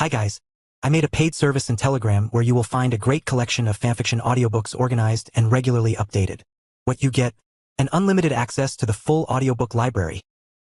Hi guys. I made a paid service in Telegram where you will find a great collection of fanfiction audiobooks organized and regularly updated. What you get? An unlimited access to the full audiobook library.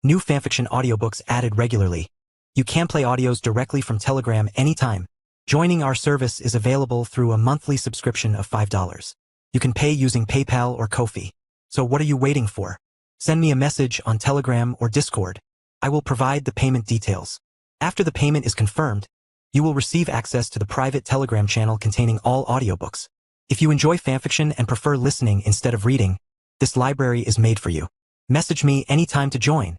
New fanfiction audiobooks added regularly. You can play audios directly from Telegram anytime. Joining our service is available through a monthly subscription of $5. You can pay using PayPal or Ko-fi. So what are you waiting for? Send me a message on Telegram or Discord. I will provide the payment details. After the payment is confirmed, you will receive access to the private Telegram channel containing all audiobooks. If you enjoy fanfiction and prefer listening instead of reading, this library is made for you. Message me anytime to join.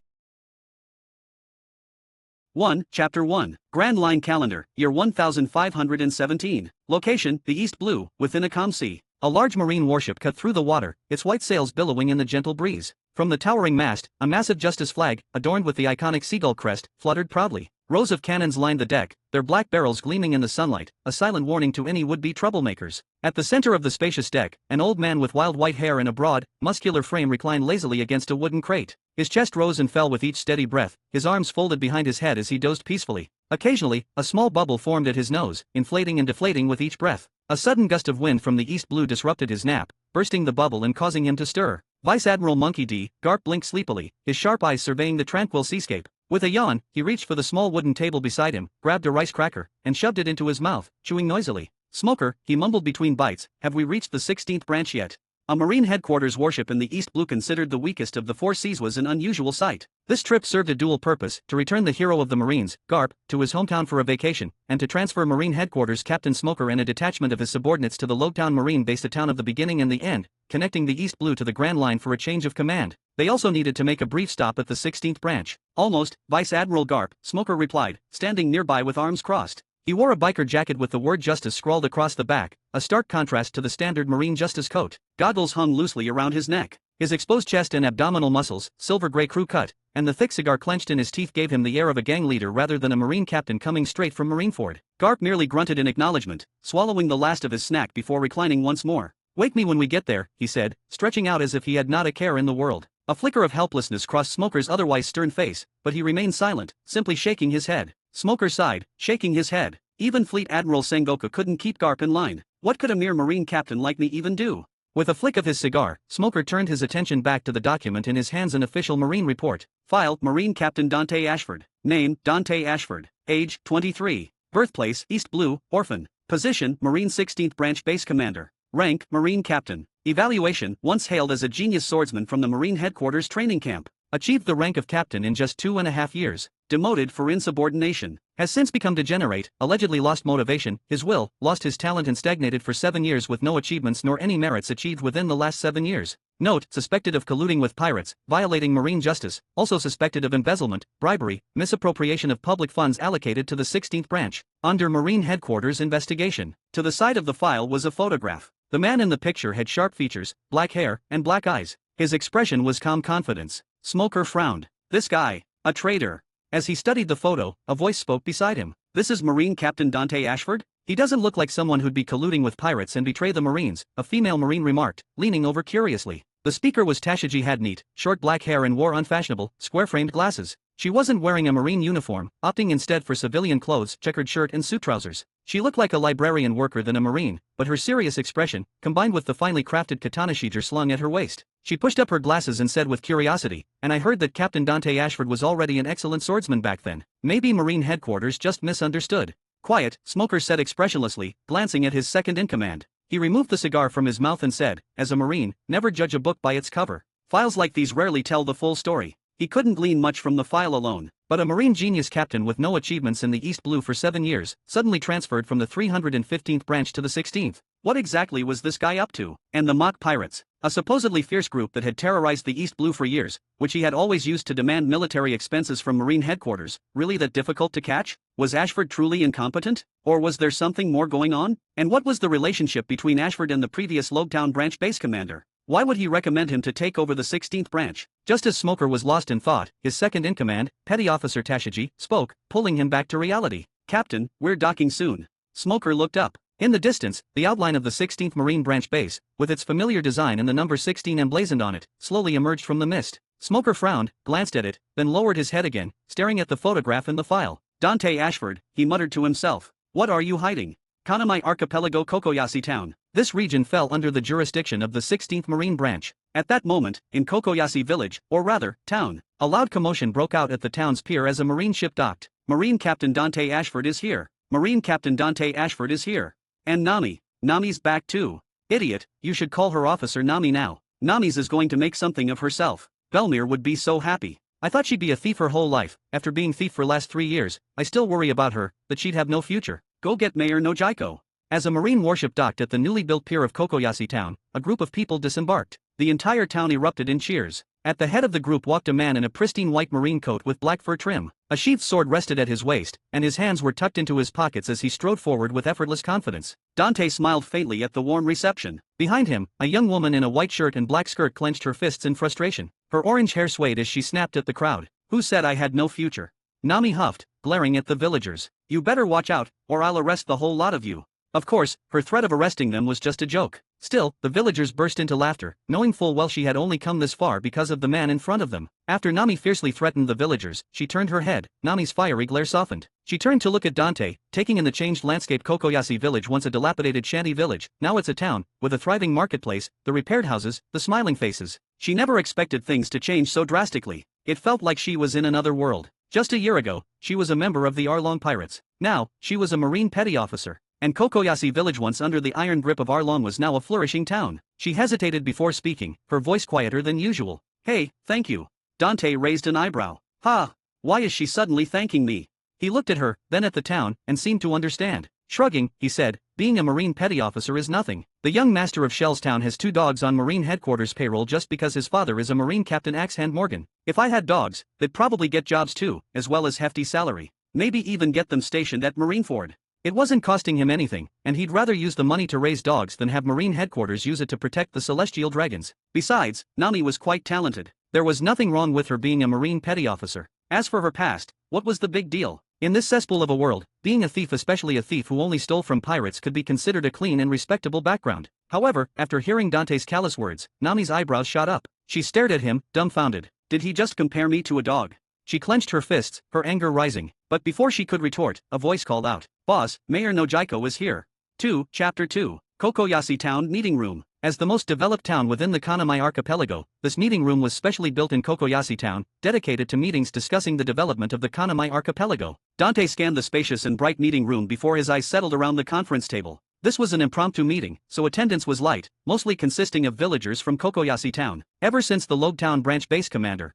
1. Chapter 1. Grand Line Calendar, Year 1517. Location, the East Blue, within a calm sea. A large marine warship cut through the water, its white sails billowing in the gentle breeze. From the towering mast, a massive justice flag, adorned with the iconic seagull crest, fluttered proudly. Rows of cannons lined the deck, their black barrels gleaming in the sunlight, a silent warning to any would-be troublemakers. At the center of the spacious deck, an old man with wild white hair and a broad, muscular frame reclined lazily against a wooden crate. His chest rose and fell with each steady breath, his arms folded behind his head as he dozed peacefully. Occasionally, a small bubble formed at his nose, inflating and deflating with each breath. A sudden gust of wind from the East Blue disrupted his nap, bursting the bubble and causing him to stir. Vice Admiral Monkey D. Garp blinked sleepily, his sharp eyes surveying the tranquil seascape. With a yawn, he reached for the small wooden table beside him, grabbed a rice cracker, and shoved it into his mouth, chewing noisily. "Smoker," he mumbled between bites, "have we reached the 16th branch yet?" A Marine headquarters warship in the East Blue considered the weakest of the four seas was an unusual sight. This trip served a dual purpose, to return the hero of the Marines, Garp, to his hometown for a vacation, and to transfer Marine headquarters Captain Smoker and a detachment of his subordinates to the Logtown Marine base, a town of the beginning and the end, connecting the East Blue to the Grand Line for a change of command. They also needed to make a brief stop at the 16th branch. "Almost, Vice Admiral Garp," Smoker replied, standing nearby with arms crossed. He wore a biker jacket with the word justice scrawled across the back, a stark contrast to the standard Marine justice coat. Goggles hung loosely around his neck. His exposed chest and abdominal muscles, silver-gray crew cut, and the thick cigar clenched in his teeth gave him the air of a gang leader rather than a Marine captain coming straight from Marineford. Garp merely grunted in acknowledgement, swallowing the last of his snack before reclining once more. "Wake me when we get there," he said, stretching out as if he had not a care in the world. A flicker of helplessness crossed Smoker's otherwise stern face, but he remained silent, simply shaking his head. Smoker sighed, shaking his head. Even Fleet Admiral Sengoku couldn't keep Garp in line. What could a mere Marine captain like me even do? With a flick of his cigar, Smoker turned his attention back to the document in his hands, an official Marine report. File, Marine Captain Dante Ashford. Name, Dante Ashford. Age, 23. Birthplace, East Blue, orphan. Position, Marine 16th Branch Base Commander. Rank, Marine Captain. Evaluation, once hailed as a genius swordsman from the Marine Headquarters training camp. Achieved the rank of captain in just 2.5 years. Demoted for insubordination. Has since become degenerate, allegedly lost motivation, his will, lost his talent and stagnated for 7 years with no achievements nor any merits achieved within the last 7 years. Note, suspected of colluding with pirates, violating marine justice, also suspected of embezzlement, bribery, misappropriation of public funds allocated to the 16th branch. Under Marine Headquarters investigation. To the side of the file was a photograph. The man in the picture had sharp features, black hair, and black eyes. His expression was calm confidence. Smoker frowned. "This guy, a traitor." As he studied the photo, a voice spoke beside him. "This is Marine Captain Dante Ashford? He doesn't look like someone who'd be colluding with pirates and betray the Marines," a female Marine remarked, leaning over curiously. The speaker was Tashaji, had neat, short black hair and wore unfashionable, square-framed glasses. She wasn't wearing a Marine uniform, opting instead for civilian clothes, checkered shirt and suit trousers. She looked like a librarian worker than a Marine, but her serious expression, combined with the finely crafted katana sheath slung at her waist. She pushed up her glasses and said with curiosity, "And I heard that Captain Dante Ashford was already an excellent swordsman back then. Maybe Marine Headquarters just misunderstood." "Quiet," Smoker said expressionlessly, glancing at his second-in-command. He removed the cigar from his mouth and said, "As a Marine, never judge a book by its cover. Files like these rarely tell the full story." He couldn't glean much from the file alone, but a Marine genius captain with no achievements in the East Blue for 7 years, suddenly transferred from the 315th branch to the 16th. What exactly was this guy up to? And the mock pirates, a supposedly fierce group that had terrorized the East Blue for years, which he had always used to demand military expenses from Marine Headquarters, really that difficult to catch? Was Ashford truly incompetent? Or was there something more going on? And what was the relationship between Ashford and the previous Logtown branch base commander? Why would he recommend him to take over the 16th branch? Just as Smoker was lost in thought, his second-in-command, Petty Officer Tashaji, spoke, pulling him back to reality. "Captain, we're docking soon." Smoker looked up. In the distance, the outline of the 16th Marine Branch Base, with its familiar design and the number 16 emblazoned on it, slowly emerged from the mist. Smoker frowned, glanced at it, then lowered his head again, staring at the photograph in the file. Dante Ashford, he muttered to himself. What are you hiding? Kanamai Archipelago Kokoyasi Town. This region fell under the jurisdiction of the 16th Marine Branch. At that moment, in Kokoyasi village, or rather, town, a loud commotion broke out at the town's pier as a marine ship docked. Marine Captain Dante Ashford is here. Marine Captain Dante Ashford is here. And Nami. Nami's back too. Idiot, you should call her Officer Nami now. Nami's is going to make something of herself. Belmir would be so happy. I thought she'd be a thief her whole life. After being thief for last 3 years, I still worry about her, that she'd have no future. Go get Mayor Nojiko. As a marine warship docked at the newly built pier of Kokoyasi town, a group of people disembarked. The entire town erupted in cheers. At the head of the group walked a man in a pristine white marine coat with black fur trim. A sheathed sword rested at his waist, and his hands were tucked into his pockets as he strode forward with effortless confidence. Dante smiled faintly at the warm reception. Behind him, a young woman in a white shirt and black skirt clenched her fists in frustration. Her orange hair swayed as she snapped at the crowd. Who said I had no future? Nami huffed, glaring at the villagers. You better watch out, or I'll arrest the whole lot of you. Of course, her threat of arresting them was just a joke. Still, the villagers burst into laughter, knowing full well she had only come this far because of the man in front of them. After Nami fiercely threatened the villagers, she turned her head. Nami's fiery glare softened. She turned to look at Dante, taking in the changed landscape. Kokoyasi village, once a dilapidated shanty village, now it's a town, with a thriving marketplace, the repaired houses, the smiling faces. She never expected things to change so drastically. It felt like she was in another world. Just a year ago, she was a member of the Arlong Pirates. Now, she was a marine petty officer. And Kokoyasi village, once under the iron grip of Arlong, was now a flourishing town. She hesitated before speaking, her voice quieter than usual. Hey, thank you. Dante raised an eyebrow. Ha! Why is she suddenly thanking me? He looked at her, then at the town, and seemed to understand. Shrugging, he said, being a marine petty officer is nothing. The young master of Shellstown has 2 dogs on marine headquarters payroll just because his father is a marine captain. Axehand Morgan. If I had dogs, they'd probably get jobs too, as well as hefty salary. Maybe even get them stationed at Marineford. It wasn't costing him anything, and he'd rather use the money to raise dogs than have marine headquarters use it to protect the celestial dragons. Besides, Nami was quite talented. There was nothing wrong with her being a marine petty officer. As for her past, what was the big deal? In this cesspool of a world, being a thief, especially a thief who only stole from pirates, could be considered a clean and respectable background. However, after hearing Dante's callous words, Nami's eyebrows shot up. She stared at him, dumbfounded. Did he just compare me to a dog? She clenched her fists, her anger rising. But before she could retort, a voice called out, Boss, Mayor Nojiko is here. Chapter 2, Kokoyasi Town Meeting Room. As the most developed town within the Kanamai Archipelago, this meeting room was specially built in Kokoyasi Town, dedicated to meetings discussing the development of the Kanamai Archipelago. Dante scanned the spacious and bright meeting room before his eyes settled around the conference table. This was an impromptu meeting, so attendance was light, mostly consisting of villagers from Kokoyasi Town. Ever since the Logetown branch base commander,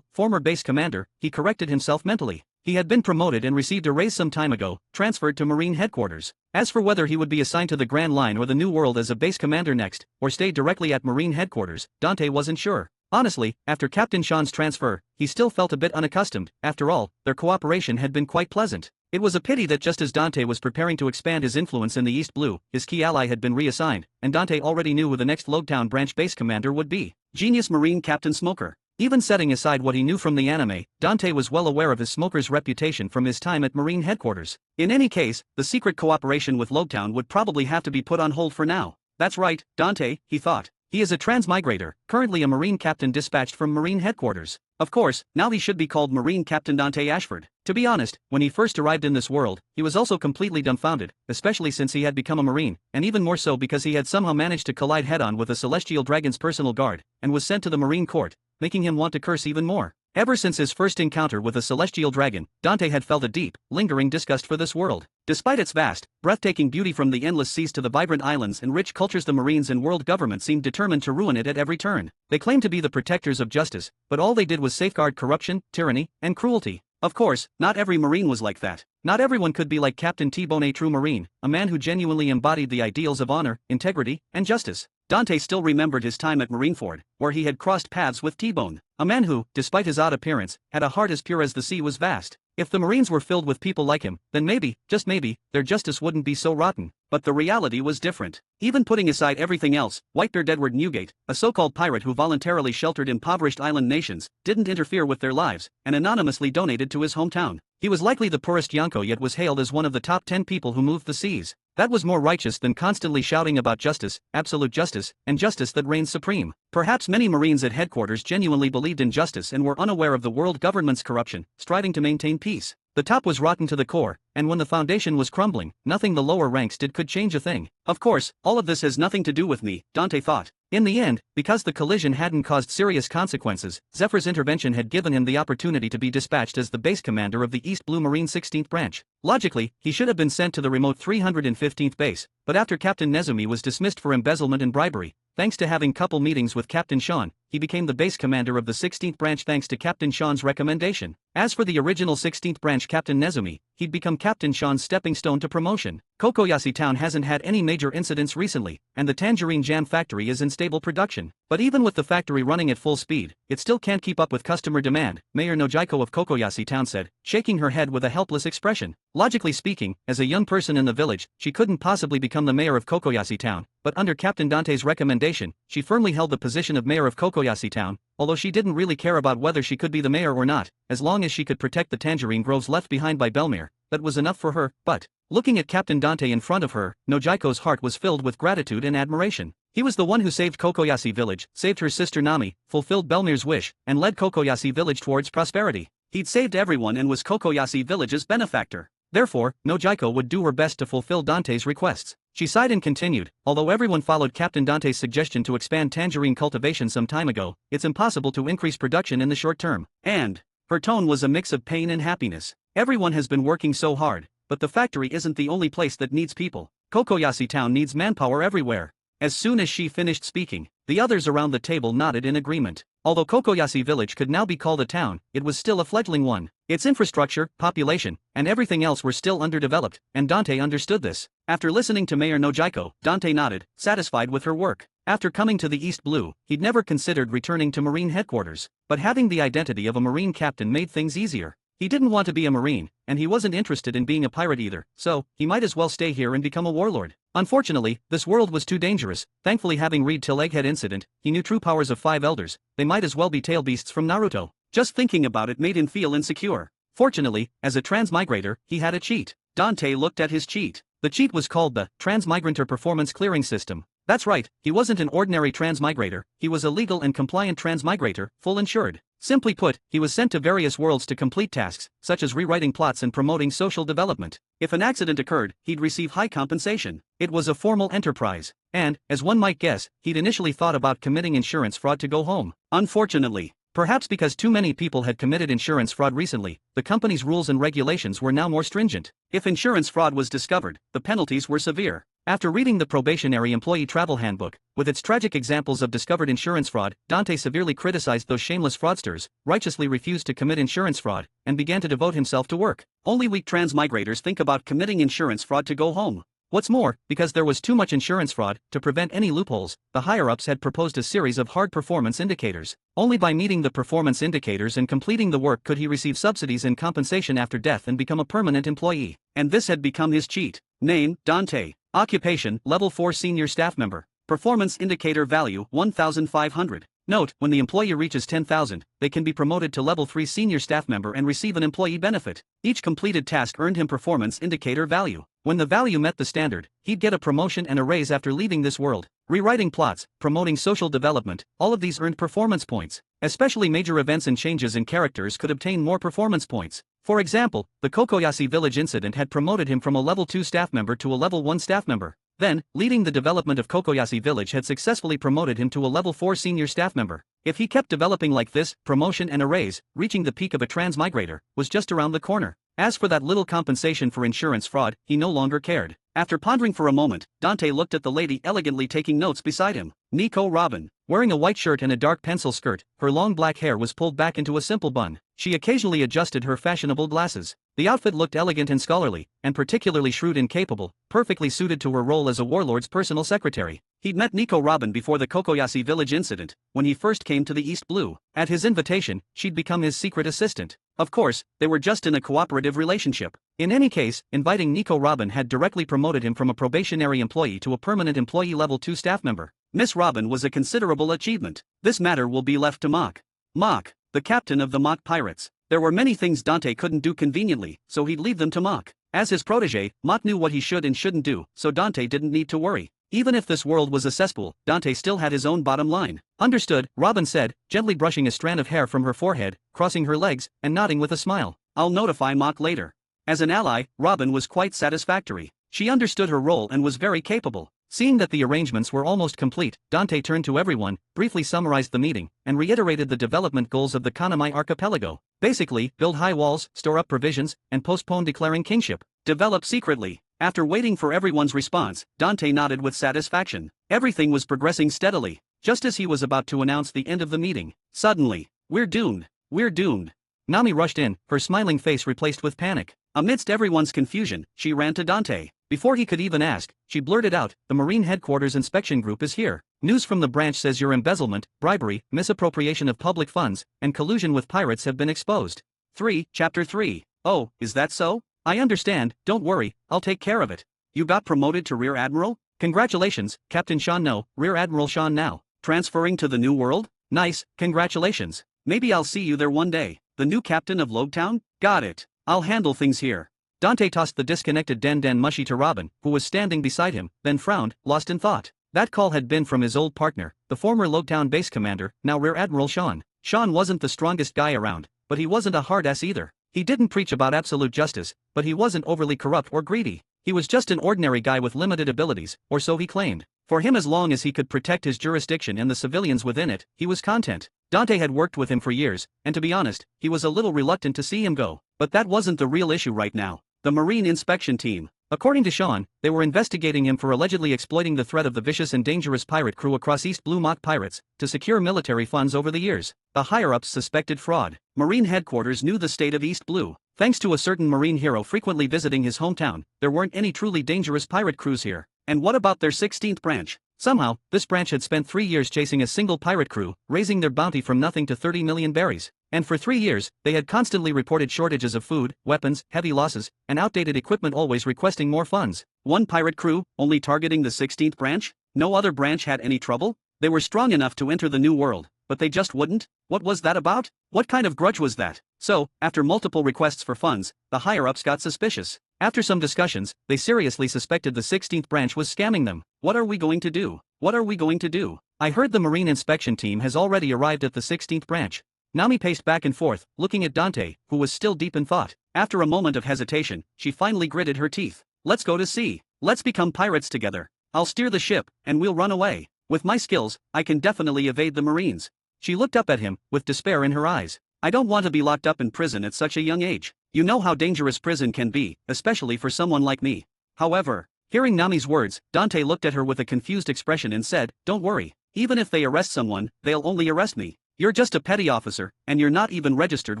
former base commander, he corrected himself mentally. He had been promoted and received a raise some time ago, transferred to Marine headquarters. As for whether he would be assigned to the Grand Line or the New World as a base commander next, or stay directly at Marine headquarters, Dante wasn't sure. Honestly, after Captain Sean's transfer, he still felt a bit unaccustomed. After all, their cooperation had been quite pleasant. It was a pity that just as Dante was preparing to expand his influence in the East Blue, his key ally had been reassigned, and Dante already knew who the next Logetown branch base commander would be. Genius Marine Captain Smoker. Even setting aside what he knew from the anime, Dante was well aware of his Smoker's reputation from his time at Marine headquarters. In any case, the secret cooperation with Logetown would probably have to be put on hold for now. That's right, Dante, he thought. He is a transmigrator, currently a Marine captain dispatched from Marine headquarters. Of course, now he should be called Marine Captain Dante Ashford. To be honest, when he first arrived in this world, he was also completely dumbfounded, especially since he had become a Marine, and even more so because he had somehow managed to collide head-on with a Celestial Dragon's personal guard, and was sent to the Marine court, making him want to curse even more. Ever since his first encounter with a Celestial Dragon, Dante had felt a deep, lingering disgust for this world. Despite its vast, breathtaking beauty from the endless seas to the vibrant islands and rich cultures, the Marines and world government seemed determined to ruin it at every turn. They claimed to be the protectors of justice, but all they did was safeguard corruption, tyranny, and cruelty. Of course, not every Marine was like that. Not everyone could be like Captain T-Bone, a true Marine, a man who genuinely embodied the ideals of honor, integrity, and justice. Dante still remembered his time at Marineford, where he had crossed paths with T-Bone, a man who, despite his odd appearance, had a heart as pure as the sea was vast. If the Marines were filled with people like him, then maybe, just maybe, their justice wouldn't be so rotten. But the reality was different. Even putting aside everything else, Whitebeard Edward Newgate, a so-called pirate who voluntarily sheltered impoverished island nations, didn't interfere with their lives, and anonymously donated to his hometown. He was likely the poorest Yonko, yet was hailed as one of the top 10 people who moved the seas. That was more righteous than constantly shouting about justice, absolute justice, and justice that reigns supreme. Perhaps many Marines at headquarters genuinely believed in justice and were unaware of the world government's corruption, striving to maintain peace. The top was rotten to the core, and when the foundation was crumbling, nothing the lower ranks did could change a thing. Of course, all of this has nothing to do with me, Dante thought. In the end, because the collision hadn't caused serious consequences, Zephyr's intervention had given him the opportunity to be dispatched as the base commander of the East Blue Marine 16th Branch. Logically, he should have been sent to the remote 315th base, but after Captain Nezumi was dismissed for embezzlement and bribery, thanks to having couple meetings with Captain Sean, he became the base commander of the 16th Branch thanks to Captain Sean's recommendation. As for the original 16th Branch Captain Nezumi, he'd become Captain Sean's stepping stone to promotion. Kokoyashi Town hasn't had any major incidents recently, and the Tangerine Jam factory is in stable production. But even with the factory running at full speed, it still can't keep up with customer demand, Mayor Nojiko of Kokoyashi Town said, shaking her head with a helpless expression. Logically speaking, as a young person in the village, she couldn't possibly become the mayor of Kokoyashi Town, but under Captain Dante's recommendation, she firmly held the position of mayor of Kokoyashi Town, although she didn't really care about whether she could be the mayor or not, as long as she could protect the tangerine groves left behind by Belmere. That was enough for her. But, looking at Captain Dante in front of her, Nojiko's heart was filled with gratitude and admiration. He was the one who saved Kokoyashi Village, saved her sister Nami, fulfilled Belmere's wish, and led Kokoyashi Village towards prosperity. He'd saved everyone and was Kokoyashi Village's benefactor. Therefore, Nojiko would do her best to fulfill Dante's requests. She sighed and continued, although everyone followed Captain Dante's suggestion to expand tangerine cultivation some time ago, it's impossible to increase production in the short term. And her tone was a mix of pain and happiness. Everyone has been working so hard, but the factory isn't the only place that needs people. Kokoyashi Town needs manpower everywhere. As soon as she finished speaking, the others around the table nodded in agreement. Although Kokoyashi Village could now be called a town, it was still a fledgling one. Its infrastructure, population, and everything else were still underdeveloped, and Dante understood this. After listening to Mayor Nojiko, Dante nodded, satisfied with her work. After coming to the East Blue, he'd never considered returning to Marine headquarters, but having the identity of a Marine captain made things easier. He didn't want to be a Marine, and he wasn't interested in being a pirate either, so he might as well stay here and become a warlord. Unfortunately, this world was too dangerous. Thankfully, having read till Egghead Incident, he knew true powers of 5 elders. They might as well be tail beasts from Naruto. Just thinking about it made him feel insecure. Fortunately, as a transmigrator, he had a cheat. Dante looked at his cheat. The cheat was called the Transmigrantor Performance Clearing System. That's right, he wasn't an ordinary transmigrator, he was a legal and compliant transmigrator, full insured. Simply put, he was sent to various worlds to complete tasks, such as rewriting plots and promoting social development. If an accident occurred, he'd receive high compensation. It was a formal enterprise. And, as one might guess, he'd initially thought about committing insurance fraud to go home. Unfortunately, perhaps because too many people had committed insurance fraud recently, the company's rules and regulations were now more stringent. If insurance fraud was discovered, the penalties were severe. After reading the Probationary Employee Travel Handbook, with its tragic examples of discovered insurance fraud, Dante severely criticized those shameless fraudsters, righteously refused to commit insurance fraud, and began to devote himself to work. Only weak transmigrators think about committing insurance fraud to go home. What's more, because there was too much insurance fraud, to prevent any loopholes, the higher-ups had proposed a series of hard performance indicators. Only by meeting the performance indicators and completing the work could he receive subsidies and compensation after death and become a permanent employee. And this had become his cheat. Name, Dante. Occupation, Level 4 Senior Staff Member. Performance Indicator Value, 1,500. Note, when the employee reaches 10,000, they can be promoted to Level 3 Senior Staff Member and receive an employee benefit. Each completed task earned him Performance Indicator Value. When the value met the standard, he'd get a promotion and a raise after leaving this world. Rewriting plots, promoting social development, all of these earned performance points. Especially major events and changes in characters could obtain more performance points. For example, the Kokoyashi Village incident had promoted him from a Level 2 staff member to a Level 1 staff member. Then, leading the development of Kokoyashi Village had successfully promoted him to a Level 4 senior staff member. If he kept developing like this, promotion and a raise, reaching the peak of a transmigrator, was just around the corner. As for that little compensation for insurance fraud, he no longer cared. After pondering for a moment, Dante looked at the lady elegantly taking notes beside him. Nico Robin. Wearing a white shirt and a dark pencil skirt, her long black hair was pulled back into a simple bun. She occasionally adjusted her fashionable glasses. The outfit looked elegant and scholarly, and particularly shrewd and capable, perfectly suited to her role as a warlord's personal secretary. He'd met Nico Robin before the Kokoyashi Village incident, when he first came to the East Blue. At his invitation, she'd become his secret assistant. Of course, they were just in a cooperative relationship. In any case, inviting Nico Robin had directly promoted him from a probationary employee to a permanent employee Level 2 staff member. Miss Robin was a considerable achievement. This matter will be left to Mock. Mock, the captain of the Mock Pirates. There were many things Dante couldn't do conveniently, so he'd leave them to Mach. As his protege, Mach knew what he should and shouldn't do, so Dante didn't need to worry. Even if this world was a cesspool, Dante still had his own bottom line. Understood, Robin said, gently brushing a strand of hair from her forehead, crossing her legs, and nodding with a smile. I'll notify Mach later. As an ally, Robin was quite satisfactory. She understood her role and was very capable. Seeing that the arrangements were almost complete, Dante turned to everyone, briefly summarized the meeting, and reiterated the development goals of the Kanamai archipelago. Basically, build high walls, store up provisions, and postpone declaring kingship. Develop secretly. After waiting for everyone's response, Dante nodded with satisfaction. Everything was progressing steadily. Just as he was about to announce the end of the meeting, suddenly, we're doomed. We're doomed. Nami rushed in, her smiling face replaced with panic. Amidst everyone's confusion, she ran to Dante. Before he could even ask, she blurted out, the Marine Headquarters Inspection Group is here. News from the branch says your embezzlement, bribery, misappropriation of public funds, and collusion with pirates have been exposed. 3. Chapter 3. Oh, is that so? I understand, don't worry, I'll take care of it. You got promoted to Rear Admiral? Congratulations, Captain Sean. No, Rear Admiral Sean now. Transferring to the new world? Nice, congratulations. Maybe I'll see you there one day. The new captain of Logetown? Got it. I'll handle things here. Dante tossed the disconnected Den Mushy to Robin, who was standing beside him, then frowned, lost in thought. That call had been from his old partner, the former Logetown base commander, now Rear Admiral Sean. Sean wasn't the strongest guy around, but he wasn't a hard ass either. He didn't preach about absolute justice, but he wasn't overly corrupt or greedy. He was just an ordinary guy with limited abilities, or so he claimed. For him, as long as he could protect his jurisdiction and the civilians within it, he was content. Dante had worked with him for years, and to be honest, he was a little reluctant to see him go. But that wasn't the real issue right now. The Marine Inspection Team. According to Sean, they were investigating him for allegedly exploiting the threat of the vicious and dangerous pirate crew across East Blue Mach pirates to secure military funds over the years. The higher-ups suspected fraud. Marine headquarters knew the state of East Blue. Thanks to a certain Marine hero frequently visiting his hometown, there weren't any truly dangerous pirate crews here. And what about their 16th branch? Somehow, this branch had spent 3 years chasing a single pirate crew, raising their bounty from nothing to 30 million berries. And for 3 years, they had constantly reported shortages of food, weapons, heavy losses, and outdated equipment, always requesting more funds. One pirate crew, only targeting the 16th branch? No other branch had any trouble? They were strong enough to enter the New World, but they just wouldn't? What was that about? What kind of grudge was that? So, after multiple requests for funds, the higher-ups got suspicious. After some discussions, they seriously suspected the 16th branch was scamming them. What are we going to do? What are we going to do? I heard the Marine Inspection Team has already arrived at the 16th branch. Nami paced back and forth, looking at Dante, who was still deep in thought. After a moment of hesitation, she finally gritted her teeth. Let's go to sea. Let's become pirates together. I'll steer the ship, and we'll run away. With my skills, I can definitely evade the Marines. She looked up at him, with despair in her eyes. I don't want to be locked up in prison at such a young age. You know how dangerous prison can be, especially for someone like me. However, hearing Nami's words, Dante looked at her with a confused expression and said, don't worry. Even if they arrest someone, they'll only arrest me. You're just a petty officer, and you're not even registered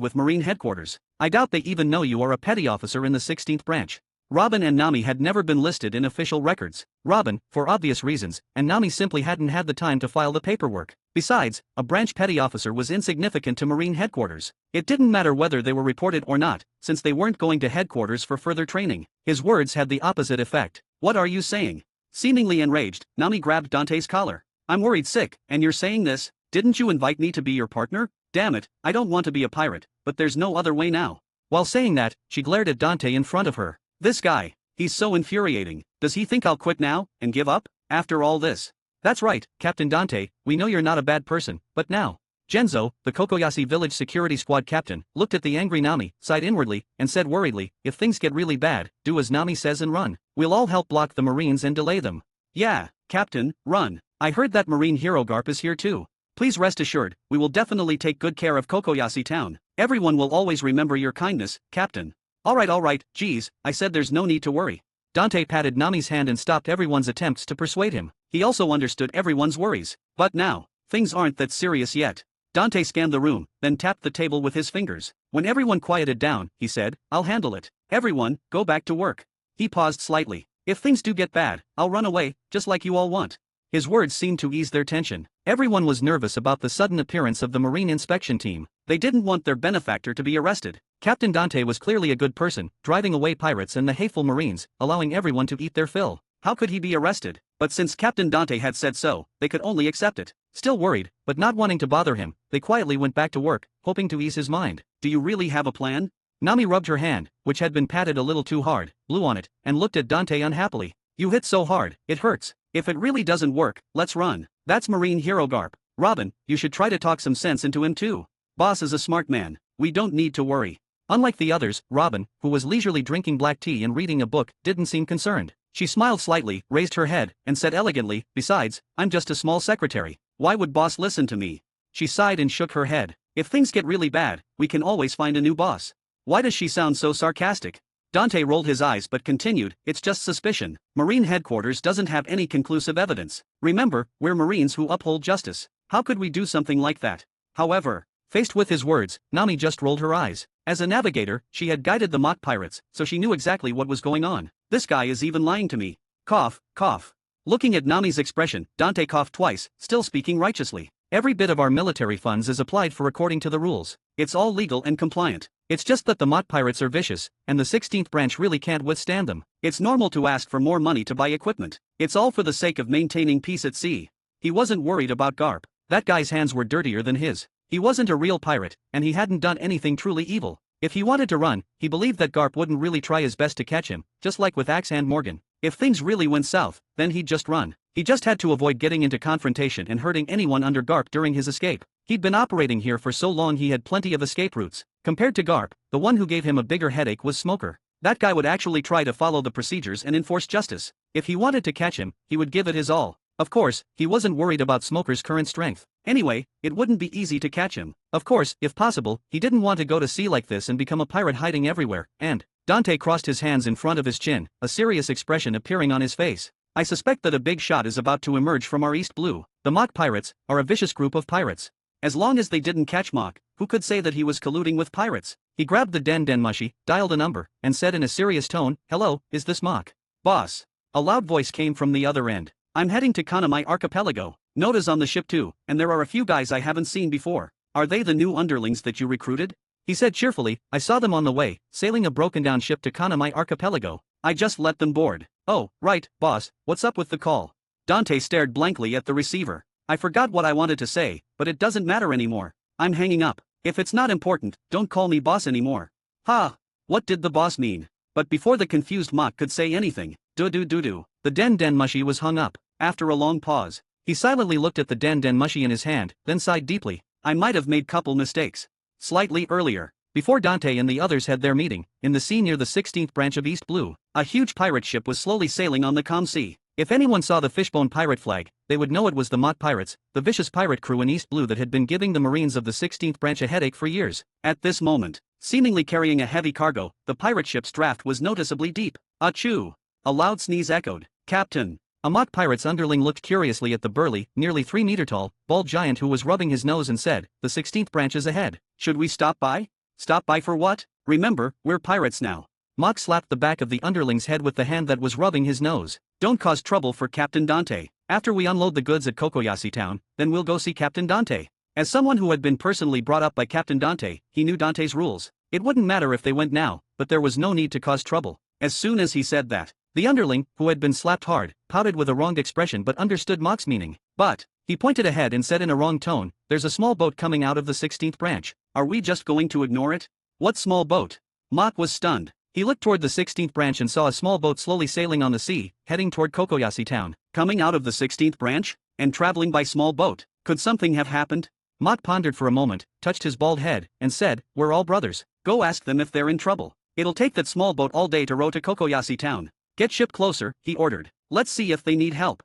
with Marine headquarters. I doubt they even know you are a petty officer in the 16th branch. Robin and Nami had never been listed in official records. Robin, for obvious reasons, and Nami simply hadn't had the time to file the paperwork. Besides, a branch petty officer was insignificant to Marine headquarters. It didn't matter whether they were reported or not, since they weren't going to headquarters for further training. His words had the opposite effect. What are you saying? Seemingly enraged, Nami grabbed Dante's collar. I'm worried sick, and you're saying this? Didn't you invite me to be your partner? Damn it, I don't want to be a pirate, but there's no other way now. While saying that, she glared at Dante in front of her. This guy, he's so infuriating. Does he think I'll quit now, and give up, after all this? That's right, Captain Dante, we know you're not a bad person, but now. Genzo, the Kokoyashi village security squad captain, looked at the angry Nami, sighed inwardly, and said worriedly, if things get really bad, do as Nami says and run. We'll all help block the Marines and delay them. Yeah, Captain, run. I heard that Marine hero Garp is here too. Please rest assured, we will definitely take good care of Kokoyashi town. Everyone will always remember your kindness, Captain. Alright, geez, I said there's no need to worry. Dante patted Nami's hand and stopped everyone's attempts to persuade him. He also understood everyone's worries. But now, things aren't that serious yet. Dante scanned the room, then tapped the table with his fingers. When everyone quieted down, he said, I'll handle it. Everyone, go back to work. He paused slightly. If things do get bad, I'll run away, just like you all want. His words seemed to ease their tension. Everyone was nervous about the sudden appearance of the Marine Inspection Team. They didn't want their benefactor to be arrested. Captain Dante was clearly a good person, driving away pirates and the hateful Marines, allowing everyone to eat their fill. How could he be arrested? But since Captain Dante had said so, they could only accept it. Still worried, but not wanting to bother him, they quietly went back to work, hoping to ease his mind. Do you really have a plan? Nami rubbed her hand, which had been patted a little too hard, blew on it, and looked at Dante unhappily. You hit so hard, it hurts. If it really doesn't work, let's run. That's Marine Hero Garp. Robin, you should try to talk some sense into him too. Boss is a smart man. We don't need to worry. Unlike the others, Robin, who was leisurely drinking black tea and reading a book, didn't seem concerned. She smiled slightly, raised her head, and said elegantly, besides, I'm just a small secretary. Why would boss listen to me? She sighed and shook her head. If things get really bad, we can always find a new boss. Why does she sound so sarcastic? Dante rolled his eyes but continued, it's just suspicion. Marine headquarters doesn't have any conclusive evidence. Remember, we're Marines who uphold justice. How could we do something like that? However, faced with his words, Nami just rolled her eyes. As a navigator, she had guided the mock pirates, so she knew exactly what was going on. This guy is even lying to me. Cough, cough. Looking at Nami's expression, Dante coughed twice, still speaking righteously. Every bit of our military funds is applied for according to the rules. It's all legal and compliant. It's just that the mock pirates are vicious, and the 16th branch really can't withstand them. It's normal to ask for more money to buy equipment. It's all for the sake of maintaining peace at sea. He wasn't worried about Garp. That guy's hands were dirtier than his. He wasn't a real pirate, and he hadn't done anything truly evil. If he wanted to run, he believed that Garp wouldn't really try his best to catch him, just like with Axe and Morgan. If things really went south, then he'd just run. He just had to avoid getting into confrontation and hurting anyone under Garp during his escape. He'd been operating here for so long he had plenty of escape routes. Compared to Garp, the one who gave him a bigger headache was Smoker. That guy would actually try to follow the procedures and enforce justice. If he wanted to catch him, he would give it his all. Of course, he wasn't worried about Smoker's current strength. Anyway, it wouldn't be easy to catch him. Of course, if possible, he didn't want to go to sea like this and become a pirate hiding everywhere, and Dante crossed his hands in front of his chin, a serious expression appearing on his face. I suspect that a big shot is about to emerge from our East Blue. The mock pirates are a vicious group of pirates. As long as they didn't catch Mock, who could say that he was colluding with pirates? He grabbed the den mushy, dialed a number, and said in a serious tone, hello, is this Mock? Boss. A loud voice came from the other end. I'm heading to Kanamai Archipelago. Noda's on the ship too, and there are a few guys I haven't seen before. Are they the new underlings that you recruited? He said cheerfully, I saw them on the way, sailing a broken-down ship to Kanamai Archipelago. I just let them board. Oh, right, boss, what's up with the call? Dante stared blankly at the receiver. I forgot what I wanted to say, but it doesn't matter anymore. I'm hanging up. If it's not important, don't call me boss anymore. Ha! What did the boss mean? But before the confused Mock could say anything, do-do-do-do, the den mushy was hung up. After a long pause, he silently looked at the den mushy in his hand, then sighed deeply. I might have made couple mistakes. Slightly earlier, before Dante and the others had their meeting, in the sea near the 16th branch of East Blue, a huge pirate ship was slowly sailing on the calm sea. If anyone saw the fishbone pirate flag, they would know it was the Mott Pirates, the vicious pirate crew in East Blue that had been giving the Marines of the 16th branch a headache for years. At this moment, seemingly carrying a heavy cargo, the pirate ship's draft was noticeably deep. Achoo! A loud sneeze echoed. Captain! A Mott Pirate's underling looked curiously at the burly, nearly 3-meter-tall, bald giant who was rubbing his nose and said, the 16th branch is ahead. Should we stop by? Stop by for what? Remember, we're pirates now. Mock slapped the back of the underling's head with the hand that was rubbing his nose. Don't cause trouble for Captain Dante. After we unload the goods at Kokoyasi Town, then we'll go see Captain Dante. As someone who had been personally brought up by Captain Dante, he knew Dante's rules. It wouldn't matter if they went now, but there was no need to cause trouble. As soon as he said that, the underling, who had been slapped hard, pouted with a wronged expression but understood Mock's meaning. But he pointed ahead and said in a wrong tone, there's a small boat coming out of the 16th branch. Are we just going to ignore it? What small boat? Mock was stunned. He looked toward the 16th branch and saw a small boat slowly sailing on the sea, heading toward Kokoyasi Town. Coming out of the 16th branch? And traveling by small boat? Could something have happened? Mock pondered for a moment, touched his bald head, and said, we're all brothers. Go ask them if they're in trouble. It'll take that small boat all day to row to Kokoyasi Town. Get ship closer, he ordered. Let's see if they need help.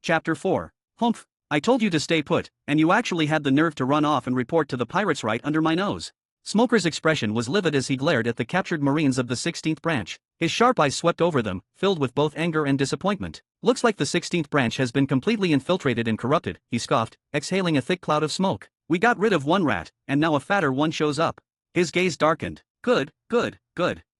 Chapter 4. Humph. I told you to stay put, and you actually had the nerve to run off and report to the pirates right under my nose. Smoker's expression was livid as he glared at the captured Marines of the 16th branch. His sharp eyes swept over them, filled with both anger and disappointment. Looks like the 16th branch has been completely infiltrated and corrupted, he scoffed, exhaling a thick cloud of smoke. We got rid of one rat, and now a fatter one shows up. His gaze darkened. Good.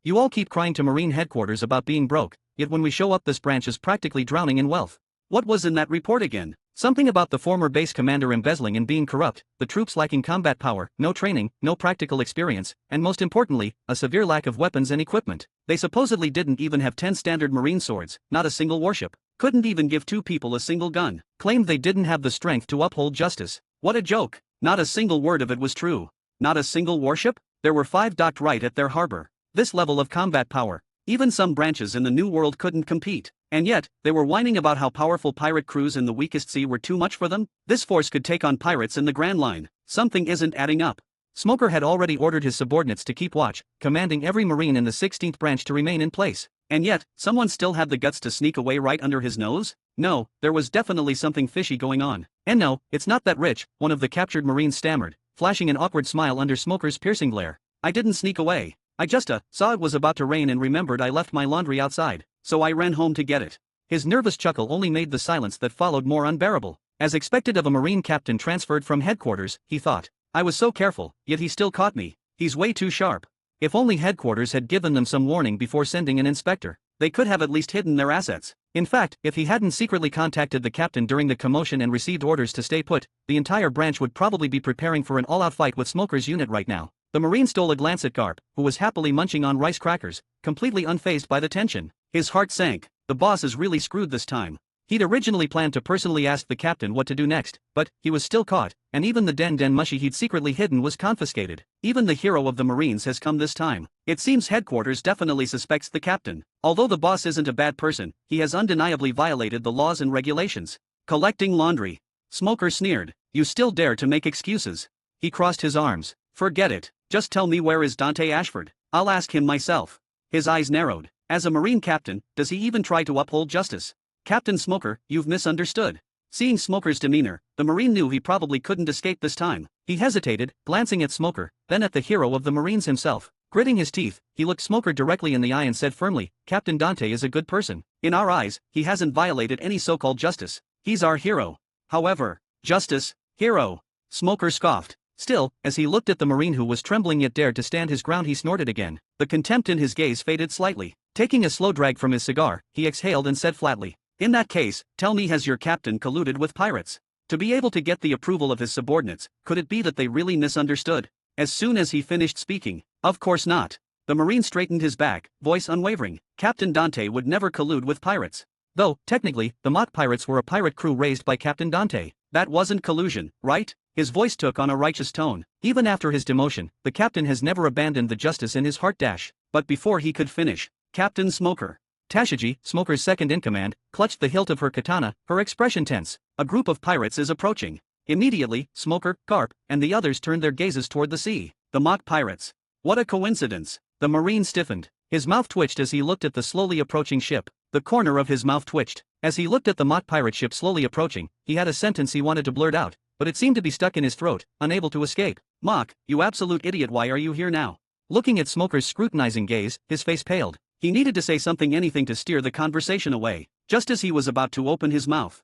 You all keep crying to Marine headquarters about being broke, yet when we show up this branch is practically drowning in wealth. What was in that report again? Something about the former base commander embezzling and being corrupt, the troops lacking combat power, no training, no practical experience, and most importantly, a severe lack of weapons and equipment. They supposedly didn't even have 10 standard Marine swords, not a single warship. Couldn't even give two people a single gun. Claimed they didn't have the strength to uphold justice. What a joke. Not a single word of it was true. Not a single warship? There were 5 docked right at their harbor. This level of combat power. Even some branches in the New World couldn't compete. And yet, they were whining about how powerful pirate crews in the weakest sea were too much for them? This force could take on pirates in the Grand Line. Something isn't adding up. Smoker had already ordered his subordinates to keep watch, commanding every Marine in the 16th branch to remain in place. And yet, someone still had the guts to sneak away right under his nose? No, there was definitely something fishy going on. And no, it's not that rich, one of the captured Marines stammered, flashing an awkward smile under Smoker's piercing glare. I didn't sneak away. I just saw it was about to rain and remembered I left my laundry outside, so I ran home to get it. His nervous chuckle only made the silence that followed more unbearable. As expected of a Marine captain transferred from headquarters, he thought. I was so careful, yet he still caught me. He's way too sharp. If only headquarters had given them some warning before sending an inspector, they could have at least hidden their assets. In fact, if he hadn't secretly contacted the captain during the commotion and received orders to stay put, the entire branch would probably be preparing for an all-out fight with Smoker's unit right now. The Marine stole a glance at Garp, who was happily munching on rice crackers, completely unfazed by the tension. His heart sank. The boss is really screwed this time. He'd originally planned to personally ask the captain what to do next, but he was still caught, and even the den mushy he'd secretly hidden was confiscated. Even the hero of the Marines has come this time. It seems headquarters definitely suspects the captain. Although the boss isn't a bad person, he has undeniably violated the laws and regulations. Collecting laundry. Smoker sneered. You still dare to make excuses? He crossed his arms. Forget it. Just tell me where is Dante Ashford. I'll ask him myself. His eyes narrowed. As a Marine captain, does he even try to uphold justice? Captain Smoker, you've misunderstood. Seeing Smoker's demeanor, the Marine knew he probably couldn't escape this time. He hesitated, glancing at Smoker, then at the hero of the Marines himself. Gritting his teeth, he looked Smoker directly in the eye and said firmly, Captain Dante is a good person. In our eyes, he hasn't violated any so-called justice. He's our hero. However, justice, hero. Smoker scoffed. Still, as he looked at the Marine who was trembling yet dared to stand his ground, he snorted again. The contempt in his gaze faded slightly. Taking a slow drag from his cigar, he exhaled and said flatly, in that case, tell me, has your captain colluded with pirates? To be able to get the approval of his subordinates, could it be that they really misunderstood? As soon as he finished speaking, of course not. The Marine straightened his back, voice unwavering. Captain Dante would never collude with pirates. Though, technically, the mock pirates were a pirate crew raised by Captain Dante. That wasn't collusion, right? His voice took on a righteous tone. Even after his demotion, the captain has never abandoned the justice in his heart dash. But before he could finish, Captain Smoker. Tashigi, Smoker's second-in-command, clutched the hilt of her katana, her expression tense. A group of pirates is approaching. Immediately, Smoker, Garp, and the others turned their gazes toward the sea. The mock pirates. What a coincidence. The Marine stiffened. His mouth twitched as he looked at the slowly approaching ship. The corner of his mouth twitched. As he looked at the mock pirate ship slowly approaching, he had a sentence he wanted to blurt out, but it seemed to be stuck in his throat, unable to escape. Mock, you absolute idiot, why are you here now? Looking at Smoker's scrutinizing gaze, his face paled. He needed to say something, anything to steer the conversation away. Just as he was about to open his mouth.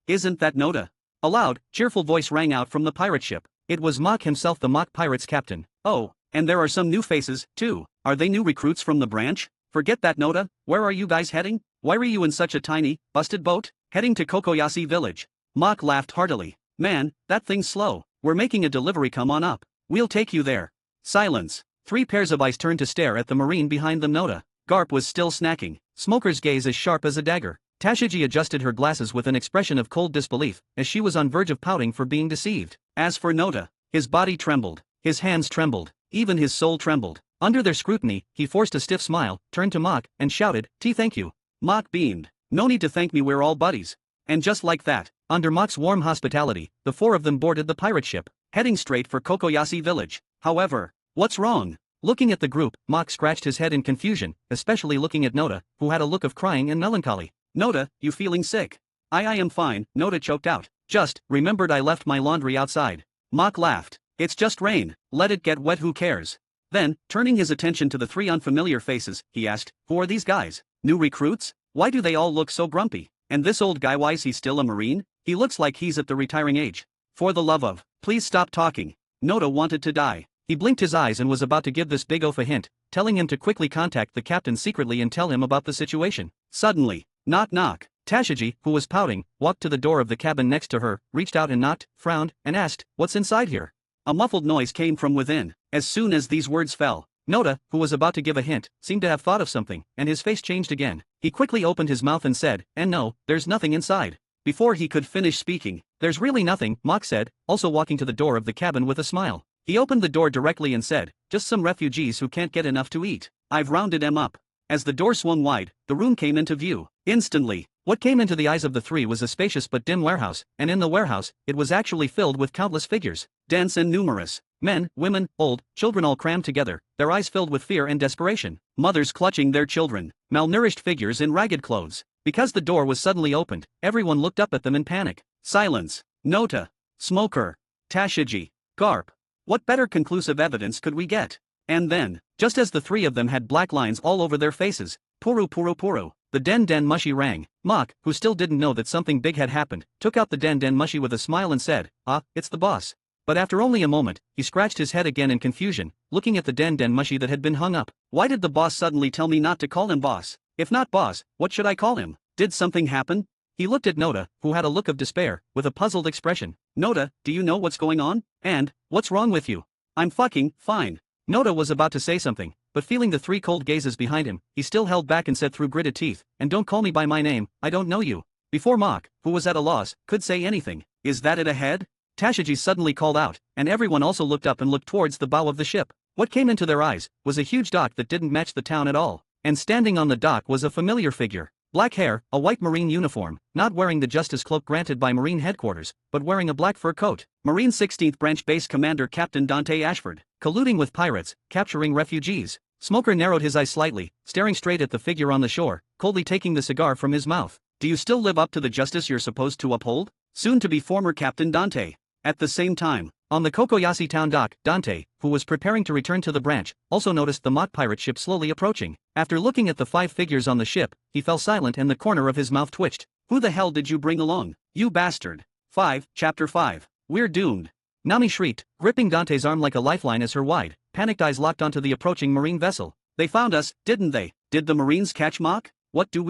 Isn't that Noda? A loud, cheerful voice rang out from the pirate ship. It was Mock himself, the mock pirate's captain. Oh, and there are some new faces, too. Are they new recruits from the branch? Forget that, Noda. Where are you guys heading? Why were you in such a tiny, busted boat? Heading to Kokoyashi village. Mock laughed heartily. Man, that thing's slow. We're making a delivery, come on up. We'll take you there. Silence. 3 pairs of eyes turned to stare at the Marine behind them. Noda. Garp was still snacking. Smoker's gaze as sharp as a dagger. Tashigi adjusted her glasses with an expression of cold disbelief, as she was on verge of pouting for being deceived. As for Noda, his body trembled, his hands trembled, even his soul trembled. Under their scrutiny, he forced a stiff smile, turned to Mock, and shouted, Thank you. Mock beamed. No need to thank me, we're all buddies. And just like that, under Mock's warm hospitality, the 4 of them boarded the pirate ship, heading straight for Kokoyashi village. However, what's wrong? Looking at the group, Mock scratched his head in confusion, especially looking at Noda, who had a look of crying and melancholy. Noda, you feeling sick? I am fine, Noda choked out. Just, remembered I left my laundry outside. Mock laughed. It's just rain, let it get wet, who cares? Then, turning his attention to the 3 unfamiliar faces, he asked, who are these guys? New recruits? Why do they all look so grumpy? And this old guy, why is he still a Marine? He looks like he's at the retiring age. For the love of, please stop talking. Noda wanted to die. He blinked his eyes and was about to give this big oaf a hint, telling him to quickly contact the captain secretly and tell him about the situation. Suddenly, knock knock. Tashigi, who was pouting, walked to the door of the cabin next to her, reached out and knocked, frowned, and asked, what's inside here? A muffled noise came from within. As soon as these words fell, Noda, who was about to give a hint, seemed to have thought of something, and his face changed again. He quickly opened his mouth and said, "And no, there's nothing inside." Before he could finish speaking, "There's really nothing," Mock said, also walking to the door of the cabin with a smile. He opened the door directly and said, "Just some refugees who can't get enough to eat. I've rounded them up." As the door swung wide, the room came into view. Instantly, what came into the eyes of the three was a spacious but dim warehouse, and in the warehouse, it was actually filled with countless figures, dense and numerous. Men, women, old, children all crammed together, their eyes filled with fear and desperation. Mothers clutching their children, malnourished figures in ragged clothes. Because the door was suddenly opened, everyone looked up at them in panic. Silence. Nota. Smoker. Tashigi. Garp. What better conclusive evidence could we get? And then, just as the three of them had black lines all over their faces, puru puru puru, the den den mushi rang. Mock, who still didn't know that something big had happened, took out the den den mushi with a smile and said, "Ah, it's the boss." But after only a moment, he scratched his head again in confusion, looking at the den den mushi that had been hung up. Why did the boss suddenly tell me not to call him boss? If not boss, what should I call him? Did something happen? He looked at Noda, who had a look of despair, with a puzzled expression. "Noda, do you know what's going on? And, what's wrong with you?" "I'm fucking fine." Noda was about to say something, but feeling the three cold gazes behind him, he still held back and said through gritted teeth, "And don't call me by my name, I don't know you." Before Mock, who was at a loss, could say anything. "Is that it ahead?" Tashigi suddenly called out, and everyone also looked up and looked towards the bow of the ship. What came into their eyes was a huge dock that didn't match the town at all, and standing on the dock was a familiar figure. Black hair, a white marine uniform, not wearing the justice cloak granted by Marine headquarters, but wearing a black fur coat. Marine 16th Branch Base Commander Captain Dante Ashford, colluding with pirates, capturing refugees. Smoker narrowed his eyes slightly, staring straight at the figure on the shore, coldly taking the cigar from his mouth. "Do you still live up to the justice you're supposed to uphold?" Soon to be former Captain Dante. At the same time, on the Kokoyashi town dock, Dante, who was preparing to return to the branch, also noticed the mock pirate ship slowly approaching. After looking at the 5 figures on the ship, he fell silent and the corner of his mouth twitched. "Who the hell did you bring along, you bastard?" 5, Chapter 5. We're doomed. Nami shrieked, gripping Dante's arm like a lifeline as her wide, panicked eyes locked onto the approaching marine vessel. "They found us, didn't they? Did the Marines catch Mock? What do?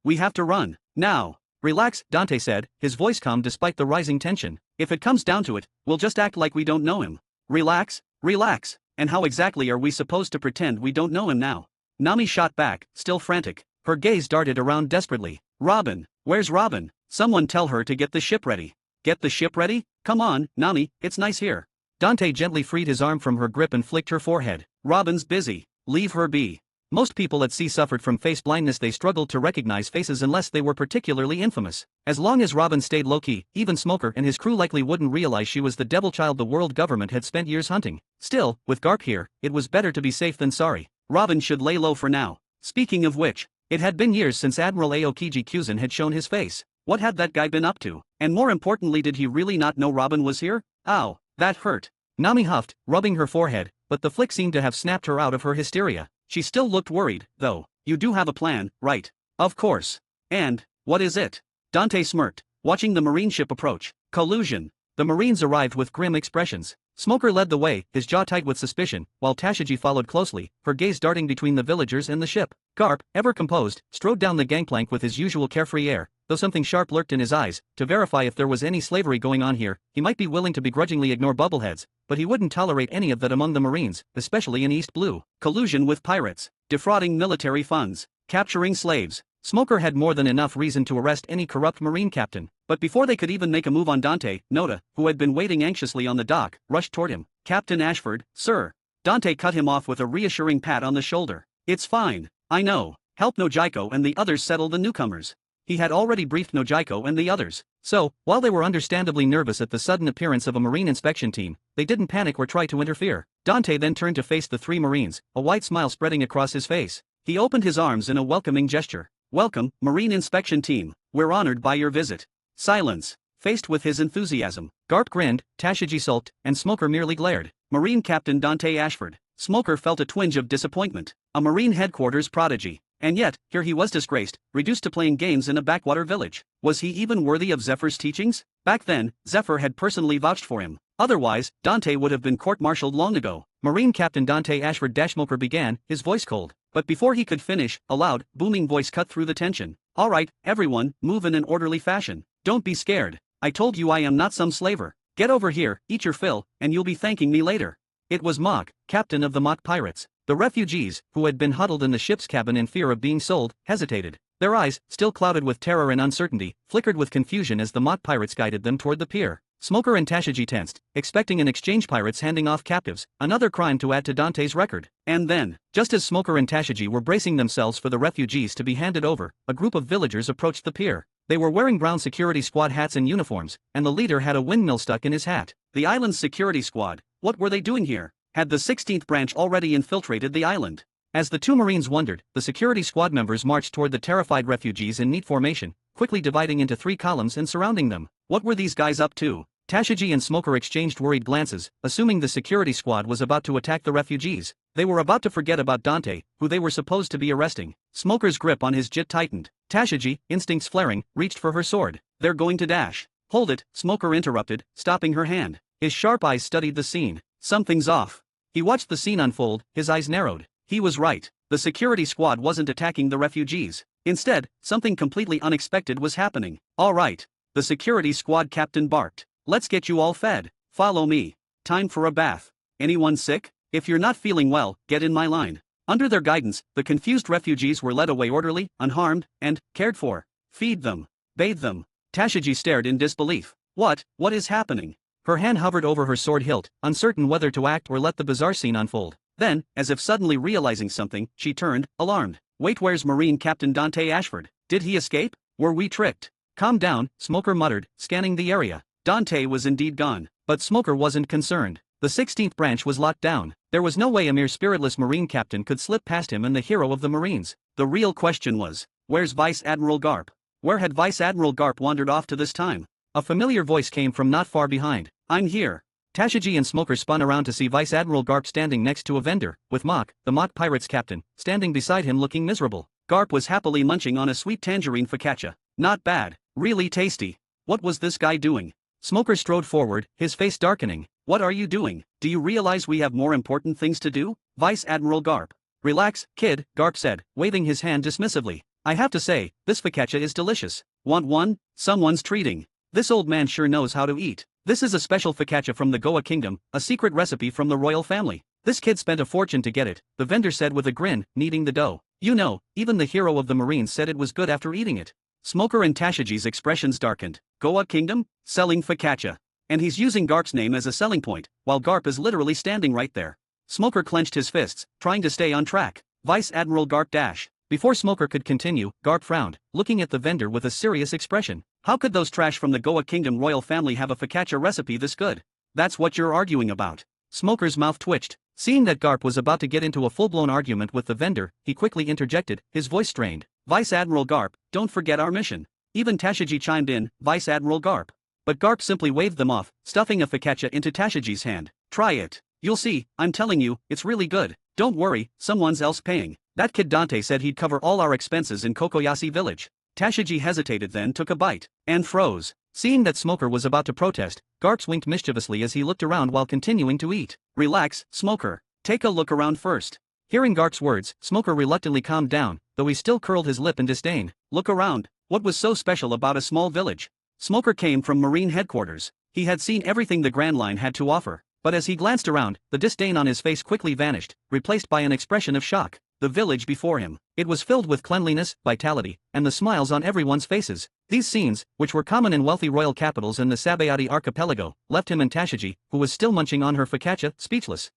We have to run, now." "Relax," Dante said, his voice calm despite the rising tension. "If it comes down to it, we'll just act like we don't know him." "Relax? Relax? And how exactly are we supposed to pretend we don't know him now?" Nami shot back, still frantic. Her gaze darted around desperately. "Robin, where's Robin? Someone tell her to get the ship ready." "Get the ship ready? Come on, Nami, it's nice here." Dante gently freed his arm from her grip and flicked her forehead. "Robin's busy. Leave her be." Most people at sea suffered from face blindness. They struggled to recognize faces unless they were particularly infamous. As long as Robin stayed low-key, even Smoker and his crew likely wouldn't realize she was the devil child the world government had spent years hunting. Still, with Garp here, it was better to be safe than sorry. Robin should lay low for now. Speaking of which, it had been years since Admiral Aokiji Kyuzan had shown his face. What had that guy been up to? And more importantly, did he really not know Robin was here? Ow, that hurt. Nami huffed, rubbing her forehead, but the flick seemed to have snapped her out of her hysteria. She still looked worried, though. "You do have a plan, right?" "Of course. And, what is it?" Dante smirked, watching the marine ship approach. "Collusion." The Marines arrived with grim expressions. Smoker led the way, his jaw tight with suspicion, while Tashigi followed closely, her gaze darting between the villagers and the ship. Garp, ever composed, strode down the gangplank with his usual carefree air, though something sharp lurked in his eyes. To verify if there was any slavery going on here, he might be willing to begrudgingly ignore bubbleheads, but he wouldn't tolerate any of that among the Marines, especially in East Blue. Collusion with pirates, defrauding military funds, capturing slaves. Smoker had more than enough reason to arrest any corrupt Marine captain. But before they could even make a move on Dante, Noda, who had been waiting anxiously on the dock, rushed toward him. "Captain Ashford, sir." Dante cut him off with a reassuring pat on the shoulder. "It's fine, I know. Help Nojiko and the others settle the newcomers." He had already briefed Nojiko and the others. So, while they were understandably nervous at the sudden appearance of a Marine inspection team, they didn't panic or try to interfere. Dante then turned to face the 3 Marines, a wide smile spreading across his face. He opened his arms in a welcoming gesture. "Welcome, Marine inspection team. We're honored by your visit." Silence. Faced with his enthusiasm, Garp grinned, Tashigi sulked, and Smoker merely glared. Marine Captain Dante Ashford. Smoker felt a twinge of disappointment. A Marine headquarters prodigy. And yet, here he was disgraced, reduced to playing games in a backwater village. Was he even worthy of Zephyr's teachings? Back then, Zephyr had personally vouched for him. Otherwise, Dante would have been court-martialed long ago. Marine Captain Dante Ashford Smoker began, his voice cold. But before he could finish, a loud, booming voice cut through the tension. "All right, everyone, move in an orderly fashion. Don't be scared. I told you I am not some slaver. Get over here, eat your fill, and you'll be thanking me later." It was Mock, captain of the mock pirates. The refugees, who had been huddled in the ship's cabin in fear of being sold, hesitated. Their eyes, still clouded with terror and uncertainty, flickered with confusion as the mock pirates guided them toward the pier. Smoker and Tashigi tensed, expecting an exchange pirates handing off captives, another crime to add to Dante's record. And then, just as Smoker and Tashigi were bracing themselves for the refugees to be handed over, a group of villagers approached the pier. They were wearing brown security squad hats and uniforms, and the leader had a windmill stuck in his hat. The island's security squad, what were they doing here? Had the 16th branch already infiltrated the island? As the two Marines wondered, the security squad members marched toward the terrified refugees in neat formation, quickly dividing into 3 columns and surrounding them. What were these guys up to? Tashigi and Smoker exchanged worried glances, assuming the security squad was about to attack the refugees. They were about to forget about Dante, who they were supposed to be arresting. Smoker's grip on his jit tightened. Tashigi, instincts flaring, reached for her sword. They're going to dash. Hold it, Smoker interrupted, stopping her hand. His sharp eyes studied the scene. Something's off. He watched the scene unfold, his eyes narrowed. He was right. The security squad wasn't attacking the refugees. Instead, something completely unexpected was happening. All right. The security squad captain barked. Let's get you all fed. Follow me. Time for a bath. Anyone sick? If you're not feeling well, get in my line. Under their guidance, the confused refugees were led away orderly, unharmed, and cared for. Feed them. Bathe them. Tashigi stared in disbelief. What is happening? Her hand hovered over her sword hilt, uncertain whether to act or let the bizarre scene unfold. Then, as if suddenly realizing something, she turned, alarmed. Wait, where's Marine Captain Dante Ashford? Did he escape? Were we tricked? Calm down, Smoker muttered, scanning the area. Dante was indeed gone. But Smoker wasn't concerned. The 16th branch was locked down. There was no way a mere spiritless Marine captain could slip past him and the hero of the Marines. The real question was, where's Vice Admiral Garp? Where had Vice Admiral Garp wandered off to this time? A familiar voice came from not far behind. I'm here. Tashigi and Smoker spun around to see Vice Admiral Garp standing next to a vendor, with Mock, the mock pirate's captain, standing beside him looking miserable. Garp was happily munching on a sweet tangerine focaccia. Not bad. Really tasty. What was this guy doing? Smoker strode forward, his face darkening. What are you doing? Do you realize we have more important things to do? Vice Admiral Garp. Relax, kid, Garp said, waving his hand dismissively. I have to say, this focaccia is delicious. Want one? Someone's treating. This old man sure knows how to eat. This is a special focaccia from the Goa Kingdom, a secret recipe from the royal family. This kid spent a fortune to get it, the vendor said with a grin, kneading the dough. You know, even the hero of the Marines said it was good after eating it. Smoker and Tashigi's expressions darkened. Goa Kingdom? Selling focaccia. And he's using Garp's name as a selling point, while Garp is literally standing right there. Smoker clenched his fists, trying to stay on track. Vice Admiral Garp dash. Before Smoker could continue, Garp frowned, looking at the vendor with a serious expression. How could those trash from the Goa Kingdom royal family have a focaccia recipe this good? That's what you're arguing about. Smoker's mouth twitched. Seeing that Garp was about to get into a full-blown argument with the vendor, he quickly interjected, his voice strained. Vice Admiral Garp, don't forget our mission. Even Tashigi chimed in, Vice Admiral Garp. But Garp simply waved them off, stuffing a focaccia into Tashigi's hand. Try it. You'll see, I'm telling you, it's really good. Don't worry, someone's else paying. That kid Dante said he'd cover all our expenses in Kokoyashi village. Tashigi hesitated, then took a bite, and froze. Seeing that Smoker was about to protest, Garp winked mischievously as he looked around while continuing to eat. Relax, Smoker. Take a look around first. Hearing Garp's words, Smoker reluctantly calmed down, though he still curled his lip in disdain. Look around. What was so special about a small village? Smoker came from Marine headquarters. He had seen everything the Grand Line had to offer. But as he glanced around, the disdain on his face quickly vanished, replaced by an expression of shock. The village before him. It was filled with cleanliness, vitality, and the smiles on everyone's faces. These scenes, which were common in wealthy royal capitals in the Sabayati archipelago, left him and Tashigi, who was still munching on her focaccia, speechless.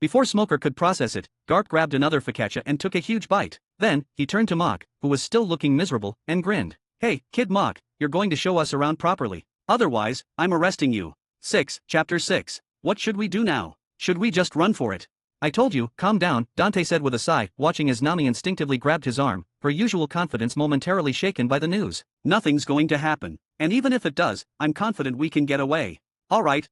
Before Smoker could process it, Garp grabbed another focaccia and took a huge bite. Then, he turned to Mock, who was still looking miserable, and grinned. Hey, kid Mock, you're going to show us around properly. Otherwise, I'm arresting you. Chapter 6. What should we do now? Should we just run for it? I told you, calm down, Dante said with a sigh, watching as Nami instinctively grabbed his arm, her usual confidence momentarily shaken by the news. Nothing's going to happen. And even if it does, I'm confident we can get away. Alright,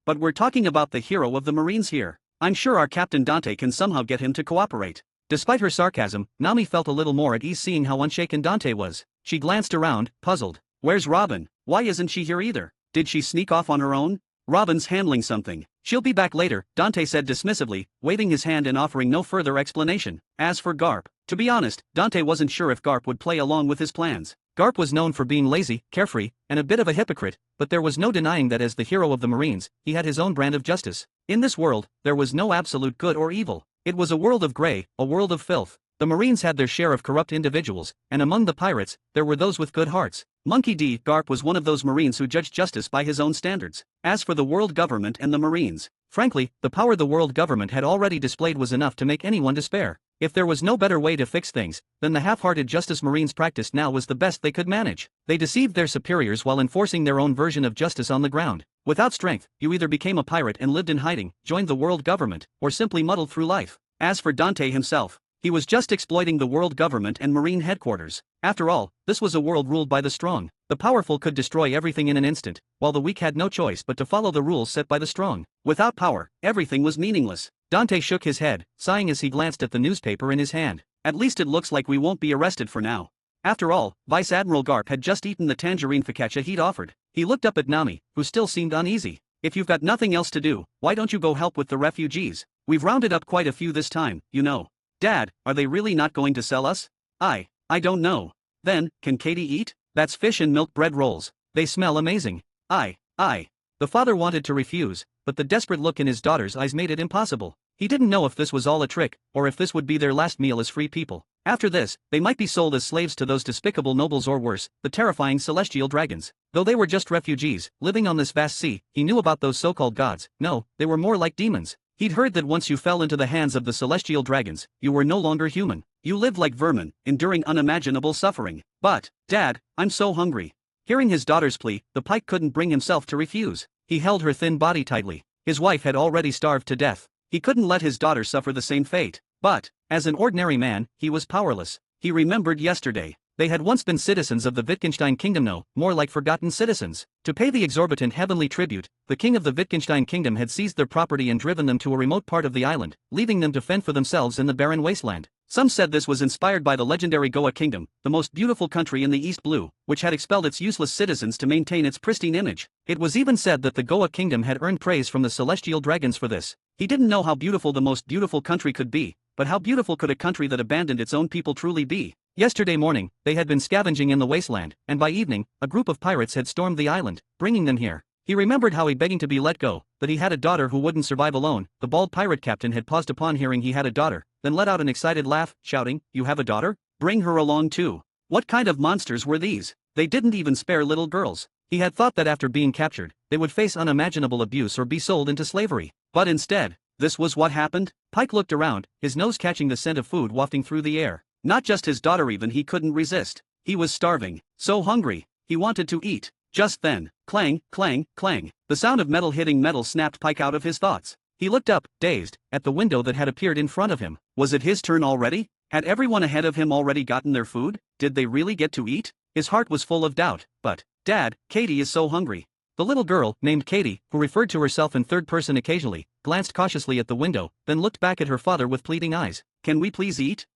but we're talking about the hero of the Marines here. I'm sure our Captain Dante can somehow get him to cooperate. Despite her sarcasm, Nami felt a little more at ease seeing how unshaken Dante was. She glanced around, puzzled. Where's Robin? Why isn't she here either? Did she sneak off on her own? Robin's handling something. She'll be back later, Dante said dismissively, waving his hand and offering no further explanation. As for Garp, to be honest, Dante wasn't sure if Garp would play along with his plans. Garp was known for being lazy, carefree, and a bit of a hypocrite, but there was no denying that as the hero of the Marines, he had his own brand of justice. In this world, there was no absolute good or evil. It was a world of gray, a world of filth. The Marines had their share of corrupt individuals, and among the pirates, there were those with good hearts. Monkey D. Garp was one of those Marines who judged justice by his own standards. As for the world government and the Marines, frankly, the power the world government had already displayed was enough to make anyone despair. If there was no better way to fix things, then the half-hearted justice Marines practiced now was the best they could manage. They deceived their superiors while enforcing their own version of justice on the ground. Without strength, you either became a pirate and lived in hiding, joined the world government, or simply muddled through life. As for Dante himself, he was just exploiting the world government and Marine headquarters. After all, this was a world ruled by the strong. The powerful could destroy everything in an instant, while the weak had no choice but to follow the rules set by the strong. Without power, everything was meaningless. Dante shook his head, sighing as he glanced at the newspaper in his hand. At least it looks like we won't be arrested for now. After all, Vice Admiral Garp had just eaten the tangerine focaccia he'd offered. He looked up at Nami, who still seemed uneasy. If you've got nothing else to do, why don't you go help with the refugees? We've rounded up quite a few this time, you know. Dad, are they really not going to sell us? I don't know. Then, can Katie eat? That's fish and milk bread rolls. They smell amazing. The father wanted to refuse, but the desperate look in his daughter's eyes made it impossible. He didn't know if this was all a trick, or if this would be their last meal as free people. After this, they might be sold as slaves to those despicable nobles or worse, the terrifying celestial dragons. Though they were just refugees, living on this vast sea, he knew about those so-called gods. No, they were more like demons. He'd heard that once you fell into the hands of the celestial dragons, you were no longer human. You lived like vermin, enduring unimaginable suffering. But, Dad, I'm so hungry. Hearing his daughter's plea, the pike couldn't bring himself to refuse. He held her thin body tightly. His wife had already starved to death. He couldn't let his daughter suffer the same fate. But, as an ordinary man, he was powerless. He remembered yesterday. They had once been citizens of the Wittgenstein kingdom, no, more like forgotten citizens. To pay the exorbitant heavenly tribute, the king of the Wittgenstein kingdom had seized their property and driven them to a remote part of the island, leaving them to fend for themselves in the barren wasteland. Some said this was inspired by the legendary Goa kingdom, the most beautiful country in the East Blue, which had expelled its useless citizens to maintain its pristine image. It was even said that the Goa kingdom had earned praise from the celestial dragons for this. He didn't know how beautiful the most beautiful country could be, but how beautiful could a country that abandoned its own people truly be? Yesterday morning, they had been scavenging in the wasteland, and by evening, a group of pirates had stormed the island, bringing them here. He remembered how he begging to be let go, that he had a daughter who wouldn't survive alone. The bald pirate captain had paused upon hearing he had a daughter, then let out an excited laugh, shouting, "You have a daughter? Bring her along too." What kind of monsters were these? They didn't even spare little girls. He had thought that after being captured, they would face unimaginable abuse or be sold into slavery. But instead, this was what happened? Pike looked around, his nose catching the scent of food wafting through the air. Not just his daughter even he couldn't resist. He was starving, so hungry, he wanted to eat. Just then, clang, clang, clang, the sound of metal hitting metal snapped Pike out of his thoughts. He looked up, dazed, at the window that had appeared in front of him. Was it his turn already? Had everyone ahead of him already gotten their food? Did they really get to eat? His heart was full of doubt. But, Dad, Katie is so hungry. The little girl, named Katie, who referred to herself in third person occasionally, glanced cautiously at the window, then looked back at her father with pleading eyes. Can we please eat?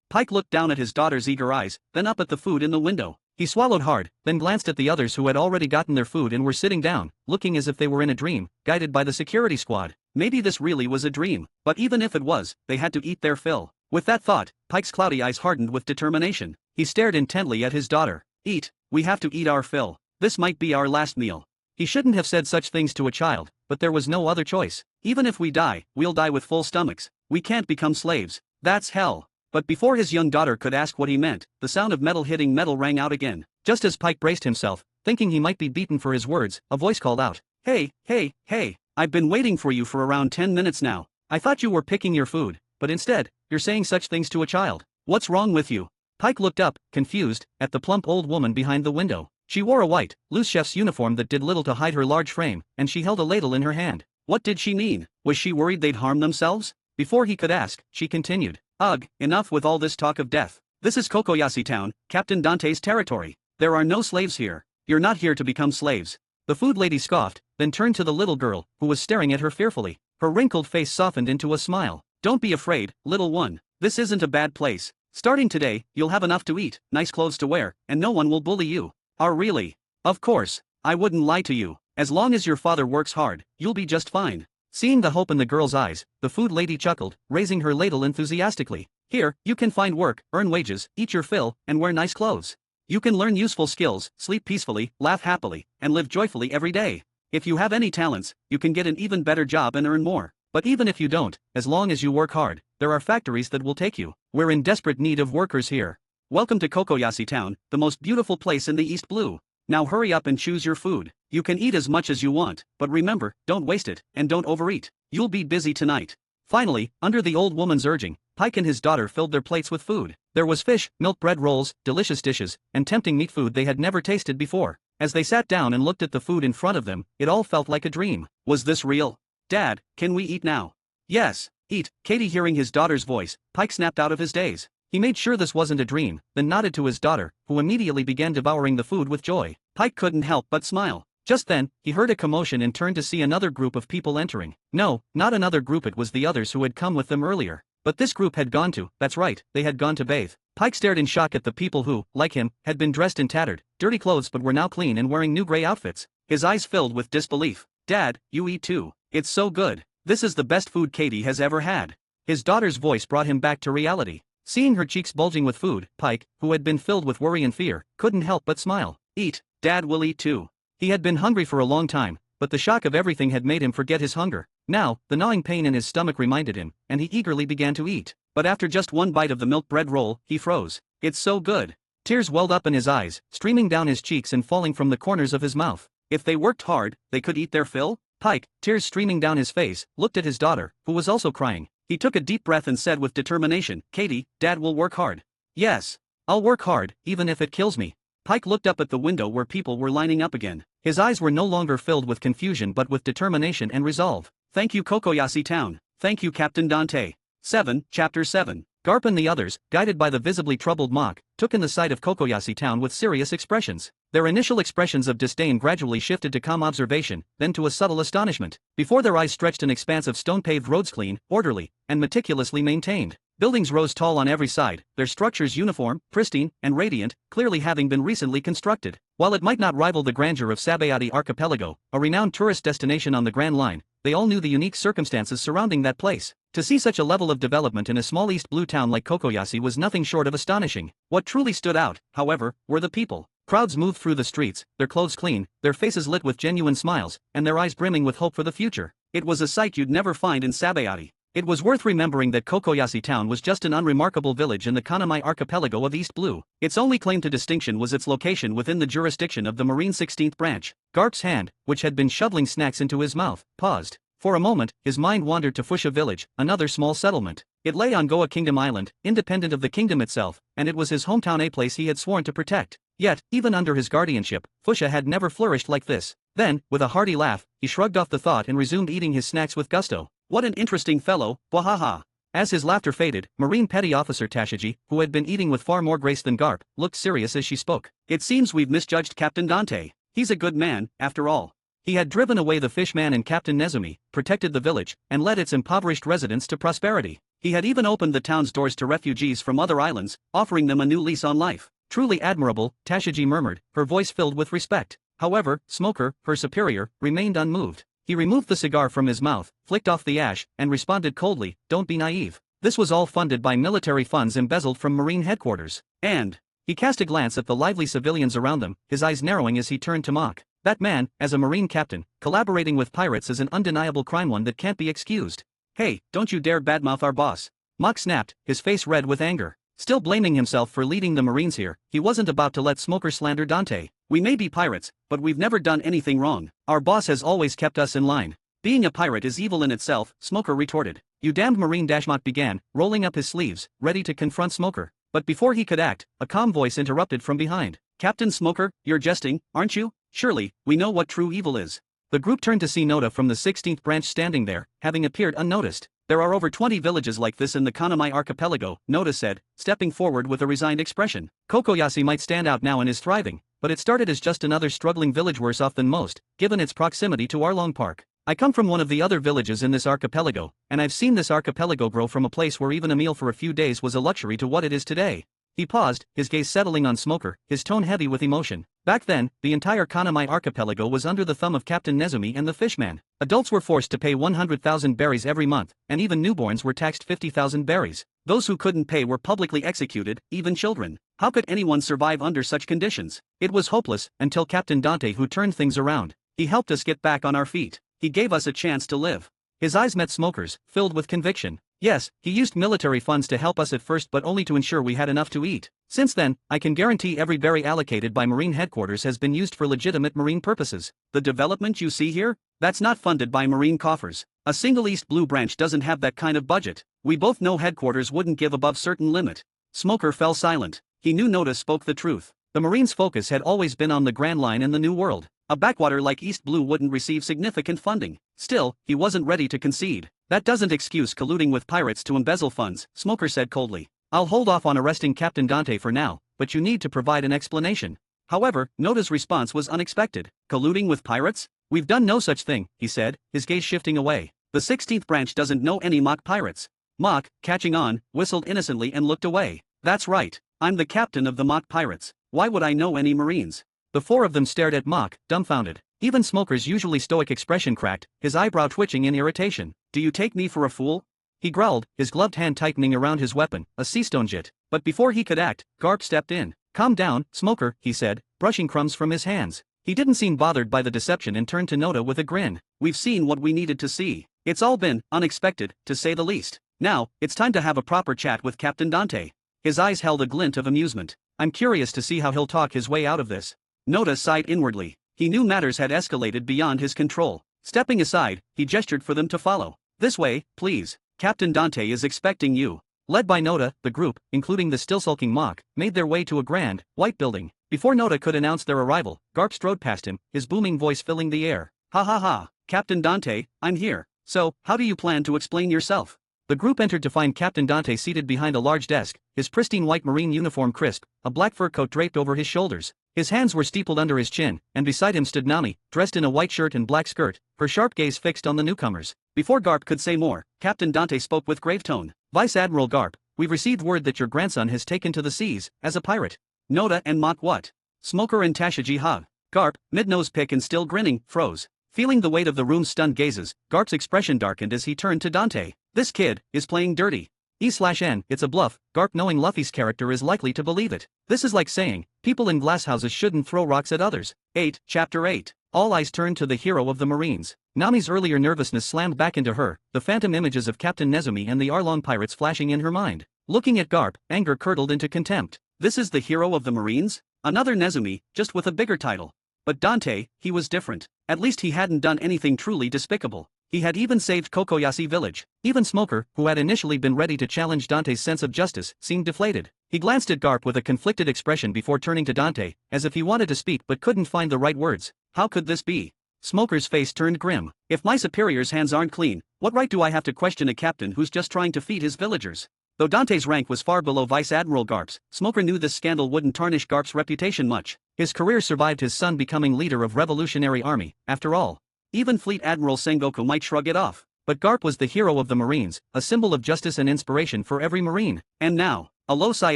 Pike looked down at his daughter's eager eyes, then up at the food in the window. He swallowed hard, then glanced at the others who had already gotten their food and were sitting down, looking as if they were in a dream, guided by the security squad. Maybe this really was a dream, but even if it was, they had to eat their fill. With that thought, Pike's cloudy eyes hardened with determination. He stared intently at his daughter. Eat, we have to eat our fill. This might be our last meal. He shouldn't have said such things to a child, but there was no other choice. Even if we die, we'll die with full stomachs. We can't become slaves. That's hell. But before his young daughter could ask what he meant, the sound of metal hitting metal rang out again. Just as Pike braced himself, thinking he might be beaten for his words, a voice called out, "Hey, hey, hey, I've been waiting for you for around 10 minutes now. I thought you were picking your food, but instead, you're saying such things to a child. What's wrong with you?" Pike looked up, confused, at the plump old woman behind the window. She wore a white, loose chef's uniform that did little to hide her large frame, and she held a ladle in her hand. What did she mean? Was she worried they'd harm themselves? Before he could ask, she continued, "Ugh, enough with all this talk of death. This is Kokoyashi Town, Captain Dante's territory. There are no slaves here. You're not here to become slaves." The food lady scoffed, then turned to the little girl, who was staring at her fearfully. Her wrinkled face softened into a smile. "Don't be afraid, little one. This isn't a bad place. Starting today, you'll have enough to eat, nice clothes to wear, and no one will bully you." Really? Of course. I wouldn't lie to you. As long as your father works hard, you'll be just fine. Seeing the hope in the girl's eyes, the food lady chuckled, raising her ladle enthusiastically. "Here, you can find work, earn wages, eat your fill, and wear nice clothes. You can learn useful skills, sleep peacefully, laugh happily, and live joyfully every day. If you have any talents, you can get an even better job and earn more. But even if you don't, as long as you work hard, there are factories that will take you. We're in desperate need of workers here. Welcome to Kokoyashi Town, the most beautiful place in the East Blue. Now hurry up and choose your food. You can eat as much as you want, but remember, don't waste it, and don't overeat. You'll be busy tonight. Finally, under the old woman's urging, Pike and his daughter filled their plates with food. There was fish, milk bread rolls, delicious dishes, and tempting meat food they had never tasted before. As they sat down and looked at the food in front of them, it all felt like a dream. Was this real? Dad, can we eat now? Yes, eat. Katie, hearing his daughter's voice, Pike snapped out of his daze. He made sure this wasn't a dream, then nodded to his daughter, who immediately began devouring the food with joy. Pike couldn't help but smile. Just then, he heard a commotion and turned to see another group of people entering. No, not another group, it was the others who had come with them earlier. But this group had gone to, that's right, they had gone to bathe. Pike stared in shock at the people who, like him, had been dressed in tattered, dirty clothes but were now clean and wearing new gray outfits. His eyes filled with disbelief. Dad, you eat too. It's so good. This is the best food Katie has ever had. His daughter's voice brought him back to reality. Seeing her cheeks bulging with food, Pike, who had been filled with worry and fear, couldn't help but smile. Eat, Dad will eat too. He had been hungry for a long time, but the shock of everything had made him forget his hunger. Now, the gnawing pain in his stomach reminded him, and he eagerly began to eat. But after just one bite of the milk bread roll, he froze. It's so good. Tears welled up in his eyes, streaming down his cheeks and falling from the corners of his mouth. If they worked hard, they could eat their fill? Pike, tears streaming down his face, looked at his daughter, who was also crying. He took a deep breath and said with determination, Katie, Dad will work hard. Yes. I'll work hard, even if it kills me. Pike looked up at the window where people were lining up again. His eyes were no longer filled with confusion but with determination and resolve. Thank you Kokoyashi Town. Thank you Captain Dante. 7, Chapter 7. Garp and the others, guided by the visibly troubled Mach, took in the sight of Kokoyashi Town with serious expressions. Their initial expressions of disdain gradually shifted to calm observation, then to a subtle astonishment. Before their eyes stretched an expanse of stone-paved roads, clean, orderly, and meticulously maintained. Buildings rose tall on every side, their structures uniform, pristine, and radiant, clearly having been recently constructed. While it might not rival the grandeur of Sabayati Archipelago, a renowned tourist destination on the Grand Line, they all knew the unique circumstances surrounding that place. To see such a level of development in a small East Blue town like Kokoyashi was nothing short of astonishing. What truly stood out, however, were the people. Crowds moved through the streets, their clothes clean, their faces lit with genuine smiles, and their eyes brimming with hope for the future. It was a sight you'd never find in Sabayati. It was worth remembering that Kokoyashi Town was just an unremarkable village in the Kanamai archipelago of East Blue. Its only claim to distinction was its location within the jurisdiction of the Marine 16th Branch. Garp's hand, which had been shoveling snacks into his mouth, paused. For a moment, his mind wandered to Fusha Village, another small settlement. It lay on Goa Kingdom Island, independent of the kingdom itself, and it was his hometown, a place he had sworn to protect. Yet, even under his guardianship, Fusha had never flourished like this. Then, with a hearty laugh, he shrugged off the thought and resumed eating his snacks with gusto. What an interesting fellow, wahaha. As his laughter faded, Marine Petty Officer Tashiji, who had been eating with far more grace than Garp, looked serious as she spoke. It seems we've misjudged Captain Dante. He's a good man, after all. He had driven away the fishman and Captain Nezumi, protected the village, and led its impoverished residents to prosperity. He had even opened the town's doors to refugees from other islands, offering them a new lease on life. Truly admirable, Tashiji murmured, her voice filled with respect. However, Smoker, her superior, remained unmoved. He removed the cigar from his mouth, flicked off the ash, and responded coldly, "Don't be naive. This was all funded by military funds embezzled from Marine headquarters." And he cast a glance at the lively civilians around them, his eyes narrowing as he turned to Mach. That man, as a Marine captain, collaborating with pirates is an undeniable crime, one that can't be excused. Hey, don't you dare badmouth our boss. Mach snapped, his face red with anger. Still blaming himself for leading the Marines here, he wasn't about to let Smoker slander Dante. We may be pirates, but we've never done anything wrong. Our boss has always kept us in line. Being a pirate is evil in itself, Smoker retorted. You damned Marine, Mach began, rolling up his sleeves, ready to confront Smoker. But before he could act, a calm voice interrupted from behind. Captain Smoker, you're jesting, aren't you? Surely, we know what true evil is. The group turned to see Noda from the 16th branch standing there, having appeared unnoticed. There are over 20 villages like this in the Kanamai archipelago, Noda said, stepping forward with a resigned expression. Kokoyashi might stand out now and is thriving, but it started as just another struggling village, worse off than most, given its proximity to Arlong Park. I come from one of the other villages in this archipelago, and I've seen this archipelago grow from a place where even a meal for a few days was a luxury to what it is today. He paused, his gaze settling on Smoker, his tone heavy with emotion. Back then, the entire Kanamai archipelago was under the thumb of Captain Nezumi and the Fishman. Adults were forced to pay 100,000 berries every month, and even newborns were taxed 50,000 berries. Those who couldn't pay were publicly executed, even children. How could anyone survive under such conditions? It was hopeless, until Captain Dante, who turned things around. He helped us get back on our feet. He gave us a chance to live. His eyes met Smoker's, filled with conviction. Yes, he used military funds to help us at first, but only to ensure we had enough to eat. Since then, I can guarantee every berry allocated by Marine headquarters has been used for legitimate Marine purposes. The development you see here? That's not funded by Marine coffers. A single East Blue branch doesn't have that kind of budget. We both know headquarters wouldn't give above certain limit. Smoker fell silent. He knew Noda spoke the truth. The Marines' focus had always been on the Grand Line and the New World. A backwater like East Blue wouldn't receive significant funding. Still, he wasn't ready to concede. That doesn't excuse colluding with pirates to embezzle funds, Smoker said coldly. I'll hold off on arresting Captain Dante for now, but you need to provide an explanation. However, Noda's response was unexpected. Colluding with pirates? We've done no such thing, he said, his gaze shifting away. The 16th branch doesn't know any mock pirates. Mock, catching on, whistled innocently and looked away. That's right. I'm the captain of the mock pirates. Why would I know any Marines? The four of them stared at Mock, dumbfounded. Even Smoker's usually stoic expression cracked, his eyebrow twitching in irritation. Do you take me for a fool? He growled, his gloved hand tightening around his weapon, a seastone jit. But before he could act, Garp stepped in. Calm down, Smoker, he said, brushing crumbs from his hands. He didn't seem bothered by the deception and turned to Noda with a grin. We've seen what we needed to see. It's all been unexpected, to say the least. Now, it's time to have a proper chat with Captain Dante. His eyes held a glint of amusement. I'm curious to see how he'll talk his way out of this. Noda sighed inwardly. He knew matters had escalated beyond his control. Stepping aside, he gestured for them to follow. This way, please. Captain Dante is expecting you. Led by Noda, the group, including the still sulking Mock, made their way to a grand, white building. Before Noda could announce their arrival, Garp strode past him, his booming voice filling the air. Ha ha ha, Captain Dante, I'm here. So, how do you plan to explain yourself? The group entered to find Captain Dante seated behind a large desk, his pristine white Marine uniform crisp, a black fur coat draped over his shoulders. His hands were steepled under his chin, and beside him stood Nami, dressed in a white shirt and black skirt, her sharp gaze fixed on the newcomers. Before Garp could say more, Captain Dante spoke with grave tone. Vice Admiral Garp, we've received word that your grandson has taken to the seas, as a pirate. Noda and Mock what? Smoker and Tashaji ha. Garp, mid-nose pick and still grinning, froze. Feeling the weight of the room's stunned gazes, Garp's expression darkened as he turned to Dante. This kid is playing dirty. E/N, it's a bluff. Garp, knowing Luffy's character, is likely to believe it. This is like saying, people in glasshouses shouldn't throw rocks at others. 8, Chapter 8. All eyes turned to the hero of the Marines. Nami's earlier nervousness slammed back into her, the phantom images of Captain Nezumi and the Arlong pirates flashing in her mind. Looking at Garp, anger curdled into contempt. This is the hero of the Marines? Another Nezumi, just with a bigger title. But Dante, he was different. At least he hadn't done anything truly despicable. He had even saved Kokoyashi village. Even Smoker, who had initially been ready to challenge Dante's sense of justice, seemed deflated. He glanced at Garp with a conflicted expression before turning to Dante, as if he wanted to speak but couldn't find the right words. How could this be? Smoker's face turned grim. If my superior's hands aren't clean, what right do I have to question a captain who's just trying to feed his villagers? Though Dante's rank was far below Vice Admiral Garp's, Smoker knew this scandal wouldn't tarnish Garp's reputation much. His career survived his son becoming leader of Revolutionary Army, after all. Even Fleet Admiral Sengoku might shrug it off. But Garp was the hero of the Marines, a symbol of justice and inspiration for every Marine. And now, a low sigh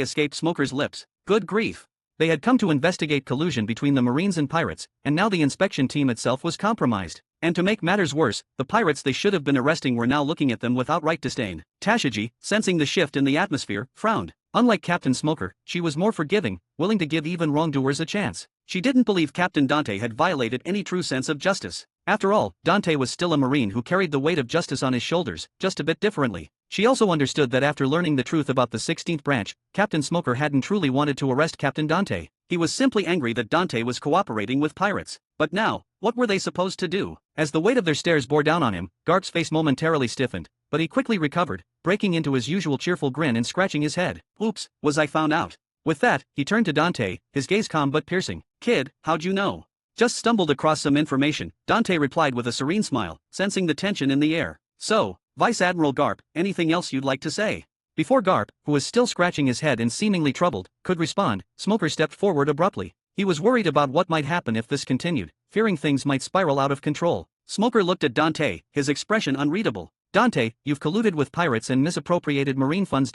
escaped Smoker's lips. Good grief. They had come to investigate collusion between the Marines and pirates, and now the inspection team itself was compromised. And to make matters worse, the pirates they should have been arresting were now looking at them with outright disdain. Tashaji, sensing the shift in the atmosphere, frowned. Unlike Captain Smoker, she was more forgiving, willing to give even wrongdoers a chance. She didn't believe Captain Dante had violated any true sense of justice. After all, Dante was still a Marine who carried the weight of justice on his shoulders, just a bit differently. She also understood that after learning the truth about the 16th branch, Captain Smoker hadn't truly wanted to arrest Captain Dante. He was simply angry that Dante was cooperating with pirates. But now, what were they supposed to do? As the weight of their stares bore down on him, Garp's face momentarily stiffened, but he quickly recovered, breaking into his usual cheerful grin and scratching his head. Oops, was I found out? With that, he turned to Dante, his gaze calm but piercing. Kid, how'd you know? Just stumbled across some information, Dante replied with a serene smile, sensing the tension in the air. So, Vice Admiral Garp, anything else you'd like to say? Before Garp, who was still scratching his head and seemingly troubled, could respond, Smoker stepped forward abruptly. He was worried about what might happen if this continued, fearing things might spiral out of control. Smoker looked at Dante, his expression unreadable. Dante, you've colluded with pirates and misappropriated Marine funds.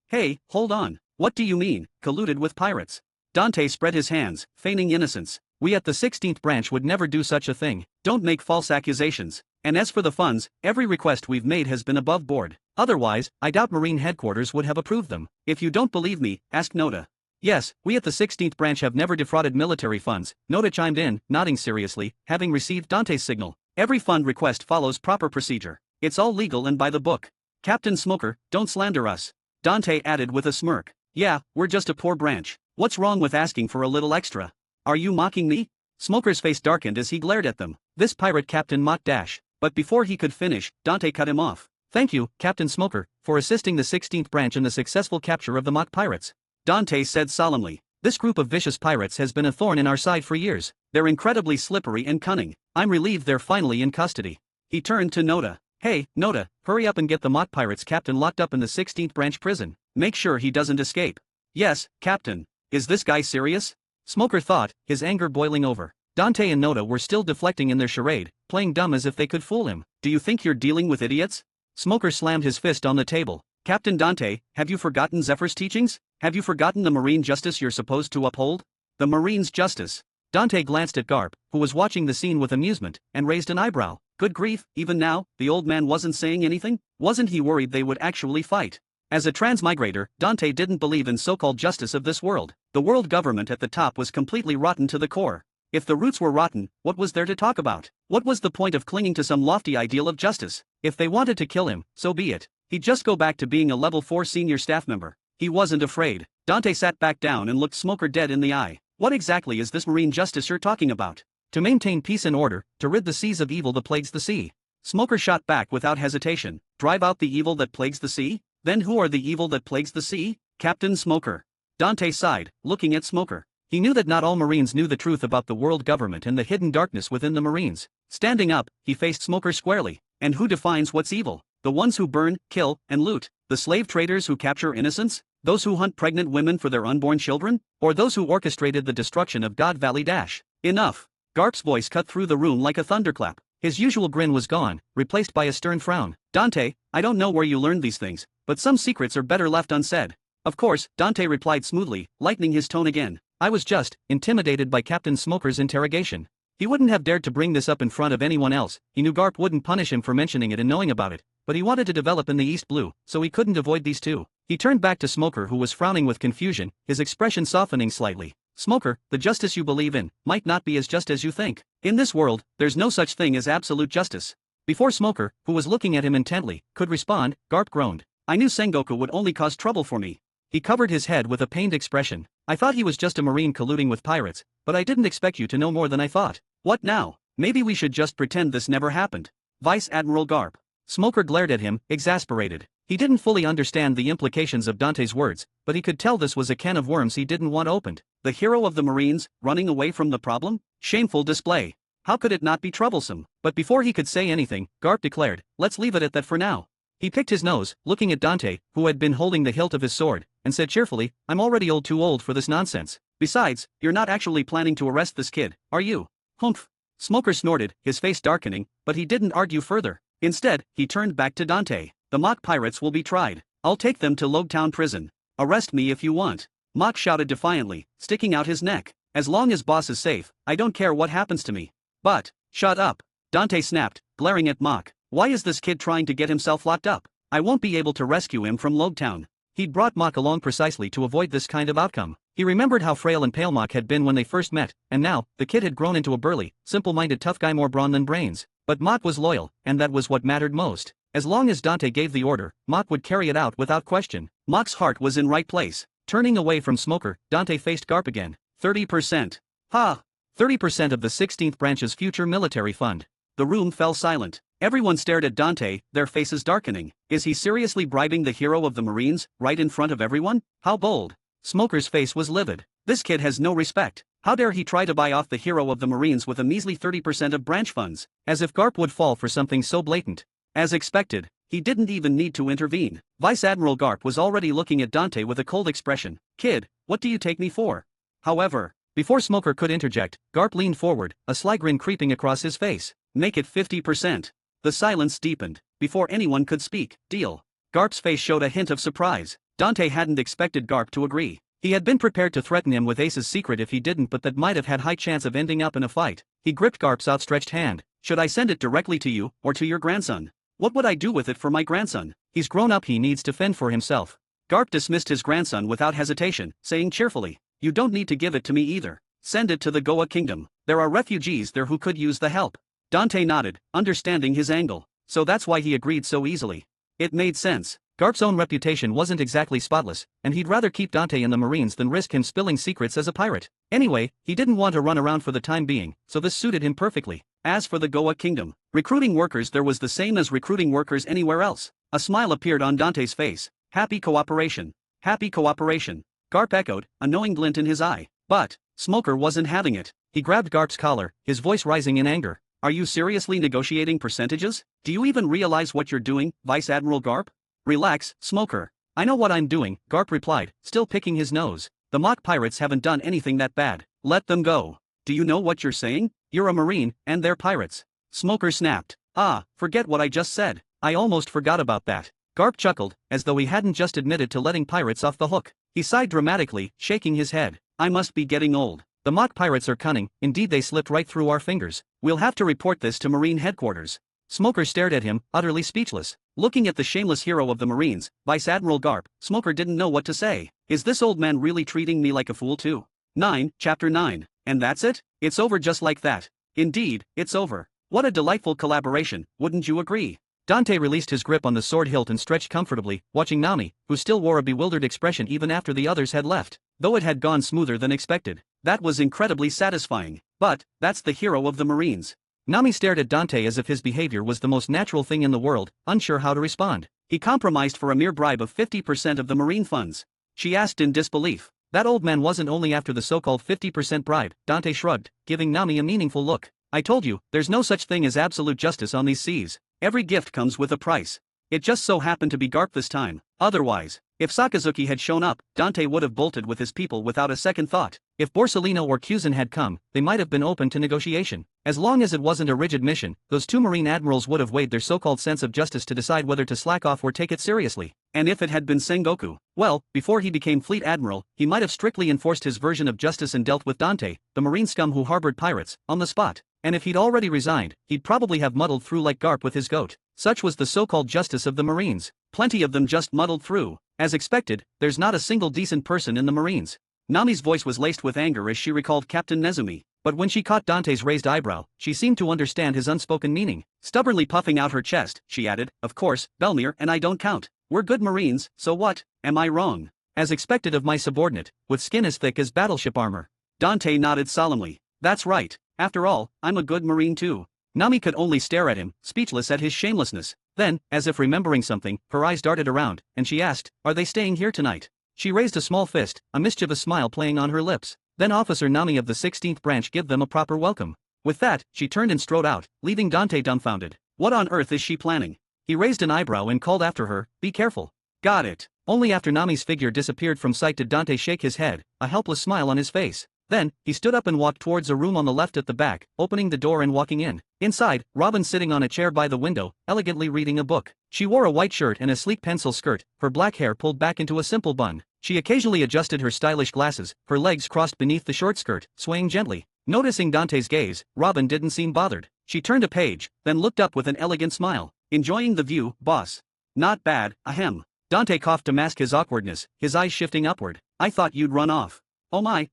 Hey, hold on. What do you mean, colluded with pirates? Dante spread his hands, feigning innocence. We at the 16th branch would never do such a thing. Don't make false accusations. And as for the funds, every request we've made has been above board. Otherwise, I doubt Marine headquarters would have approved them. If you don't believe me, ask Noda. Yes, we at the 16th branch have never defrauded military funds, Noda chimed in, nodding seriously, having received Dante's signal. Every fund request follows proper procedure. It's all legal and by the book. Captain Smoker, don't slander us. Dante added with a smirk. Yeah, we're just a poor branch. What's wrong with asking for a little extra? Are you mocking me? Smoker's face darkened as he glared at them. This pirate captain mocked Dash. But before he could finish, Dante cut him off. Thank you, Captain Smoker, for assisting the 16th branch in the successful capture of the mock pirates. Dante said solemnly. This group of vicious pirates has been a thorn in our side for years. They're incredibly slippery and cunning. I'm relieved they're finally in custody. He turned to Noda. Hey, Noda, hurry up and get the mock pirates captain locked up in the 16th branch prison. Make sure he doesn't escape. Yes, Captain. Is this guy serious? Smoker thought, his anger boiling over. Dante and Noda were still deflecting in their charade, playing dumb as if they could fool him. Do you think you're dealing with idiots? Smoker slammed his fist on the table. Captain Dante, have you forgotten Zephyr's teachings? Have you forgotten the marine justice you're supposed to uphold? The marine's justice. Dante glanced at Garp, who was watching the scene with amusement, and raised an eyebrow. Good grief, even now, the old man wasn't saying anything? Wasn't he worried they would actually fight? As a transmigrator, Dante didn't believe in so-called justice of this world. The world government at the top was completely rotten to the core. If the roots were rotten, what was there to talk about? What was the point of clinging to some lofty ideal of justice? If they wanted to kill him, so be it. He'd just go back to being a level 4 senior staff member. He wasn't afraid. Dante sat back down and looked Smoker dead in the eye. What exactly is this marine justice you're talking about? To maintain peace and order, to rid the seas of evil that plagues the sea. Smoker shot back without hesitation. Drive out the evil that plagues the sea? Then who are the evil that plagues the sea? Captain Smoker. Dante sighed, looking at Smoker. He knew that not all Marines knew the truth about the world government and the hidden darkness within the Marines. Standing up, he faced Smoker squarely. And who defines what's evil? The ones who burn, kill, and loot? The slave traders who capture innocents? Those who hunt pregnant women for their unborn children? Or those who orchestrated the destruction of God Valley Dash? Enough! Garp's voice cut through the room like a thunderclap. His usual grin was gone, replaced by a stern frown. Dante, I don't know where you learned these things, but some secrets are better left unsaid. Of course, Dante replied smoothly, lightening his tone again. I was just intimidated by Captain Smoker's interrogation. He wouldn't have dared to bring this up in front of anyone else. He knew Garp wouldn't punish him for mentioning it and knowing about it, but he wanted to develop in the East Blue, so he couldn't avoid these two. He turned back to Smoker, who was frowning with confusion, his expression softening slightly. Smoker, the justice you believe in might not be as just as you think. In this world, there's no such thing as absolute justice. Before Smoker, who was looking at him intently, could respond, Garp groaned. I knew Sengoku would only cause trouble for me. He covered his head with a pained expression. I thought he was just a marine colluding with pirates, but I didn't expect you to know more than I thought. What now? Maybe we should just pretend this never happened. Vice Admiral Garp. Smoker glared at him, exasperated. He didn't fully understand the implications of Dante's words, but he could tell this was a can of worms he didn't want opened. The hero of the Marines, running away from the problem? Shameful display. How could it not be troublesome? But before he could say anything, Garp declared, let's leave it at that for now. He picked his nose, looking at Dante, who had been holding the hilt of his sword, and said cheerfully, I'm already too old for this nonsense. Besides, you're not actually planning to arrest this kid, are you? Humph. Smoker snorted, his face darkening, but he didn't argue further. Instead, he turned back to Dante. The mock pirates will be tried. I'll take them to Logtown Prison. Arrest me if you want. Mock shouted defiantly, sticking out his neck. As long as boss is safe, I don't care what happens to me. But, shut up. Dante snapped, glaring at Mock. Why is this kid trying to get himself locked up? I won't be able to rescue him from Logtown. He'd brought Mock along precisely to avoid this kind of outcome. He remembered how frail and pale Mock had been when they first met, and now, the kid had grown into a burly, simple-minded tough guy, more brawn than brains. But Mock was loyal, and that was what mattered most. As long as Dante gave the order, Mock would carry it out without question. Mock's heart was in right place. Turning away from Smoker, Dante faced Garp again. 30%. Ha! 30% of the 16th branch's future military fund. The room fell silent. Everyone stared at Dante, their faces darkening. Is he seriously bribing the hero of the Marines, right in front of everyone? How bold. Smoker's face was livid. This kid has no respect. How dare he try to buy off the hero of the Marines with a measly 30% of branch funds? As if Garp would fall for something so blatant. As expected, he didn't even need to intervene. Vice Admiral Garp was already looking at Dante with a cold expression. Kid, what do you take me for? However, before Smoker could interject, Garp leaned forward, a sly grin creeping across his face. Make it 50%. The silence deepened. Before anyone could speak, deal. Garp's face showed a hint of surprise. Dante hadn't expected Garp to agree. He had been prepared to threaten him with Ace's secret if he didn't, but that might have had high chance of ending up in a fight. He gripped Garp's outstretched hand. Should I send it directly to you, or to your grandson? What would I do with it for my grandson? He's grown up, he needs to fend for himself. Garp dismissed his grandson without hesitation, saying cheerfully, you don't need to give it to me either. Send it to the Goa Kingdom. There are refugees there who could use the help. Dante nodded, understanding his angle. so that's why he agreed so easily. It made sense. Garp's own reputation wasn't exactly spotless, and he'd rather keep Dante in the Marines than risk him spilling secrets as a pirate. Anyway, he didn't want to run around for the time being, so this suited him perfectly. As for the Goa Kingdom, recruiting workers there was the same as recruiting workers anywhere else. A smile appeared on Dante's face. Happy cooperation. Happy cooperation. Garp echoed, a knowing glint in his eye. But Smoker wasn't having it. He grabbed Garp's collar, his voice rising in anger. Are you seriously negotiating percentages? Do you even realize what you're doing, Vice Admiral Garp? Relax, Smoker. I know what I'm doing, Garp replied, still picking his nose. The mock pirates haven't done anything that bad. Let them go. Do you know what you're saying? You're a Marine, and they're pirates. Smoker snapped. Ah, forget what I just said. I almost forgot about that. Garp chuckled, as though he hadn't just admitted to letting pirates off the hook. He sighed dramatically, shaking his head. I must be getting old. The mock pirates are cunning, indeed they slipped right through our fingers. We'll have to report this to Marine headquarters. Smoker stared at him, utterly speechless. Looking at the shameless hero of the Marines, Vice Admiral Garp, Smoker didn't know what to say. Is this old man really treating me like a fool too? 9, Chapter 9. And that's it? It's over just like that. Indeed, it's over. What a delightful collaboration, wouldn't you agree? Dante released his grip on the sword hilt and stretched comfortably, watching Nami, who still wore a bewildered expression even after the others had left. Though it had gone smoother than expected. That was incredibly satisfying. But that's the hero of the Marines. Nami stared at Dante as if his behavior was the most natural thing in the world, unsure how to respond. He compromised for a mere bribe of 50% of the Marine funds. She asked in disbelief. That old man wasn't only after the so-called 50% bribe, Dante shrugged, giving Nami a meaningful look. I told you, there's no such thing as absolute justice on these seas. Every gift comes with a price. It just so happened to be Garp this time. Otherwise, if Sakazuki had shown up, Dante would have bolted with his people without a second thought. If Borsellino or Cusin had come, they might have been open to negotiation. As long as it wasn't a rigid mission, those two Marine admirals would have weighed their so-called sense of justice to decide whether to slack off or take it seriously. And if it had been Sengoku, well, before he became Fleet Admiral, he might have strictly enforced his version of justice and dealt with Dante, the Marine scum who harbored pirates, on the spot. And if he'd already resigned, he'd probably have muddled through like Garp with his goat. Such was the so-called justice of the Marines. Plenty of them just muddled through. As expected, there's not a single decent person in the Marines. Nami's voice was laced with anger as she recalled Captain Nezumi, but when she caught Dante's raised eyebrow, she seemed to understand his unspoken meaning. Stubbornly puffing out her chest, she added, of course, Belmir and I don't count. We're good Marines, so what? Am I wrong? As expected of my subordinate, with skin as thick as battleship armor. Dante nodded solemnly. That's right. After all, I'm a good Marine too. Nami could only stare at him, speechless at his shamelessness. Then, as if remembering something, her eyes darted around, and she asked, are they staying here tonight? She raised a small fist, a mischievous smile playing on her lips. Then Officer Nami of the 16th branch give them a proper welcome. With that, she turned and strode out, leaving Dante dumbfounded. What on earth is she planning? He raised an eyebrow and called after her, be careful. Got it. Only after Nami's figure disappeared from sight did Dante shake his head, a helpless smile on his face. Then, he stood up and walked towards a room on the left at the back, opening the door and walking in. Inside, Robin sitting on a chair by the window, elegantly reading a book. She wore a white shirt and a sleek pencil skirt, her black hair pulled back into a simple bun. She occasionally adjusted her stylish glasses, her legs crossed beneath the short skirt, swaying gently. Noticing Dante's gaze, Robin didn't seem bothered. She turned a page, then looked up with an elegant smile. Enjoying the view, boss? Not bad, ahem. Dante coughed to mask his awkwardness, his eyes shifting upward. I thought you'd run off. Oh my,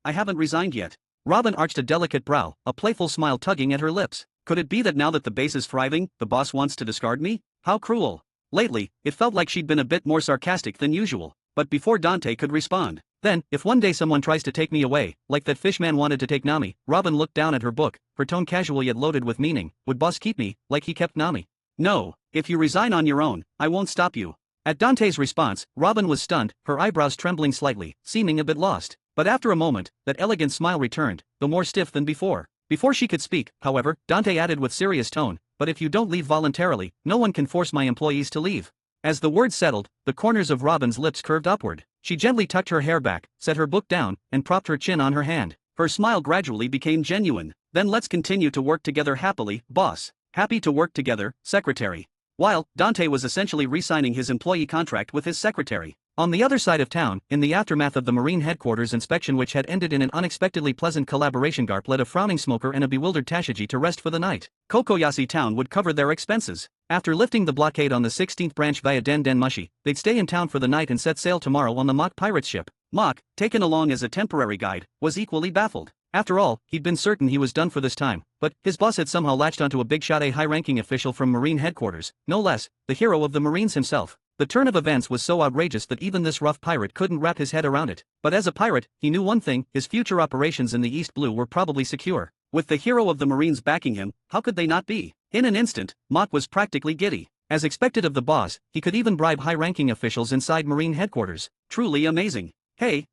I haven't resigned yet. Robin arched a delicate brow, a playful smile tugging at her lips. Could it be that now that the base is thriving, the boss wants to discard me? How cruel. Lately, it felt like she'd been a bit more sarcastic than usual. But before Dante could respond. Then, if one day someone tries to take me away, like that fishman wanted to take Nami, Robin looked down at her book, her tone casual yet loaded with meaning. Would boss keep me, like he kept Nami? No, if you resign on your own, I won't stop you. At Dante's response, Robin was stunned, her eyebrows trembling slightly, seeming a bit lost. But after a moment, that elegant smile returned, though more stiff than before. Before she could speak, however, Dante added with serious tone, but if you don't leave voluntarily, no one can force my employees to leave. As the word settled, the corners of Robin's lips curved upward. She gently tucked her hair back, set her book down, and propped her chin on her hand. Her smile gradually became genuine. Then let's continue to work together happily, boss. Happy to work together, secretary. While Dante was essentially re-signing his employee contract with his secretary. On the other side of town, in the aftermath of the Marine headquarters inspection which had ended in an unexpectedly pleasant collaboration, Garp led a frowning Smoker and a bewildered Tashiji to rest for the night. Kokoyashi town would cover their expenses. After lifting the blockade on the 16th branch via Den Den Mushi, they'd stay in town for the night and set sail tomorrow on the mock pirates ship. Mock, taken along as a temporary guide, was equally baffled. After all, he'd been certain he was done for this time, but his boss had somehow latched onto a big-shot high-ranking official from Marine headquarters, no less, the hero of the Marines himself. The turn of events was so outrageous that even this rough pirate couldn't wrap his head around it. But as a pirate, he knew one thing: his future operations in the East Blue were probably secure. With the hero of the Marines backing him, how could they not be? In an instant, Mott was practically giddy. As expected of the boss, he could even bribe high-ranking officials inside Marine headquarters. Truly amazing. Hey,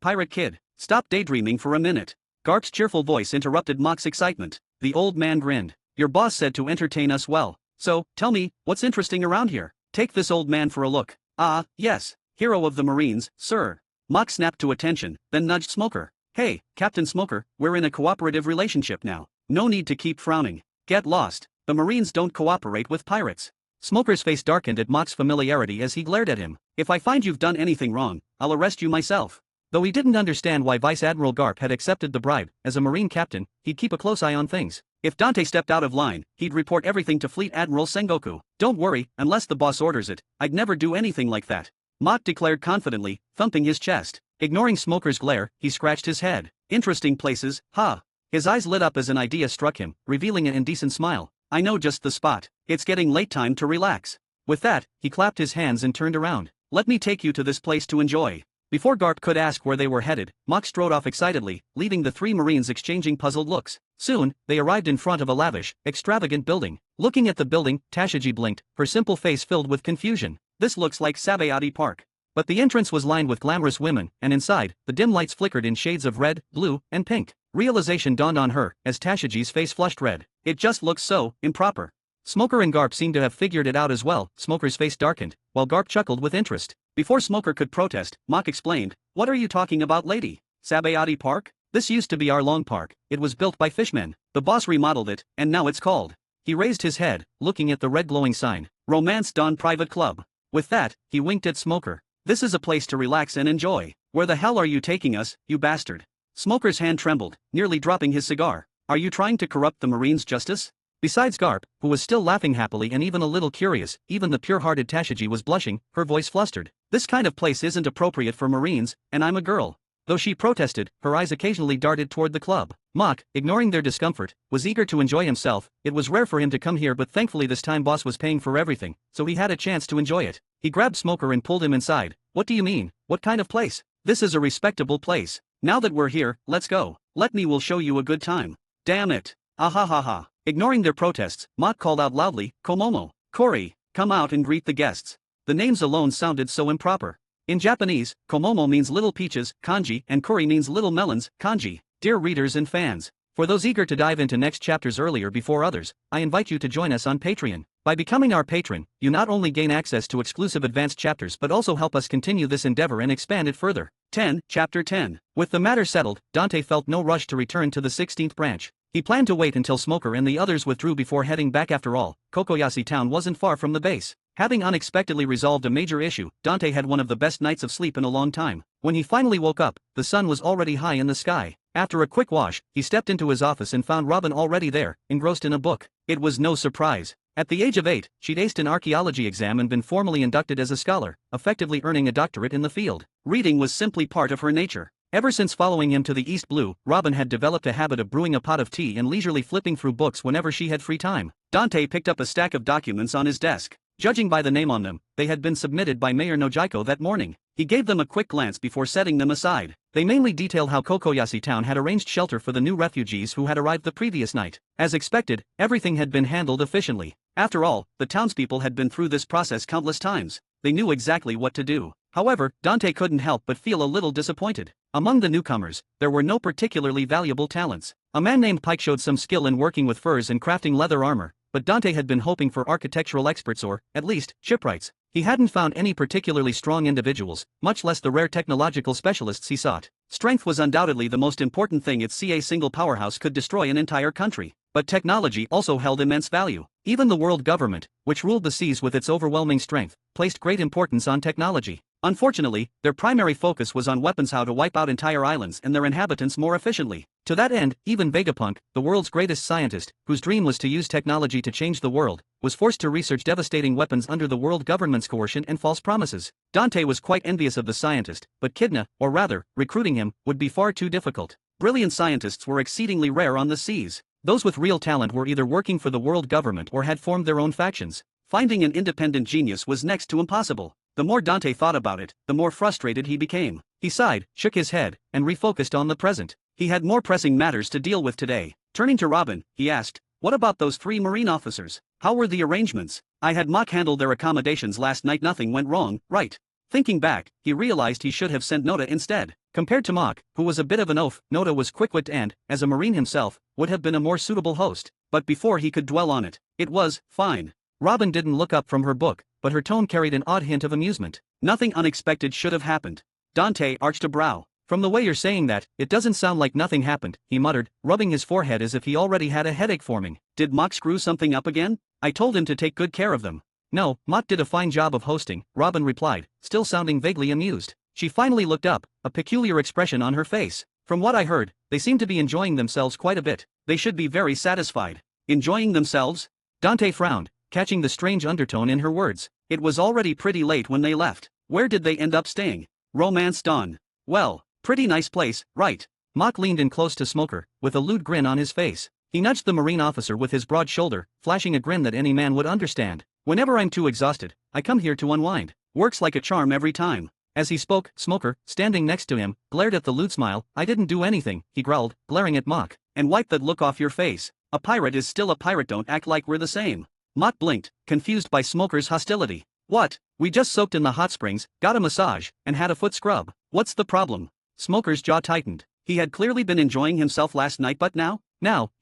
pirate kid, stop daydreaming for a minute. Garp's cheerful voice interrupted Mock's excitement. The old man grinned. Your boss said to entertain us well. So, tell me, what's interesting around here? Take this old man for a look. Ah, yes, hero of the Marines, sir. Mock snapped to attention, then nudged Smoker. Hey, Captain Smoker, we're in a cooperative relationship now. No need to keep frowning. Get lost. The Marines don't cooperate with pirates. Smoker's face darkened at Mock's familiarity as he glared at him. If I find you've done anything wrong, I'll arrest you myself. Though he didn't understand why Vice Admiral Garp had accepted the bribe, as a Marine captain, he'd keep a close eye on things. If Dante stepped out of line, he'd report everything to Fleet Admiral Sengoku. Don't worry, unless the boss orders it, I'd never do anything like that. Mock declared confidently, thumping his chest. Ignoring Smoker's glare, he scratched his head. Interesting places, huh? His eyes lit up as an idea struck him, revealing an indecent smile. I know just the spot. It's getting late, time to relax. With that, he clapped his hands and turned around. Let me take you to this place to enjoy. Before Garp could ask where they were headed, Mock strode off excitedly, leaving the three Marines exchanging puzzled looks. Soon, they arrived in front of a lavish, extravagant building. Looking at the building, Tashiji blinked, her simple face filled with confusion. This looks like Sabayati Park. But the entrance was lined with glamorous women, and inside, the dim lights flickered in shades of red, blue, and pink. Realization dawned on her, as Tashiji's face flushed red. It just looks so improper. Smoker and Garp seemed to have figured it out as well. Smoker's face darkened, while Garp chuckled with interest. Before Smoker could protest, Mock explained, What are you talking about, lady? Sabayati Park? This used to be our long park. It was built by fishmen. The boss remodeled it, and now it's called. He raised his head, looking at the red glowing sign. Romance Dawn Private Club. With that, he winked at Smoker. This is a place to relax and enjoy. Where the hell are you taking us, you bastard? Smoker's hand trembled, nearly dropping his cigar. Are you trying to corrupt the Marines' justice? Besides Garp, who was still laughing happily and even a little curious, even the pure-hearted Tashiji was blushing, her voice flustered. This kind of place isn't appropriate for Marines, and I'm a girl. Though she protested, her eyes occasionally darted toward the club. Mock, ignoring their discomfort, was eager to enjoy himself. It was rare for him to come here, but thankfully this time boss was paying for everything, so he had a chance to enjoy it. He grabbed Smoker and pulled him inside. What do you mean? What kind of place? This is a respectable place. Now that we're here, let's go. Let me will show you a good time. Damn it. Ahahaha. Ignoring their protests, Mock called out loudly, Komomo. Kori, come out and greet the guests. The names alone sounded so improper. In Japanese, Komomo means little peaches, kanji, and Kori means little melons, kanji. Dear readers and fans, for those eager to dive into next chapters earlier before others, I invite you to join us on Patreon. By becoming our patron, you not only gain access to exclusive advanced chapters but also help us continue this endeavor and expand it further. 10. Chapter 10. With the matter settled, Dante felt no rush to return to the 16th branch. He planned to wait until Smoker and the others withdrew before heading back. After all, Kokoyashi town wasn't far from the base. Having unexpectedly resolved a major issue, Dante had one of the best nights of sleep in a long time. When he finally woke up, the sun was already high in the sky. After a quick wash, he stepped into his office and found Robin already there, engrossed in a book. It was no surprise. At the age of 8, she'd aced an archaeology exam and been formally inducted as a scholar, effectively earning a doctorate in the field. Reading was simply part of her nature. Ever since following him to the East Blue, Robin had developed a habit of brewing a pot of tea and leisurely flipping through books whenever she had free time. Dante picked up a stack of documents on his desk. Judging by the name on them, they had been submitted by Mayor Nojiko that morning. He gave them a quick glance before setting them aside. They mainly detailed how Kokoyashi town had arranged shelter for the new refugees who had arrived the previous night. As expected, everything had been handled efficiently. After all, the townspeople had been through this process countless times. They knew exactly what to do. However, Dante couldn't help but feel a little disappointed. Among the newcomers, there were no particularly valuable talents. A man named Pike showed some skill in working with furs and crafting leather armor, but Dante had been hoping for architectural experts or, at least, shipwrights. He hadn't found any particularly strong individuals, much less the rare technological specialists he sought. Strength was undoubtedly the most important thing. A single powerhouse could destroy an entire country. But technology also held immense value. Even the world government, which ruled the seas with its overwhelming strength, placed great importance on technology. Unfortunately, their primary focus was on weapons, how to wipe out entire islands and their inhabitants more efficiently. To that end, even Vegapunk, the world's greatest scientist, whose dream was to use technology to change the world, was forced to research devastating weapons under the world government's coercion and false promises. Dante was quite envious of the scientist, but Kidna, or rather, recruiting him, would be far too difficult. Brilliant scientists were exceedingly rare on the seas. Those with real talent were either working for the world government or had formed their own factions. Finding an independent genius was next to impossible. The more Dante thought about it, the more frustrated he became. He sighed, shook his head, and refocused on the present. He had more pressing matters to deal with today. Turning to Robin, he asked, "What about those 3 Marine officers? How were the arrangements? I had Mock handle their accommodations last night. Nothing went wrong, right?" Thinking back, he realized he should have sent Nota instead. Compared to Mock, who was a bit of an oaf, Nota was quick-witted and, as a Marine himself, would have been a more suitable host. But before he could dwell on it, it was fine. Robin didn't look up from her book, but her tone carried an odd hint of amusement. Nothing unexpected should have happened. Dante arched a brow. "From the way you're saying that, it doesn't sound like nothing happened," he muttered, rubbing his forehead as if he already had a headache forming. "Did Mock screw something up again? I told him to take good care of them." "No, Mock did a fine job of hosting," Robin replied, still sounding vaguely amused. She finally looked up, a peculiar expression on her face. "From what I heard, they seem to be enjoying themselves quite a bit. They should be very satisfied." "Enjoying themselves?" Dante frowned, catching the strange undertone in her words. It was already pretty late when they left. Where did they end up staying? Romance Dawn. Well, pretty nice place, right? Mock leaned in close to Smoker, with a lewd grin on his face. He nudged the Marine officer with his broad shoulder, flashing a grin that any man would understand. "Whenever I'm too exhausted, I come here to unwind. Works like a charm every time." As he spoke, Smoker, standing next to him, glared at the lewd smile. "I didn't do anything," he growled, glaring at Mock. "And wipe that look off your face. A pirate is still a pirate. Don't act like we're the same." Mock blinked, confused by Smoker's hostility. "What? We just soaked in the hot springs, got a massage, and had a foot scrub. What's the problem?" Smoker's jaw tightened. He had clearly been enjoying himself last night, but now,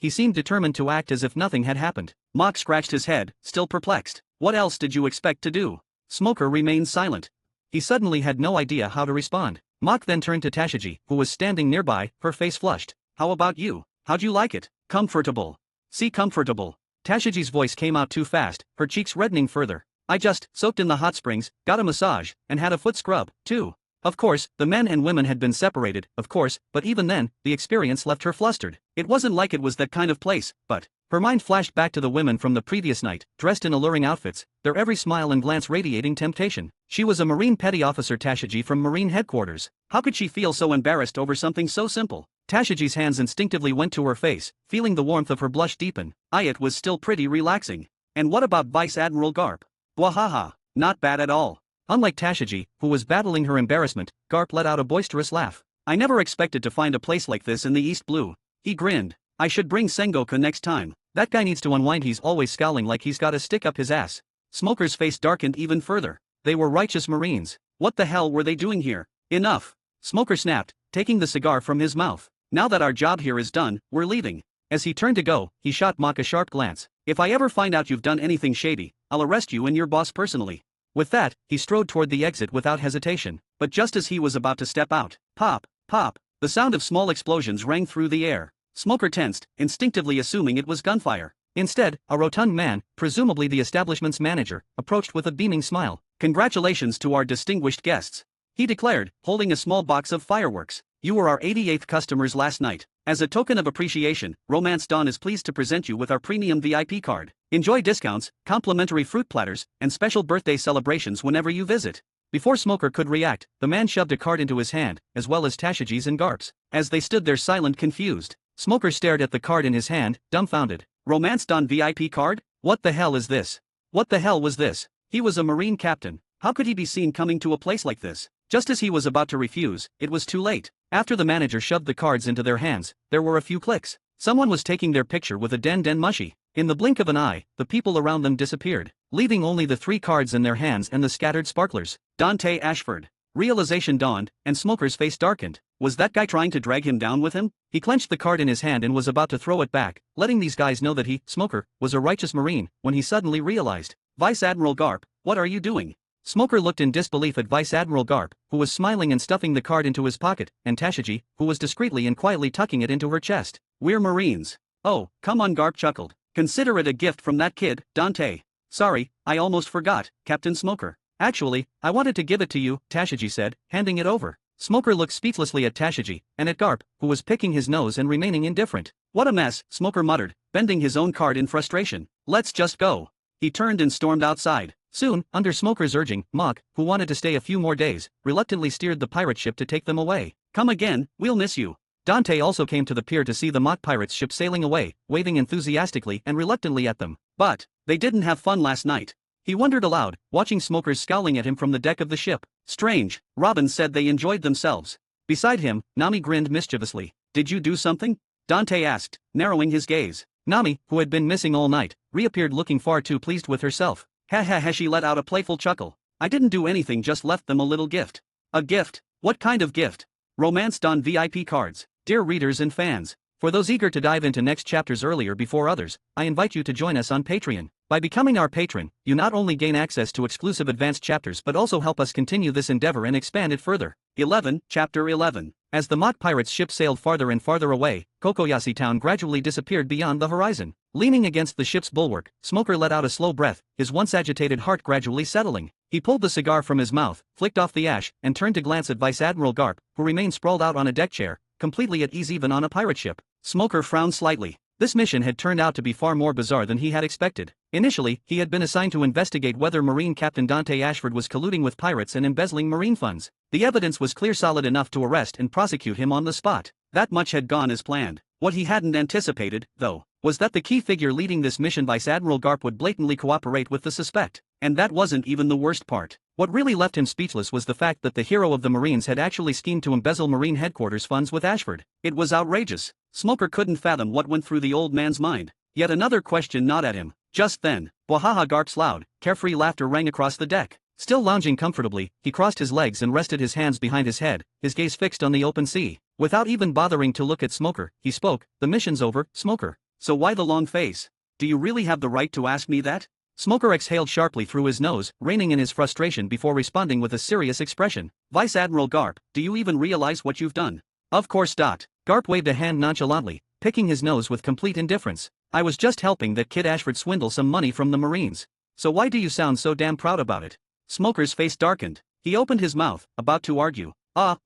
he seemed determined to act as if nothing had happened. Mock scratched his head, still perplexed. "What else did you expect to do?" Smoker remained silent. He suddenly had no idea how to respond. Mock then turned to Tashigi, who was standing nearby, her face flushed. "How about you? How'd you like it?" "Comfortable." "See, comfortable." Tashigi's voice came out too fast, her cheeks reddening further. "I just soaked in the hot springs, got a massage, and had a foot scrub, too." Of course, the men and women had been separated, of course, but even then, the experience left her flustered. It wasn't like it was that kind of place, but her mind flashed back to the women from the previous night, dressed in alluring outfits, their every smile and glance radiating temptation. She was a Marine Petty Officer Tashigi from Marine Headquarters. How could she feel so embarrassed over something so simple? Tashigi's hands instinctively went to her face, feeling the warmth of her blush deepen. It was still pretty relaxing. And what about Vice Admiral Garp? Wahaha, not bad at all. Unlike Tashigi, who was battling her embarrassment, Garp let out a boisterous laugh. "I never expected to find a place like this in the East Blue." He grinned. "I should bring Sengoku next time. That guy needs to unwind. He's always scowling like he's got a stick up his ass." Smoker's face darkened even further. They were righteous Marines. What the hell were they doing here? "Enough." Smoker snapped, taking the cigar from his mouth. "Now that our job here is done, we're leaving." As he turned to go, he shot Mock a sharp glance. "If I ever find out you've done anything shady, I'll arrest you and your boss personally." With that, he strode toward the exit without hesitation. But just as he was about to step out, pop, pop, the sound of small explosions rang through the air. Smoker tensed, instinctively assuming it was gunfire. Instead, a rotund man, presumably the establishment's manager, approached with a beaming smile. "Congratulations to our distinguished guests," he declared, holding a small box of fireworks. "You were our 88th customers last night. As a token of appreciation, Romance Dawn is pleased to present you with our premium VIP card. Enjoy discounts, complimentary fruit platters, and special birthday celebrations whenever you visit." Before Smoker could react, the man shoved a card into his hand, as well as Tashigi's and Garp's. As they stood there silent, confused, Smoker stared at the card in his hand, dumbfounded. "Romance Dawn VIP card? What the hell is this? What the hell was this?" He was a Marine captain. How could he be seen coming to a place like this? Just as he was about to refuse, it was too late. After the manager shoved the cards into their hands, there were a few clicks. Someone was taking their picture with a Den Mushy. In the blink of an eye, the people around them disappeared, leaving only the 3 cards in their hands and the scattered sparklers. Dante Ashford. Realization dawned, and Smoker's face darkened. Was that guy trying to drag him down with him? He clenched the card in his hand and was about to throw it back, letting these guys know that he, Smoker, was a righteous Marine, when he suddenly realized. "Vice Admiral Garp, what are you doing?" Smoker looked in disbelief at Vice Admiral Garp, who was smiling and stuffing the card into his pocket, and Tashigi, who was discreetly and quietly tucking it into her chest. "We're Marines." "Oh, come on," Garp chuckled. "Consider it a gift from that kid, Dante." "Sorry, I almost forgot, Captain Smoker." "Actually, I wanted to give it to you," Tashigi said, handing it over. Smoker looked speechlessly at Tashigi, and at Garp, who was picking his nose and remaining indifferent. "What a mess," Smoker muttered, bending his own card in frustration. "Let's just go." He turned and stormed outside. Soon, under Smoker's urging, Mock, who wanted to stay a few more days, reluctantly steered the pirate ship to take them away. "Come again, we'll miss you." Dante also came to the pier to see the mock pirates' ship sailing away, waving enthusiastically and reluctantly at them. But they didn't have fun last night. He wondered aloud, watching smokers scowling at him from the deck of the ship. Strange, Robin said they enjoyed themselves. Beside him, Nami grinned mischievously. Did you do something? Dante asked, narrowing his gaze. Nami, who had been missing all night, reappeared looking far too pleased with herself. Ha ha ha, she let out a playful chuckle. I didn't do anything, just left them a little gift. A gift? What kind of gift? Romanced on VIP cards. Dear readers and fans, for those eager to dive into next chapters earlier before others, I invite you to join us on Patreon. By becoming our patron, you not only gain access to exclusive advanced chapters but also help us continue this endeavor and expand it further. 11, Chapter 11. As the mock pirates' ship sailed farther and farther away, Kokoyashi town gradually disappeared beyond the horizon. Leaning against the ship's bulwark, Smoker let out a slow breath, his once agitated heart gradually settling. He pulled the cigar from his mouth, flicked off the ash, and turned to glance at Vice Admiral Garp, who remained sprawled out on a deck chair, completely at ease even on a pirate ship. Smoker frowned slightly. This mission had turned out to be far more bizarre than he had expected. Initially, he had been assigned to investigate whether Marine Captain Dante Ashford was colluding with pirates and embezzling marine funds. The evidence was clear, solid enough to arrest and prosecute him on the spot. That much had gone as planned. What he hadn't anticipated, though, was that the key figure leading this mission, Vice Admiral Garp, would blatantly cooperate with the suspect. And that wasn't even the worst part. What really left him speechless was the fact that the hero of the Marines had actually schemed to embezzle Marine headquarters funds with Ashford. It was outrageous. Smoker couldn't fathom what went through the old man's mind. Yet another question gnawed at him. Just then, Wahaha Garp's loud, carefree laughter rang across the deck. Still lounging comfortably, he crossed his legs and rested his hands behind his head, his gaze fixed on the open sea. Without even bothering to look at Smoker, he spoke. The mission's over, Smoker. So why the long face? Do you really have the right to ask me that? Smoker exhaled sharply through his nose, reining in his frustration before responding with a serious expression. Vice Admiral Garp, do you even realize what you've done? Of course. Garp waved a hand nonchalantly, picking his nose with complete indifference. I was just helping that kid Ashford swindle some money from the Marines. So why do you sound so damn proud about it? Smoker's face darkened. He opened his mouth, about to argue.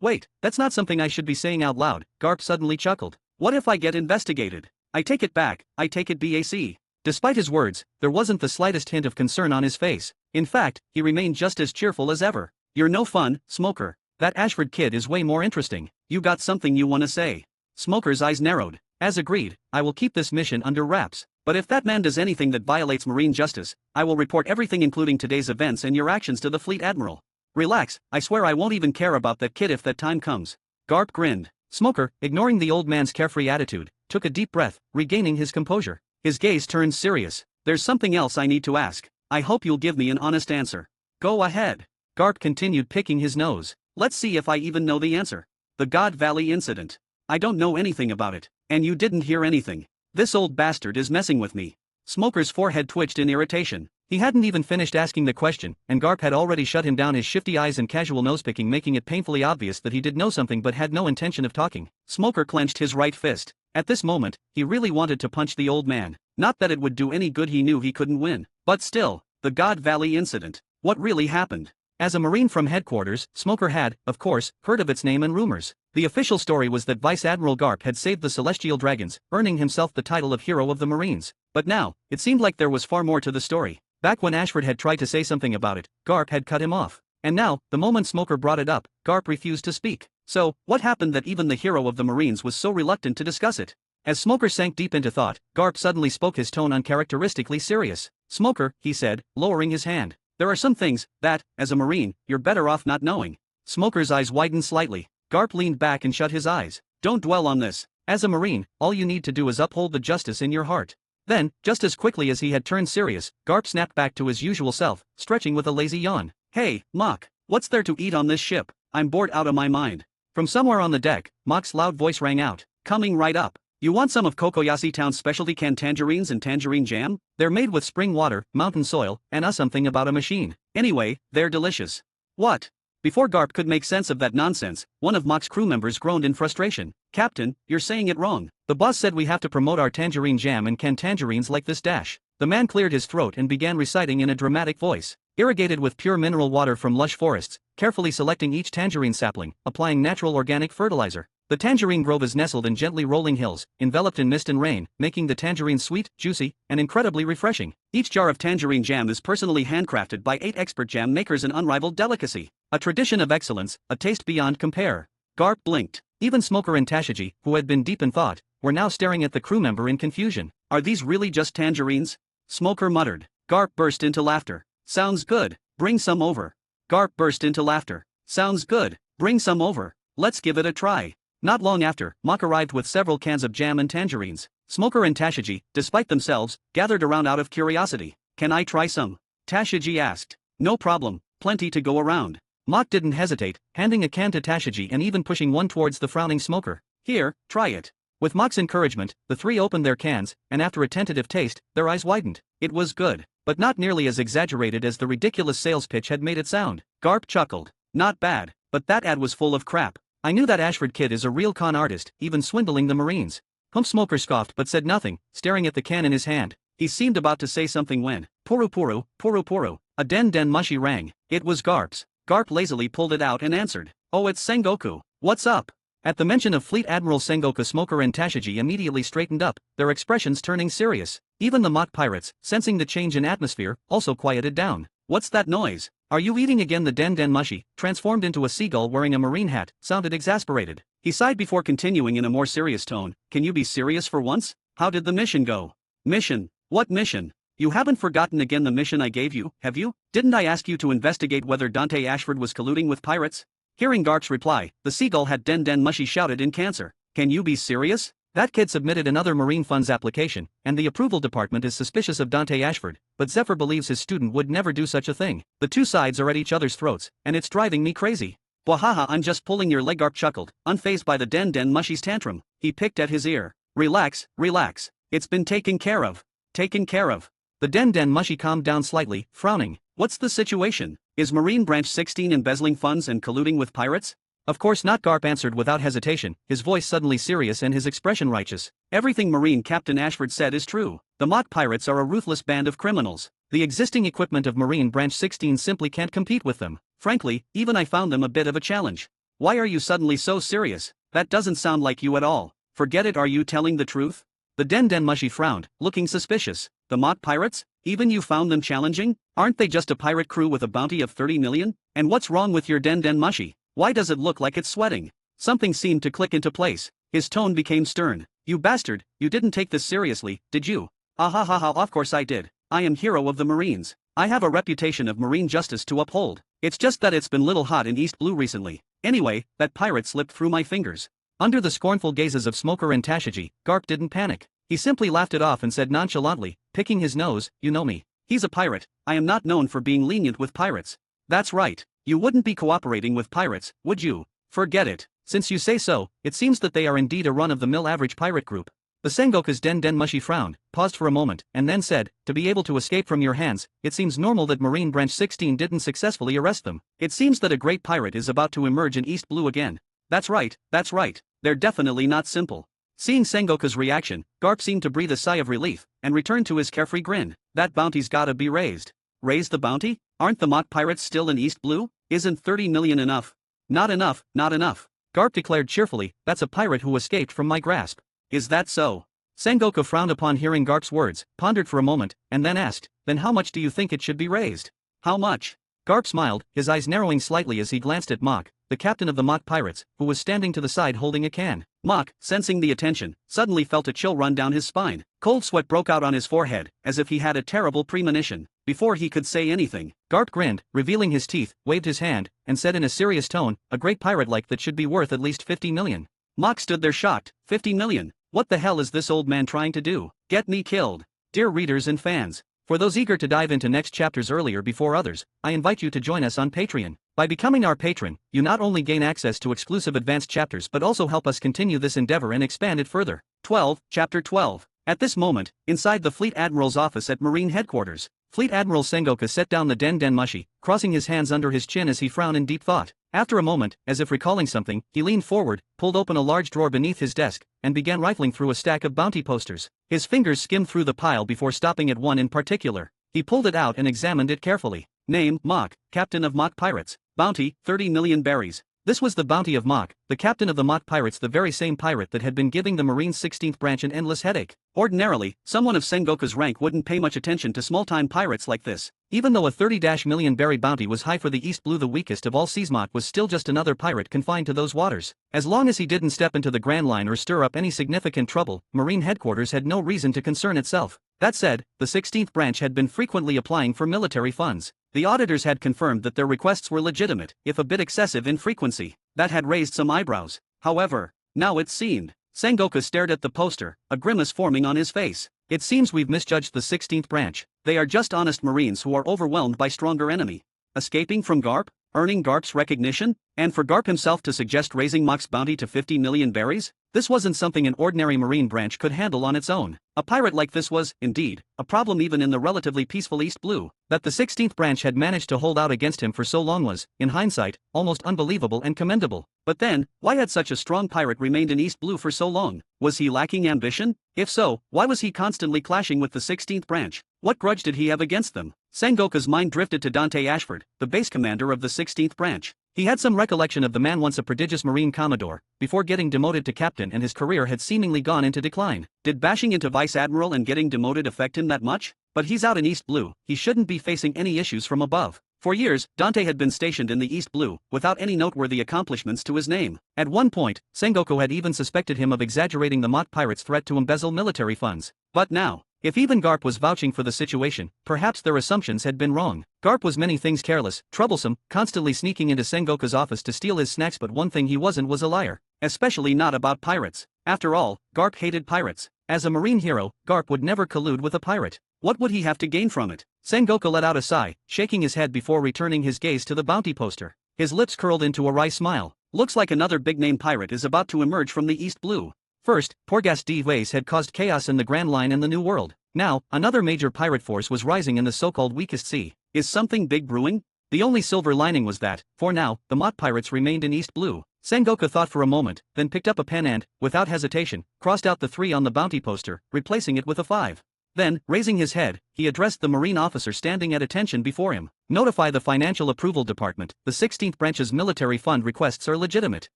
Wait, that's not something I should be saying out loud. Garp suddenly chuckled. What if I get investigated? I take it back, I take it back. Despite his words, there wasn't the slightest hint of concern on his face. In fact, he remained just as cheerful as ever. You're no fun, Smoker. That Ashford kid is way more interesting. You got something you wanna say? Smoker's eyes narrowed. As agreed, I will keep this mission under wraps. But if that man does anything that violates marine justice, I will report everything including today's events and your actions to the Fleet Admiral. Relax, I swear I won't even care about that kid if that time comes. Garp grinned. Smoker, ignoring the old man's carefree attitude, took a deep breath, regaining his composure. His gaze turned serious. There's something else I need to ask. I hope you'll give me an honest answer. Go ahead. Garp continued, picking his nose. Let's see if I even know the answer. The God Valley incident. I don't know anything about it. And you didn't hear anything. This old bastard is messing with me. Smoker's forehead twitched in irritation. He hadn't even finished asking the question, and Garp had already shut him down, his shifty eyes and casual nose-picking making it painfully obvious that he did know something but had no intention of talking. Smoker clenched his right fist. At this moment, he really wanted to punch the old man. Not that it would do any good, he knew he couldn't win. But still, the God Valley incident. What really happened? As a Marine from headquarters, Smoker had, of course, heard of its name and rumors. The official story was that Vice Admiral Garp had saved the Celestial Dragons, earning himself the title of Hero of the Marines. But now, it seemed like there was far more to the story. Back when Ashford had tried to say something about it, Garp had cut him off. And now, the moment Smoker brought it up, Garp refused to speak. So, what happened that even the hero of the Marines was so reluctant to discuss it? As Smoker sank deep into thought, Garp suddenly spoke, his tone uncharacteristically serious. Smoker, he said, lowering his hand. There are some things that, as a Marine, you're better off not knowing. Smoker's eyes widened slightly. Garp leaned back and shut his eyes. Don't dwell on this. As a Marine, all you need to do is uphold the justice in your heart. Then, just as quickly as he had turned serious, Garp snapped back to his usual self, stretching with a lazy yawn. Hey, Mock, what's there to eat on this ship? I'm bored out of my mind. From somewhere on the deck, Mock's loud voice rang out. Coming right up. You want some of Kokoyashi Town's specialty canned tangerines and tangerine jam? They're made with spring water, mountain soil, and something about a machine. Anyway, they're delicious. What? Before Garp could make sense of that nonsense, one of Mock's crew members groaned in frustration. Captain, you're saying it wrong. The boss said we have to promote our tangerine jam and canned tangerines like this dash. The man cleared his throat and began reciting in a dramatic voice. Irrigated with pure mineral water from lush forests, carefully selecting each tangerine sapling, applying natural organic fertilizer. The tangerine grove is nestled in gently rolling hills, enveloped in mist and rain, making the tangerine sweet, juicy, and incredibly refreshing. Each jar of tangerine jam is personally handcrafted by 8 expert jam makers, an unrivaled delicacy. A tradition of excellence, a taste beyond compare. Garp blinked. Even Smoker and Tashigi, who had been deep in thought, were now staring at the crew member in confusion. Are these really just tangerines? Smoker muttered. Garp burst into laughter. Sounds good, bring some over. Garp burst into laughter. Sounds good, bring some over. Let's give it a try. Not long after, Mock arrived with several cans of jam and tangerines. Smoker and Tashigi, despite themselves, gathered around out of curiosity. Can I try some? Tashigi asked. No problem, plenty to go around. Mock didn't hesitate, handing a can to Tashigi and even pushing one towards the frowning Smoker. Here, try it. With Mock's encouragement, the three opened their cans, and after a tentative taste, their eyes widened. It was good, but not nearly as exaggerated as the ridiculous sales pitch had made it sound. Garp chuckled. Not bad, but that ad was full of crap. I knew that Ashford kid is a real con artist, even swindling the Marines. Smoker scoffed but said nothing, staring at the can in his hand. He seemed about to say something when, puru puru, puru puru, a den den mushy rang. It was Garp's. Garp lazily pulled it out and answered. Oh, it's Sengoku. What's up? At the mention of Fleet Admiral Sengoku, Smoker and Tashigi immediately straightened up, their expressions turning serious. Even the mock pirates, sensing the change in atmosphere, also quieted down. What's that noise? Are you eating again? The den den mushy, transformed into a seagull wearing a marine hat, sounded exasperated. He sighed before continuing in a more serious tone. Can you be serious for once? How did the mission go? Mission? What mission? You haven't forgotten again the mission I gave you, have you? Didn't I ask you to investigate whether Dante Ashford was colluding with pirates? Hearing Garp's reply, the seagull hat den den mushy shouted in cancer. Can you be serious? That kid submitted another Marine Funds application, and the approval department is suspicious of Dante Ashford, but Zephyr believes his student would never do such a thing. The two sides are at each other's throats, and it's driving me crazy. Wahaha, I'm just pulling your leg. Garp chuckled, unfazed by the den den mushy's tantrum. He picked at his ear. Relax, relax. It's been taken care of. Taken care of. The den den mushy calmed down slightly, frowning. What's the situation? Is Marine Branch 16 embezzling funds and colluding with pirates? Of course not, Garp answered without hesitation, his voice suddenly serious and his expression righteous. Everything Marine Captain Ashford said is true. The mock pirates are a ruthless band of criminals. The existing equipment of Marine Branch 16 simply can't compete with them. Frankly, even I found them a bit of a challenge. Why are you suddenly so serious? That doesn't sound like you at all. Forget it, are you telling the truth? The den den mushy frowned, looking suspicious. The mock pirates? Even you found them challenging? Aren't they just a pirate crew with a bounty of 30 million? And what's wrong with your den den mushy? Why does it look like it's sweating? Something seemed to click into place. His tone became stern. You bastard, you didn't take this seriously, did you? Ah ha ha ha, of course I did. I am hero of the Marines. I have a reputation of marine justice to uphold. It's just that it's been little hot in East Blue recently. Anyway, that pirate slipped through my fingers. Under the scornful gazes of Smoker and Tashigi, Garp didn't panic. He simply laughed it off and said nonchalantly, picking his nose, you know me. He's a pirate. I am not known for being lenient with pirates. That's right. You wouldn't be cooperating with pirates, would you? Forget it. Since you say so, it seems that they are indeed a run-of-the-mill average pirate group. The Sengoku's den den mushy frowned, paused for a moment, and then said, to be able to escape from your hands, it seems normal that Marine Branch 16 didn't successfully arrest them. It seems that a great pirate is about to emerge in East Blue again. That's right, that's right. They're definitely not simple. Seeing Sengoku's reaction, Garp seemed to breathe a sigh of relief, and returned to his carefree grin. That bounty's gotta be raised. Raise the bounty? Aren't the mock pirates still in East Blue? Isn't 30 million enough? Not enough, not enough. Garp declared cheerfully, that's a pirate who escaped from my grasp. Is that so? Sengoku frowned upon hearing Garp's words, pondered for a moment, and then asked, then how much do you think it should be raised? How much? Garp smiled, his eyes narrowing slightly as he glanced at Mock, the captain of the mock pirates, who was standing to the side holding a can. Mock, sensing the attention, suddenly felt a chill run down his spine. Cold sweat broke out on his forehead, as if he had a terrible premonition. Before he could say anything, Garp grinned, revealing his teeth, waved his hand, and said in a serious tone, a great pirate like that should be worth at least 50 million. Mock stood there shocked. 50 million? What the hell is this old man trying to do? Get me killed. Dear readers and fans, for those eager to dive into next chapters earlier before others, I invite you to join us on Patreon. By becoming our patron, you not only gain access to exclusive advanced chapters but also help us continue this endeavor and expand it further. 12, Chapter 12. At this moment, inside the Fleet Admiral's office at Marine Headquarters, Fleet Admiral Sengoku set down the den den mushy, crossing his hands under his chin as he frowned in deep thought. After a moment, as if recalling something, he leaned forward, pulled open a large drawer beneath his desk, and began rifling through a stack of bounty posters. His fingers skimmed through the pile before stopping at one in particular. He pulled it out and examined it carefully. Name, Mock, Captain of Mock Pirates. Bounty, 30 million berries. This was the bounty of Mock, the captain of the Mock Pirates, the very same pirate that had been giving the Marines' 16th branch an endless headache. Ordinarily, someone of Sengoku's rank wouldn't pay much attention to small-time pirates like this. Even though a 30-million berry bounty was high for the East Blue, the weakest of all seas, Mott was still just another pirate confined to those waters. As long as he didn't step into the Grand Line or stir up any significant trouble, Marine Headquarters had no reason to concern itself. That said, the 16th branch had been frequently applying for military funds. The auditors had confirmed that their requests were legitimate, if a bit excessive in frequency. That had raised some eyebrows. However, now it seemed. Sengoku stared at the poster, a grimace forming on his face. It seems we've misjudged the 16th branch. They are just honest Marines who are overwhelmed by stronger enemy. Escaping from Garp? Earning Garp's recognition? And for Garp himself to suggest raising Mock's bounty to 50 million berries? This wasn't something an ordinary Marine branch could handle on its own. A pirate like this was, indeed, a problem even in the relatively peaceful East Blue. That the 16th branch had managed to hold out against him for so long was, in hindsight, almost unbelievable and commendable. But then, why had such a strong pirate remained in East Blue for so long? Was he lacking ambition? If so, why was he constantly clashing with the 16th branch? What grudge did he have against them? Sengoku's mind drifted to Dante Ashford, the base commander of the 16th branch. He had some recollection of the man once a prodigious Marine Commodore, before getting demoted to captain, and his career had seemingly gone into decline. Did bashing into Vice Admiral and getting demoted affect him that much? But he's out in East Blue, he shouldn't be facing any issues from above. For years, Dante had been stationed in the East Blue, without any noteworthy accomplishments to his name. At one point, Sengoku had even suspected him of exaggerating the Mott pirates' threat to embezzle military funds. But now, if even Garp was vouching for the situation, perhaps their assumptions had been wrong. Garp was many things: careless, troublesome, constantly sneaking into Sengoku's office to steal his snacks, but one thing he wasn't was a liar. Especially not about pirates. After all, Garp hated pirates. As a Marine hero, Garp would never collude with a pirate. What would he have to gain from it? Sengoku let out a sigh, shaking his head before returning his gaze to the bounty poster. His lips curled into a wry smile. Looks like another big-name pirate is about to emerge from the East Blue. First, Porgas D. Ways had caused chaos in the Grand Line in the New World. Now, another major pirate force was rising in the so-called weakest sea. Is something big brewing? The only silver lining was that, for now, the Mott pirates remained in East Blue. Sengoku thought for a moment, then picked up a pen and, without hesitation, crossed out the 3 on the bounty poster, replacing it with a 5. Then, raising his head, he addressed the Marine officer standing at attention before him. Notify the Financial Approval Department, the 16th branch's military fund requests are legitimate.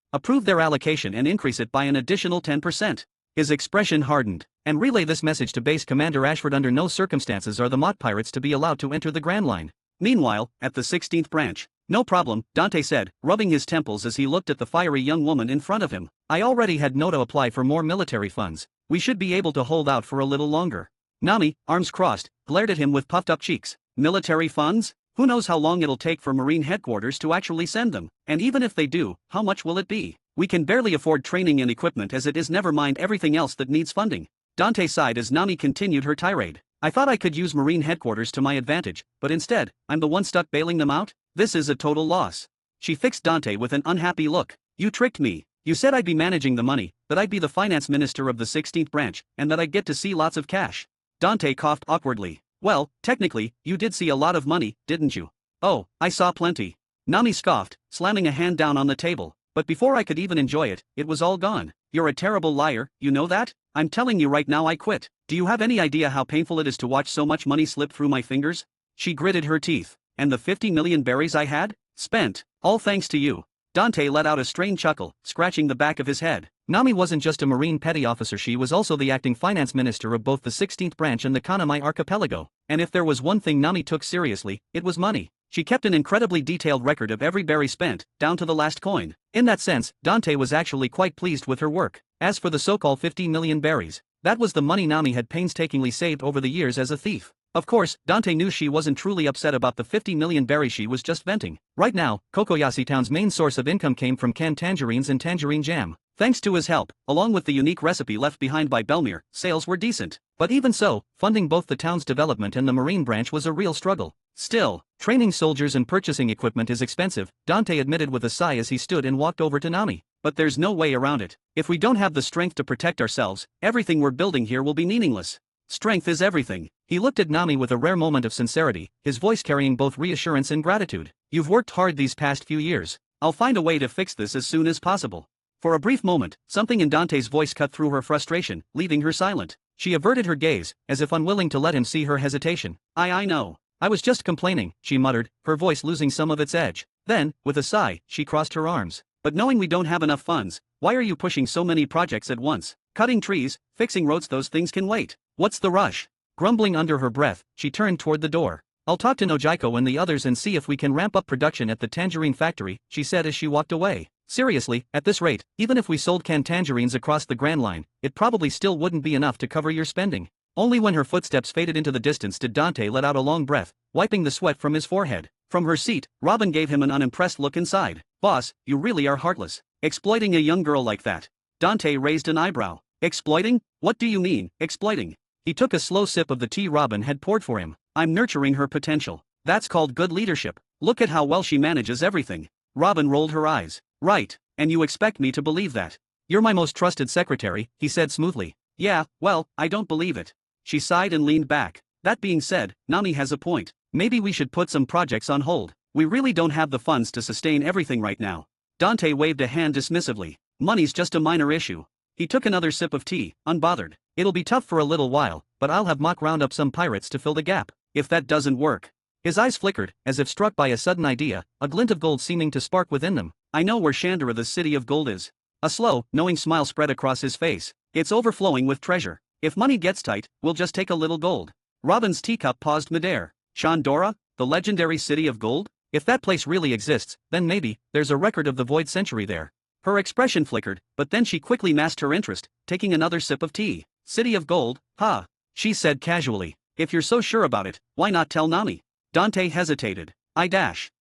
Approve their allocation and increase it by an additional 10%. His expression hardened. And relay this message to Base Commander Ashford: under no circumstances are the Mott pirates to be allowed to enter the Grand Line. Meanwhile, at the 16th branch. No problem, Dante said, rubbing his temples as he looked at the fiery young woman in front of him. I already had Noto apply for more military funds. We should be able to hold out for a little longer. Nami, arms crossed, glared at him with puffed-up cheeks. Military funds? Who knows how long it'll take for Marine Headquarters to actually send them? And even if they do, how much will it be? We can barely afford training and equipment as it is, never mind everything else that needs funding. Dante sighed as Nami continued her tirade. I thought I could use Marine Headquarters to my advantage, but instead, I'm the one stuck bailing them out? This is a total loss. She fixed Dante with an unhappy look. You tricked me. You said I'd be managing the money, that I'd be the finance minister of the 16th branch, and that I'd get to see lots of cash. Dante coughed awkwardly. Well, technically, you did see a lot of money, didn't you? Oh, I saw plenty. Nami scoffed, slamming a hand down on the table. But before I could even enjoy it, it was all gone. You're a terrible liar, you know that? I'm telling you right now, I quit. Do you have any idea how painful it is to watch so much money slip through my fingers? She gritted her teeth. And the 50 million berries I had? Spent. All thanks to you. Dante let out a strained chuckle, scratching the back of his head. Nami wasn't just a Marine petty officer, she was also the acting finance minister of both the 16th branch and the Kanamai archipelago. And if there was one thing Nami took seriously, it was money. She kept an incredibly detailed record of every berry spent, down to the last coin. In that sense, Dante was actually quite pleased with her work. As for the so-called 50 million berries, that was the money Nami had painstakingly saved over the years as a thief. Of course, Dante knew she wasn't truly upset about the 50 million berries she was just venting. Right now, Kokoyashi Town's main source of income came from canned tangerines and tangerine jam. Thanks to his help, along with the unique recipe left behind by Belmir, sales were decent. But even so, funding both the town's development and the Marine branch was a real struggle. Still, training soldiers and purchasing equipment is expensive, Dante admitted with a sigh as he stood and walked over to Nami. But there's no way around it. If we don't have the strength to protect ourselves, everything we're building here will be meaningless. Strength is everything. He looked at Nami with a rare moment of sincerity, his voice carrying both reassurance and gratitude. You've worked hard these past few years. I'll find a way to fix this as soon as possible. For a brief moment, something in Dante's voice cut through her frustration, leaving her silent. She averted her gaze, as if unwilling to let him see her hesitation. I know. I was just complaining, she muttered, her voice losing some of its edge. Then, with a sigh, she crossed her arms. But knowing we don't have enough funds, why are you pushing so many projects at once? Cutting trees, fixing roads, those things can wait. What's the rush? Grumbling under her breath, she turned toward the door. I'll talk to Nojiko and the others and see if we can ramp up production at the tangerine factory, she said as she walked away. Seriously, at this rate, even if we sold canned tangerines across the Grand Line, it probably still wouldn't be enough to cover your spending. Only when her footsteps faded into the distance did Dante let out a long breath, wiping the sweat from his forehead. From her seat, Robin gave him an unimpressed look inside. Boss, you really are heartless. Exploiting a young girl like that. Dante raised an eyebrow. Exploiting? What do you mean, exploiting? He took a slow sip of the tea Robin had poured for him. I'm nurturing her potential. That's called good leadership. Look at how well she manages everything. Robin rolled her eyes. Right, and you expect me to believe that? You're my most trusted secretary, he said smoothly. Yeah, well, I don't believe it. She sighed and leaned back. That being said, Nami has a point. Maybe we should put some projects on hold. We really don't have the funds to sustain everything right now. Dante waved a hand dismissively. Money's just a minor issue. He took another sip of tea, unbothered. It'll be tough for a little while, but I'll have Mock round up some pirates to fill the gap. If that doesn't work. His eyes flickered, as if struck by a sudden idea, a glint of gold seeming to spark within them. I know where Chandra, the city of gold, is. A slow, knowing smile spread across his face. It's overflowing with treasure. If money gets tight, we'll just take a little gold. Robin's teacup paused midair. Chandora, the legendary city of gold? If that place really exists, then maybe there's a record of the Void Century there. Her expression flickered, but then she quickly masked her interest, taking another sip of tea. City of gold, huh? She said casually. If you're so sure about it, why not tell Nami? Dante hesitated.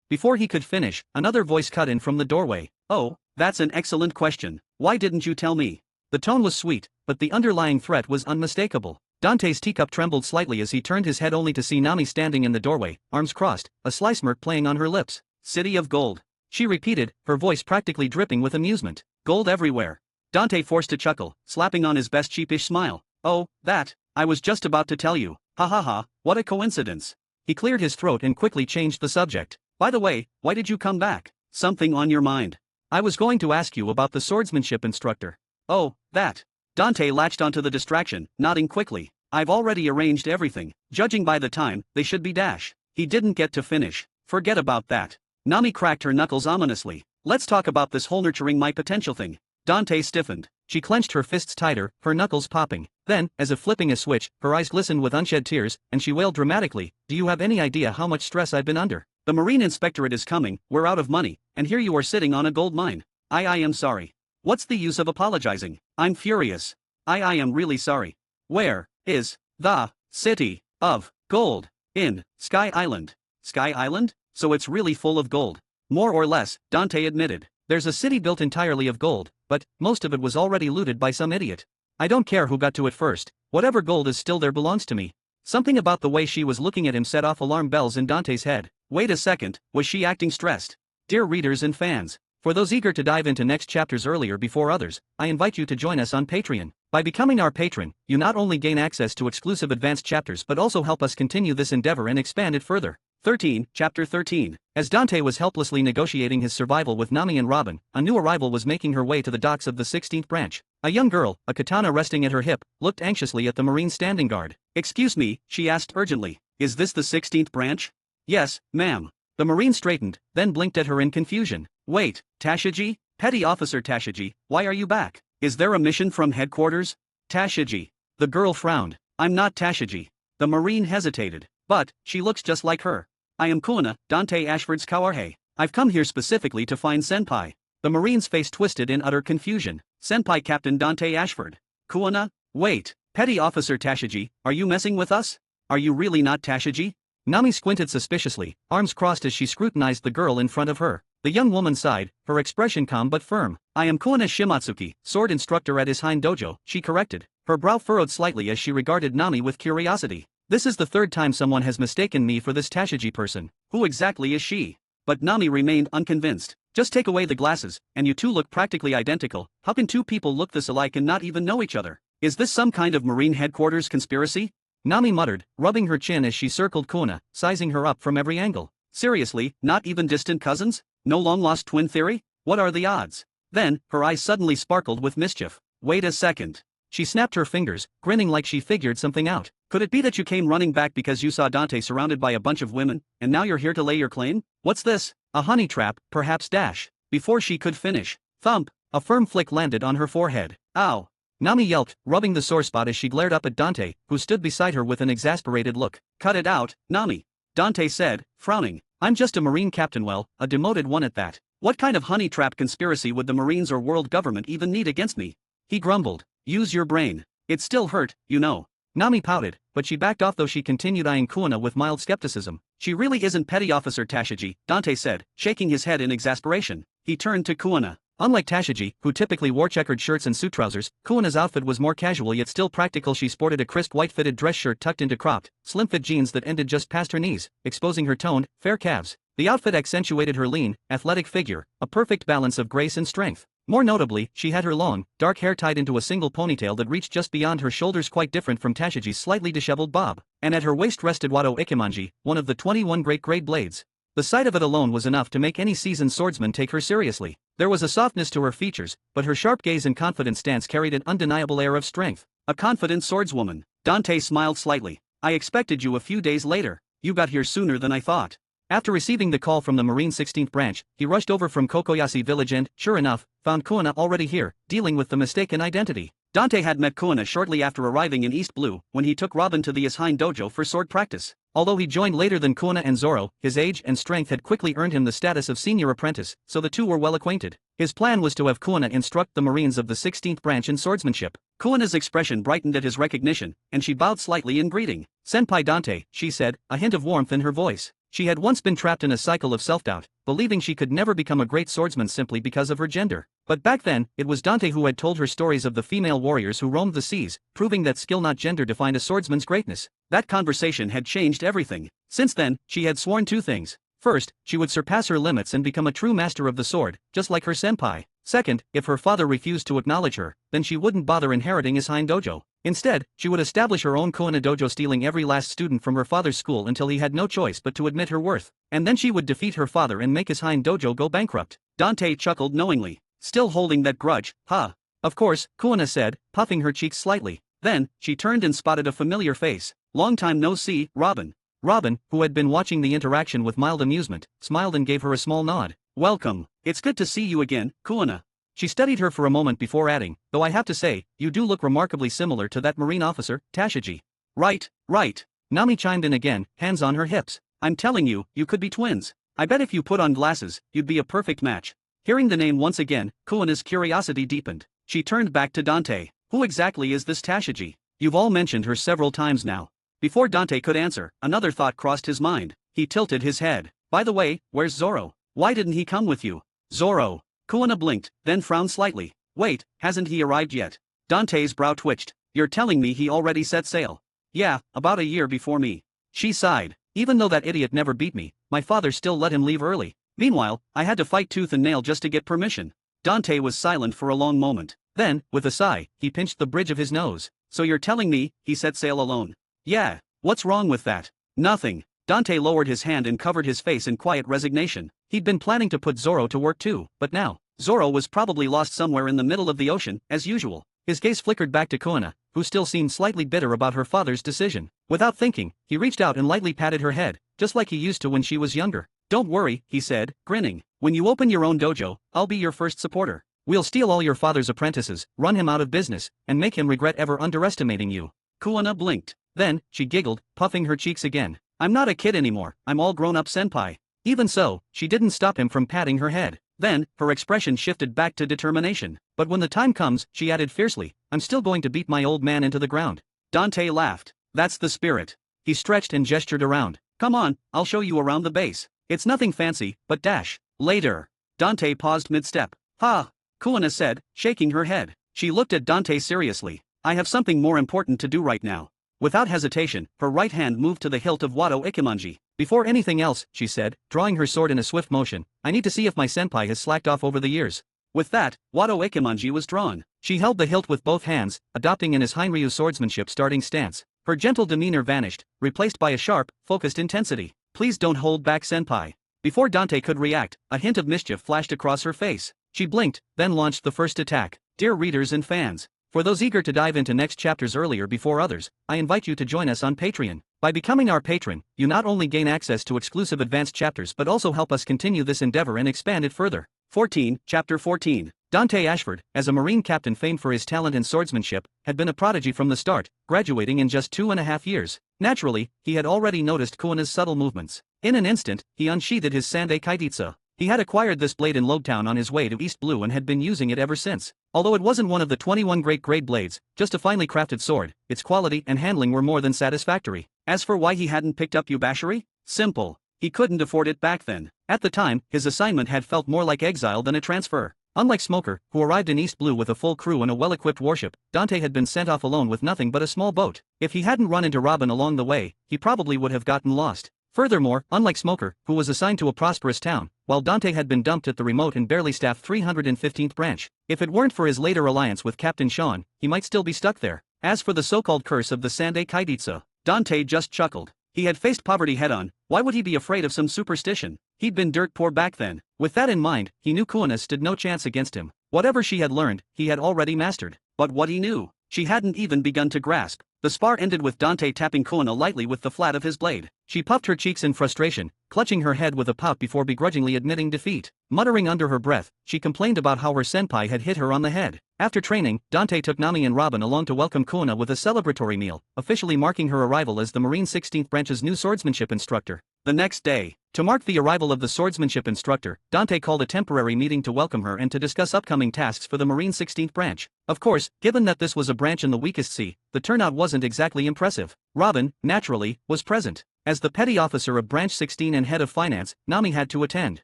Before he could finish, another voice cut in from the doorway. Oh, that's an excellent question. Why didn't you tell me? The tone was sweet, but the underlying threat was unmistakable. Dante's teacup trembled slightly as he turned his head only to see Nami standing in the doorway, arms crossed, a sly smirk playing on her lips. City of gold. She repeated, her voice practically dripping with amusement. Gold everywhere. Dante forced a chuckle, slapping on his best sheepish smile. Oh, that. I was just about to tell you. Ha ha ha, what a coincidence. He cleared his throat and quickly changed the subject. By the way, why did you come back? Something on your mind? I was going to ask you about the swordsmanship instructor. Oh, that. Dante latched onto the distraction, nodding quickly. I've already arranged everything. Judging by the time, they should be dash. He didn't get to finish. Forget about that. Nami cracked her knuckles ominously. Let's talk about this whole nurturing my potential thing. Dante stiffened. She clenched her fists tighter, her knuckles popping. Then, as if flipping a switch, her eyes glistened with unshed tears, and she wailed dramatically, do you have any idea how much stress I've been under? The Marine Inspectorate is coming, we're out of money, and here you are sitting on a gold mine. I am sorry. What's the use of apologizing? I'm furious. I am really sorry. Where is the city of gold? In Sky Island. Sky Island? So it's really full of gold. More or less, Dante admitted. There's a city built entirely of gold, but most of it was already looted by some idiot. I don't care who got to it first. Whatever gold is still there belongs to me. Something about the way she was looking at him set off alarm bells in Dante's head. Wait a second, was she acting stressed? Dear readers and fans, for those eager to dive into next chapters earlier before others, I invite you to join us on Patreon. By becoming our patron, you not only gain access to exclusive advanced chapters but also help us continue this endeavor and expand it further. 13, Chapter 13. As Dante was helplessly negotiating his survival with Nami and Robin, a new arrival was making her way to the docks of the 16th branch. A young girl, a katana resting at her hip, looked anxiously at the Marine standing guard. Excuse me, she asked urgently. Is this the 16th branch? Yes, ma'am. The Marine straightened, then blinked at her in confusion. Wait, Tashiji? Petty Officer Tashiji, why are you back? Is there a mission from headquarters? Tashiji. The girl frowned. I'm not Tashiji. The Marine hesitated. But, she looks just like her. I am Kuina, Dante Ashford's Kawarhe. I've come here specifically to find Senpai. The Marine's face twisted in utter confusion. Senpai Captain Dante Ashford. Kuina? Wait, Petty Officer Tashiji, are you messing with us? Are you really not Tashiji? Nami squinted suspiciously, arms crossed as she scrutinized the girl in front of her. The young woman sighed, her expression calm but firm. I am Kuina Shimatsuki, sword instructor at his Hine dojo, she corrected. Her brow furrowed slightly as she regarded Nami with curiosity. This is the third time someone has mistaken me for this Tashiji person. Who exactly is she? But Nami remained unconvinced. Just take away the glasses, and you two look practically identical. How can two people look this alike and not even know each other? Is this some kind of Marine headquarters conspiracy? Nami muttered, rubbing her chin as she circled Kuina, sizing her up from every angle. Seriously, not even distant cousins? No long-lost twin theory? What are the odds? Then, her eyes suddenly sparkled with mischief. Wait a second. She snapped her fingers, grinning like she figured something out. Could it be that you came running back because you saw Dante surrounded by a bunch of women, and now you're here to lay your claim? What's this? A honey trap, perhaps dash. Before she could finish, thump, a firm flick landed on her forehead. Ow! Nami yelped, rubbing the sore spot as she glared up at Dante, who stood beside her with an exasperated look. Cut it out, Nami. Dante said, frowning. I'm just a Marine captain, well, a demoted one at that. What kind of honey trap conspiracy would the Marines or world government even need against me? He grumbled. Use your brain. It still hurt, you know. Nami pouted, but she backed off though she continued eyeing Kuina with mild skepticism. She really isn't Petty Officer Tashigi, Dante said, shaking his head in exasperation. He turned to Kuina. Unlike Tashigi, who typically wore checkered shirts and suit trousers, Kuina's outfit was more casual yet still practical. She sported a crisp white-fitted dress shirt tucked into cropped, slim-fit jeans that ended just past her knees, exposing her toned, fair calves. The outfit accentuated her lean, athletic figure, a perfect balance of grace and strength. More notably, she had her long, dark hair tied into a single ponytail that reached just beyond her shoulders, quite different from Tashigi's slightly disheveled bob, and at her waist rested Wado Ikimanji, one of the 21 great grade blades. The sight of it alone was enough to make any seasoned swordsman take her seriously. There was a softness to her features, but her sharp gaze and confident stance carried an undeniable air of strength. A confident swordswoman. Dante smiled slightly. I expected you a few days later. You got here sooner than I thought. After receiving the call from the Marine 16th branch, he rushed over from Kokoyashi village and, sure enough, found Kuina already here, dealing with the mistaken identity. Dante had met Kuina shortly after arriving in East Blue, when he took Robin to the Ishain dojo for sword practice. Although he joined later than Kuina and Zoro, his age and strength had quickly earned him the status of senior apprentice, so the two were well acquainted. His plan was to have Kuina instruct the Marines of the 16th branch in swordsmanship. Kuina's expression brightened at his recognition, and she bowed slightly in greeting. Senpai Dante, she said, a hint of warmth in her voice. She had once been trapped in a cycle of self-doubt, believing she could never become a great swordsman simply because of her gender. But back then, it was Dante who had told her stories of the female warriors who roamed the seas, proving that skill not gender defined a swordsman's greatness. That conversation had changed everything. Since then, she had sworn two things. First, she would surpass her limits and become a true master of the sword, just like her senpai. Second, if her father refused to acknowledge her, then she wouldn't bother inheriting his Ishain dojo. Instead, she would establish her own Kuina dojo, stealing every last student from her father's school until he had no choice but to admit her worth. And then she would defeat her father and make his Ishain dojo go bankrupt. Dante chuckled knowingly. Still holding that grudge, huh? Of course, Kuina said, puffing her cheeks slightly. Then, she turned and spotted a familiar face. Long time no see, Robin. Robin, who had been watching the interaction with mild amusement, smiled and gave her a small nod. Welcome. It's good to see you again, Kuina. She studied her for a moment before adding, though I have to say, you do look remarkably similar to that Marine officer, Tashigi. Right, right. Nami chimed in again, hands on her hips. I'm telling you, you could be twins. I bet if you put on glasses, you'd be a perfect match. Hearing the name once again, Kuina's curiosity deepened. She turned back to Dante. Who exactly is this Tashigi? You've all mentioned her several times now. Before Dante could answer, another thought crossed his mind. He tilted his head. By the way, where's Zoro? Why didn't he come with you? Zoro. Kuina blinked, then frowned slightly. Wait, hasn't he arrived yet? Dante's brow twitched. You're telling me he already set sail? Yeah, about a year before me. She sighed. Even though that idiot never beat me, my father still let him leave early. Meanwhile, I had to fight tooth and nail just to get permission. Dante was silent for a long moment. Then, with a sigh, he pinched the bridge of his nose. So you're telling me, he set sail alone? Yeah, what's wrong with that? Nothing. Dante lowered his hand and covered his face in quiet resignation. He'd been planning to put Zoro to work too, but now, Zoro was probably lost somewhere in the middle of the ocean, as usual. His gaze flickered back to Kuina, who still seemed slightly bitter about her father's decision. Without thinking, he reached out and lightly patted her head, just like he used to when she was younger. Don't worry, he said, grinning. When you open your own dojo, I'll be your first supporter. We'll steal all your father's apprentices, run him out of business, and make him regret ever underestimating you. Kuina blinked. Then, she giggled, puffing her cheeks again. I'm not a kid anymore, I'm all grown up, senpai. Even so, she didn't stop him from patting her head. Then, her expression shifted back to determination. But when the time comes, she added fiercely, I'm still going to beat my old man into the ground. Dante laughed. That's the spirit. He stretched and gestured around. Come on, I'll show you around the base. It's nothing fancy, but dash. Later. Dante paused mid-step. Ha! Kuina said, shaking her head. She looked at Dante seriously. I have something more important to do right now. Without hesitation, her right hand moved to the hilt of Wado Ikimanji. Before anything else, she said, drawing her sword in a swift motion, I need to see if my senpai has slacked off over the years. With that, Wado Ikimanji was drawn. She held the hilt with both hands, adopting an Ishainryu swordsmanship starting stance. Her gentle demeanor vanished, replaced by a sharp, focused intensity. Please don't hold back, senpai. Before Dante could react, a hint of mischief flashed across her face. She blinked, then launched the first attack. Dear readers and fans, for those eager to dive into next chapters earlier before others, I invite you to join us on Patreon. By becoming our patron, you not only gain access to exclusive advanced chapters but also help us continue this endeavor and expand it further. 14, Chapter 14. Dante Ashford, as a Marine captain famed for his talent and swordsmanship, had been a prodigy from the start, graduating in just 2.5 years. Naturally, he had already noticed Kuna's subtle movements. In an instant, he unsheathed his Sandai Kaiditsa. He had acquired this blade in Lobetown on his way to East Blue and had been using it ever since. Although it wasn't one of the 21 great grade blades, just a finely crafted sword, its quality and handling were more than satisfactory. As for why he hadn't picked up Yubashiri? Simple. He couldn't afford it back then. At the time, his assignment had felt more like exile than a transfer. Unlike Smoker, who arrived in East Blue with a full crew and a well-equipped warship, Dante had been sent off alone with nothing but a small boat. If he hadn't run into Robin along the way, he probably would have gotten lost. Furthermore, unlike Smoker, who was assigned to a prosperous town, while Dante had been dumped at the remote and barely staffed 315th branch, if it weren't for his later alliance with Captain Sean, he might still be stuck there. As for the so-called curse of the Sandai Kaiditsa, Dante just chuckled. He had faced poverty head-on, why would he be afraid of some superstition? He'd been dirt poor back then. With that in mind, he knew Kuna stood no chance against him. Whatever she had learned, he had already mastered. But what he knew, she hadn't even begun to grasp. The spar ended with Dante tapping Kuna lightly with the flat of his blade. She puffed her cheeks in frustration, clutching her head with a pout before begrudgingly admitting defeat. Muttering under her breath, she complained about how her senpai had hit her on the head. After training, Dante took Nami and Robin along to welcome Kuna with a celebratory meal, officially marking her arrival as the Marine 16th Branch's new swordsmanship instructor. The next day, to mark the arrival of the swordsmanship instructor, Dante called a temporary meeting to welcome her and to discuss upcoming tasks for the Marine 16th Branch. Of course, given that this was a branch in the weakest sea, the turnout wasn't exactly impressive. Robin, naturally, was present. As the petty officer of Branch 16 and head of finance, Nami had to attend.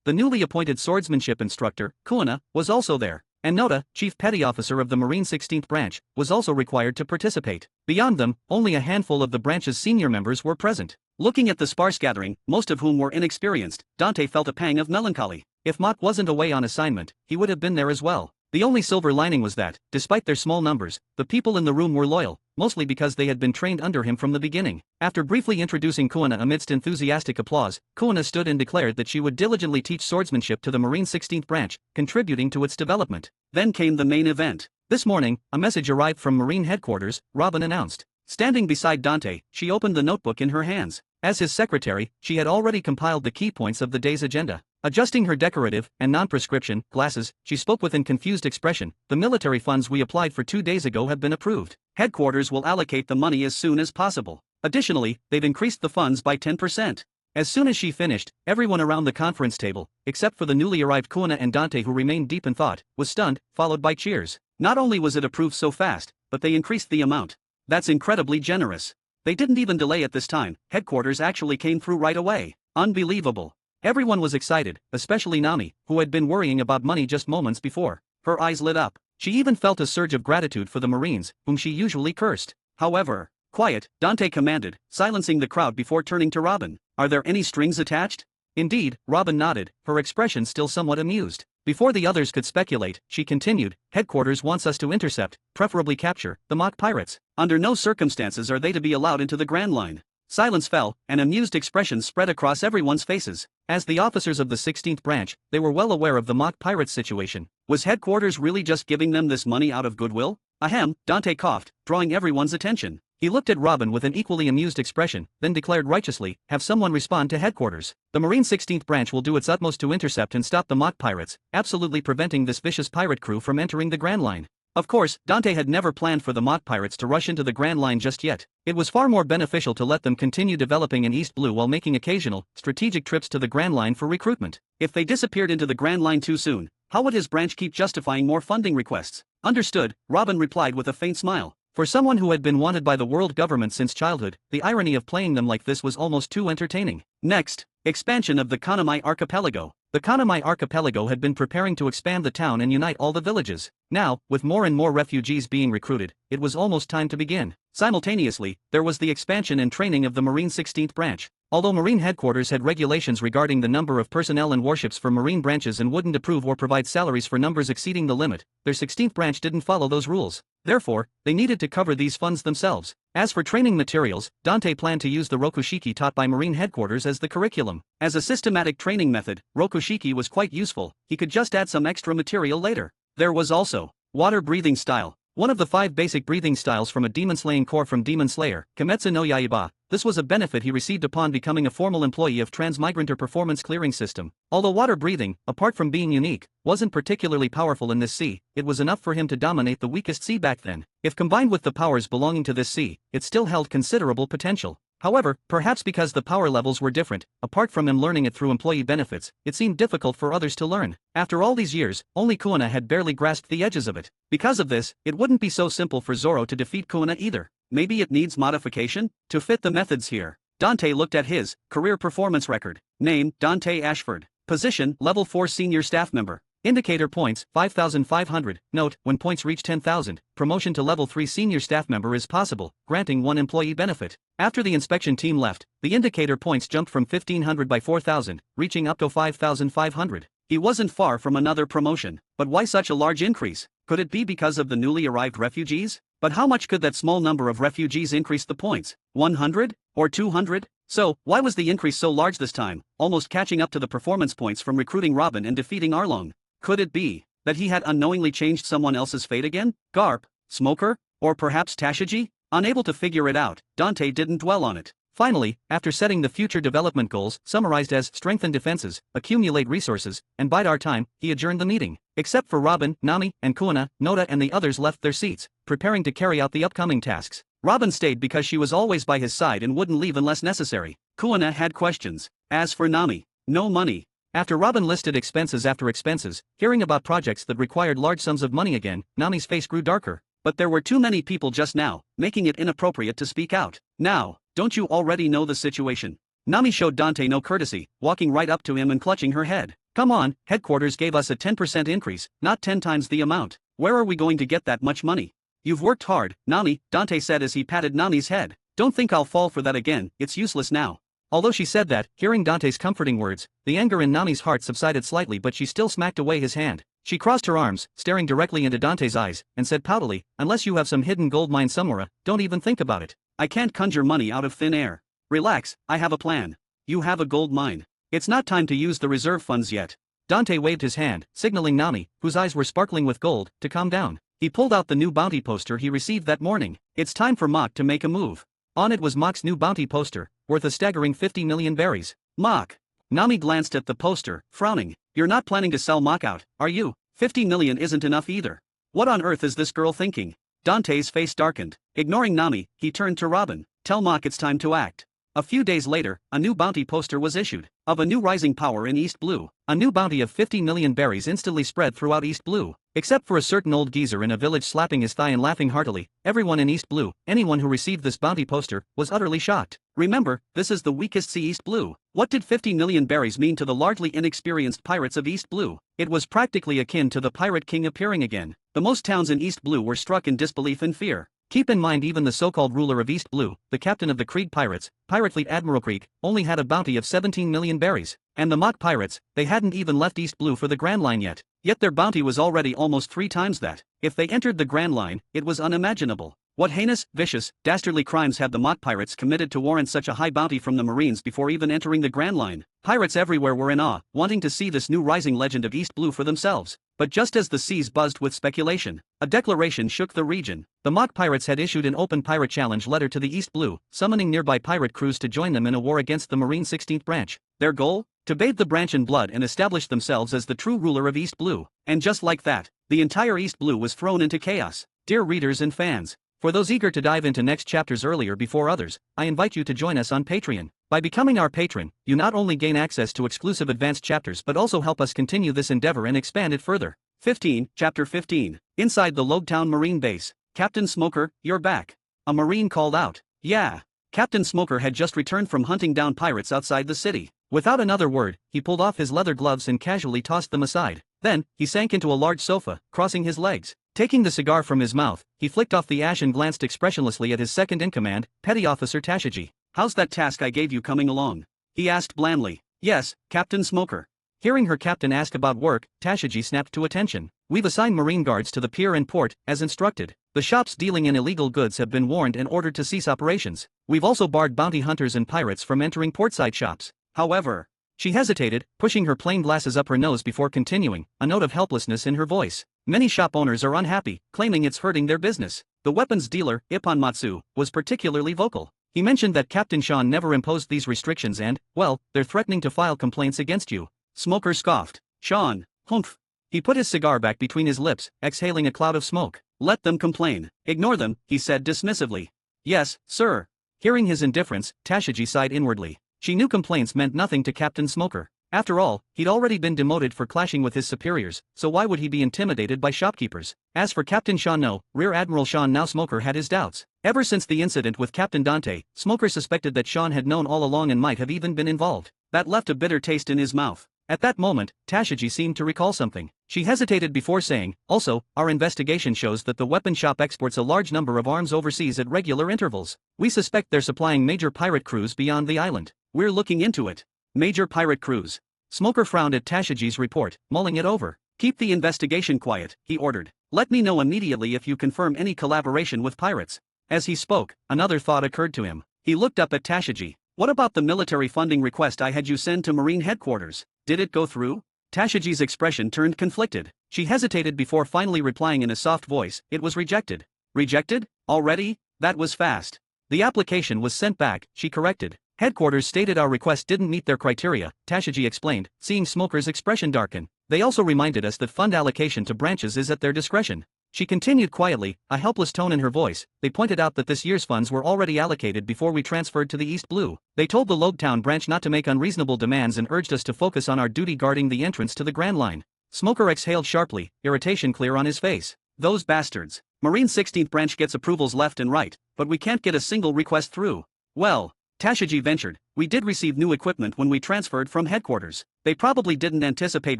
The newly appointed swordsmanship instructor, Kuna, was also there. And Nota, chief petty officer of the Marine 16th Branch, was also required to participate. Beyond them, only a handful of the branch's senior members were present. Looking at the sparse gathering, most of whom were inexperienced, Dante felt a pang of melancholy. If Mott wasn't away on assignment, he would have been there as well. The only silver lining was that, despite their small numbers, the people in the room were loyal, mostly because they had been trained under him from the beginning. After briefly introducing Kuna amidst enthusiastic applause, Kuna stood and declared that she would diligently teach swordsmanship to the Marine 16th Branch, contributing to its development. Then came the main event. This morning, a message arrived from Marine headquarters, Robin announced. Standing beside Dante, she opened the notebook in her hands. As his secretary, she had already compiled the key points of the day's agenda. Adjusting her decorative and non-prescription glasses, she spoke with an confused expression. The military funds we applied for 2 days ago have been approved. Headquarters will allocate the money as soon as possible. Additionally, they've increased the funds by 10%. As soon as she finished, everyone around the conference table, except for the newly arrived Kuna and Dante who remained deep in thought, was stunned, followed by cheers. Not only was it approved so fast, but they increased the amount. That's incredibly generous. They didn't even delay at this time, headquarters actually came through right away. Unbelievable. Everyone was excited, especially Nami, who had been worrying about money just moments before. Her eyes lit up. She even felt a surge of gratitude for the Marines, whom she usually cursed. However, quiet, Dante commanded, silencing the crowd before turning to Robin. Are there any strings attached? Indeed, Robin nodded, her expression still somewhat amused. Before the others could speculate, she continued, Headquarters wants us to intercept, preferably capture, the mock pirates. Under no circumstances are they to be allowed into the Grand Line. Silence fell, and amused expressions spread across everyone's faces. As the officers of the 16th Branch, they were well aware of the mock pirates situation. Was headquarters really just giving them this money out of goodwill? Ahem, Dante coughed, drawing everyone's attention. He looked at Robin with an equally amused expression, then declared righteously, have someone respond to headquarters. The Marine 16th Branch will do its utmost to intercept and stop the mock pirates, absolutely preventing this vicious pirate crew from entering the Grand Line. Of course, Dante had never planned for the mock pirates to rush into the Grand Line just yet. It was far more beneficial to let them continue developing in East Blue while making occasional, strategic trips to the Grand Line for recruitment. If they disappeared into the Grand Line too soon, how would his branch keep justifying more funding requests? Understood, Robin replied with a faint smile. For someone who had been wanted by the world government since childhood, the irony of playing them like this was almost too entertaining. Next, expansion of the Kanamai Archipelago. The Kanamai Archipelago had been preparing to expand the town and unite all the villages. Now, with more and more refugees being recruited, it was almost time to begin. Simultaneously, there was the expansion and training of the Marine 16th Branch. Although Marine headquarters had regulations regarding the number of personnel and warships for Marine branches and wouldn't approve or provide salaries for numbers exceeding the limit, their 16th branch didn't follow those rules. Therefore, they needed to cover these funds themselves. As for training materials, Dante planned to use the Rokushiki taught by Marine headquarters as the curriculum. As a systematic training method, Rokushiki was quite useful. He could just add some extra material later. There was also water breathing style. One of the 5 basic breathing styles from a demon-slaying corps from Demon Slayer, Kimetsu no Yaiba. This was a benefit he received upon becoming a formal employee of Transmigrantor Performance Clearing System. Although water breathing, apart from being unique, wasn't particularly powerful in this sea, it was enough for him to dominate the weakest sea back then. If combined with the powers belonging to this sea, it still held considerable potential. However, perhaps because the power levels were different, apart from him learning it through employee benefits, it seemed difficult for others to learn. After all these years, only Kuina had barely grasped the edges of it. Because of this, it wouldn't be so simple for Zoro to defeat Kuina either. Maybe it needs modification to fit the methods here. Dante looked at his career performance record. Name, Dante Ashford. Position, level 4 senior staff member. Indicator points, 5,500. Note, when points reach 10,000, promotion to level 3 senior staff member is possible, granting 1 employee benefit. After the inspection team left, the indicator points jumped from 1,500 by 4,000, reaching up to 5,500. He wasn't far from another promotion. But why such a large increase? Could it be because of the newly arrived refugees? But how much could that small number of refugees increase the points? 100? Or 200? So, why was the increase so large this time, almost catching up to the performance points from recruiting Robin and defeating Arlong? Could it be that he had unknowingly changed someone else's fate again? Garp, Smoker, or perhaps Tashiji? Unable to figure it out, Dante didn't dwell on it. Finally, after setting the future development goals, summarized as strengthen defenses, accumulate resources, and bide our time, he adjourned the meeting. Except for Robin, Nami, and Kuina, Noda and the others left their seats, preparing to carry out the upcoming tasks. Robin stayed because she was always by his side and wouldn't leave unless necessary. Kuina had questions. As for Nami, no money. After Robin listed expenses after expenses, hearing about projects that required large sums of money again, Nami's face grew darker. But there were too many people just now, making it inappropriate to speak out. Now, don't you already know the situation? Nami showed Dante no courtesy, walking right up to him and clutching her head. Come on, headquarters gave us a 10% increase, not 10 times the amount. Where are we going to get that much money? You've worked hard, Nami, Dante said as he patted Nami's head. Don't think I'll fall for that again, it's useless now. Although she said that, hearing Dante's comforting words, the anger in Nami's heart subsided slightly, but she still smacked away his hand. She crossed her arms, staring directly into Dante's eyes, and said poutily, unless you have some hidden gold mine somewhere, don't even think about it. I can't conjure money out of thin air. Relax, I have a plan. You have a gold mine. It's not time to use the reserve funds yet. Dante waved his hand, signaling Nami, whose eyes were sparkling with gold, to calm down. He pulled out the new bounty poster he received that morning. It's time for Mach to make a move. On it was Mach's new bounty poster, worth a staggering 50 million berries. Mach. Nami glanced at the poster, frowning. You're not planning to sell Mach out, are you? 50 million isn't enough either. What on earth is this girl thinking? Dante's face darkened. Ignoring Nami, he turned to Robin. Tell Mach it's time to act. A few days later, a new bounty poster was issued. Of a new rising power in East Blue. A new bounty of 50 million berries instantly spread throughout East Blue. Except for a certain old geezer in a village slapping his thigh and laughing heartily, everyone in East Blue, anyone who received this bounty poster, was utterly shocked. Remember, this is the weakest sea East Blue. What did 50 million berries mean to the largely inexperienced pirates of East Blue? It was practically akin to the Pirate King appearing again. The most towns in East Blue were struck in disbelief and fear. Keep in mind even the so-called ruler of East Blue, the captain of the Krieg pirates, Pirate Fleet Admiral Krieg, only had a bounty of 17 million berries. And the Mach pirates, they hadn't even left East Blue for the Grand Line yet. Yet their bounty was already almost 3 times that. If they entered the Grand Line, it was unimaginable. What heinous, vicious, dastardly crimes had the Mach pirates committed to warrant such a high bounty from the Marines before even entering the Grand Line? Pirates everywhere were in awe, wanting to see this new rising legend of East Blue for themselves. But just as the seas buzzed with speculation, a declaration shook the region. The Mach pirates had issued an open pirate challenge letter to the East Blue, summoning nearby pirate crews to join them in a war against the Marine 16th branch. Their goal? To bathe the branch in blood and establish themselves as the true ruler of East Blue. And just like that, the entire East Blue was thrown into chaos. Dear readers and fans, for those eager to dive into next chapters earlier before others, I invite you to join us on Patreon. By becoming our patron, you not only gain access to exclusive advanced chapters but also help us continue this endeavor and expand it further. 15, Chapter 15. Inside the Logetown Marine Base. Captain Smoker, you're back. A Marine called out. Yeah. Captain Smoker had just returned from hunting down pirates outside the city. Without another word, he pulled off his leather gloves and casually tossed them aside. Then, he sank into a large sofa, crossing his legs. Taking the cigar from his mouth, he flicked off the ash and glanced expressionlessly at his second-in-command, Petty Officer Tashiji. How's that task I gave you coming along? He asked blandly. Yes, Captain Smoker. Hearing her captain ask about work, Tashiji snapped to attention. We've assigned Marine guards to the pier and port, as instructed. The shops dealing in illegal goods have been warned and ordered to cease operations. We've also barred bounty hunters and pirates from entering portside shops. However, she hesitated, pushing her plain glasses up her nose before continuing, a note of helplessness in her voice. Many shop owners are unhappy, claiming it's hurting their business. The weapons dealer, Ippon Matsu, was particularly vocal. He mentioned that Captain Sean never imposed these restrictions and, well, they're threatening to file complaints against you. Smoker scoffed. Sean, humph. He put his cigar back between his lips, exhaling a cloud of smoke. Let them complain. Ignore them, he said dismissively. Yes, sir. Hearing his indifference, Tashigi sighed inwardly. She knew complaints meant nothing to Captain Smoker. After all, he'd already been demoted for clashing with his superiors, so why would he be intimidated by shopkeepers? As for Captain Sean, no, Rear Admiral Sean, now Smoker had his doubts. Ever since the incident with Captain Dante, Smoker suspected that Sean had known all along and might have even been involved. That left a bitter taste in his mouth. At that moment, Tashigi seemed to recall something. She hesitated before saying, "Also, our investigation shows that the weapon shop exports a large number of arms overseas at regular intervals. We suspect they're supplying major pirate crews beyond the island. We're looking into it." Major pirate crews. Smoker frowned at Tashigi's report, mulling it over. "Keep the investigation quiet," he ordered. "Let me know immediately if you confirm any collaboration with pirates." As he spoke, another thought occurred to him. He looked up at Tashigi. "What about the military funding request I had you send to Marine headquarters? Did it go through?" Tashigi's expression turned conflicted. She hesitated before finally replying in a soft voice, "It was rejected." "Rejected? Already? That was fast." "The application was sent back," she corrected. "Headquarters stated our request didn't meet their criteria," Tashigi explained, seeing Smoker's expression darken. "They also reminded us that fund allocation to branches is at their discretion." She continued quietly, a helpless tone in her voice. "They pointed out that this year's funds were already allocated before we transferred to the East Blue. They told the Logetown branch not to make unreasonable demands and urged us to focus on our duty guarding the entrance to the Grand Line." Smoker exhaled sharply, irritation clear on his face. "Those bastards. Marine 16th branch gets approvals left and right, but we can't get a single request through." "Well," Tashigi ventured, "we did receive new equipment when we transferred from headquarters. They probably didn't anticipate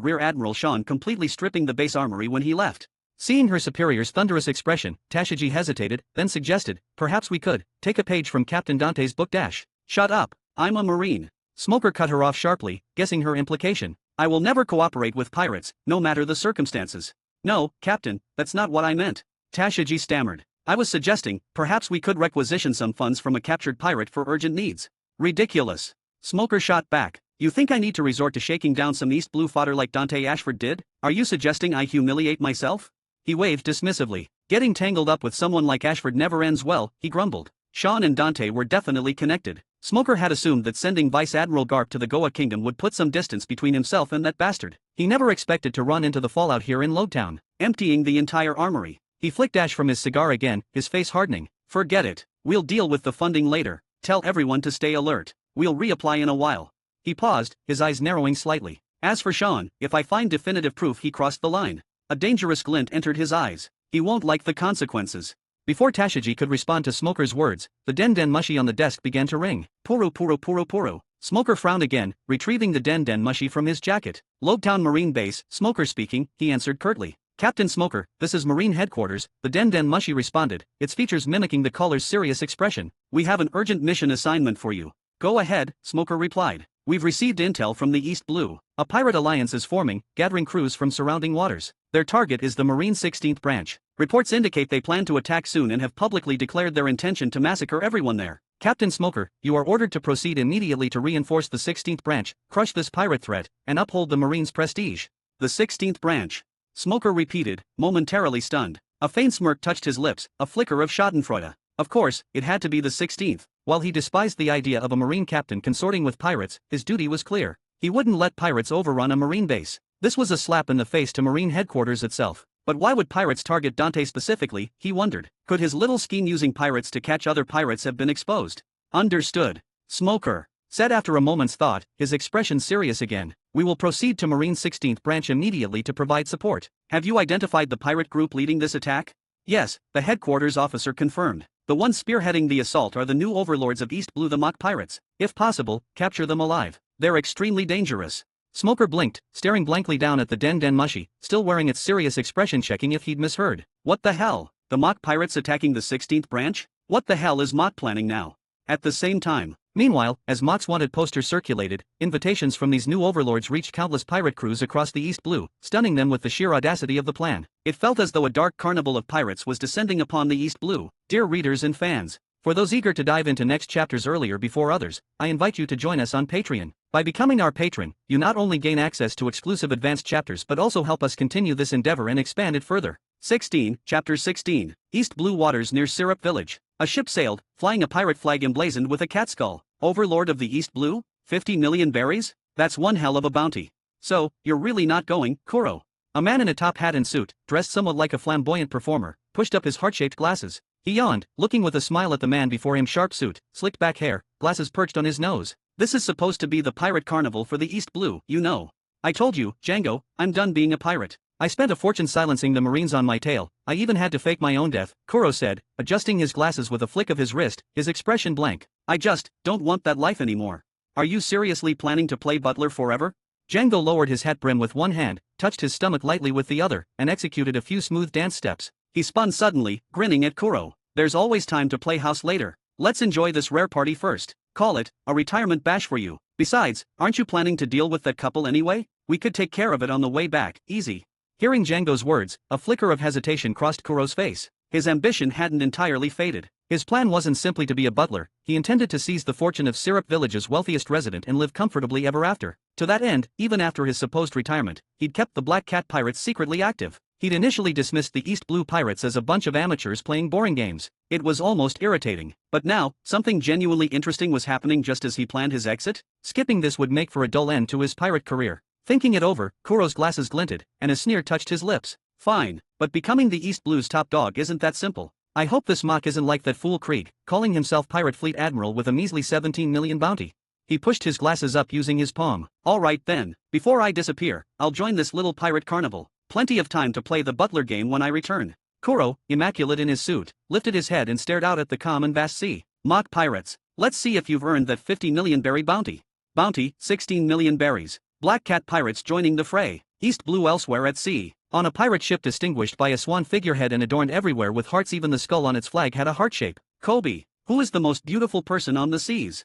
Rear Admiral Sean completely stripping the base armory when he left." Seeing her superior's thunderous expression, Tashigi hesitated, then suggested, "Perhaps we could take a page from Captain Dante's book. Shut up, I'm a Marine." Smoker cut her off sharply, guessing her implication. "I will never cooperate with pirates, no matter the circumstances." "No, Captain, that's not what I meant," Tashigi stammered. "I was suggesting, perhaps we could requisition some funds from a captured pirate for urgent needs." "Ridiculous." Smoker shot back. "You think I need to resort to shaking down some East Blue fodder like Dante Ashford did? Are you suggesting I humiliate myself?" He waved dismissively. "Getting tangled up with someone like Ashford never ends well," he grumbled. Sean and Dante were definitely connected. Smoker had assumed that sending Vice Admiral Garp to the Goa Kingdom would put some distance between himself and that bastard. He never expected to run into the fallout here in Logetown, emptying the entire armory. He flicked ash from his cigar again, his face hardening. "Forget it. We'll deal with the funding later. Tell everyone to stay alert. We'll reapply in a while." He paused, his eyes narrowing slightly. "As for Sean, if I find definitive proof he crossed the line." A dangerous glint entered his eyes. "He won't like the consequences." Before Tashigi could respond to Smoker's words, the Den Mushi on the desk began to ring. "Puru puru puru puru." Smoker frowned again, retrieving the Den Mushi from his jacket. "Logetown Marine Base, Smoker speaking," he answered curtly. "Captain Smoker, this is Marine Headquarters," the Den Mushi responded, its features mimicking the caller's serious expression. "We have an urgent mission assignment for you." "Go ahead," Smoker replied. "We've received intel from the East Blue. A pirate alliance is forming, gathering crews from surrounding waters. Their target is the Marine 16th branch. Reports indicate they plan to attack soon and have publicly declared their intention to massacre everyone there. Captain Smoker, you are ordered to proceed immediately to reinforce the 16th branch, crush this pirate threat, and uphold the Marine's prestige." "The 16th branch?" Smoker repeated, momentarily stunned. A faint smirk touched his lips, a flicker of schadenfreude. Of course, it had to be the 16th. While he despised the idea of a Marine captain consorting with pirates, his duty was clear. He wouldn't let pirates overrun a Marine base. This was a slap in the face to Marine headquarters itself. But why would pirates target Dante specifically, he wondered. Could his little scheme using pirates to catch other pirates have been exposed? "Understood," Smoker said after a moment's thought, his expression serious again. "We will proceed to Marine 16th branch immediately to provide support." "Have you identified the pirate group leading this attack?" "Yes," the headquarters officer confirmed. "The ones spearheading the assault are the new overlords of East Blue, the mock pirates. If possible, capture them alive. They're extremely dangerous." Smoker blinked, staring blankly down at the Den Mushi, still wearing its serious expression, checking if he'd misheard. "What the hell? The mock pirates attacking the 16th branch? What the hell is Mott planning now?" At the same time, meanwhile, as Mott's wanted posters circulated, invitations from these new overlords reached countless pirate crews across the East Blue, stunning them with the sheer audacity of the plan. It felt as though a dark carnival of pirates was descending upon the East Blue. Dear readers and fans, for those eager to dive into next chapters earlier before others, I invite you to join us on Patreon. By becoming our patron, you not only gain access to exclusive advanced chapters but also help us continue this endeavor and expand it further. 16, Chapter 16, East Blue Waters near Syrup Village. A ship sailed, flying a pirate flag emblazoned with a cat skull. Overlord of the East Blue? 50 million berries? That's one hell of a bounty. "So, you're really not going, Kuro?" A man in a top hat and suit, dressed somewhat like a flamboyant performer, pushed up his heart-shaped glasses. He yawned, looking with a smile at the man before him. Sharp suit, slicked back hair, glasses perched on his nose. This is supposed to be the pirate carnival for the East Blue, you know. I told you, Django, I'm done being a pirate. I spent a fortune silencing the Marines on my tail. I even had to fake my own death, Kuro said, adjusting his glasses with a flick of his wrist, his expression blank. I just don't want that life anymore. Are you seriously planning to play butler forever? Django lowered his hat brim with one hand, touched his stomach lightly with the other, and executed a few smooth dance steps. He spun suddenly, grinning at Kuro. There's always time to play house later. Let's enjoy this rare party first. Call it a retirement bash for you. Besides, aren't you planning to deal with that couple anyway? We could take care of it on the way back, easy. Hearing Django's words, a flicker of hesitation crossed Kuro's face. His ambition hadn't entirely faded. His plan wasn't simply to be a butler, he intended to seize the fortune of Syrup Village's wealthiest resident and live comfortably ever after. To that end, even after his supposed retirement, he'd kept the Black Cat Pirates secretly active. He'd initially dismissed the East Blue Pirates as a bunch of amateurs playing boring games. It was almost irritating. But now, something genuinely interesting was happening just as he planned his exit. Skipping this would make for a dull end to his pirate career. Thinking it over, Kuro's glasses glinted, and a sneer touched his lips. Fine, but becoming the East Blue's top dog isn't that simple. I hope this mock isn't like that fool Krieg, calling himself Pirate Fleet Admiral with a measly 17 million bounty. He pushed his glasses up using his palm. Alright then, before I disappear, I'll join this little pirate carnival. Plenty of time to play the butler game when I return. Kuro, immaculate in his suit, lifted his head and stared out at the calm and vast sea. Mock pirates, let's see if you've earned that 50 million berry bounty. Bounty, 16 million berries. Black Cat Pirates joining the fray. East Blue elsewhere at sea. On a pirate ship distinguished by a swan figurehead and adorned everywhere with hearts, even the skull on its flag had a heart shape. Kobe, who is the most beautiful person on the seas?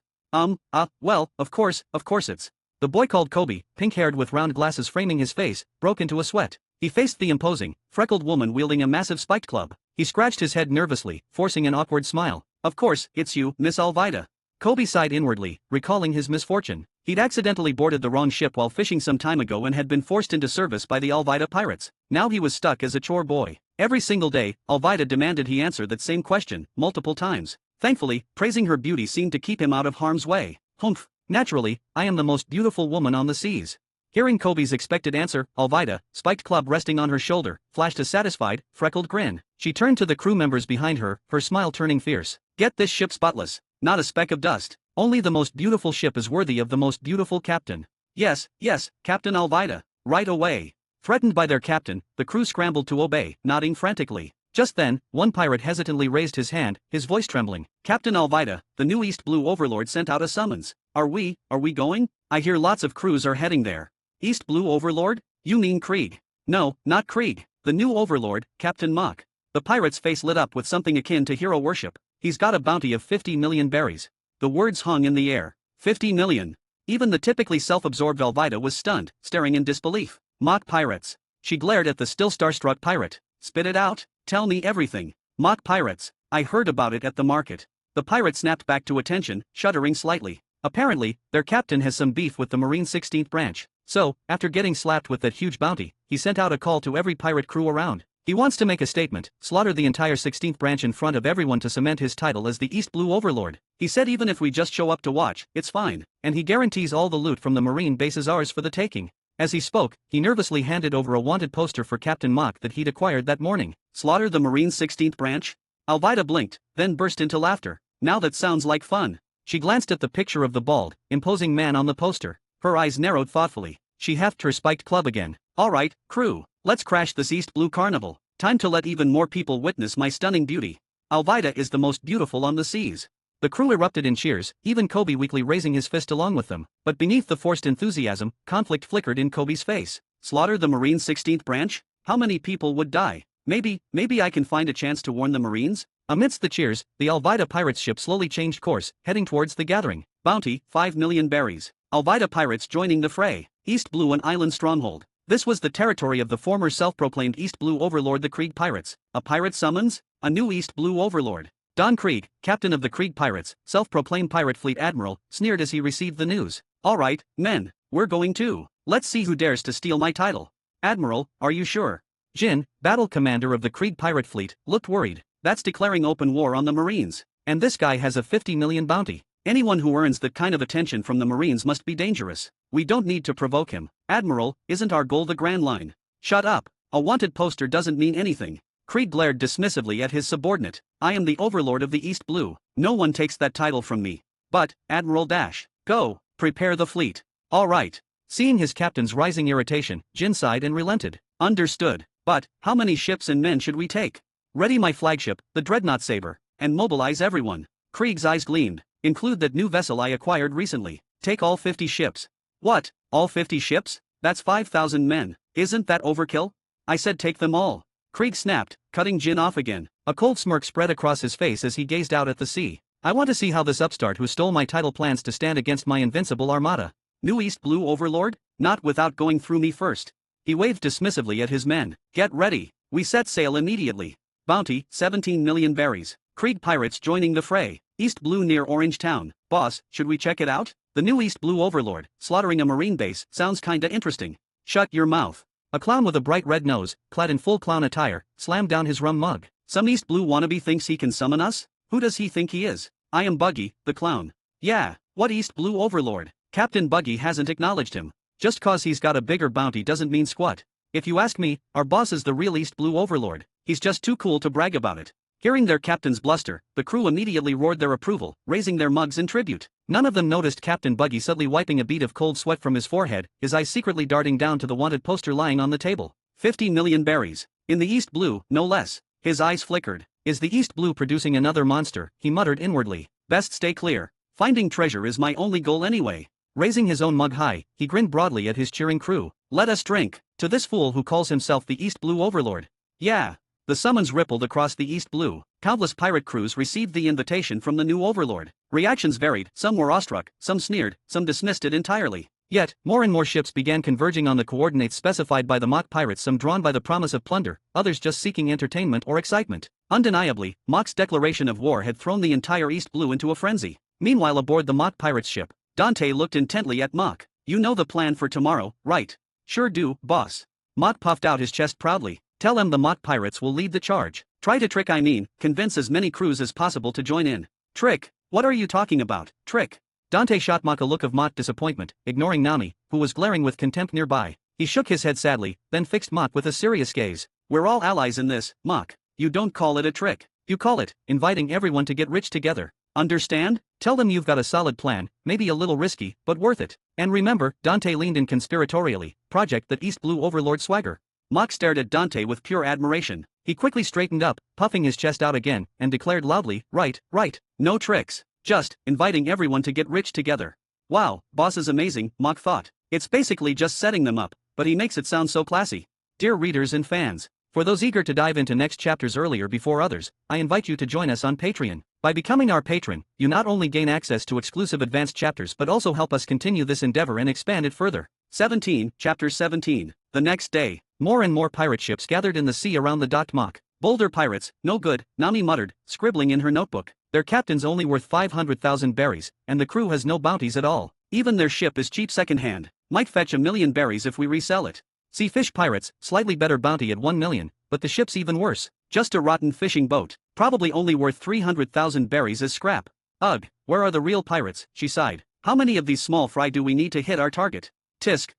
Well, of course it's. The boy called Kobe, pink-haired with round glasses framing his face, broke into a sweat. He faced the imposing, freckled woman wielding a massive spiked club. He scratched his head nervously, forcing an awkward smile. Of course, it's you, Miss Alvida. Kobe sighed inwardly, recalling his misfortune. He'd accidentally boarded the wrong ship while fishing some time ago and had been forced into service by the Alvida pirates. Now he was stuck as a chore boy. Every single day, Alvida demanded he answer that same question, multiple times. Thankfully, praising her beauty seemed to keep him out of harm's way. Humph. Naturally, I am the most beautiful woman on the seas. Hearing Kobe's expected answer, Alvida, spiked club resting on her shoulder, flashed a satisfied, freckled grin. She turned to the crew members behind her, her smile turning fierce. Get this ship spotless. Not a speck of dust. Only the most beautiful ship is worthy of the most beautiful captain. Yes, Captain Alvida. Right away. Threatened by their captain, the crew scrambled to obey, nodding frantically. Just then, one pirate hesitantly raised his hand, his voice trembling. Captain Alvida, the new East Blue Overlord sent out a summons. Are we going? I hear lots of crews are heading there. East Blue Overlord? You mean Krieg? No, not Krieg. The new Overlord, Captain Mock. The pirate's face lit up with something akin to hero worship. He's got a bounty of 50 million berries. The words hung in the air. 50 million. Even the typically self-absorbed Alvida was stunned, staring in disbelief. Mock pirates. She glared at the still starstruck pirate. Spit it out. Tell me everything. Mock pirates. I heard about it at the market. The pirate snapped back to attention, shuddering slightly. Apparently, their captain has some beef with the Marine 16th branch. So, after getting slapped with that huge bounty, he sent out a call to every pirate crew around. He wants to make a statement, slaughter the entire 16th branch in front of everyone to cement his title as the East Blue Overlord. He said even if we just show up to watch, it's fine, and he guarantees all the loot from the Marine base is ours for the taking. As he spoke, he nervously handed over a wanted poster for Captain Mock that he'd acquired that morning. Slaughter the Marine 16th branch? Alvida blinked, then burst into laughter. Now that sounds like fun. She glanced at the picture of the bald, imposing man on the poster. Her eyes narrowed thoughtfully. She heft her spiked club again. Alright, crew, let's crash this East Blue carnival. Time to let even more people witness my stunning beauty. Alvida is the most beautiful on the seas. The crew erupted in cheers, even Kobe weakly raising his fist along with them. But beneath the forced enthusiasm, conflict flickered in Kobe's face. Slaughter the Marine 16th branch? How many people would die? Maybe I can find a chance to warn the Marines? Amidst the cheers, the Alvida pirates ship slowly changed course, heading towards the gathering. Bounty, 5 million berries. Alvida pirates joining the fray. East Blue, an island stronghold. This was the territory of the former self-proclaimed East Blue Overlord, the Krieg Pirates. A pirate summons? A new East Blue Overlord. Don Krieg, captain of the Krieg Pirates, self-proclaimed Pirate Fleet Admiral, sneered as he received the news. Alright, men, we're going too. Let's see who dares to steal my title. Admiral, are you sure? Jin, battle commander of the Krieg Pirate Fleet, looked worried. That's declaring open war on the Marines. And this guy has a 50 million bounty. Anyone who earns that kind of attention from the Marines must be dangerous. We don't need to provoke him. Admiral, isn't our goal the Grand Line? Shut up. A wanted poster doesn't mean anything. Krieg glared dismissively at his subordinate. I am the overlord of the East Blue. No one takes that title from me. But, Admiral Dash, go, prepare the fleet. All right. Seeing his captain's rising irritation, Jin sighed and relented. Understood. But, how many ships and men should we take? Ready my flagship, the Dreadnought Saber, and mobilize everyone. Krieg's eyes gleamed. Include that new vessel I acquired recently. Take all 50 ships. What, all 50 ships? That's 5,000 men. Isn't that overkill? I said take them all. Krieg snapped, cutting Jin off again. A cold smirk spread across his face as he gazed out at the sea. I want to see how this upstart who stole my title plans to stand against my invincible armada. New East Blue Overlord? Not without going through me first. He waved dismissively at his men. Get ready. We set sail immediately. Bounty, 17 million berries. Krieg pirates joining the fray. East Blue near Orange Town. Boss, should we check it out? The new East Blue Overlord, slaughtering a marine base, sounds kinda interesting. Shut your mouth. A clown with a bright red nose, clad in full clown attire, slammed down his rum mug. Some East Blue wannabe thinks he can summon us? Who does he think he is? I am Buggy, the clown. Yeah, what East Blue Overlord? Captain Buggy hasn't acknowledged him. Just cause he's got a bigger bounty doesn't mean squat. If you ask me, our boss is the real East Blue Overlord. He's just too cool to brag about it. Hearing their captain's bluster, the crew immediately roared their approval, raising their mugs in tribute. None of them noticed Captain Buggy suddenly wiping a bead of cold sweat from his forehead, his eyes secretly darting down to the wanted poster lying on the table. 50 million berries. In the East Blue, no less. His eyes flickered. Is the East Blue producing another monster? He muttered inwardly. Best stay clear. Finding treasure is my only goal anyway. Raising his own mug high, he grinned broadly at his cheering crew. Let us drink. To this fool who calls himself the East Blue Overlord. Yeah. The summons rippled across the East Blue. Countless pirate crews received the invitation from the new overlord. Reactions varied, some were awestruck, some sneered, some dismissed it entirely. Yet, more and more ships began converging on the coordinates specified by the mock pirates, some drawn by the promise of plunder, others just seeking entertainment or excitement. Undeniably, Mock's declaration of war had thrown the entire East Blue into a frenzy. Meanwhile aboard the mock pirate's ship, Dante looked intently at Mock. You know the plan for tomorrow, right? Sure do, boss. Mock puffed out his chest proudly. Tell him the mock pirates will lead the charge. Try to convince as many crews as possible to join in. Trick? What are you talking about? Trick? Dante shot Mock a look of mock disappointment, ignoring Nami, who was glaring with contempt nearby. He shook his head sadly, then fixed Mock with a serious gaze. We're all allies in this, Mock. You don't call it a trick. You call it inviting everyone to get rich together. Understand? Tell them you've got a solid plan, maybe a little risky, but worth it. And remember, Dante leaned in conspiratorially, project that East Blue Overlord swagger. Mock stared at Dante with pure admiration. He quickly straightened up, puffing his chest out again, and declared loudly, right. No tricks. Just inviting everyone to get rich together. Wow, boss is amazing, Mock thought. It's basically just setting them up, but he makes it sound so classy. Dear readers and fans, for those eager to dive into next chapters earlier before others, I invite you to join us on Patreon. By becoming our patron, you not only gain access to exclusive advanced chapters but also help us continue this endeavor and expand it further. 17, Chapter 17. The next day, more and more pirate ships gathered in the sea around the docked Mock. Boulder pirates, no good, Nami muttered, scribbling in her notebook. Their captain's only worth 500,000 berries, and the crew has no bounties at all. Even their ship is cheap secondhand. Might fetch 1 million berries if we resell it. Sea fish pirates, slightly better bounty at 1 million, but the ship's even worse. Just a rotten fishing boat, probably only worth 300,000 berries as scrap. Ugh, where are the real pirates, she sighed. How many of these small fry do we need to hit our target? Tisk.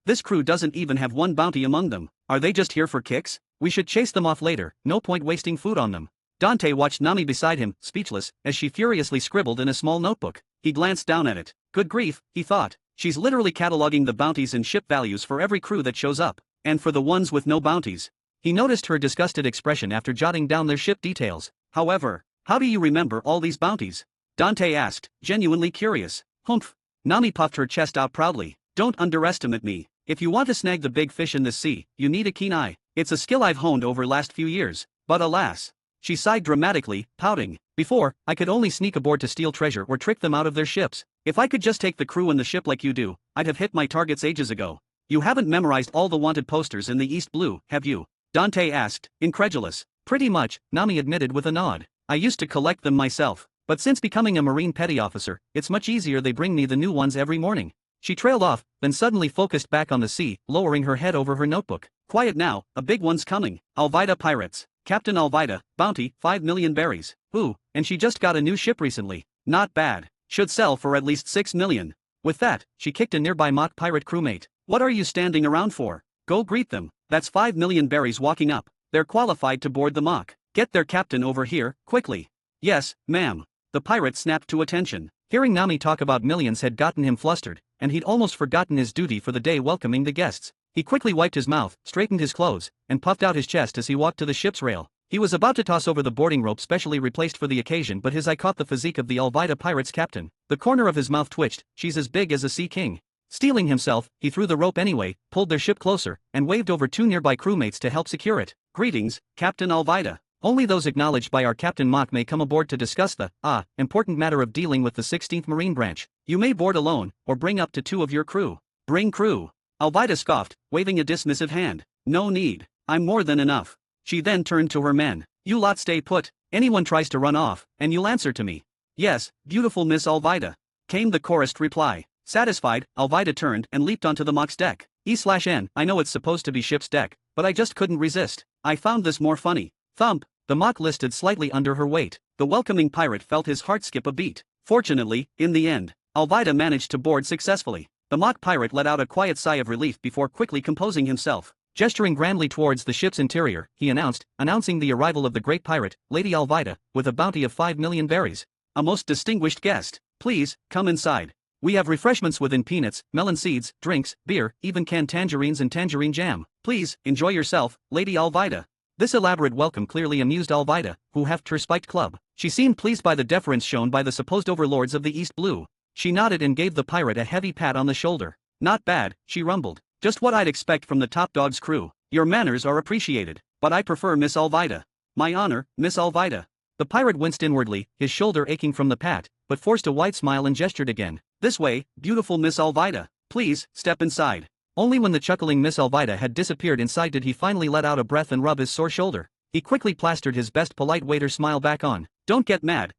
This crew doesn't even have one bounty among them. Are they just here for kicks? We should chase them off later, no point wasting food on them. Dante watched Nami beside him, speechless, as she furiously scribbled in a small notebook. He glanced down at it. Good grief, he thought. She's literally cataloging the bounties and ship values for every crew that shows up. And for the ones with no bounties. He noticed her disgusted expression after jotting down their ship details. However, how do you remember all these bounties? Dante asked, genuinely curious. Humph. Nami puffed her chest out proudly. Don't underestimate me. If you want to snag the big fish in the sea, you need a keen eye. It's a skill I've honed over last few years. But alas. She sighed dramatically, pouting. Before, I could only sneak aboard to steal treasure or trick them out of their ships. If I could just take the crew and the ship like you do, I'd have hit my targets ages ago. You haven't memorized all the wanted posters in the East Blue, have you? Dante asked, incredulous. Pretty much, Nami admitted with a nod. I used to collect them myself. But since becoming a Marine petty officer, it's much easier. They bring me the new ones every morning. She trailed off, then suddenly focused back on the sea, lowering her head over her notebook. Quiet now, a big one's coming. Alvida Pirates. Captain Alvida, bounty, 5 million berries. Ooh, and she just got a new ship recently. Not bad. Should sell for at least 6 million. With that, she kicked a nearby mock pirate crewmate. What are you standing around for? Go greet them. That's 5 million berries walking up. They're qualified to board the mock. Get their captain over here, quickly. Yes, ma'am. The pirate snapped to attention. Hearing Nami talk about millions had gotten him flustered, and he'd almost forgotten his duty for the day welcoming the guests. He quickly wiped his mouth, straightened his clothes, and puffed out his chest as he walked to the ship's rail. He was about to toss over the boarding rope specially replaced for the occasion, but his eye caught the physique of the Alvida pirate's captain. The corner of his mouth twitched. She's as big as a sea king. Steeling himself, he threw the rope anyway, pulled their ship closer, and waved over 2 nearby crewmates to help secure it. Greetings, Captain Alvida. Only those acknowledged by our Captain Mock may come aboard to discuss the, important matter of dealing with the 16th Marine Branch. You may board alone, or bring up to 2 of your crew. Bring crew. Alvida scoffed, waving a dismissive hand. No need. I'm more than enough. She then turned to her men. You lot stay put. Anyone tries to run off, and you'll answer to me. Yes, beautiful Miss Alvida. Came the chorused reply. Satisfied, Alvida turned and leaped onto the mock's deck. E/N, I know it's supposed to be ship's deck, but I just couldn't resist. I found this more funny. Thump. The mock listed slightly under her weight. The welcoming pirate felt his heart skip a beat. Fortunately, in the end, Alvida managed to board successfully. The mock pirate let out a quiet sigh of relief before quickly composing himself. Gesturing grandly towards the ship's interior, he announcing the arrival of the great pirate, Lady Alvida, with a bounty of 5 million berries. A most distinguished guest. Please, come inside. We have refreshments within peanuts, melon seeds, drinks, beer, even canned tangerines and tangerine jam. Please, enjoy yourself, Lady Alvida. This elaborate welcome clearly amused Alvida, who heft her spiked club. She seemed pleased by the deference shown by the supposed overlords of the East Blue. She nodded and gave the pirate a heavy pat on the shoulder. Not bad, she rumbled. Just what I'd expect from the top dog's crew. Your manners are appreciated, but I prefer Miss Alvida. My honor, Miss Alvida. The pirate winced inwardly, his shoulder aching from the pat, but forced a wide smile and gestured again. This way, beautiful Miss Alvida. Please, step inside. Only when the chuckling Miss Alvida had disappeared inside did he finally let out a breath and rub his sore shoulder. He quickly plastered his best polite waiter smile back on. Don't get mad,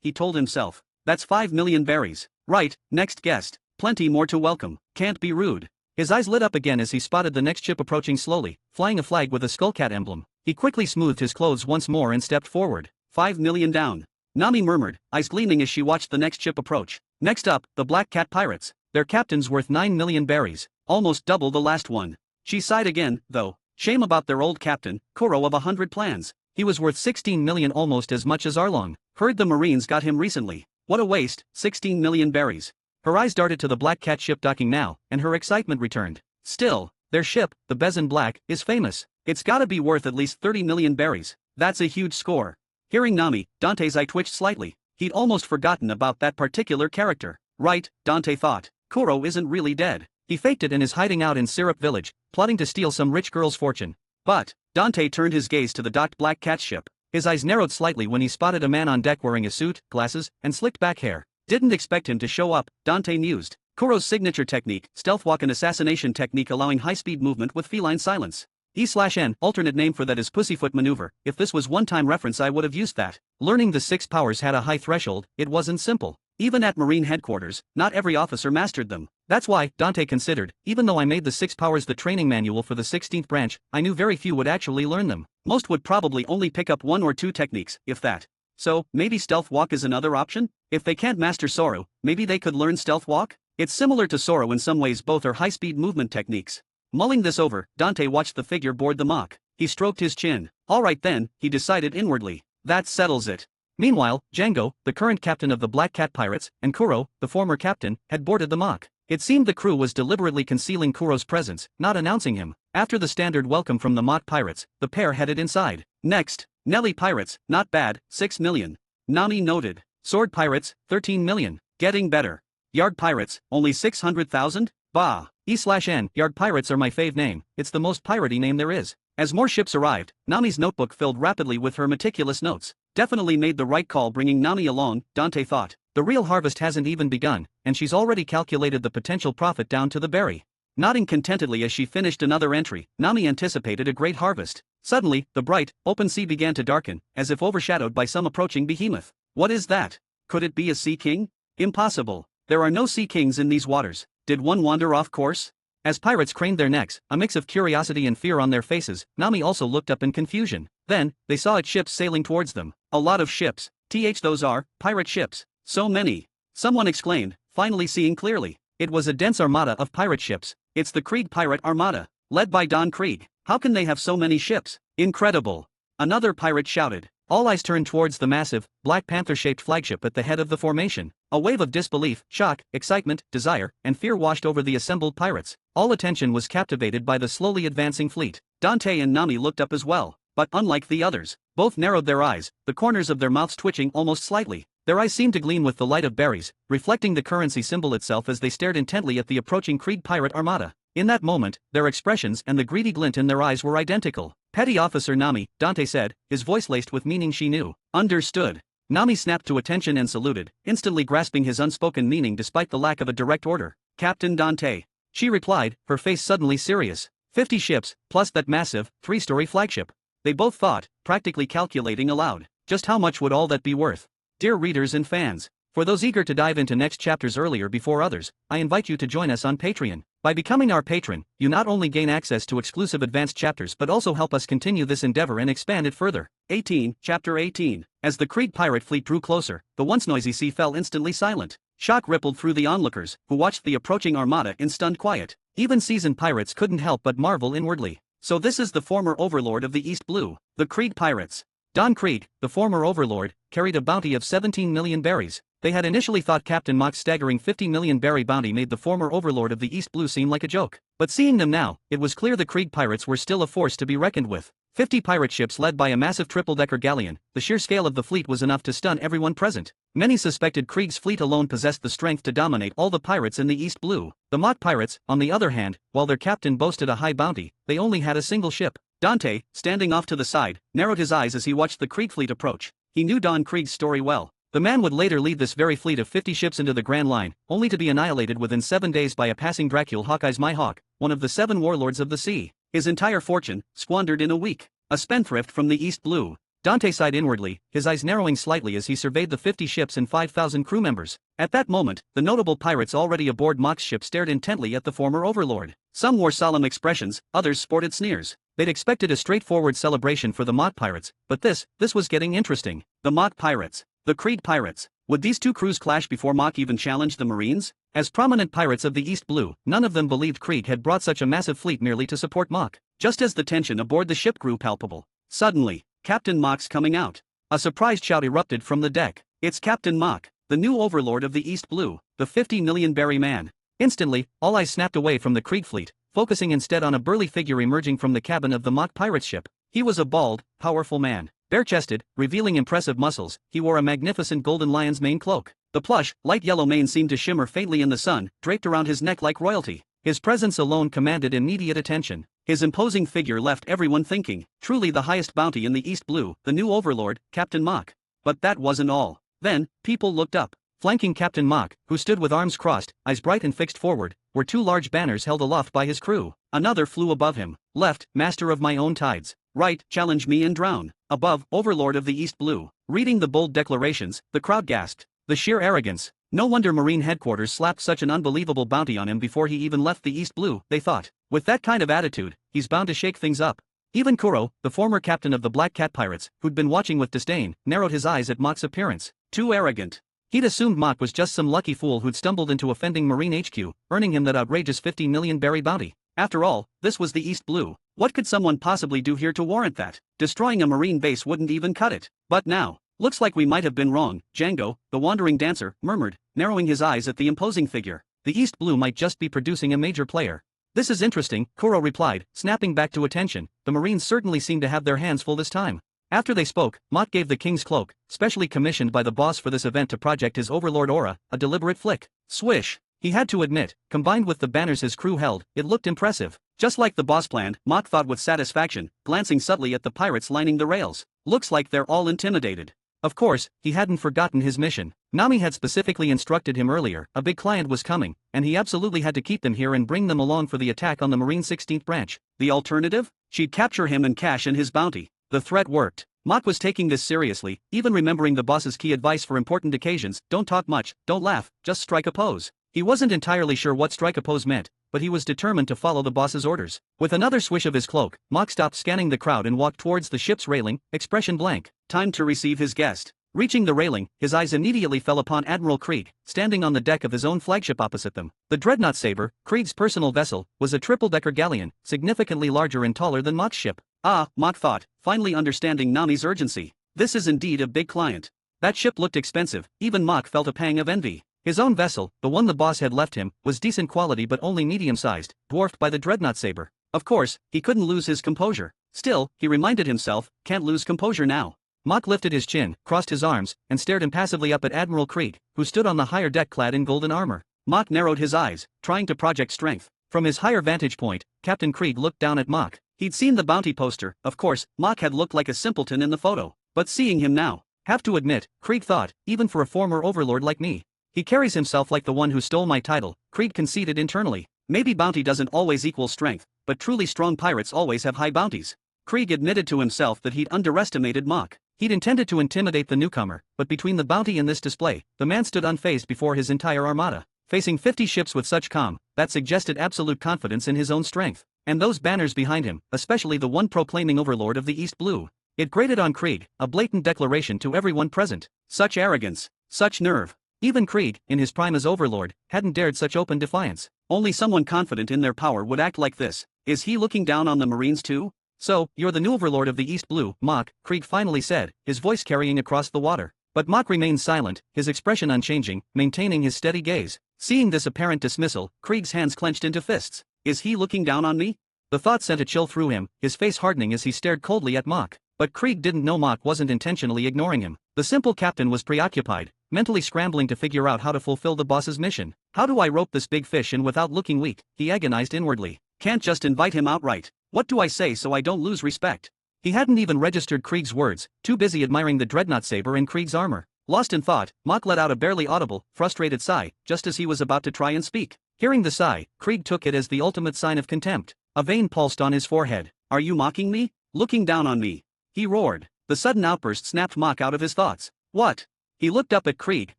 he told himself. That's 5 million berries. Right, next guest. Plenty more to welcome. Can't be rude. His eyes lit up again as he spotted the next ship approaching slowly, flying a flag with a skullcat emblem. He quickly smoothed his clothes once more and stepped forward. 5 million down. Nami murmured, eyes gleaming as she watched the next ship approach. Next up, the Black Cat Pirates. Their captain's worth 9 million berries, almost double the last one. She sighed again, though. Shame about their old captain, Kuro of 100 plans. He was worth 16 million, almost as much as Arlong. Heard the Marines got him recently. What a waste, 16 million berries. Her eyes darted to the Black Cat ship docking now, and her excitement returned. Still, their ship, the Bezin Black, is famous. It's gotta be worth at least 30 million berries. That's a huge score. Hearing Nami, Dante's eye twitched slightly. He'd almost forgotten about that particular character. Right, Dante thought. Kuro isn't really dead. He faked it and is hiding out in Syrup Village, plotting to steal some rich girl's fortune. But, Dante turned his gaze to the docked Black Cat ship. His eyes narrowed slightly when he spotted a man on deck wearing a suit, glasses, and slicked back hair. Didn't expect him to show up, Dante mused. Kuro's signature technique, stealth walk and assassination technique allowing high-speed movement with feline silence. E/N, alternate name for that is pussyfoot maneuver. If this was one-time reference I would have used that. Learning the 6 powers had a high threshold, it wasn't simple. Even at Marine headquarters, not every officer mastered them. That's why, Dante considered, even though I made the 6 powers the training manual for the 16th branch, I knew very few would actually learn them. Most would probably only pick up 1 or 2 techniques, if that. So, maybe stealth walk is another option? If they can't master Soru, maybe they could learn stealth walk? It's similar to Soru in some ways, both are high-speed movement techniques. Mulling this over, Dante watched the figure board the mock. He stroked his chin. Alright then, he decided inwardly. That settles it. Meanwhile, Django, the current captain of the Black Cat Pirates, and Kuro, the former captain, had boarded the mock. It seemed the crew was deliberately concealing Kuro's presence, not announcing him. After the standard welcome from the mock pirates, the pair headed inside. Next, Nelly Pirates, not bad, 6 million. Nami noted. Sword Pirates, 13 million. Getting better. Yard Pirates, only 600,000? Bah. E/N, Yard Pirates are my fave name, it's the most piratey name there is. As more ships arrived, Nami's notebook filled rapidly with her meticulous notes. Definitely made the right call bringing Nami along, Dante thought. The real harvest hasn't even begun, and she's already calculated the potential profit down to the berry. Nodding contentedly as she finished another entry, Nami anticipated a great harvest. Suddenly, the bright, open sea began to darken, as if overshadowed by some approaching behemoth. What is that? Could it be a sea king? Impossible. There are no sea kings in these waters. Did one wander off course? As pirates craned their necks, a mix of curiosity and fear on their faces, Nami also looked up in confusion. Then, they saw its ships sailing towards them. A lot of ships. Those are pirate ships. So many. Someone exclaimed, finally seeing clearly. It was a dense armada of pirate ships. It's the Krieg Pirate Armada, led by Don Krieg. How can they have so many ships? Incredible! Another pirate shouted. All eyes turned towards the massive, Black Panther-shaped flagship at the head of the formation. A wave of disbelief, shock, excitement, desire, and fear washed over the assembled pirates. All attention was captivated by the slowly advancing fleet. Dante and Nami looked up as well, but unlike the others, both narrowed their eyes, the corners of their mouths twitching almost slightly. Their eyes seemed to gleam with the light of berries, reflecting the currency symbol itself as they stared intently at the approaching Krieg pirate armada. In that moment, their expressions and the greedy glint in their eyes were identical. "Petty Officer Nami," Dante said, his voice laced with meaning she knew. "Understood." Nami snapped to attention and saluted, instantly grasping his unspoken meaning despite the lack of a direct order. "Captain Dante," she replied, her face suddenly serious. 50 ships, plus that massive, 3-story flagship. They both thought, practically calculating aloud, just how much would all that be worth? Dear readers and fans, for those eager to dive into next chapters earlier before others, I invite you to join us on Patreon. By becoming our patron, you not only gain access to exclusive advanced chapters but also help us continue this endeavor and expand it further. 18, Chapter 18. As the Krieg pirate fleet drew closer, the once noisy sea fell instantly silent. Shock rippled through the onlookers, who watched the approaching armada in stunned quiet. Even seasoned pirates couldn't help but marvel inwardly. So this is the former overlord of the East Blue, the Krieg pirates. Don Krieg, the former overlord, carried a bounty of 17 million berries. They had initially thought Captain Mock's staggering 50 million berry bounty made the former overlord of the East Blue seem like a joke. But seeing them now, it was clear the Krieg pirates were still a force to be reckoned with. 50 pirate ships led by a massive triple-decker galleon, the sheer scale of the fleet was enough to stun everyone present. Many suspected Krieg's fleet alone possessed the strength to dominate all the pirates in the East Blue. The Mock pirates, on the other hand, while their captain boasted a high bounty, they only had a single ship. Dante, standing off to the side, narrowed his eyes as he watched the Krieg fleet approach. He knew Don Krieg's story well. The man would later lead this very fleet of 50 ships into the Grand Line, only to be annihilated within 7 days by a passing Dracule Hawkeye's Hawk, one of the 7 warlords of the sea. His entire fortune, squandered in a week. A spendthrift from the East Blue. Dante sighed inwardly, his eyes narrowing slightly as he surveyed the 50 ships and 5,000 crew members. At that moment, the notable pirates already aboard Mock's ship stared intently at the former overlord. Some wore solemn expressions, others sported sneers. They'd expected a straightforward celebration for the Mock pirates, but this was getting interesting. The Mock pirates. The Krieg pirates. Would these two crews clash before Mock even challenged the Marines? As prominent pirates of the East Blue, none of them believed Krieg had brought such a massive fleet merely to support Mock. Just as the tension aboard the ship grew palpable, suddenly, Captain Mock's coming out. A surprised shout erupted from the deck. "It's Captain Mock, the new overlord of the East Blue, the 50 million berry man." Instantly, all eyes snapped away from the Krieg fleet, focusing instead on a burly figure emerging from the cabin of the Mock pirate's ship. He was a bald, powerful man. Bare-chested, revealing impressive muscles, he wore a magnificent golden lion's mane cloak. The plush, light yellow mane seemed to shimmer faintly in the sun, draped around his neck like royalty. His presence alone commanded immediate attention. His imposing figure left everyone thinking, truly the highest bounty in the East Blue, the new overlord, Captain Mock. But that wasn't all. Then, people looked up. Flanking Captain Mock, who stood with arms crossed, eyes bright and fixed forward, were 2 large banners held aloft by his crew. Another flew above him. Left, master of my own tides. Right, challenge me and drown. Above, overlord of the East Blue. Reading the bold declarations, the crowd gasped. The sheer arrogance. No wonder Marine headquarters slapped such an unbelievable bounty on him before he even left the East Blue, they thought. With that kind of attitude, he's bound to shake things up. Even Kuro, the former captain of the Black Cat Pirates, who'd been watching with disdain, narrowed his eyes at Mock's appearance. Too arrogant. He'd assumed Mock was just some lucky fool who'd stumbled into offending Marine HQ, earning him that outrageous 50 million berry bounty. After all, this was the East Blue. What could someone possibly do here to warrant that? Destroying a Marine base wouldn't even cut it. But now, looks like we might have been wrong, Django, the wandering dancer, murmured, narrowing his eyes at the imposing figure. The East Blue might just be producing a major player. This is interesting, Kuro replied, snapping back to attention. The Marines certainly seem to have their hands full this time. After they spoke, Mock gave the king's cloak, specially commissioned by the boss for this event to project his overlord aura, a deliberate flick. Swish. He had to admit, combined with the banners his crew held, it looked impressive. Just like the boss planned, Mock thought with satisfaction, glancing subtly at the pirates lining the rails. Looks like they're all intimidated. Of course, he hadn't forgotten his mission. Nami had specifically instructed him earlier, a big client was coming, and he absolutely had to keep them here and bring them along for the attack on the Marine 16th branch. The alternative? She'd capture him and cash in his bounty. The threat worked. Mock was taking this seriously, even remembering the boss's key advice for important occasions: don't talk much, don't laugh, just strike a pose. He wasn't entirely sure what strike a pose meant, but he was determined to follow the boss's orders. With another swish of his cloak, Mock stopped scanning the crowd and walked towards the ship's railing, expression blank. Time to receive his guest. Reaching the railing, his eyes immediately fell upon Admiral Krieg, standing on the deck of his own flagship opposite them. The Dreadnought Saber, Krieg's personal vessel, was a triple-decker galleon, significantly larger and taller than Mock's ship. Mock thought, finally understanding Nami's urgency. This is indeed a big client. That ship looked expensive, even Mock felt a pang of envy. His own vessel, the one the boss had left him, was decent quality but only medium-sized, dwarfed by the dreadnought saber. Of course, he couldn't lose his composure. Still, he reminded himself, can't lose composure now. Mock lifted his chin, crossed his arms, and stared impassively up at Admiral Krieg, who stood on the higher deck clad in golden armor. Mock narrowed his eyes, trying to project strength. From his higher vantage point, Captain Krieg looked down at Mock. He'd seen the bounty poster. Of course, Mock had looked like a simpleton in the photo. But seeing him now, have to admit, Krieg thought, even for a former overlord like me, he carries himself like the one who stole my title. Krieg conceded internally. Maybe bounty doesn't always equal strength, but truly strong pirates always have high bounties. Krieg admitted to himself that he'd underestimated Mock. He'd intended to intimidate the newcomer, but between the bounty and this display, the man stood unfazed before his entire armada. Facing 50 ships with such calm, that suggested absolute confidence in his own strength. And those banners behind him, especially the one proclaiming Overlord of the East Blue. It grated on Krieg, a blatant declaration to everyone present. Such arrogance, such nerve. Even Krieg, in his prime as Overlord, hadn't dared such open defiance. Only someone confident in their power would act like this. Is he looking down on the Marines too? So, you're the new Overlord of the East Blue, Mock, Krieg finally said, his voice carrying across the water. But Mock remained silent, his expression unchanging, maintaining his steady gaze. Seeing this apparent dismissal, Krieg's hands clenched into fists. Is he looking down on me? The thought sent a chill through him, his face hardening as he stared coldly at Mock. But Krieg didn't know Mock wasn't intentionally ignoring him. The simple captain was preoccupied, mentally scrambling to figure out how to fulfill the boss's mission. How do I rope this big fish in without looking weak? He agonized inwardly. Can't just invite him outright. What do I say so I don't lose respect? He hadn't even registered Krieg's words, too busy admiring the dreadnought saber and Krieg's armor. Lost in thought, Mock let out a barely audible, frustrated sigh, just as he was about to try and speak. Hearing the sigh, Krieg took it as the ultimate sign of contempt. A vein pulsed on his forehead. Are you mocking me? Looking down on me? He roared. The sudden outburst snapped Mock out of his thoughts. What? He looked up at Krieg,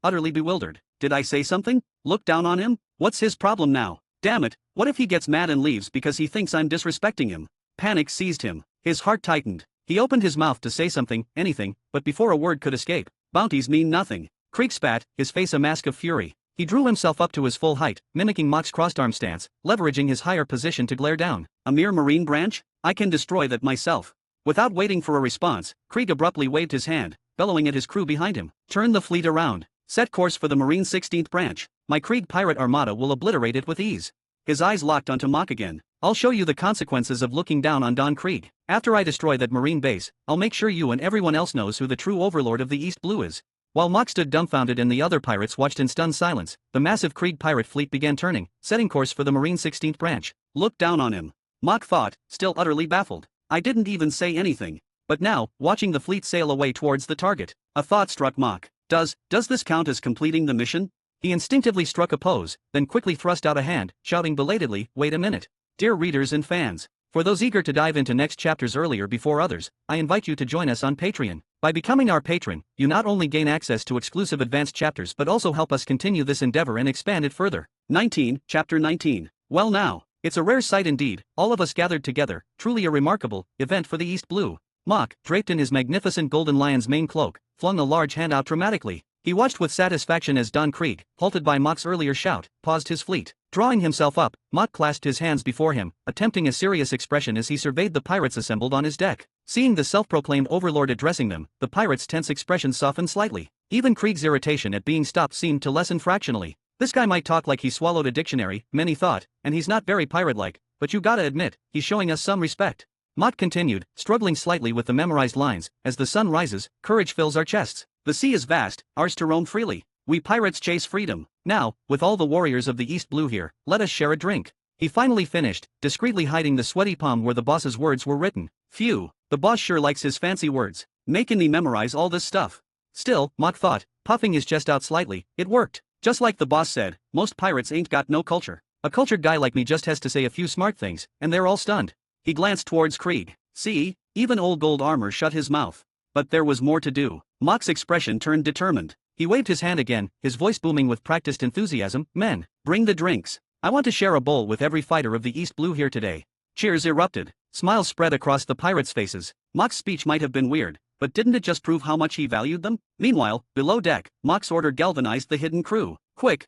utterly bewildered. Did I say something? Look down on him? What's his problem now? Damn it, what if he gets mad and leaves because he thinks I'm disrespecting him? Panic seized him. His heart tightened. He opened his mouth to say something, anything, but before a word could escape, bounties mean nothing. Krieg spat, his face a mask of fury. He drew himself up to his full height, mimicking Mock's crossed-arm stance, leveraging his higher position to glare down. A mere marine branch? I can destroy that myself. Without waiting for a response, Krieg abruptly waved his hand, bellowing at his crew behind him. Turn the fleet around. Set course for the Marine 16th branch. My Krieg pirate armada will obliterate it with ease. His eyes locked onto Mock again. I'll show you the consequences of looking down on Don Krieg. After I destroy that marine base, I'll make sure you and everyone else knows who the true overlord of the East Blue is. While Mock stood dumbfounded and the other pirates watched in stunned silence, the massive Krieg pirate fleet began turning, setting course for the Marine 16th branch. Look down on him. Mock thought, still utterly baffled. I didn't even say anything. But now, watching the fleet sail away towards the target, a thought struck Mock. Does this count as completing the mission? He instinctively struck a pose, then quickly thrust out a hand, shouting belatedly, wait a minute. Dear readers and fans, for those eager to dive into next chapters earlier before others, I invite you to join us on Patreon. By becoming our patron, you not only gain access to exclusive advanced chapters but also help us continue this endeavor and expand it further. 19, Chapter 19. Well now, it's a rare sight indeed, all of us gathered together, truly a remarkable event for the East Blue. Mock, draped in his magnificent golden lion's mane cloak, flung a large hand out dramatically. He watched with satisfaction as Don Krieg, halted by Mock's earlier shout, paused his fleet. Drawing himself up, Mock clasped his hands before him, attempting a serious expression as he surveyed the pirates assembled on his deck. Seeing the self-proclaimed overlord addressing them, the pirates' tense expression softened slightly. Even Krieg's irritation at being stopped seemed to lessen fractionally. This guy might talk like he swallowed a dictionary, many thought, and he's not very pirate-like, but you gotta admit, he's showing us some respect. Mock continued, struggling slightly with the memorized lines. As the sun rises, courage fills our chests. The sea is vast, ours to roam freely. We pirates chase freedom. Now, with all the warriors of the East Blue here, let us share a drink. He finally finished, discreetly hiding the sweaty palm where the boss's words were written. Phew, the boss sure likes his fancy words. Making me memorize all this stuff. Still, Mock thought, puffing his chest out slightly, it worked. Just like the boss said, most pirates ain't got no culture. A cultured guy like me just has to say a few smart things, and they're all stunned. He glanced towards Krieg. See, even old gold armor shut his mouth. But there was more to do. Mock's expression turned determined. He waved his hand again, his voice booming with practiced enthusiasm. Men, bring the drinks. I want to share a bowl with every fighter of the East Blue here today. Cheers erupted. Smiles spread across the pirates' faces. Mock's speech might have been weird, but didn't it just prove how much he valued them? Meanwhile, below deck, Mock's order galvanized the hidden crew. Quick,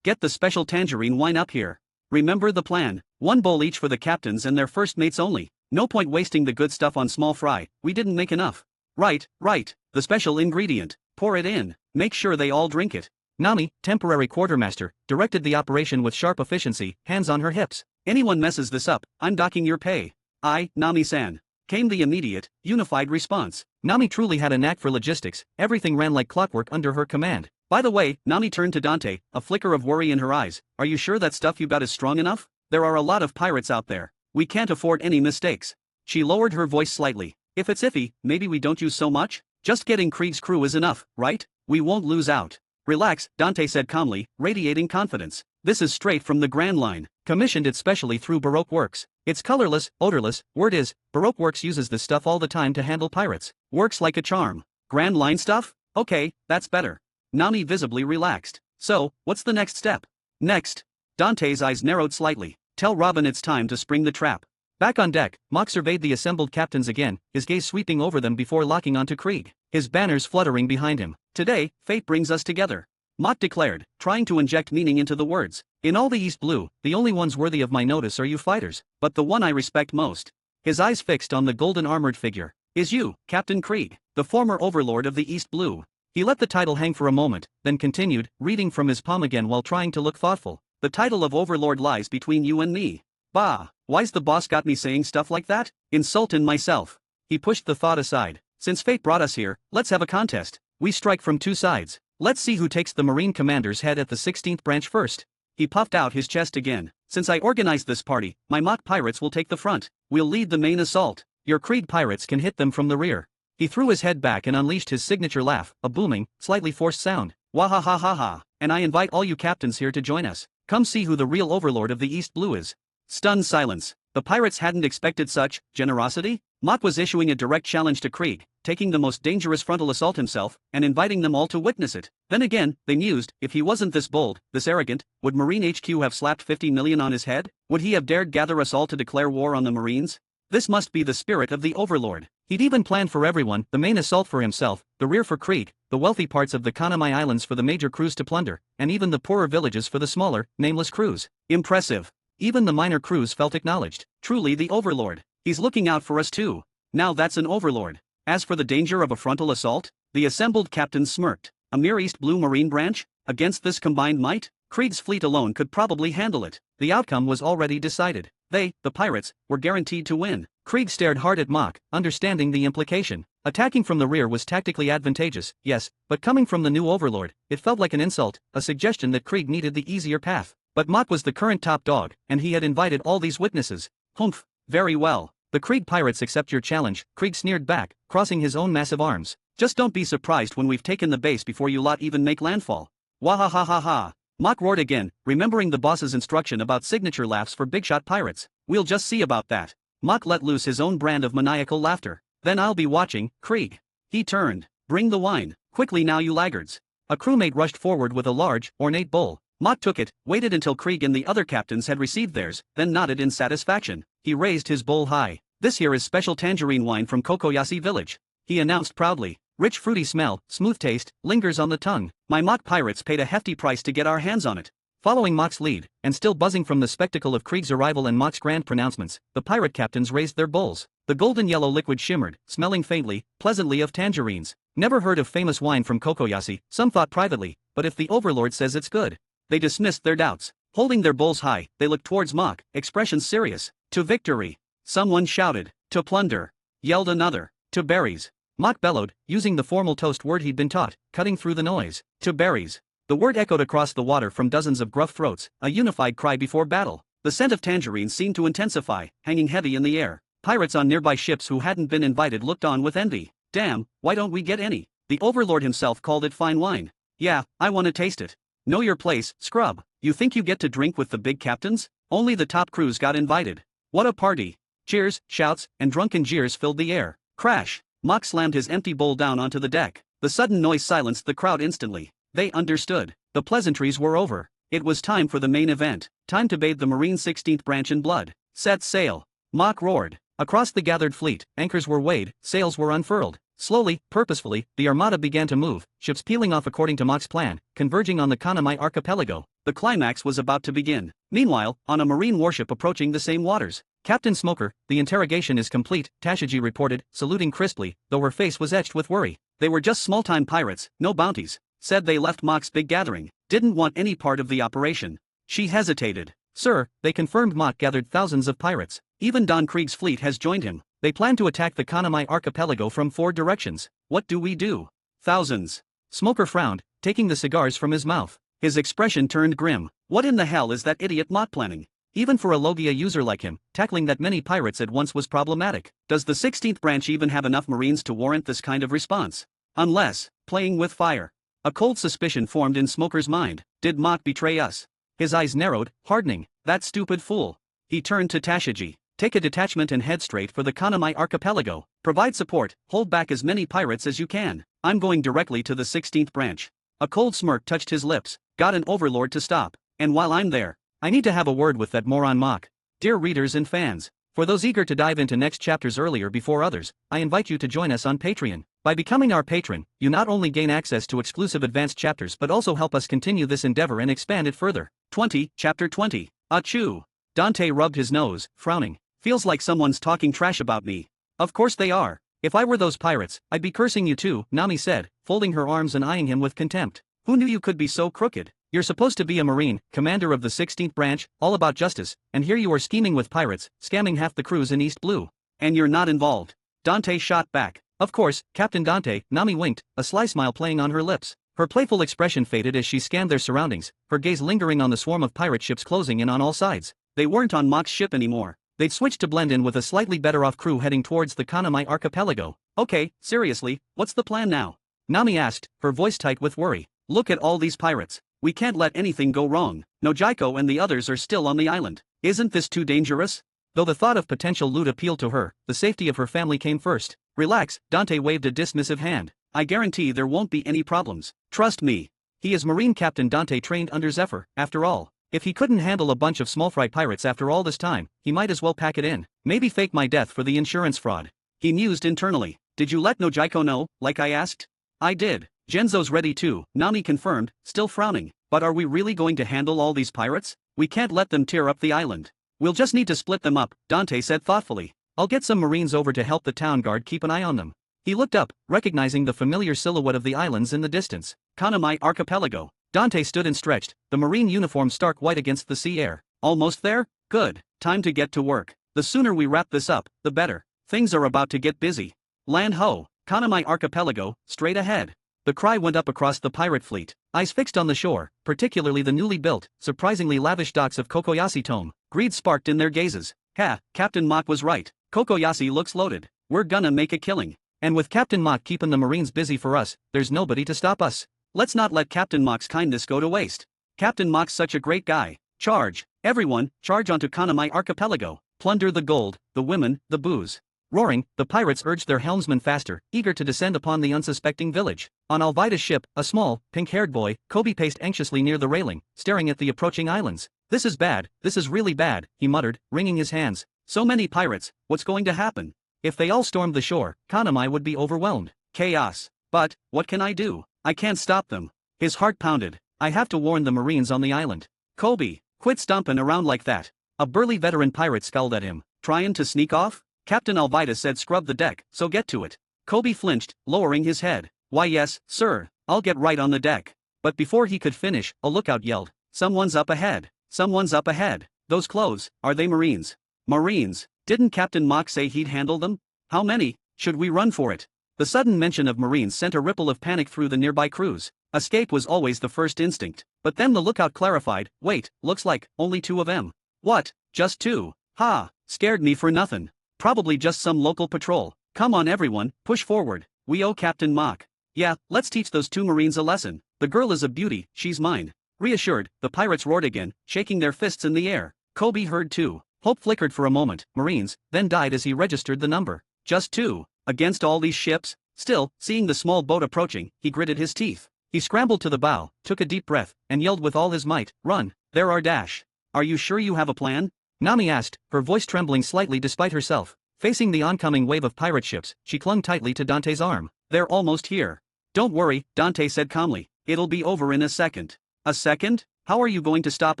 get the special tangerine wine up here. Remember the plan. 1 bowl each for the captains and their first mates only. No point wasting the good stuff on small fry, we didn't make enough. Right. The special ingredient. Pour it in. Make sure they all drink it. Nami, temporary quartermaster, directed the operation with sharp efficiency, hands on her hips. Anyone messes this up, I'm docking your pay. Aye, Nami-san. Came the immediate, unified response. Nami truly had a knack for logistics, everything ran like clockwork under her command. By the way, Nami turned to Dante, a flicker of worry in her eyes. Are you sure that stuff you got is strong enough? There are a lot of pirates out there. We can't afford any mistakes. She lowered her voice slightly. If it's iffy, maybe we don't use so much? Just getting Krieg's crew is enough, right? We won't lose out. Relax, Dante said calmly, radiating confidence. This is straight from the Grand Line, commissioned it specially through Baroque Works. It's colorless, odorless, word is, Baroque Works uses this stuff all the time to handle pirates. Works like a charm. Grand Line stuff? Okay, that's better. Nami visibly relaxed. So, what's the next step? Next. Dante's eyes narrowed slightly. Tell Robin it's time to spring the trap. Back on deck, Mock surveyed the assembled captains again, his gaze sweeping over them before locking onto Krieg, his banners fluttering behind him. Today, fate brings us together. Mock declared, trying to inject meaning into the words. In all the East Blue, the only ones worthy of my notice are you fighters, but the one I respect most. His eyes fixed on the golden armored figure. Is you, Captain Krieg, the former overlord of the East Blue. He let the title hang for a moment, then continued, reading from his palm again while trying to look thoughtful. The title of overlord lies between you and me. Bah, why's the boss got me saying stuff like that? Insultin' myself. He pushed the thought aside. Since fate brought us here, let's have a contest. We strike from two sides. Let's see who takes the Marine Commander's head at the 16th branch first. He puffed out his chest again. Since I organized this party, my mock pirates will take the front. We'll lead the main assault. Your Krieg pirates can hit them from the rear. He threw his head back and unleashed his signature laugh, a booming, slightly forced sound. Wahahaha. And I invite all you captains here to join us. Come see who the real overlord of the East Blue is. Stunned silence. The pirates hadn't expected such generosity. Mock was issuing a direct challenge to Krieg, taking the most dangerous frontal assault himself, and inviting them all to witness it. Then again, they mused, if he wasn't this bold, this arrogant, would Marine HQ have slapped 50 million on his head? Would he have dared gather us all to declare war on the Marines? This must be the spirit of the Overlord. He'd even planned for everyone, the main assault for himself, the rear for Krieg, the wealthy parts of the Kanamai Islands for the major crews to plunder, and even the poorer villages for the smaller, nameless crews. Impressive. Even the minor crews felt acknowledged. Truly the Overlord. He's looking out for us too. Now that's an Overlord. As for the danger of a frontal assault, the assembled captains smirked. A mere East Blue Marine branch? Against this combined might? Krieg's fleet alone could probably handle it. The outcome was already decided. They, the pirates, were guaranteed to win. Krieg stared hard at Mock, understanding the implication. Attacking from the rear was tactically advantageous, yes, but coming from the new Overlord, it felt like an insult, a suggestion that Krieg needed the easier path. But Mock was the current top dog, and he had invited all these witnesses. Humph, very well. The Krieg pirates accept your challenge, Krieg sneered back, crossing his own massive arms. Just don't be surprised when we've taken the base before you lot even make landfall. Wahahaha. Mock roared again, remembering the boss's instruction about signature laughs for big-shot pirates. We'll just see about that. Mock let loose his own brand of maniacal laughter. Then I'll be watching, Krieg. He turned. Bring the wine. Quickly now you laggards. A crewmate rushed forward with a large, ornate bowl. Mock took it, waited until Krieg and the other captains had received theirs, then nodded in satisfaction. He raised his bowl high. This here is special tangerine wine from Kokoyashi village. He announced proudly. Rich fruity smell, smooth taste, lingers on the tongue. My Mock pirates paid a hefty price to get our hands on it. Following Mock's lead, and still buzzing from the spectacle of Krieg's arrival and Mock's grand pronouncements, the pirate captains raised their bowls. The golden yellow liquid shimmered, smelling faintly, pleasantly of tangerines. Never heard of famous wine from Kokoyashi, some thought privately, but if the Overlord says it's good. They dismissed their doubts. Holding their bowls high, they looked towards Mock, expressions serious. To victory. Someone shouted. To plunder. Yelled another. To berries. Mock bellowed, using the formal toast word he'd been taught, cutting through the noise. To berries. The word echoed across the water from dozens of gruff throats, a unified cry before battle. The scent of tangerines seemed to intensify, hanging heavy in the air. Pirates on nearby ships who hadn't been invited looked on with envy. Damn, why don't we get any? The Overlord himself called it fine wine. Yeah, I want to taste it. Know your place, scrub. You think you get to drink with the big captains? Only the top crews got invited. What a party. Cheers, shouts, and drunken jeers filled the air. Crash. Mock slammed his empty bowl down onto the deck. The sudden noise silenced the crowd instantly. They understood. The pleasantries were over. It was time for the main event. Time to bathe the Marine 16th branch in blood. Set sail. Mock roared. Across the gathered fleet, anchors were weighed, sails were unfurled. Slowly, purposefully, the armada began to move, ships peeling off according to Mock's plan, converging on the Kanamai archipelago. The climax was about to begin. Meanwhile, on a marine warship approaching the same waters, Captain Smoker, the interrogation is complete, Tashigi reported, saluting crisply, though her face was etched with worry. They were just small-time pirates, no bounties. Said they left Mock's big gathering. Didn't want any part of the operation. She hesitated. Sir, they confirmed Mock gathered thousands of pirates. Even Don Krieg's fleet has joined him. They plan to attack the Kanamai archipelago from 4 directions. What do we do? Thousands. Smoker frowned, taking the cigars from his mouth. His expression turned grim. What in the hell is that idiot Mott planning? Even for a Logia user like him, tackling that many pirates at once was problematic. Does the 16th branch even have enough marines to warrant this kind of response? Unless, playing with fire. A cold suspicion formed in Smoker's mind. Did Mock betray us? His eyes narrowed, hardening. That stupid fool. He turned to Tashigi. Take a detachment and head straight for the Kanamai archipelago. Provide support, hold back as many pirates as you can. I'm going directly to the 16th branch. A cold smirk touched his lips. Got an overlord to stop. And while I'm there, I need to have a word with that moron Mock. Dear readers and fans, for those eager to dive into next chapters earlier before others, I invite you to join us on Patreon. By becoming our patron, you not only gain access to exclusive advanced chapters but also help us continue this endeavor and expand it further. 20, Chapter 20. Achoo. Dante rubbed his nose, frowning. Feels like someone's talking trash about me. Of course they are. If I were those pirates, I'd be cursing you too, Nami said, folding her arms and eyeing him with contempt. Who knew you could be so crooked? You're supposed to be a Marine, commander of the 16th branch, all about justice, and here you are scheming with pirates, scamming half the crews in East Blue. And you're not involved. Dante shot back. Of course, Captain Dante, Nami winked, a sly smile playing on her lips. Her playful expression faded as she scanned their surroundings, her gaze lingering on the swarm of pirate ships closing in on all sides. They weren't on Mock's ship anymore. They'd switched to blend in with a slightly better-off crew heading towards the Kanamai archipelago. Okay, seriously, what's the plan now? Nami asked, her voice tight with worry. Look at all these pirates. We can't let anything go wrong. Nojiko and the others are still on the island. Isn't this too dangerous? Though the thought of potential loot appealed to her, the safety of her family came first. Relax, Dante waved a dismissive hand. I guarantee there won't be any problems. Trust me. He is Marine Captain Dante trained under Zephyr, after all. If he couldn't handle a bunch of small fry pirates after all this time, he might as well pack it in. Maybe fake my death for the insurance fraud. He mused internally. Did you let Nojiko know, like I asked? I did. Genzo's ready too, Nami confirmed, still frowning. But are we really going to handle all these pirates? We can't let them tear up the island. We'll just need to split them up, Dante said thoughtfully. I'll get some Marines over to help the town guard keep an eye on them. He looked up, recognizing the familiar silhouette of the islands in the distance. Kanamai archipelago. Dante stood and stretched, the Marine uniform stark white against the sea air. Almost there? Good. Time to get to work. The sooner we wrap this up, the better. Things are about to get busy. Land ho, Kanamai archipelago, straight ahead. The cry went up across the pirate fleet, eyes fixed on the shore, particularly the newly built, surprisingly lavish docks of Kokoyashi Tome. Greed sparked in their gazes. Ha, Captain Mock was right. Kokoyashi looks loaded. We're gonna make a killing. And with Captain Mock keeping the Marines busy for us, there's nobody to stop us. Let's not let Captain Mock's kindness go to waste. Captain Mock's such a great guy. Charge. Everyone, charge onto Kanamai archipelago. Plunder the gold, the women, the booze. Roaring, the pirates urged their helmsmen faster, eager to descend upon the unsuspecting village. On Alvida's ship, a small, pink-haired boy, Kobe paced anxiously near the railing, staring at the approaching islands. This is bad, this is really bad, he muttered, wringing his hands. So many pirates, what's going to happen? If they all stormed the shore, Kanamai would be overwhelmed. Chaos. But, what can I do? I can't stop them. His heart pounded. I have to warn the Marines on the island. Kobe, quit stomping around like that. A burly veteran pirate scowled at him. Tryin' to sneak off? Captain Alvida said scrub the deck, so get to it. Kobe flinched, lowering his head. Why yes, sir, I'll get right on the deck. But before he could finish, a lookout yelled. Someone's up ahead. Someone's up ahead. Those clothes, are they Marines? Marines. Didn't Captain Mock say he'd handle them? How many? Should we run for it? The sudden mention of Marines sent a ripple of panic through the nearby crews. Escape was always the first instinct. But then the lookout clarified, wait, looks like, only 2 of them. What, just 2? Ha, scared me for nothing. Probably just some local patrol. Come on everyone, push forward. We owe Captain Mock. Yeah, let's teach those 2 Marines a lesson. The girl is a beauty, she's mine. Reassured, the pirates roared again, shaking their fists in the air. Kobe heard too. Hope flickered for a moment, Marines, then died as he registered the number. Just 2. Against all these ships? Still, seeing the small boat approaching, he gritted his teeth. He scrambled to the bow, took a deep breath, and yelled with all his might, run, there are dash. Are you sure you have a plan? Nami asked, her voice trembling slightly despite herself. Facing the oncoming wave of pirate ships, she clung tightly to Dante's arm. They're almost here. Don't worry, Dante said calmly. It'll be over in a second. A second? How are you going to stop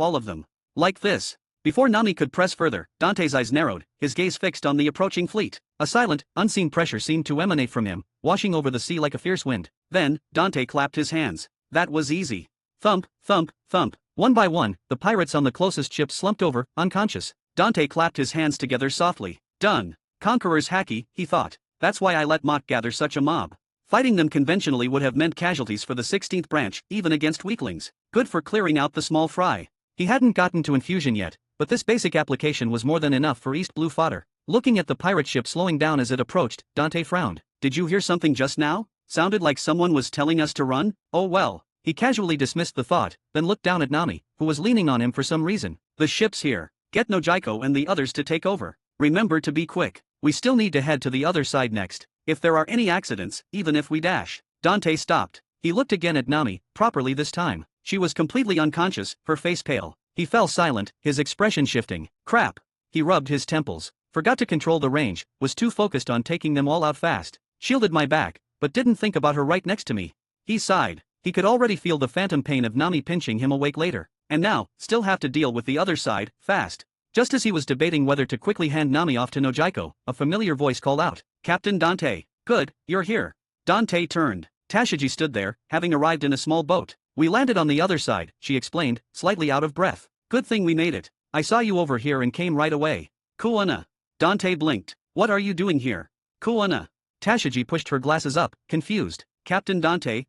all of them? Like this. Before Nami could press further, Dante's eyes narrowed, his gaze fixed on the approaching fleet. A silent, unseen pressure seemed to emanate from him, washing over the sea like a fierce wind. Then, Dante clapped his hands. That was easy. Thump, thump, thump. One by one, the pirates on the closest ship slumped over, unconscious. Dante clapped his hands together softly. Done. Conqueror's hacky, he thought. That's why I let Mach gather such a mob. Fighting them conventionally would have meant casualties for the 16th branch, even against weaklings. Good for clearing out the small fry. He hadn't gotten to infusion yet, but this basic application was more than enough for East Blue fodder. Looking at the pirate ship slowing down as it approached, Dante frowned. Did you hear something just now? Sounded like someone was telling us to run? Oh well. He casually dismissed the thought, then looked down at Nami, who was leaning on him for some reason. The ship's here. Get Nojiko and the others to take over. Remember to be quick. We still need to head to the other side next. If there are any accidents, even if we dash. Dante stopped. He looked again at Nami, properly this time. She was completely unconscious, her face pale. He fell silent, his expression shifting. Crap. He rubbed his temples. Forgot to control the range, was too focused on taking them all out fast. Shielded my back, but didn't think about her right next to me. He sighed. He could already feel the phantom pain of Nami pinching him awake later. And now, still have to deal with the other side, fast. Just as he was debating whether to quickly hand Nami off to Nojiko, a familiar voice called out. Captain Dante. Good, you're here. Dante turned. Tashigi stood there, having arrived in a small boat. We landed on the other side, she explained, slightly out of breath. Good thing we made it. I saw you over here and came right away. Kuana. Dante blinked. What are you doing here? Kuana. Tashigi pushed her glasses up, confused. Captain Dante,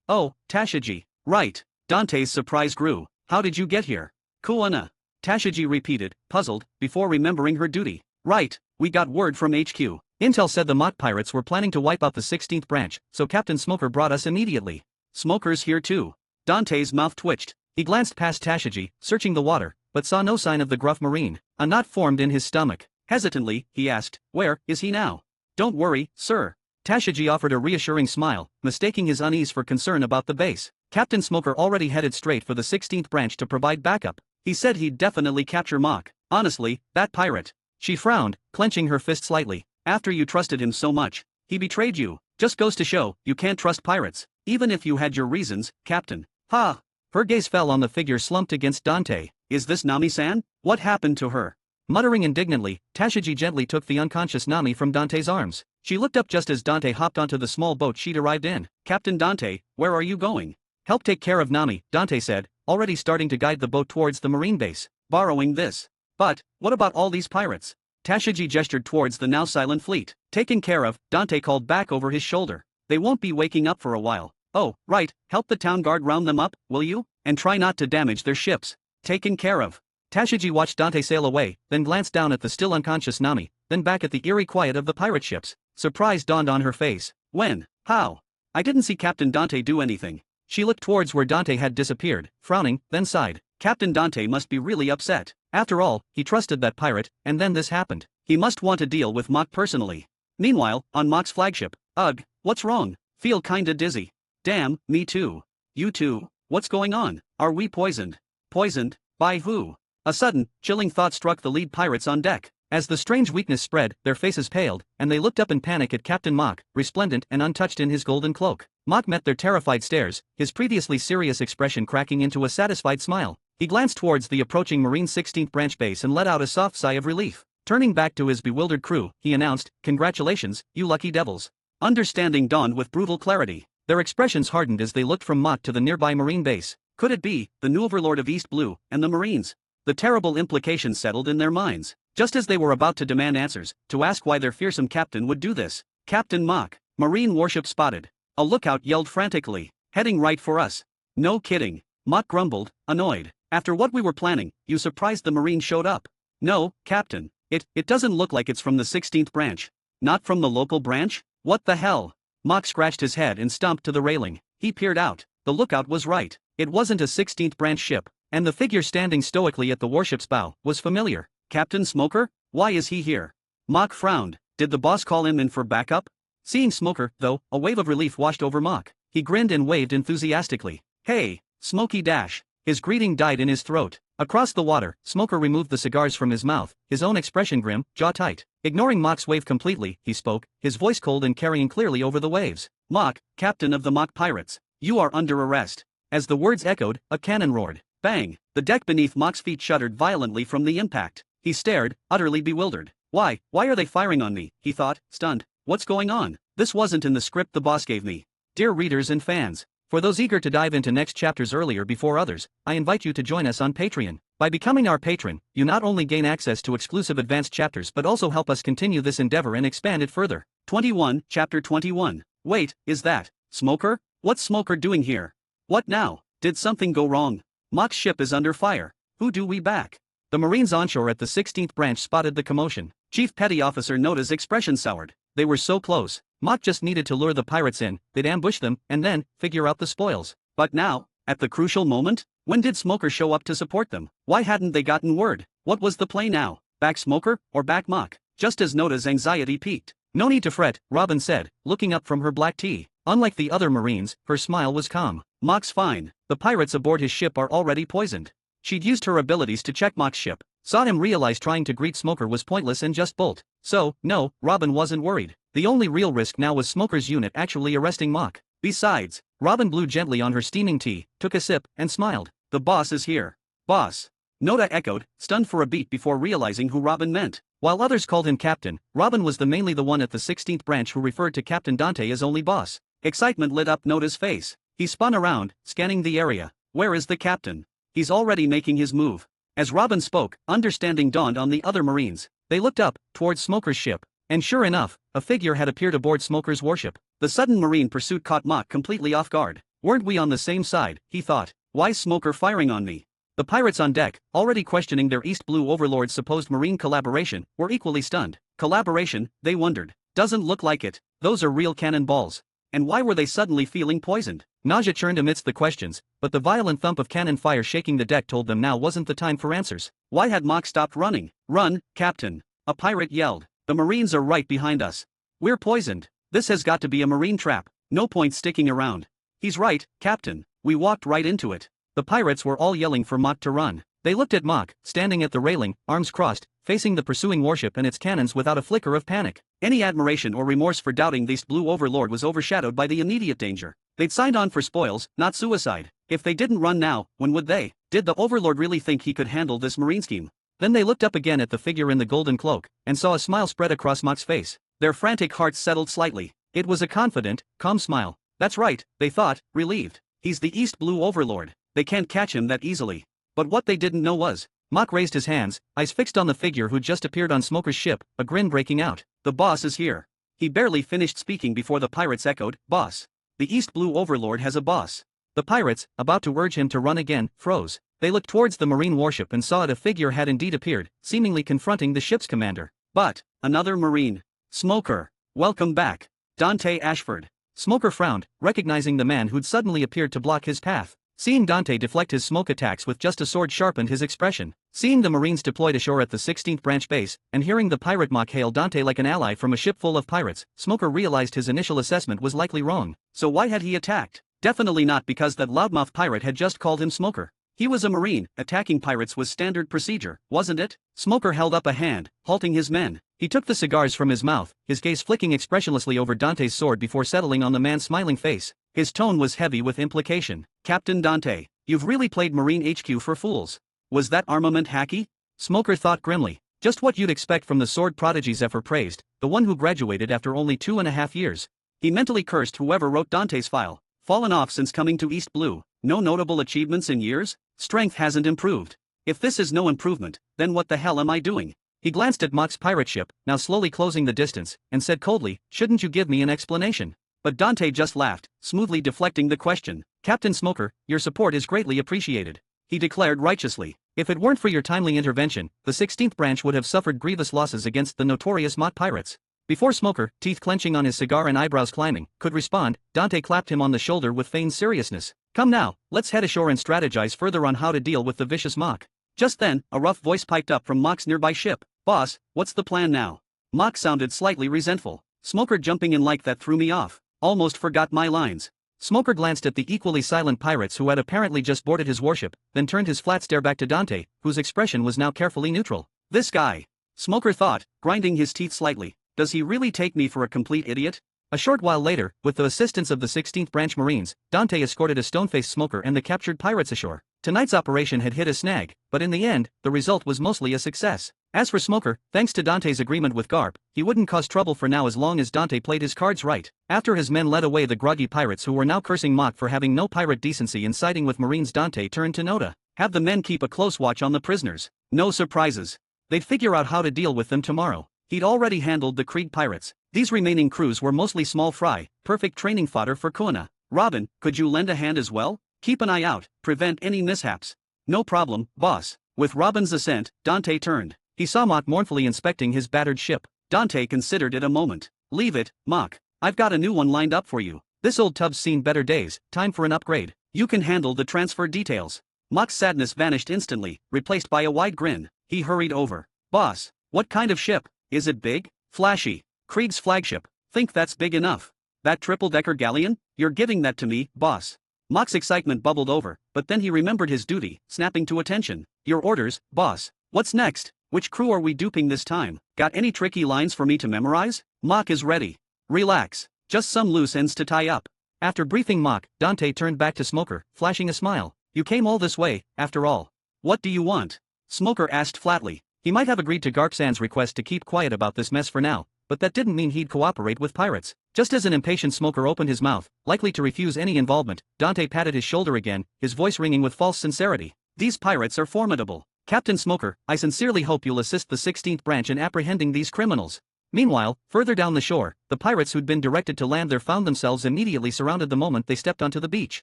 Oh, Tashigi. Right. Dante's surprise grew. How did you get here? Kuana. Tashigi repeated, puzzled, before remembering her duty. Right, we got word from HQ. Intel said the Mach pirates were planning to wipe out the 16th branch, so Captain Smoker brought us immediately. Smoker's here too. Dante's mouth twitched. He glanced past Tashigi, searching the water, but saw no sign of the gruff marine. A knot formed in his stomach. Hesitantly, he asked, where is he now? Don't worry, sir. Tashigi offered a reassuring smile, mistaking his unease for concern about the base. Captain Smoker already headed straight for the 16th branch to provide backup. He said he'd definitely capture Mach. Honestly, that pirate. She frowned, clenching her fist slightly. After you trusted him so much, he betrayed you. Just goes to show, you can't trust pirates. Even if you had your reasons, Captain. Ha! Her gaze fell on the figure slumped against Dante. Is this Nami-san? What happened to her? Muttering indignantly, Tashigi gently took the unconscious Nami from Dante's arms. She looked up just as Dante hopped onto the small boat she'd arrived in. Captain Dante, where are you going? Help take care of Nami, Dante said, already starting to guide the boat towards the marine base. Borrowing this. But, what about all these pirates? Tashigi gestured towards the now silent fleet. Taken care of, Dante called back over his shoulder. They won't be waking up for a while. Oh, right, help the town guard round them up, will you? And try not to damage their ships. Taken care of. Tashigi watched Dante sail away, then glanced down at the still unconscious Nami, then back at the eerie quiet of the pirate ships. Surprise dawned on her face. When? How? I didn't see Captain Dante do anything. She looked towards where Dante had disappeared, frowning, then sighed. Captain Dante must be really upset. After all, he trusted that pirate, and then this happened. He must want to deal with Mach personally. Meanwhile, on Mach's flagship. Ugh, what's wrong? Feel kinda dizzy. Damn, me too. You too? What's going on? Are we poisoned? Poisoned? By who? A sudden, chilling thought struck the lead pirates on deck. As the strange weakness spread, their faces paled, and they looked up in panic at Captain Mach, resplendent and untouched in his golden cloak. Mach met their terrified stares, his previously serious expression cracking into a satisfied smile. He glanced towards the approaching Marine 16th branch base and let out a soft sigh of relief. Turning back to his bewildered crew, he announced, "Congratulations, you lucky devils." Understanding dawned with brutal clarity. Their expressions hardened as they looked from Mach to the nearby Marine base. Could it be the new overlord of East Blue and the Marines? The terrible implications settled in their minds. Just as they were about to demand answers, to ask why their fearsome captain would do this. Captain Mach, Marine warship spotted. A lookout yelled frantically, heading right for us. No kidding. Mach grumbled, annoyed. After what we were planning, you surprised the Marine showed up. No, Captain. It doesn't look like it's from the 16th branch. Not from the local branch? What the hell? Mach scratched his head and stomped to the railing. He peered out. The lookout was right. It wasn't a 16th branch ship, and the figure standing stoically at the warship's bow was familiar. Captain Smoker? Why is he here? Mach frowned. Did the boss call him in for backup? Seeing Smoker, though, a wave of relief washed over Mach. He grinned and waved enthusiastically. Hey, Smokey Dash. His greeting died in his throat. Across the water, Smoker removed the cigars from his mouth, his own expression grim, jaw tight. Ignoring Mach's wave completely, he spoke, his voice cold and carrying clearly over the waves. Mach, captain of the Mach pirates, you are under arrest. As the words echoed, a cannon roared. Bang! The deck beneath Mock's feet shuddered violently from the impact. He stared, utterly bewildered. Why are they firing on me? He thought, stunned. What's going on? This wasn't in the script the boss gave me. Dear readers and fans, for those eager to dive into next chapters earlier before others, I invite you to join us on Patreon. By becoming our patron, you not only gain access to exclusive advanced chapters but also help us continue this endeavor and expand it further. 21, Chapter 21. Wait, is that Smoker? What's Smoker doing here? What now? Did something go wrong? Mock's ship is under fire. Who do we back? The Marines onshore at the 16th branch spotted the commotion. Chief Petty Officer Noda's expression soured. They were so close. Mock just needed to lure the pirates in, they'd ambush them, and then figure out the spoils. But now, at the crucial moment, when did Smoker show up to support them? Why hadn't they gotten word? What was the play now? Back Smoker, or back Mock? Just as Noda's anxiety peaked. No need to fret, Robin said, looking up from her black tea. Unlike the other Marines, her smile was calm. Mock's fine. The pirates aboard his ship are already poisoned. She'd used her abilities to check Mock's ship, saw him realize trying to greet Smoker was pointless and just bolt. So, no, Robin wasn't worried. The only real risk now was Smoker's unit actually arresting Mock. Besides, Robin blew gently on her steaming tea, took a sip, and smiled. The boss is here. Boss. Noda echoed, stunned for a beat before realizing who Robin meant. While others called him Captain, Robin was mainly the one at the 16th branch who referred to Captain Dante as only boss. Excitement lit up Noda's face. He spun around, scanning the area. Where is the captain? He's already making his move. As Robin spoke, understanding dawned on the other Marines. They looked up, towards Smoker's ship. And sure enough, a figure had appeared aboard Smoker's warship. The sudden Marine pursuit caught Mock completely off guard. Weren't we on the same side, he thought. Why's Smoker firing on me? The pirates on deck, already questioning their East Blue Overlord's supposed Marine collaboration, were equally stunned. Collaboration, they wondered. Doesn't look like it. Those are real cannonballs. And why were they suddenly feeling poisoned? Nausea churned amidst the questions, but the violent thump of cannon fire shaking the deck told them now wasn't the time for answers. Why had Mock stopped running? Run, Captain! A pirate yelled. The Marines are right behind us. We're poisoned. This has got to be a Marine trap. No point sticking around. He's right, Captain. We walked right into it. The pirates were all yelling for Mock to run. They looked at Mock, standing at the railing, arms crossed, facing the pursuing warship and its cannons without a flicker of panic. Any admiration or remorse for doubting the East Blue Overlord was overshadowed by the immediate danger. They'd signed on for spoils, not suicide. If they didn't run now, when would they? Did the Overlord really think he could handle this Marine scheme? Then they looked up again at the figure in the golden cloak, and saw a smile spread across Mock's face. Their frantic hearts settled slightly. It was a confident, calm smile. That's right, they thought, relieved. He's the East Blue Overlord. They can't catch him that easily. But what they didn't know was, Mock raised his hands, eyes fixed on the figure who'd just appeared on Smoker's ship, a grin breaking out. The boss is here. He barely finished speaking before the pirates echoed, Boss. The East Blue Overlord has a boss. The pirates, about to urge him to run again, froze. They looked towards the Marine warship and saw it a figure had indeed appeared, seemingly confronting the ship's commander. But, another Marine. Smoker. Welcome back. Dante Ashford. Smoker frowned, recognizing the man who'd suddenly appeared to block his path. Seeing Dante deflect his smoke attacks with just a sword sharpened his expression. Seeing the Marines deployed ashore at the 16th branch base, and hearing the pirate Mock hail Dante like an ally from a ship full of pirates, Smoker realized his initial assessment was likely wrong. So why had he attacked? Definitely not because that loudmouth pirate had just called him Smoker. He was a Marine. Attacking pirates was standard procedure, wasn't it? Smoker held up a hand, halting his men. He took the cigars from his mouth, his gaze flicking expressionlessly over Dante's sword before settling on the man's smiling face. His tone was heavy with implication. Captain Dante, you've really played Marine HQ for fools. Was that armament hacky? Smoker thought grimly. Just what you'd expect from the sword prodigy Zephyr praised, the one who graduated after only 2.5 years. He mentally cursed whoever wrote Dante's file. Fallen off since coming to East Blue. No notable achievements in years? Strength hasn't improved. If this is no improvement, then what the hell am I doing? He glanced at Mock's pirate ship, now slowly closing the distance, and said coldly, shouldn't you give me an explanation? But Dante just laughed, smoothly deflecting the question. Captain Smoker, your support is greatly appreciated. He declared righteously. If it weren't for your timely intervention, the 16th branch would have suffered grievous losses against the notorious Mock pirates. Before Smoker, teeth clenching on his cigar and eyebrows climbing, could respond, Dante clapped him on the shoulder with feigned seriousness. Come now, let's head ashore and strategize further on how to deal with the vicious Mock. Just then, a rough voice piped up from Mock's nearby ship. Boss, what's the plan now? Mock sounded slightly resentful. Smoker jumping in like that threw me off. Almost forgot my lines. Smoker glanced at the equally silent pirates who had apparently just boarded his warship, then turned his flat stare back to Dante, whose expression was now carefully neutral. This guy. Smoker thought, grinding his teeth slightly. Does he really take me for a complete idiot? A short while later, with the assistance of the 16th Branch Marines, Dante escorted a stone-faced Smoker and the captured pirates ashore. Tonight's operation had hit a snag, but in the end, the result was mostly a success. As for Smoker, thanks to Dante's agreement with Garp, he wouldn't cause trouble for now as long as Dante played his cards right. After his men led away the groggy pirates who were now cursing Mach for having no pirate decency and siding with Marines, Dante turned to Noda. Have the men keep a close watch on the prisoners. No surprises. They'd figure out how to deal with them tomorrow. He'd already handled the Krieg pirates. These remaining crews were mostly small fry, perfect training fodder for Kuna. Robin, could you lend a hand as well? Keep an eye out, prevent any mishaps. No problem, boss. With Robin's assent, Dante turned. He saw Mach mournfully inspecting his battered ship. Dante considered it a moment. Leave it, Mach. I've got a new one lined up for you. This old tub's seen better days, time for an upgrade. You can handle the transfer details. Mach's sadness vanished instantly, replaced by a wide grin. He hurried over. Boss, what kind of ship? Is it big? Flashy? Krieg's flagship. Think that's big enough? That triple-decker galleon? You're giving that to me, boss. Mach's excitement bubbled over, but then he remembered his duty, snapping to attention. Your orders, boss. What's next? Which crew are we duping this time? Got any tricky lines for me to memorize? Mach is ready. Relax. Just some loose ends to tie up. After briefing Mach, Dante turned back to Smoker, flashing a smile. You came all this way, after all. What do you want? Smoker asked flatly. He might have agreed to Garpsan's request to keep quiet about this mess for now, but that didn't mean he'd cooperate with pirates. Just as an impatient Smoker opened his mouth, likely to refuse any involvement, Dante patted his shoulder again, his voice ringing with false sincerity. These pirates are formidable. Captain Smoker, I sincerely hope you'll assist the 16th branch in apprehending these criminals. Meanwhile, further down the shore, the pirates who'd been directed to land there found themselves immediately surrounded the moment they stepped onto the beach.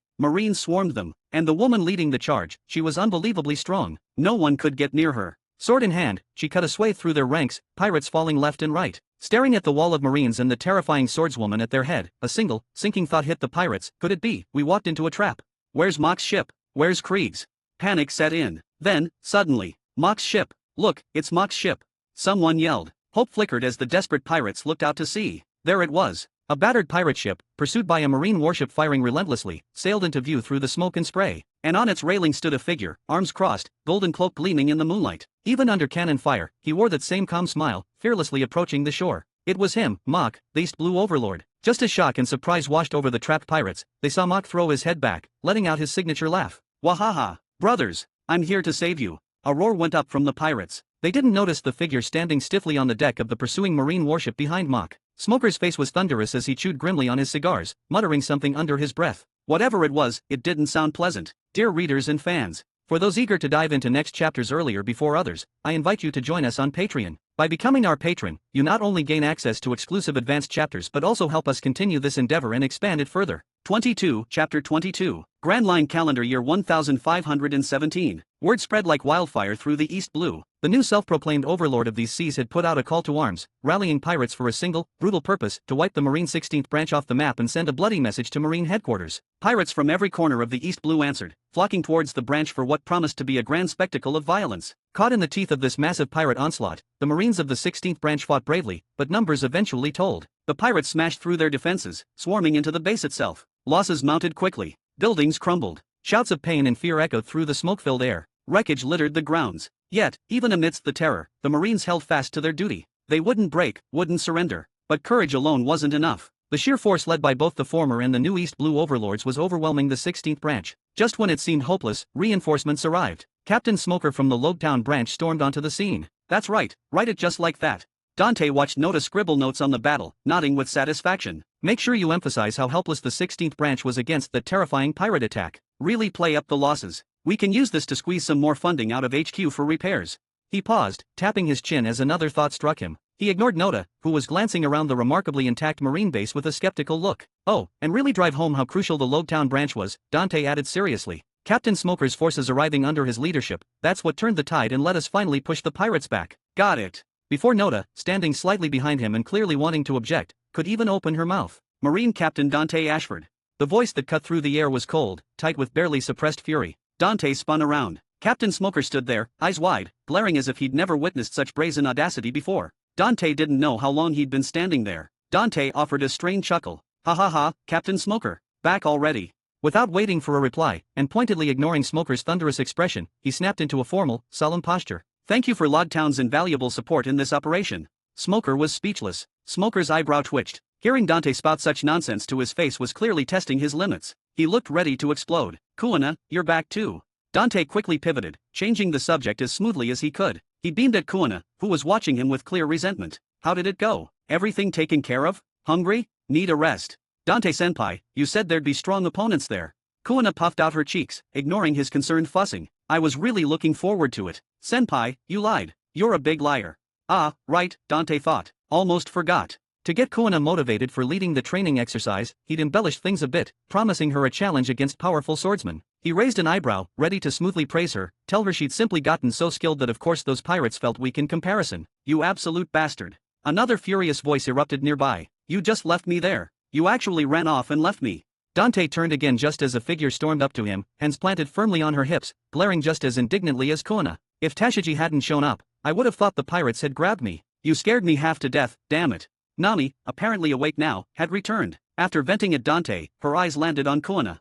Marines swarmed them, and the woman leading the charge, she was unbelievably strong. No one could get near her. Sword in hand, she cut a swathe through their ranks, pirates falling left and right. Staring at the wall of Marines and the terrifying swordswoman at their head, a single, sinking thought hit the pirates. Could it be, we walked into a trap? Where's Mach's ship? Where's Krieg's? Panic set in. Then, suddenly, Mach's ship. Look, it's Mach's ship. Someone yelled. Hope flickered as the desperate pirates looked out to sea. There it was. A battered pirate ship, pursued by a marine warship firing relentlessly, sailed into view through the smoke and spray. And on its railing stood a figure, arms crossed, golden cloak gleaming in the moonlight. Even under cannon fire, he wore that same calm smile, fearlessly approaching the shore. It was him, Mach, the East Blue Overlord. Just as shock and surprise washed over the trapped pirates, they saw Mach throw his head back, letting out his signature laugh. Wahaha! Brothers, I'm here to save you. A roar went up from the pirates. They didn't notice the figure standing stiffly on the deck of the pursuing marine warship behind Mach. Smoker's face was thunderous as he chewed grimly on his cigars, muttering something under his breath. Whatever it was, it didn't sound pleasant. Dear readers and fans, for those eager to dive into next chapters earlier before others, I invite you to join us on Patreon. By becoming our patron, you not only gain access to exclusive advanced chapters but also help us continue this endeavor and expand it further. 22, Chapter 22. Grand Line Calendar Year 1517. Word spread like wildfire through the East Blue. The new self-proclaimed overlord of these seas had put out a call to arms, rallying pirates for a single, brutal purpose: to wipe the Marine 16th branch off the map and send a bloody message to Marine headquarters. Pirates from every corner of the East Blue answered, flocking towards the branch for what promised to be a grand spectacle of violence. Caught in the teeth of this massive pirate onslaught, the Marines of the 16th branch fought bravely, but numbers eventually told. The pirates smashed through their defenses, swarming into the base itself. Losses mounted quickly. Buildings crumbled. Shouts of pain and fear echoed through the smoke-filled air. Wreckage littered the grounds. Yet, even amidst the terror, the Marines held fast to their duty. They wouldn't break, wouldn't surrender. But courage alone wasn't enough. The sheer force led by both the former and the new East Blue overlords was overwhelming the 16th branch. Just when it seemed hopeless, reinforcements arrived. Captain Smoker from the Logtown branch stormed onto the scene. That's right, write it just like that. Dante watched Noda scribble notes on the battle, nodding with satisfaction. Make sure you emphasize how helpless the 16th branch was against that terrifying pirate attack. Really play up the losses. We can use this to squeeze some more funding out of HQ for repairs. He paused, tapping his chin as another thought struck him. He ignored Noda, who was glancing around the remarkably intact marine base with a skeptical look. Oh, and really drive home how crucial the Logtown branch was, Dante added seriously. Captain Smoker's forces arriving under his leadership, that's what turned the tide and let us finally push the pirates back. Got it. Before Noda, standing slightly behind him and clearly wanting to object, could even open her mouth. Marine Captain Dante Ashford. The voice that cut through the air was cold, tight with barely suppressed fury. Dante spun around. Captain Smoker stood there, eyes wide, glaring as if he'd never witnessed such brazen audacity before. Dante didn't know how long he'd been standing there. Dante offered a strained chuckle. Ha ha ha, Captain Smoker. Back already. Without waiting for a reply, and pointedly ignoring Smoker's thunderous expression, he snapped into a formal, solemn posture. Thank you for Logtown's invaluable support in this operation. Smoker was speechless. Smoker's eyebrow twitched. Hearing Dante spout such nonsense to his face was clearly testing his limits. He looked ready to explode. Kuana, you're back too. Dante quickly pivoted, changing the subject as smoothly as he could. He beamed at Kuina, who was watching him with clear resentment. How did it go? Everything taken care of? Hungry? Need a rest? Dante-senpai, you said there'd be strong opponents there. Kuina puffed out her cheeks, ignoring his concerned fussing. I was really looking forward to it. Senpai, you lied. You're a big liar. Ah, right, Dante thought. Almost forgot. To get Kuina motivated for leading the training exercise, he'd embellished things a bit, promising her a challenge against powerful swordsmen. He raised an eyebrow, ready to smoothly praise her, tell her she'd simply gotten so skilled that of course those pirates felt weak in comparison. You absolute bastard. Another furious voice erupted nearby. You just left me there. You actually ran off and left me. Dante turned again just as a figure stormed up to him, hands planted firmly on her hips, glaring just as indignantly as Kuina. If Tashiji hadn't shown up, I would have thought the pirates had grabbed me. You scared me half to death, damn it. Nami, apparently awake now, had returned. After venting at Dante, her eyes landed on Kuina.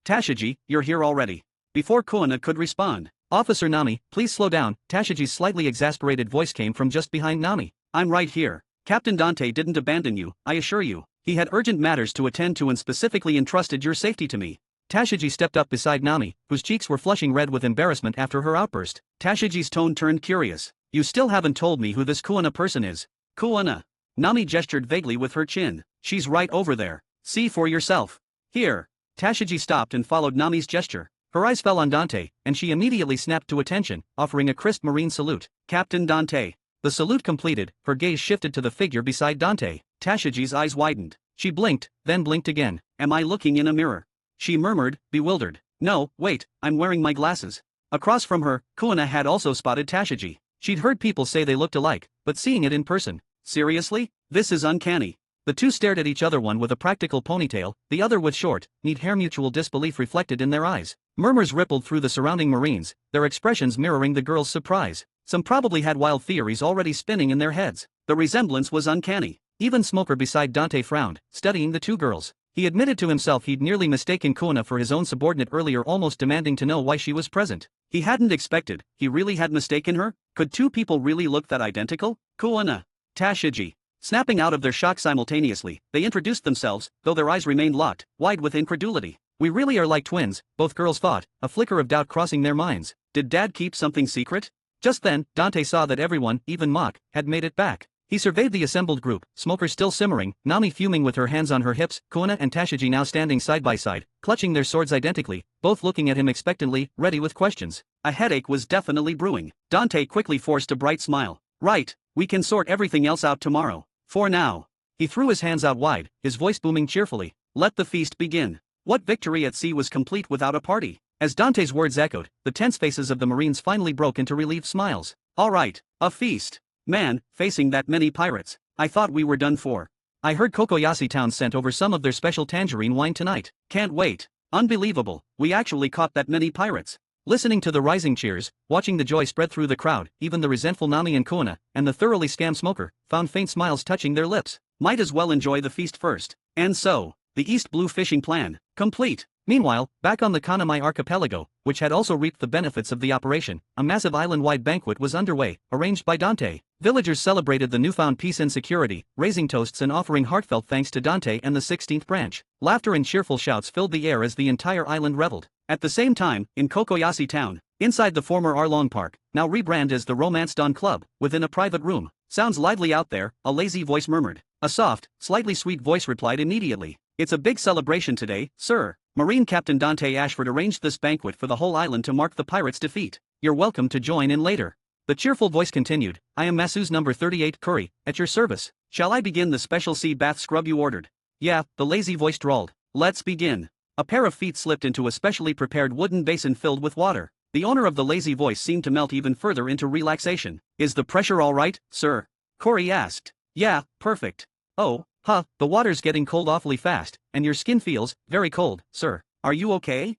Tashiji, you're here already. Before Kuina could respond, Officer Nami, please slow down. Tashiji's slightly exasperated voice came from just behind Nami. I'm right here. Captain Dante didn't abandon you, I assure you. He had urgent matters to attend to and specifically entrusted your safety to me. Tashiji stepped up beside Nami, whose cheeks were flushing red with embarrassment after her outburst. Tashiji's tone turned curious. You still haven't told me who this Kuina person is. Kuina. Nami gestured vaguely with her chin. She's right over there. See for yourself. Here. Tashiji stopped and followed Nami's gesture. Her eyes fell on Dante, and she immediately snapped to attention, offering a crisp marine salute. Captain Dante. The salute completed, her gaze shifted to the figure beside Dante. Tashiji's eyes widened. She blinked, then blinked again. Am I looking in a mirror? She murmured, bewildered. No, wait, I'm wearing my glasses. Across from her, Kuina had also spotted Tashiji. She'd heard people say they looked alike, but seeing it in person. Seriously? This is uncanny. The two stared at each other, one with a practical ponytail, the other with short, neat hair, mutual disbelief reflected in their eyes. Murmurs rippled through the surrounding Marines, their expressions mirroring the girls' surprise. Some probably had wild theories already spinning in their heads. The resemblance was uncanny. Even Smoker beside Dante frowned, studying the two girls. He admitted to himself he'd nearly mistaken Kuina for his own subordinate earlier, almost demanding to know why she was present. He hadn't expected, he really had mistaken her? Could two people really look that identical? Kuina. Tashiji. Snapping out of their shock simultaneously, they introduced themselves, though their eyes remained locked, wide with incredulity. We really are like twins, both girls thought, a flicker of doubt crossing their minds. Did Dad keep something secret? Just then, Dante saw that everyone, even Mock, had made it back. He surveyed the assembled group, Smoker still simmering, Nami fuming with her hands on her hips, Kuina and Tashiji now standing side by side, clutching their swords identically, both looking at him expectantly, ready with questions. A headache was definitely brewing. Dante quickly forced a bright smile. Right, we can sort everything else out tomorrow. For now. He threw his hands out wide, his voice booming cheerfully. Let the feast begin. What victory at sea was complete without a party? As Dante's words echoed, the tense faces of the Marines finally broke into relieved smiles. All right, a feast. Man, facing that many pirates, I thought we were done for. I heard Kokoyashi Town sent over some of their special tangerine wine tonight. Can't wait. Unbelievable, we actually caught that many pirates. Listening to the rising cheers, watching the joy spread through the crowd, even the resentful Nami and Kuina, and the thoroughly scammed Smoker, found faint smiles touching their lips. Might as well enjoy the feast first. And so, the East Blue fishing plan, complete. Meanwhile, back on the Kanamai archipelago, which had also reaped the benefits of the operation, a massive island-wide banquet was underway, arranged by Dante. Villagers celebrated the newfound peace and security, raising toasts and offering heartfelt thanks to Dante and the 16th branch. Laughter and cheerful shouts filled the air as the entire island reveled. At the same time, in Kokoyashi Town, inside the former Arlong Park, now rebranded as the Romance Dawn Club, within a private room. Sounds lively out there, a lazy voice murmured. A soft, slightly sweet voice replied immediately. It's a big celebration today, sir. Marine Captain Dante Ashford arranged this banquet for the whole island to mark the pirates' defeat. You're welcome to join in later. The cheerful voice continued. I am Masu's number 38 Curry, at your service. Shall I begin the special sea bath scrub you ordered? Yeah, the lazy voice drawled. Let's begin. A pair of feet slipped into a specially prepared wooden basin filled with water. The owner of the lazy voice seemed to melt even further into relaxation. Is the pressure all right, sir? Corey asked. Yeah, perfect. Oh, the water's getting cold awfully fast, and your skin feels very cold, sir. Are you okay?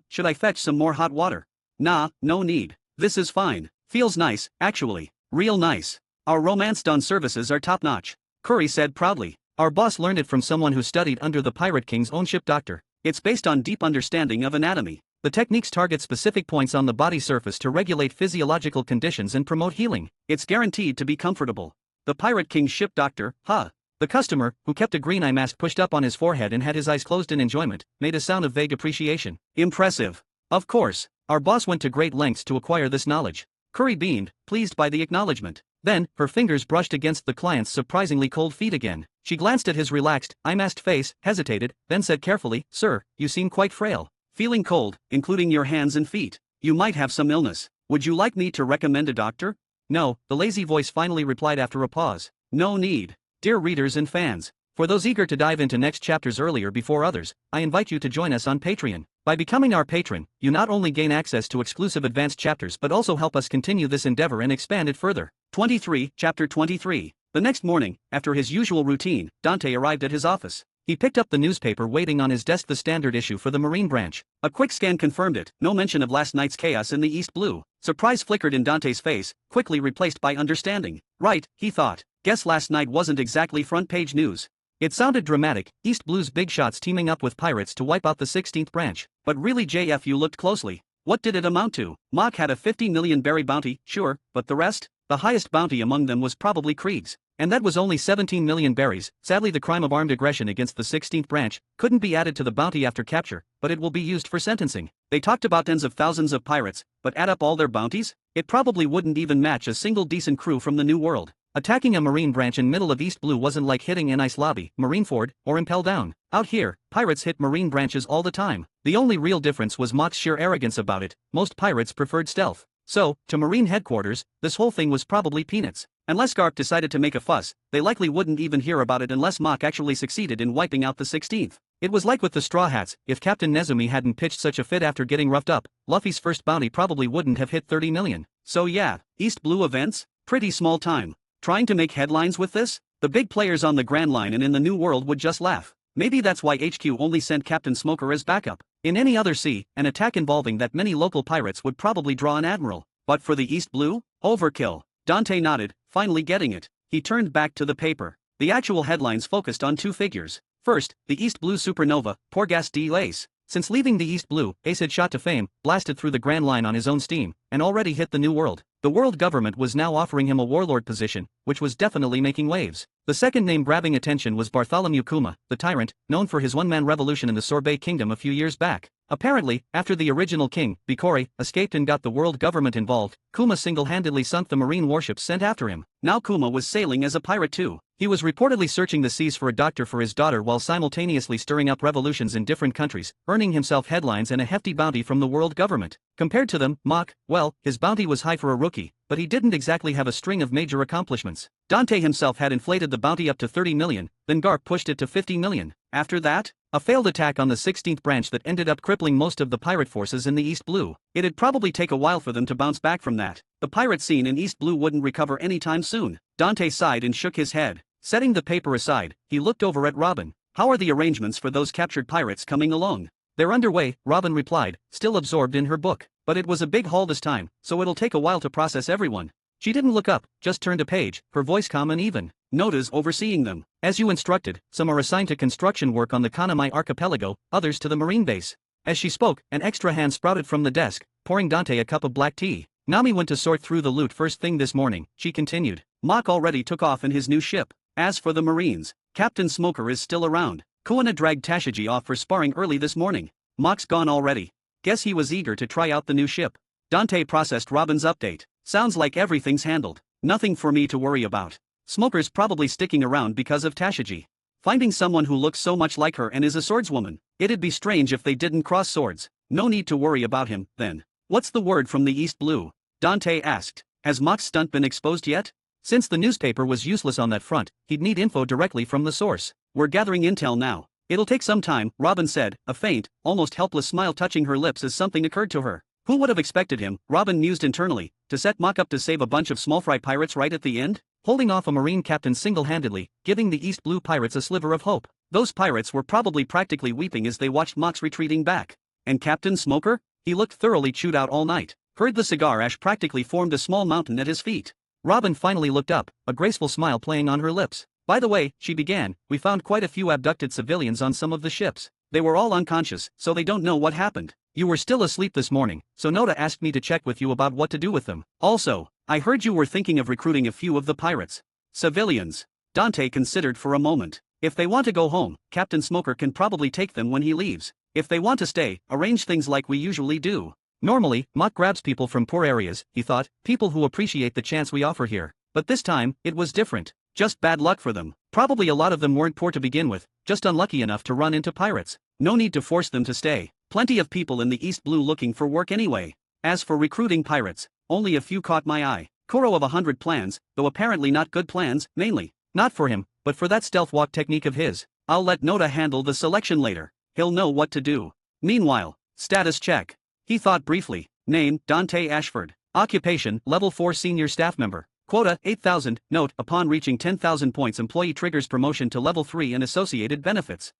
Should I fetch some more hot water? Nah, no need. This is fine. Feels nice, actually. Real nice. Our Romance Dawn services are top-notch. Curry said proudly. Our boss learned it from someone who studied under the Pirate King's own ship doctor. It's based on deep understanding of anatomy. The techniques target specific points on the body surface to regulate physiological conditions and promote healing. It's guaranteed to be comfortable. The Pirate King's ship doctor, The customer, who kept a green eye mask pushed up on his forehead and had his eyes closed in enjoyment, made a sound of vague appreciation. Impressive. Of course, Our boss went to great lengths to acquire this knowledge. Curry beamed, pleased by the acknowledgement. Then, her fingers brushed against the client's surprisingly cold feet again. She glanced at his relaxed, eye-masked face, hesitated, then said carefully, "Sir, you seem quite frail. Feeling cold, including your hands and feet. You might have some illness. Would you like me to recommend a doctor?" "No," the lazy voice finally replied after a pause. "No need." Dear readers and fans, for those eager to dive into next chapters earlier before others, I invite you to join us on Patreon. By becoming our patron, you not only gain access to exclusive advanced chapters but also help us continue this endeavor and expand it further. 23, Chapter 23. The next morning, after his usual routine, Dante arrived at his office. He picked up the newspaper waiting on his desk, the standard issue for the Marine branch. A quick scan confirmed it, no mention of last night's chaos in the East Blue. Surprise flickered in Dante's face, quickly replaced by understanding. Right, he thought. Guess last night wasn't exactly front-page news. It sounded dramatic, East Blue's big shots teaming up with pirates to wipe out the 16th branch. But really, JF, you looked closely. What did it amount to? Mock had a 50 million berry bounty, sure, but the rest? The highest bounty among them was probably Krieg's. And that was only 17 million berries. Sadly, the crime of armed aggression against the 16th branch couldn't be added to the bounty after capture, but it will be used for sentencing. They talked about tens of thousands of pirates, but add up all their bounties? It probably wouldn't even match a single decent crew from the New World. Attacking a Marine branch in middle of East Blue wasn't like hitting an ice lobby, Marineford, or Impel Down. Out here, pirates hit Marine branches all the time. The only real difference was Mock's sheer arrogance about it. Most pirates preferred stealth. So, to Marine headquarters, this whole thing was probably peanuts. Unless Garp decided to make a fuss, they likely wouldn't even hear about it unless Mock actually succeeded in wiping out the 16th. It was like with the Straw Hats, if Captain Nezumi hadn't pitched such a fit after getting roughed up, Luffy's first bounty probably wouldn't have hit 30 million. So yeah, East Blue events? Pretty small time. Trying to make headlines with this? The big players on the Grand Line and in the New World would just laugh. Maybe that's why HQ only sent Captain Smoker as backup. In any other sea, an attack involving that many local pirates would probably draw an admiral. But for the East Blue? Overkill. Dante nodded, finally getting it. He turned back to the paper. The actual headlines focused on two figures. First, the East Blue supernova, Porgas de Ace. Since leaving the East Blue, Ace had shot to fame, blasted through the Grand Line on his own steam, and already hit the New World. The world government was now offering him a warlord position, which was definitely making waves. The second name grabbing attention was Bartholomew Kuma, the tyrant, known for his one-man revolution in the Sorbet Kingdom a few years back. Apparently, after the original king, Bikore, escaped and got the world government involved, Kuma single-handedly sunk the marine warships sent after him. Now Kuma was sailing as a pirate too. He was reportedly searching the seas for a doctor for his daughter while simultaneously stirring up revolutions in different countries, earning himself headlines and a hefty bounty from the world government. Compared to them, Mock, well, his bounty was high for a rookie, but he didn't exactly have a string of major accomplishments. Dante himself had inflated the bounty up to 30 million, then Garp pushed it to 50 million. After that, a failed attack on the 16th branch that ended up crippling most of the pirate forces in the East Blue. It'd probably take a while for them to bounce back from that. The pirate scene in East Blue wouldn't recover anytime soon. Dante sighed and shook his head. Setting the paper aside, he looked over at Robin. How are the arrangements for those captured pirates coming along? They're underway, Robin replied, still absorbed in her book. But it was a big haul this time, so it'll take a while to process everyone. She didn't look up, just turned a page, her voice calm and even. Nota's overseeing them. As you instructed, some are assigned to construction work on the Kanamai archipelago, others to the marine base. As she spoke, an extra hand sprouted from the desk, pouring Dante a cup of black tea. Nami went to sort through the loot first thing this morning, she continued. Mock already took off in his new ship. As for the Marines, Captain Smoker is still around. Kuina dragged Tashiji off for sparring early this morning. Mock's gone already. Guess he was eager to try out the new ship. Dante processed Robin's update. Sounds like everything's handled. Nothing for me to worry about. Smoker's probably sticking around because of Tashiji. Finding someone who looks so much like her and is a swordswoman. It'd be strange if they didn't cross swords. No need to worry about him, then. What's the word from the East Blue? Dante asked. Has Mock's stunt been exposed yet? Since the newspaper was useless on that front, he'd need info directly from the source. We're gathering intel now. It'll take some time, Robin said, a faint, almost helpless smile touching her lips as something occurred to her. Who would have expected him, Robin mused internally, to set Mock up to save a bunch of small fry pirates right at the end? Holding off a marine captain single-handedly, giving the East Blue pirates a sliver of hope. Those pirates were probably practically weeping as they watched Mock's retreating back. And Captain Smoker? He looked thoroughly chewed out all night. Heard the cigar ash practically formed a small mountain at his feet. Robin finally looked up, a graceful smile playing on her lips. By the way, she began, we found quite a few abducted civilians on some of the ships. They were all unconscious, so they don't know what happened. You were still asleep this morning, so Nota asked me to check with you about what to do with them. Also, I heard you were thinking of recruiting a few of the pirates. Civilians. Dante considered for a moment. If they want to go home, Captain Smoker can probably take them when he leaves. If they want to stay, arrange things like we usually do. Normally, Mott grabs people from poor areas, he thought, people who appreciate the chance we offer here. But this time, it was different. Just bad luck for them. Probably a lot of them weren't poor to begin with, just unlucky enough to run into pirates. No need to force them to stay. Plenty of people in the East Blue looking for work anyway. As for recruiting pirates, only a few caught my eye. Koro of 100 plans, though apparently not good plans, mainly. Not for him, but for that stealth walk technique of his. I'll let Noda handle the selection later. He'll know what to do. Meanwhile, status check. He thought briefly. Name, Dante Ashford. Occupation, level 4 senior staff member. Quota, 8,000. Note, upon reaching 10,000 points employee triggers promotion to level 3 and associated benefits.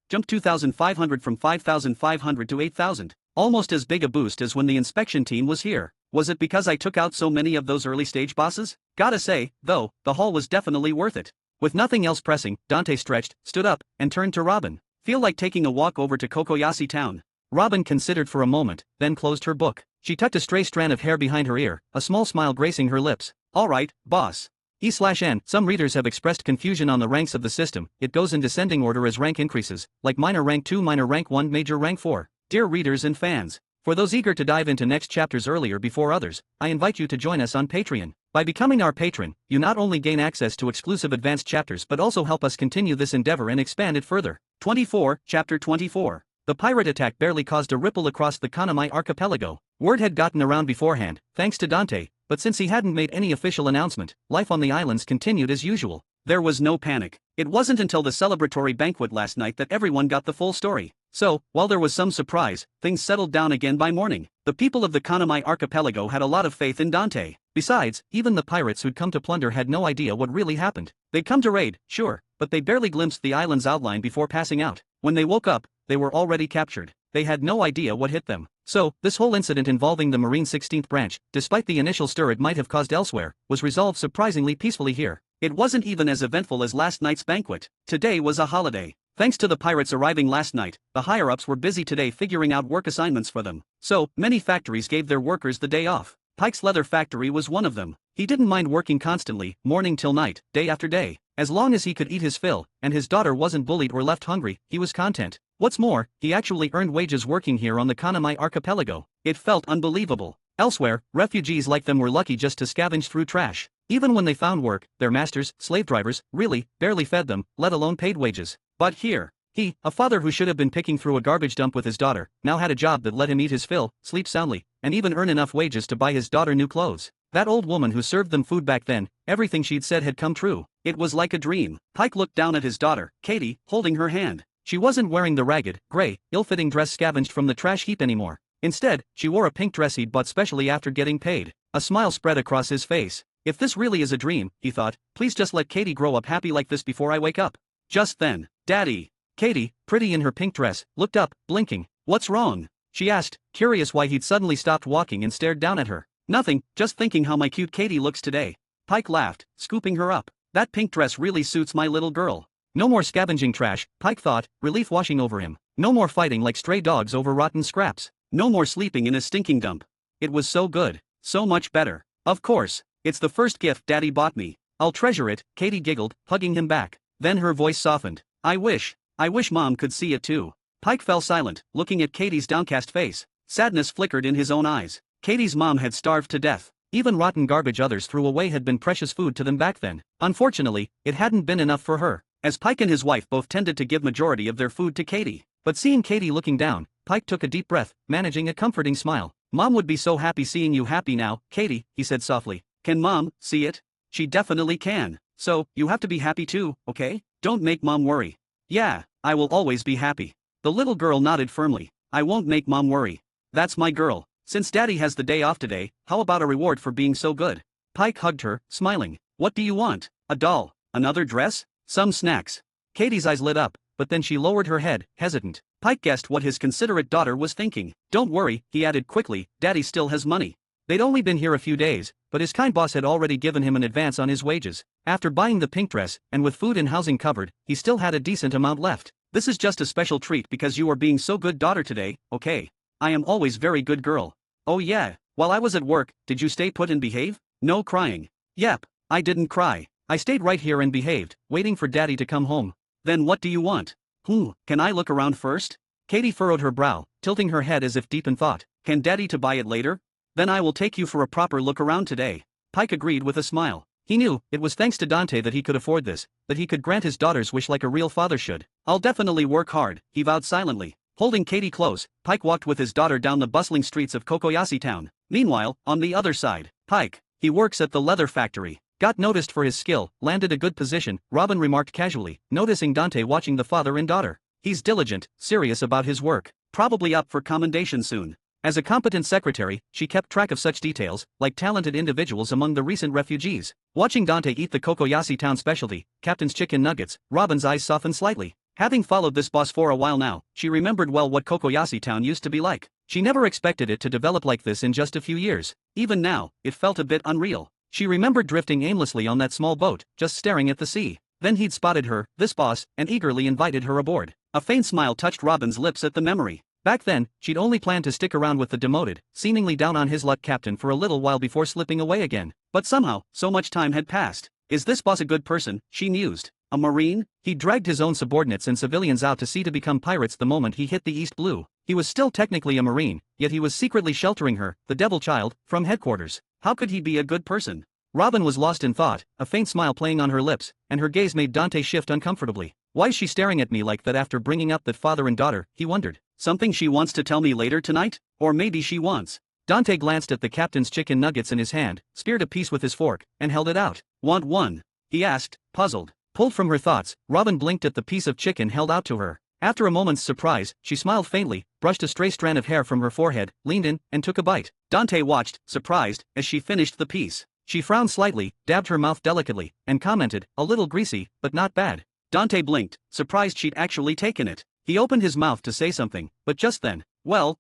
Jumped 2,500 from 5,500 to 8,000. Almost as big a boost as when the inspection team was here. Was it because I took out so many of those early stage bosses? Gotta say, though, the haul was definitely worth it. With nothing else pressing, Dante stretched, stood up, and turned to Robin. Feel like taking a walk over to Kokoyashi town. Robin considered for a moment, then closed her book. She tucked a stray strand of hair behind her ear, a small smile gracing her lips. Alright, boss. E/N. Some readers have expressed confusion on the ranks of the system. It goes in descending order as rank increases, like minor rank 2, minor rank 1, major rank 4. Dear readers and fans, for those eager to dive into next chapters earlier before others, I invite you to join us on Patreon. By becoming our patron, you not only gain access to exclusive advanced chapters but also help us continue this endeavor and expand it further. 24, Chapter 24. The pirate attack barely caused a ripple across the Kanamai archipelago. Word had gotten around beforehand, thanks to Dante, but since he hadn't made any official announcement, life on the islands continued as usual. There was no panic. It wasn't until the celebratory banquet last night that everyone got the full story. So, while there was some surprise, things settled down again by morning. The people of the Kanamai archipelago had a lot of faith in Dante. Besides, even the pirates who'd come to plunder had no idea what really happened. They'd come to raid, sure, but they barely glimpsed the island's outline before passing out. When they woke up, they were already captured. They had no idea what hit them. So, this whole incident involving the Marine 16th branch, despite the initial stir it might have caused elsewhere, was resolved surprisingly peacefully here. It wasn't even as eventful as last night's banquet. Today was a holiday. Thanks to the pirates arriving last night, the higher-ups were busy today figuring out work assignments for them. So, many factories gave their workers the day off. Pike's leather factory was one of them. He didn't mind working constantly, morning till night, day after day. As long as he could eat his fill, and his daughter wasn't bullied or left hungry, he was content. What's more, he actually earned wages working here on the Kanamai archipelago. It felt unbelievable. Elsewhere, refugees like them were lucky just to scavenge through trash. Even when they found work, their masters, slave drivers, really, barely fed them, let alone paid wages. But here, he, a father who should have been picking through a garbage dump with his daughter, now had a job that let him eat his fill, sleep soundly, and even earn enough wages to buy his daughter new clothes. That old woman who served them food back then, everything she'd said had come true. It was like a dream. Pike looked down at his daughter, Katie, holding her hand. She wasn't wearing the ragged, gray, ill-fitting dress scavenged from the trash heap anymore. Instead, she wore a pink dress he'd bought specially after getting paid. A smile spread across his face. If this really is a dream, he thought, please just let Katie grow up happy like this before I wake up. Just then, Daddy. Katie, pretty in her pink dress, looked up, blinking. What's wrong? She asked, curious why he'd suddenly stopped walking and stared down at her. Nothing, just thinking how my cute Katie looks today. Pike laughed, scooping her up. That pink dress really suits my little girl. No more scavenging trash, Pike thought, relief washing over him. No more fighting like stray dogs over rotten scraps. No more sleeping in a stinking dump. It was so good, so much better. Of course, it's the first gift Daddy bought me. I'll treasure it, Katie giggled, hugging him back. Then her voice softened. I wish Mom could see it too. Pike fell silent, looking at Katie's downcast face. Sadness flickered in his own eyes. Katie's mom had starved to death. Even rotten garbage others threw away had been precious food to them back then. Unfortunately, it hadn't been enough for her, as Pike and his wife both tended to give majority of their food to Katie. But seeing Katie looking down, Pike took a deep breath, managing a comforting smile. Mom would be so happy seeing you happy now, Katie, he said softly. Can Mom see it? She definitely can. So, you have to be happy too, okay? Don't make Mom worry. Yeah, I will always be happy. The little girl nodded firmly. I won't make Mom worry. That's my girl. Since Daddy has the day off today, how about a reward for being so good? Pike hugged her, smiling. What do you want? A doll? Another dress? Some snacks? Katie's eyes lit up, but then she lowered her head, hesitant. Pike guessed what his considerate daughter was thinking. Don't worry, he added quickly, Daddy still has money. They'd only been here a few days, but his kind boss had already given him an advance on his wages. After buying the pink dress, and with food and housing covered, he still had a decent amount left. This is just a special treat because you are being so good daughter today, okay? I am always very good girl. Oh yeah, while I was at work, did you stay put and behave? No crying. Yep, I didn't cry. I stayed right here and behaved, waiting for Daddy to come home. Then what do you want? Can I look around first? Katie furrowed her brow, tilting her head as if deep in thought. Can Daddy to buy it later? Then I will take you for a proper look around today. Pike agreed with a smile. He knew, it was thanks to Dante that he could afford this, that he could grant his daughter's wish like a real father should. I'll definitely work hard, he vowed silently. Holding Katie close, Pike walked with his daughter down the bustling streets of Kokoyasi town. Meanwhile, on the other side, Pike, he works at the leather factory. Got noticed for his skill, landed a good position, Robin remarked casually, noticing Dante watching the father and daughter. He's diligent, serious about his work, probably up for commendation soon. As a competent secretary, she kept track of such details, like talented individuals among the recent refugees. Watching Dante eat the Kokoyasi town specialty, Captain's chicken nuggets, Robin's eyes softened slightly. Having followed this boss for a while now, she remembered well what Kokoyasi town used to be like. She never expected it to develop like this in just a few years. Even now, it felt a bit unreal. She remembered drifting aimlessly on that small boat, just staring at the sea. Then he'd spotted her, this boss, and eagerly invited her aboard. A faint smile touched Robin's lips at the memory. Back then, she'd only planned to stick around with the demoted, seemingly down on his luck captain for a little while before slipping away again. But somehow, so much time had passed. Is this boss a good person, she mused. A marine? He dragged his own subordinates and civilians out to sea to become pirates the moment he hit the East Blue. He was still technically a marine, yet he was secretly sheltering her, the devil child, from headquarters. How could he be a good person? Robin was lost in thought, a faint smile playing on her lips, and her gaze made Dante shift uncomfortably. Why's she staring at me like that after bringing up that father and daughter, he wondered. Something she wants to tell me later tonight? Or maybe she wants. Dante glanced at the captain's chicken nuggets in his hand, speared a piece with his fork, and held it out. Want one? He asked, puzzled. Pulled from her thoughts, Robin blinked at the piece of chicken held out to her. After a moment's surprise, she smiled faintly, brushed a stray strand of hair from her forehead, leaned in, and took a bite. Dante watched, surprised, as she finished the piece. She frowned slightly, dabbed her mouth delicately, and commented, a little greasy, but not bad. Dante blinked, surprised she'd actually taken it. He opened his mouth to say something, but just then, well,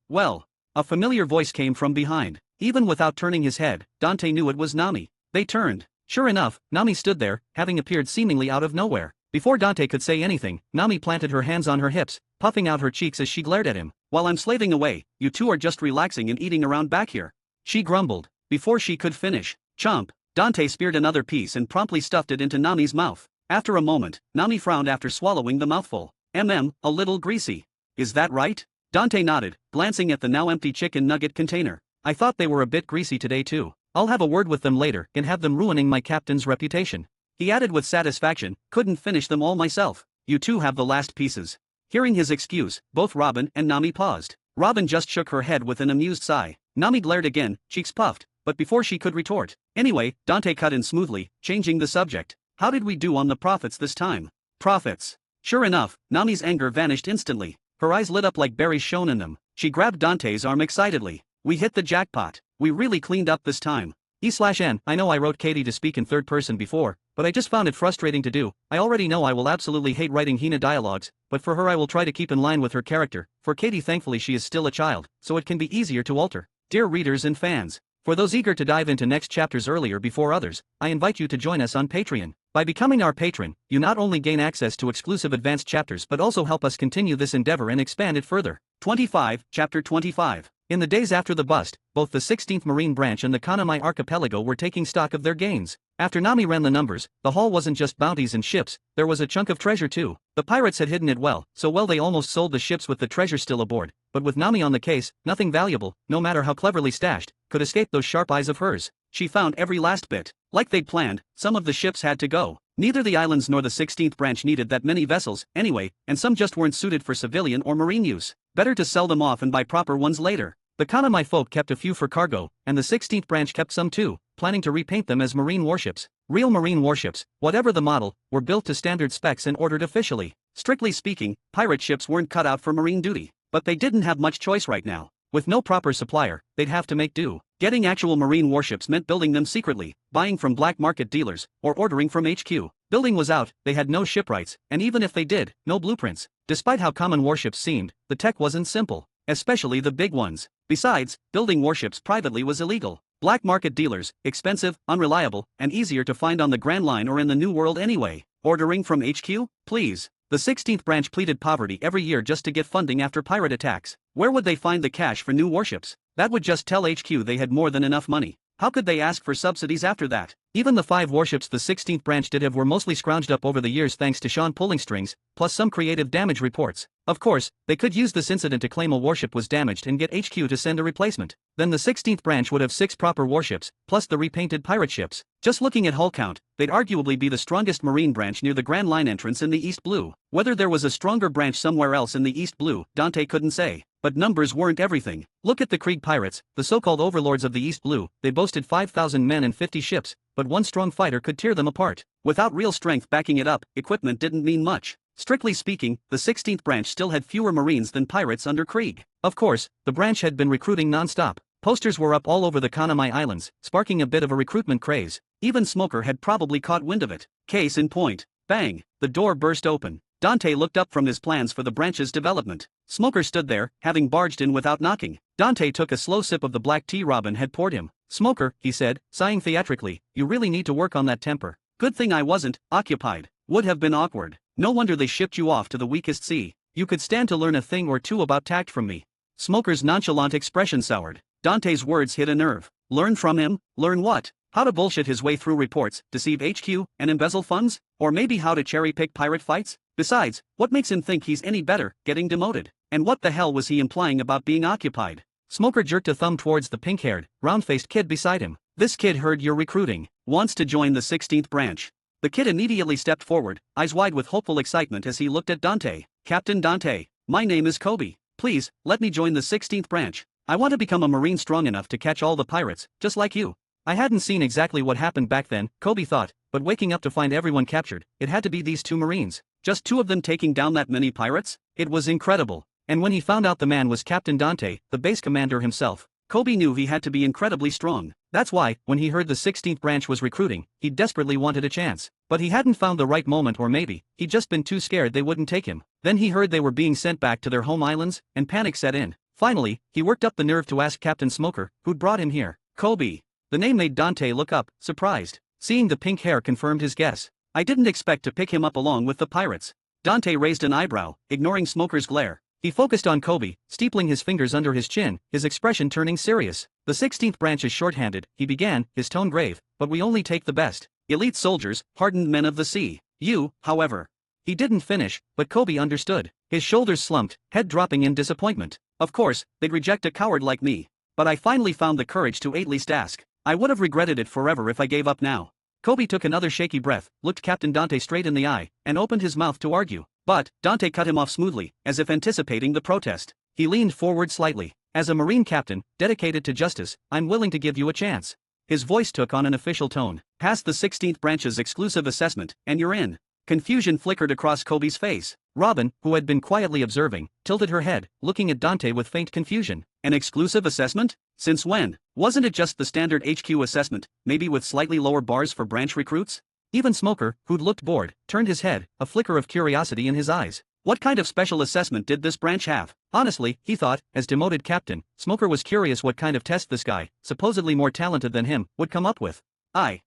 a familiar voice came from behind. Even without turning his head, Dante knew it was Nami. They turned. Sure enough, Nami stood there, having appeared seemingly out of nowhere. Before Dante could say anything, Nami planted her hands on her hips, puffing out her cheeks as she glared at him. While I'm slaving away, you two are just relaxing and eating around back here. She grumbled. Before she could finish, chomp, Dante speared another piece and promptly stuffed it into Nami's mouth. After a moment, Nami frowned after swallowing the mouthful. A little greasy. Is that right? Dante nodded, glancing at the now empty chicken nugget container. I thought they were a bit greasy today too. I'll have a word with them later and have them ruining my captain's reputation. He added with satisfaction, couldn't finish them all myself. You two have the last pieces. Hearing his excuse, both Robin and Nami paused. Robin just shook her head with an amused sigh. Nami glared again, cheeks puffed, but before she could retort. Anyway, Dante cut in smoothly, changing the subject. How did we do on the profits this time? Profits. Sure enough, Nami's anger vanished instantly. Her eyes lit up like berries shone in them. She grabbed Dante's arm excitedly. We hit the jackpot. We really cleaned up this time. E/N, I know I wrote Katie to speak in third person before, but I just found it frustrating to do. I already know I will absolutely hate writing Hina dialogues, but for her I will try to keep in line with her character. For Katie, thankfully she is still a child, so it can be easier to alter. Dear readers and fans, for those eager to dive into next chapters earlier before others, I invite you to join us on Patreon. By becoming our patron, you not only gain access to exclusive advanced chapters but also help us continue this endeavor and expand it further. 25, Chapter 25. In the days after the bust, both the 16th Marine Branch and the Kanamai Archipelago were taking stock of their gains. After Nami ran the numbers, the haul wasn't just bounties and ships, there was a chunk of treasure too. The pirates had hidden it well, so well they almost sold the ships with the treasure still aboard. But with Nami on the case, nothing valuable, no matter how cleverly stashed, could escape those sharp eyes of hers. She found every last bit. Like they'd planned, some of the ships had to go. Neither the islands nor the 16th branch needed that many vessels, anyway, and some just weren't suited for civilian or marine use. Better to sell them off and buy proper ones later. The Kanamai folk kept a few for cargo, and the 16th branch kept some too, planning to repaint them as marine warships. Real marine warships, whatever the model, were built to standard specs and ordered officially. Strictly speaking, pirate ships weren't cut out for marine duty, but they didn't have much choice right now. With no proper supplier, they'd have to make do. Getting actual marine warships meant building them secretly, buying from black market dealers, or ordering from HQ. Building was out, they had no shipwrights, and even if they did, no blueprints. Despite how common warships seemed, the tech wasn't simple, especially the big ones. Besides, building warships privately was illegal. Black market dealers, expensive, unreliable, and easier to find on the Grand Line or in the New World anyway. Ordering from HQ? Please. The 16th branch pleaded poverty every year just to get funding after pirate attacks. Where would they find the cash for new warships? That would just tell HQ they had more than enough money. How could they ask for subsidies after that? Even the 5 warships the 16th branch did have were mostly scrounged up over the years thanks to Sean pulling strings, plus some creative damage reports. Of course, they could use this incident to claim a warship was damaged and get HQ to send a replacement. Then the 16th branch would have 6 proper warships, plus the repainted pirate ships. Just looking at hull count, they'd arguably be the strongest marine branch near the Grand Line entrance in the East Blue. Whether there was a stronger branch somewhere else in the East Blue, Dante couldn't say. But numbers weren't everything. Look at the Krieg pirates, the so-called overlords of the East Blue. They boasted 5,000 men and 50 ships, but one strong fighter could tear them apart. Without real strength backing it up, equipment didn't mean much. Strictly speaking, the 16th branch still had fewer marines than pirates under Krieg. Of course, the branch had been recruiting non-stop. Posters were up all over the Kanamai Islands, sparking a bit of a recruitment craze. Even Smoker had probably caught wind of it. Case in point. Bang! The door burst open. Dante looked up from his plans for the branch's development. Smoker stood there, having barged in without knocking. Dante took a slow sip of the black tea Robin had poured him. "Smoker," he said, sighing theatrically, "you really need to work on that temper. Good thing I wasn't occupied. Would have been awkward. No wonder they shipped you off to the weakest sea. You could stand to learn a thing or two about tact from me." Smoker's nonchalant expression soured. Dante's words hit a nerve. Learn from him? Learn what? How to bullshit his way through reports, deceive HQ, and embezzle funds? Or maybe how to cherry-pick pirate fights? Besides, what makes him think he's any better, getting demoted? And what the hell was he implying about being occupied? Smoker jerked a thumb towards the pink-haired, round-faced kid beside him. "This kid heard you're recruiting. Wants to join the 16th branch." The kid immediately stepped forward, eyes wide with hopeful excitement as he looked at Dante. "Captain Dante, my name is Kobe. Please, let me join the 16th branch. I want to become a marine strong enough to catch all the pirates, just like you." I hadn't seen exactly what happened back then, Kobe thought, but waking up to find everyone captured, it had to be these 2 marines. Just 2 of them taking down that many pirates? It was incredible. And when he found out the man was Captain Dante, the base commander himself, Kobe knew he had to be incredibly strong. That's why, when he heard the 16th branch was recruiting, he desperately wanted a chance. But he hadn't found the right moment, or maybe, he'd just been too scared they wouldn't take him. Then he heard they were being sent back to their home islands, and panic set in. Finally, he worked up the nerve to ask Captain Smoker, who'd brought him here. "Kobe." The name made Dante look up, surprised. Seeing the pink hair confirmed his guess. "I didn't expect to pick him up along with the pirates." Dante raised an eyebrow, ignoring Smoker's glare. He focused on Kobe, steepling his fingers under his chin, his expression turning serious. "The 16th branch is short-handed," he began, his tone grave, "but we only take the best. Elite soldiers, hardened men of the sea. You, however." He didn't finish, but Kobe understood. His shoulders slumped, head dropping in disappointment. "Of course, they'd reject a coward like me. But I finally found the courage to at least ask. I would have regretted it forever if I gave up now." Kobe took another shaky breath, looked Captain Dante straight in the eye, and opened his mouth to argue. But Dante cut him off smoothly, as if anticipating the protest. He leaned forward slightly. "As a Marine captain, dedicated to justice, I'm willing to give you a chance." His voice took on an official tone. "Pass the 16th branch's exclusive assessment, and you're in." Confusion flickered across Kobe's face. Robin, who had been quietly observing, tilted her head, looking at Dante with faint confusion. "An exclusive assessment? Since when? Wasn't it just the standard HQ assessment, maybe with slightly lower bars for branch recruits?" Even Smoker, who'd looked bored, turned his head, a flicker of curiosity in his eyes. What kind of special assessment did this branch have? Honestly, he thought, as demoted captain, Smoker was curious what kind of test this guy, supposedly more talented than him, would come up with. I.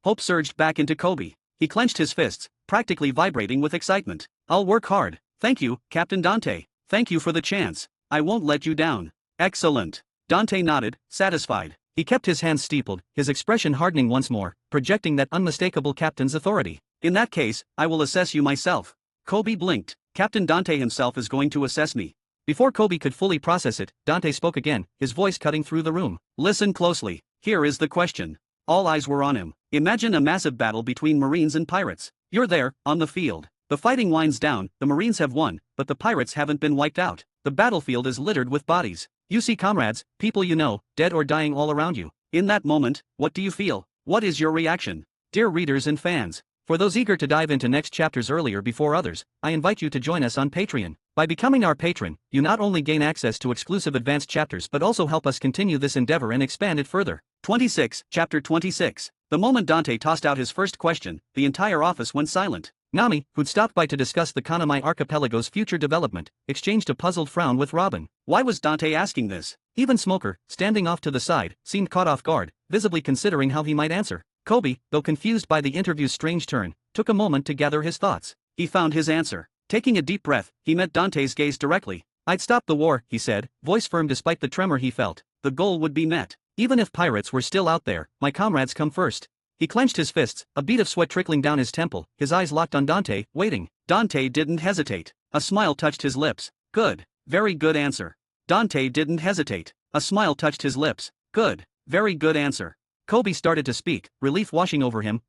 Hope surged back into Kobe. He clenched his fists, practically vibrating with excitement. "I'll work hard. Thank you, Captain Dante. Thank you for the chance. I won't let you down." "Excellent." Dante nodded, satisfied. He kept his hands steepled, his expression hardening once more, projecting that unmistakable captain's authority. "In that case, I will assess you myself." Kobe blinked. "Captain Dante himself is going to assess me." Before Kobe could fully process it, Dante spoke again, his voice cutting through the room. "Listen closely. Here is the question." All eyes were on him. "Imagine a massive battle between Marines and pirates. You're there, on the field. The fighting winds down, the Marines have won, but the pirates haven't been wiped out. The battlefield is littered with bodies. You see comrades, people you know, dead or dying all around you. In that moment, what do you feel? What is your reaction? Dear readers and fans, for those eager to dive into next chapters earlier before others, I invite you to join us on Patreon. By becoming our patron, you not only gain access to exclusive advanced chapters but also help us continue this endeavor and expand it further. 26, Chapter 26. The moment Dante tossed out his first question, the entire office went silent. Nami, who'd stopped by to discuss the Kanamai archipelago's future development, exchanged a puzzled frown with Robin. Why was Dante asking this? Even Smoker, standing off to the side, seemed caught off guard, visibly considering how he might answer. Kobe, though confused by the interview's strange turn, took a moment to gather his thoughts. He found his answer. Taking a deep breath, he met Dante's gaze directly. "I'd stop the war," he said, voice firm despite the tremor he felt. "The goal would be met. Even if pirates were still out there, my comrades come first. He clenched his fists, a bead of sweat trickling down his temple, his eyes locked on Dante, waiting. Dante didn't hesitate. A smile touched his lips. Good. Very good answer. Dante didn't hesitate. A smile touched his lips. Good. Very good answer. Kobe started to speak, relief washing over him.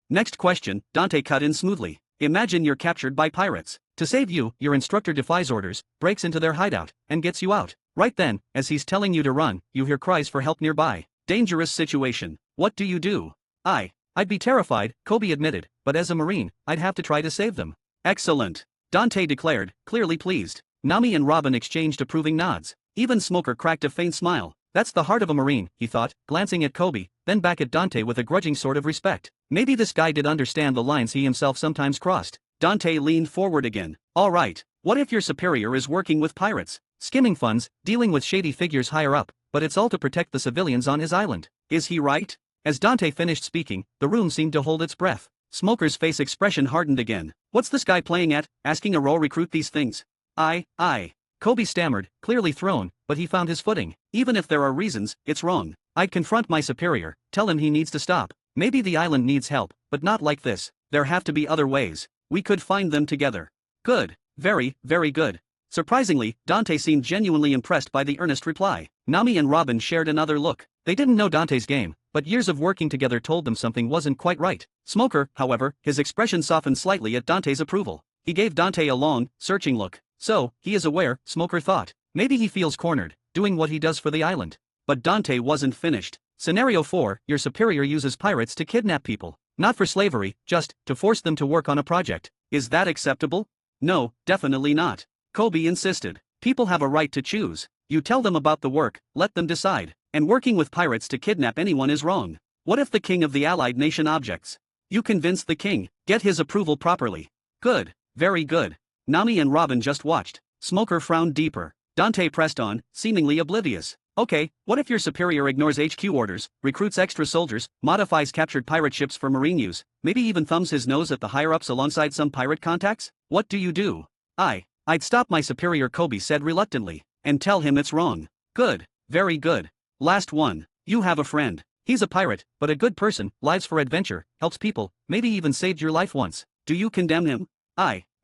Next question, Dante cut in smoothly. Imagine you're captured by pirates. To save you, your instructor defies orders, breaks into their hideout, and gets you out. Right then, as he's telling you to run, you hear cries for help nearby. Dangerous situation. What do you do? I'd be terrified, Kobe admitted, but as a Marine, I'd have to try to save them. Excellent. Dante declared, clearly pleased. Nami and Robin exchanged approving nods. Even Smoker cracked a faint smile. That's the heart of a Marine, he thought, glancing at Kobe, then back at Dante with a grudging sort of respect. Maybe this guy did understand the lines he himself sometimes crossed. Dante leaned forward again. All right, what if your superior is working with pirates, skimming funds, dealing with shady figures higher up, but it's all to protect the civilians on his island? Is he right? As Dante finished speaking, the room seemed to hold its breath. Smoker's face expression hardened again. What's this guy playing at, asking a raw recruit these things? Kobe stammered, clearly thrown, but he found his footing. Even if there are reasons, it's wrong. I'd confront my superior, tell him he needs to stop. Maybe the island needs help, but not like this. There have to be other ways. We could find them together. Good. Very, very good. Surprisingly, Dante seemed genuinely impressed by the earnest reply. Nami and Robin shared another look. They didn't know Dante's game, but years of working together told them something wasn't quite right. Smoker, however, his expression softened slightly at Dante's approval. He gave Dante a long, searching look. So, he is aware, Smoker thought. Maybe he feels cornered, doing what he does for the island. But Dante wasn't finished. Scenario 4, your superior uses pirates to kidnap people. Not for slavery, just to force them to work on a project. Is that acceptable? No, definitely not. Kobe insisted. People have a right to choose. You tell them about the work, let them decide. And working with pirates to kidnap anyone is wrong. What if the king of the allied nation objects? You convince the king, get his approval properly. Good, very good. Nami and Robin just watched. Smoker frowned deeper. Dante pressed on, seemingly oblivious. Okay, what if your superior ignores HQ orders, recruits extra soldiers, modifies captured pirate ships for marine use, maybe even thumbs his nose at the higher-ups alongside some pirate contacts? What do you do? I'd stop my superior, Kobe said reluctantly, and tell him it's wrong. Good, very good. Last one. You have a friend. He's a pirate, but a good person, lives for adventure, helps people, maybe even saved your life once. Do you condemn him?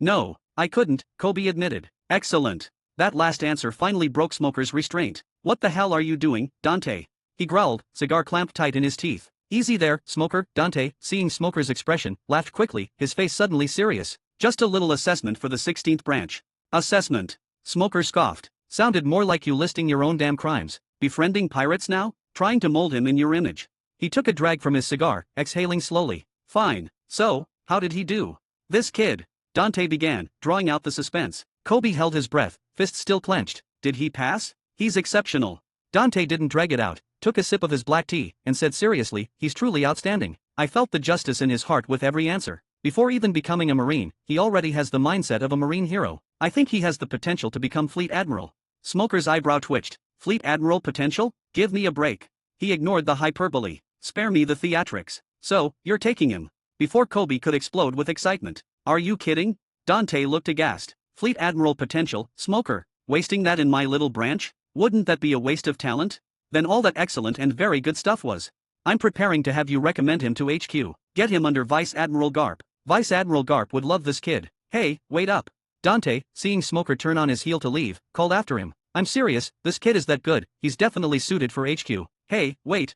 No, I couldn't, Kobe admitted. Excellent. That last answer finally broke Smoker's restraint. What the hell are you doing, Dante? He growled, cigar clamped tight in his teeth. Easy there, Smoker. Dante, seeing Smoker's expression, laughed quickly, his face suddenly serious. Just a little assessment for the 16th branch. Assessment. Smoker scoffed. Sounded more like you listing your own damn crimes. Befriending pirates now? Trying to mold him in your image. He took a drag from his cigar, exhaling slowly. Fine. So, how did he do? This kid. Dante began, drawing out the suspense. Kobe held his breath, fists still clenched. Did he pass? He's exceptional. Dante didn't drag it out, took a sip of his black tea, and said seriously, he's truly outstanding. I felt the justice in his heart with every answer. Before even becoming a Marine, he already has the mindset of a Marine hero. I think he has the potential to become Fleet Admiral. Smoker's eyebrow twitched. Fleet Admiral potential? Give me a break. He ignored the hyperbole. Spare me the theatrics. So, you're taking him. Before Kobe could explode with excitement. Are you kidding? Dante looked aghast. Fleet Admiral potential, Smoker. Wasting that in my little branch? Wouldn't that be a waste of talent? Then all that excellent and very good stuff was. I'm preparing to have you recommend him to HQ. Get him under Vice Admiral Garp. Vice Admiral Garp would love this kid. Hey, wait up. Dante, seeing Smoker turn on his heel to leave, called after him. I'm serious, this kid is that good, he's definitely suited for HQ. Hey, wait.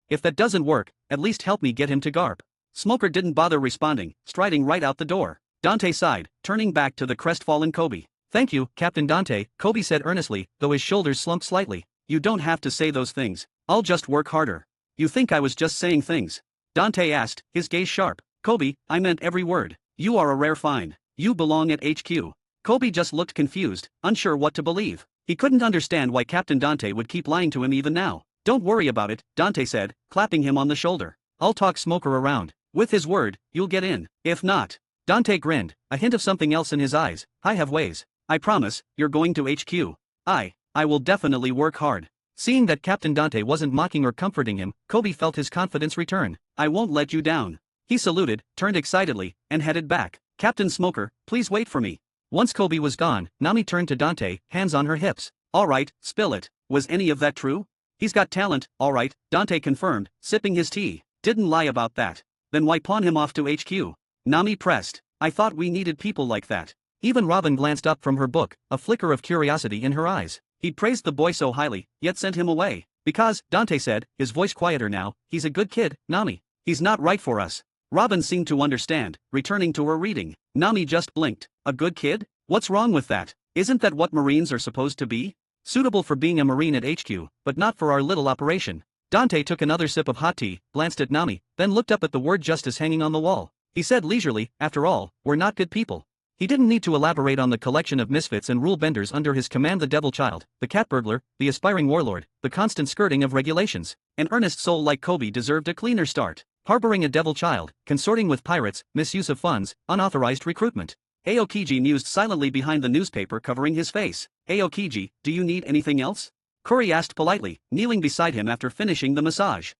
If that doesn't work, at least help me get him to Garp. Smoker didn't bother responding, striding right out the door. Dante sighed, turning back to the crestfallen Kobe. Thank you, Captain Dante, Kobe said earnestly, though his shoulders slumped slightly. You don't have to say those things. I'll just work harder. You think I was just saying things? Dante asked, his gaze sharp. Kobe, I meant every word. You are a rare find. You belong at HQ. Kobe just looked confused, unsure what to believe. He couldn't understand why Captain Dante would keep lying to him even now. Don't worry about it, Dante said, clapping him on the shoulder. I'll talk Smoker around. With his word, you'll get in. If not. Dante grinned, a hint of something else in his eyes. I have ways. I promise, you're going to HQ. I will definitely work hard. Seeing that Captain Dante wasn't mocking or comforting him, Kobe felt his confidence return. I won't let you down. He saluted, turned excitedly, and headed back. Captain Smoker, please wait for me. Once Kobe was gone, Nami turned to Dante, hands on her hips. All right, spill it. Was any of that true? He's got talent, alright, Dante confirmed, sipping his tea. Didn't lie about that. Then why pawn him off to HQ? Nami pressed. I thought we needed people like that. Even Robin glanced up from her book, a flicker of curiosity in her eyes. He'd praised the boy so highly, yet sent him away. Because, Dante said, his voice quieter now, he's a good kid, Nami. He's not right for us. Robin seemed to understand, returning to her reading. Nami just blinked. A good kid? What's wrong with that? Isn't that what Marines are supposed to be? Suitable for being a Marine at HQ, but not for our little operation. Dante took another sip of hot tea, glanced at Nami, then looked up at the word justice hanging on the wall. He said leisurely, after all, we're not good people. He didn't need to elaborate on the collection of misfits and rule benders under his command: the devil child, the cat burglar, the aspiring warlord, the constant skirting of regulations. An earnest soul like Kobe deserved a cleaner start. Harboring a devil child, consorting with pirates, misuse of funds, unauthorized recruitment. Aokiji mused silently behind the newspaper covering his face. Aokiji, do you need anything else? Kuri asked politely, kneeling beside him after finishing the massage.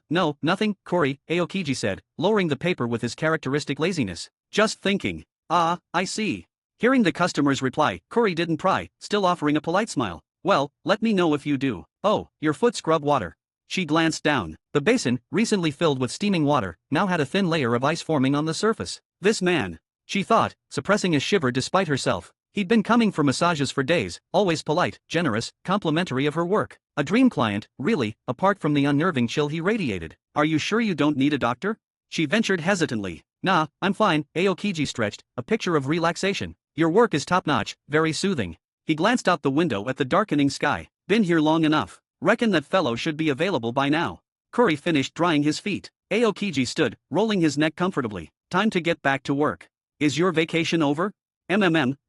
No, nothing, Kuri, Aokiji said, lowering the paper with his characteristic laziness. Just thinking. I see. Hearing the customer's reply, Kuri didn't pry, still offering a polite smile. Well, let me know if you do. Oh, your foot scrub water. She glanced down. The basin, recently filled with steaming water, now had a thin layer of ice forming on the surface. This man, she thought, suppressing a shiver despite herself. He'd been coming for massages for days, always polite, generous, complimentary of her work. A dream client, really, apart from the unnerving chill he radiated. Are you sure you don't need a doctor? She ventured hesitantly. Nah, I'm fine, Aokiji stretched, a picture of relaxation. Your work is top-notch, very soothing. He glanced out the window at the darkening sky. Been here long enough. Reckon that fellow should be available by now. Kuri finished drying his feet. Aokiji stood, rolling his neck comfortably. Time to get back to work. Is your vacation over?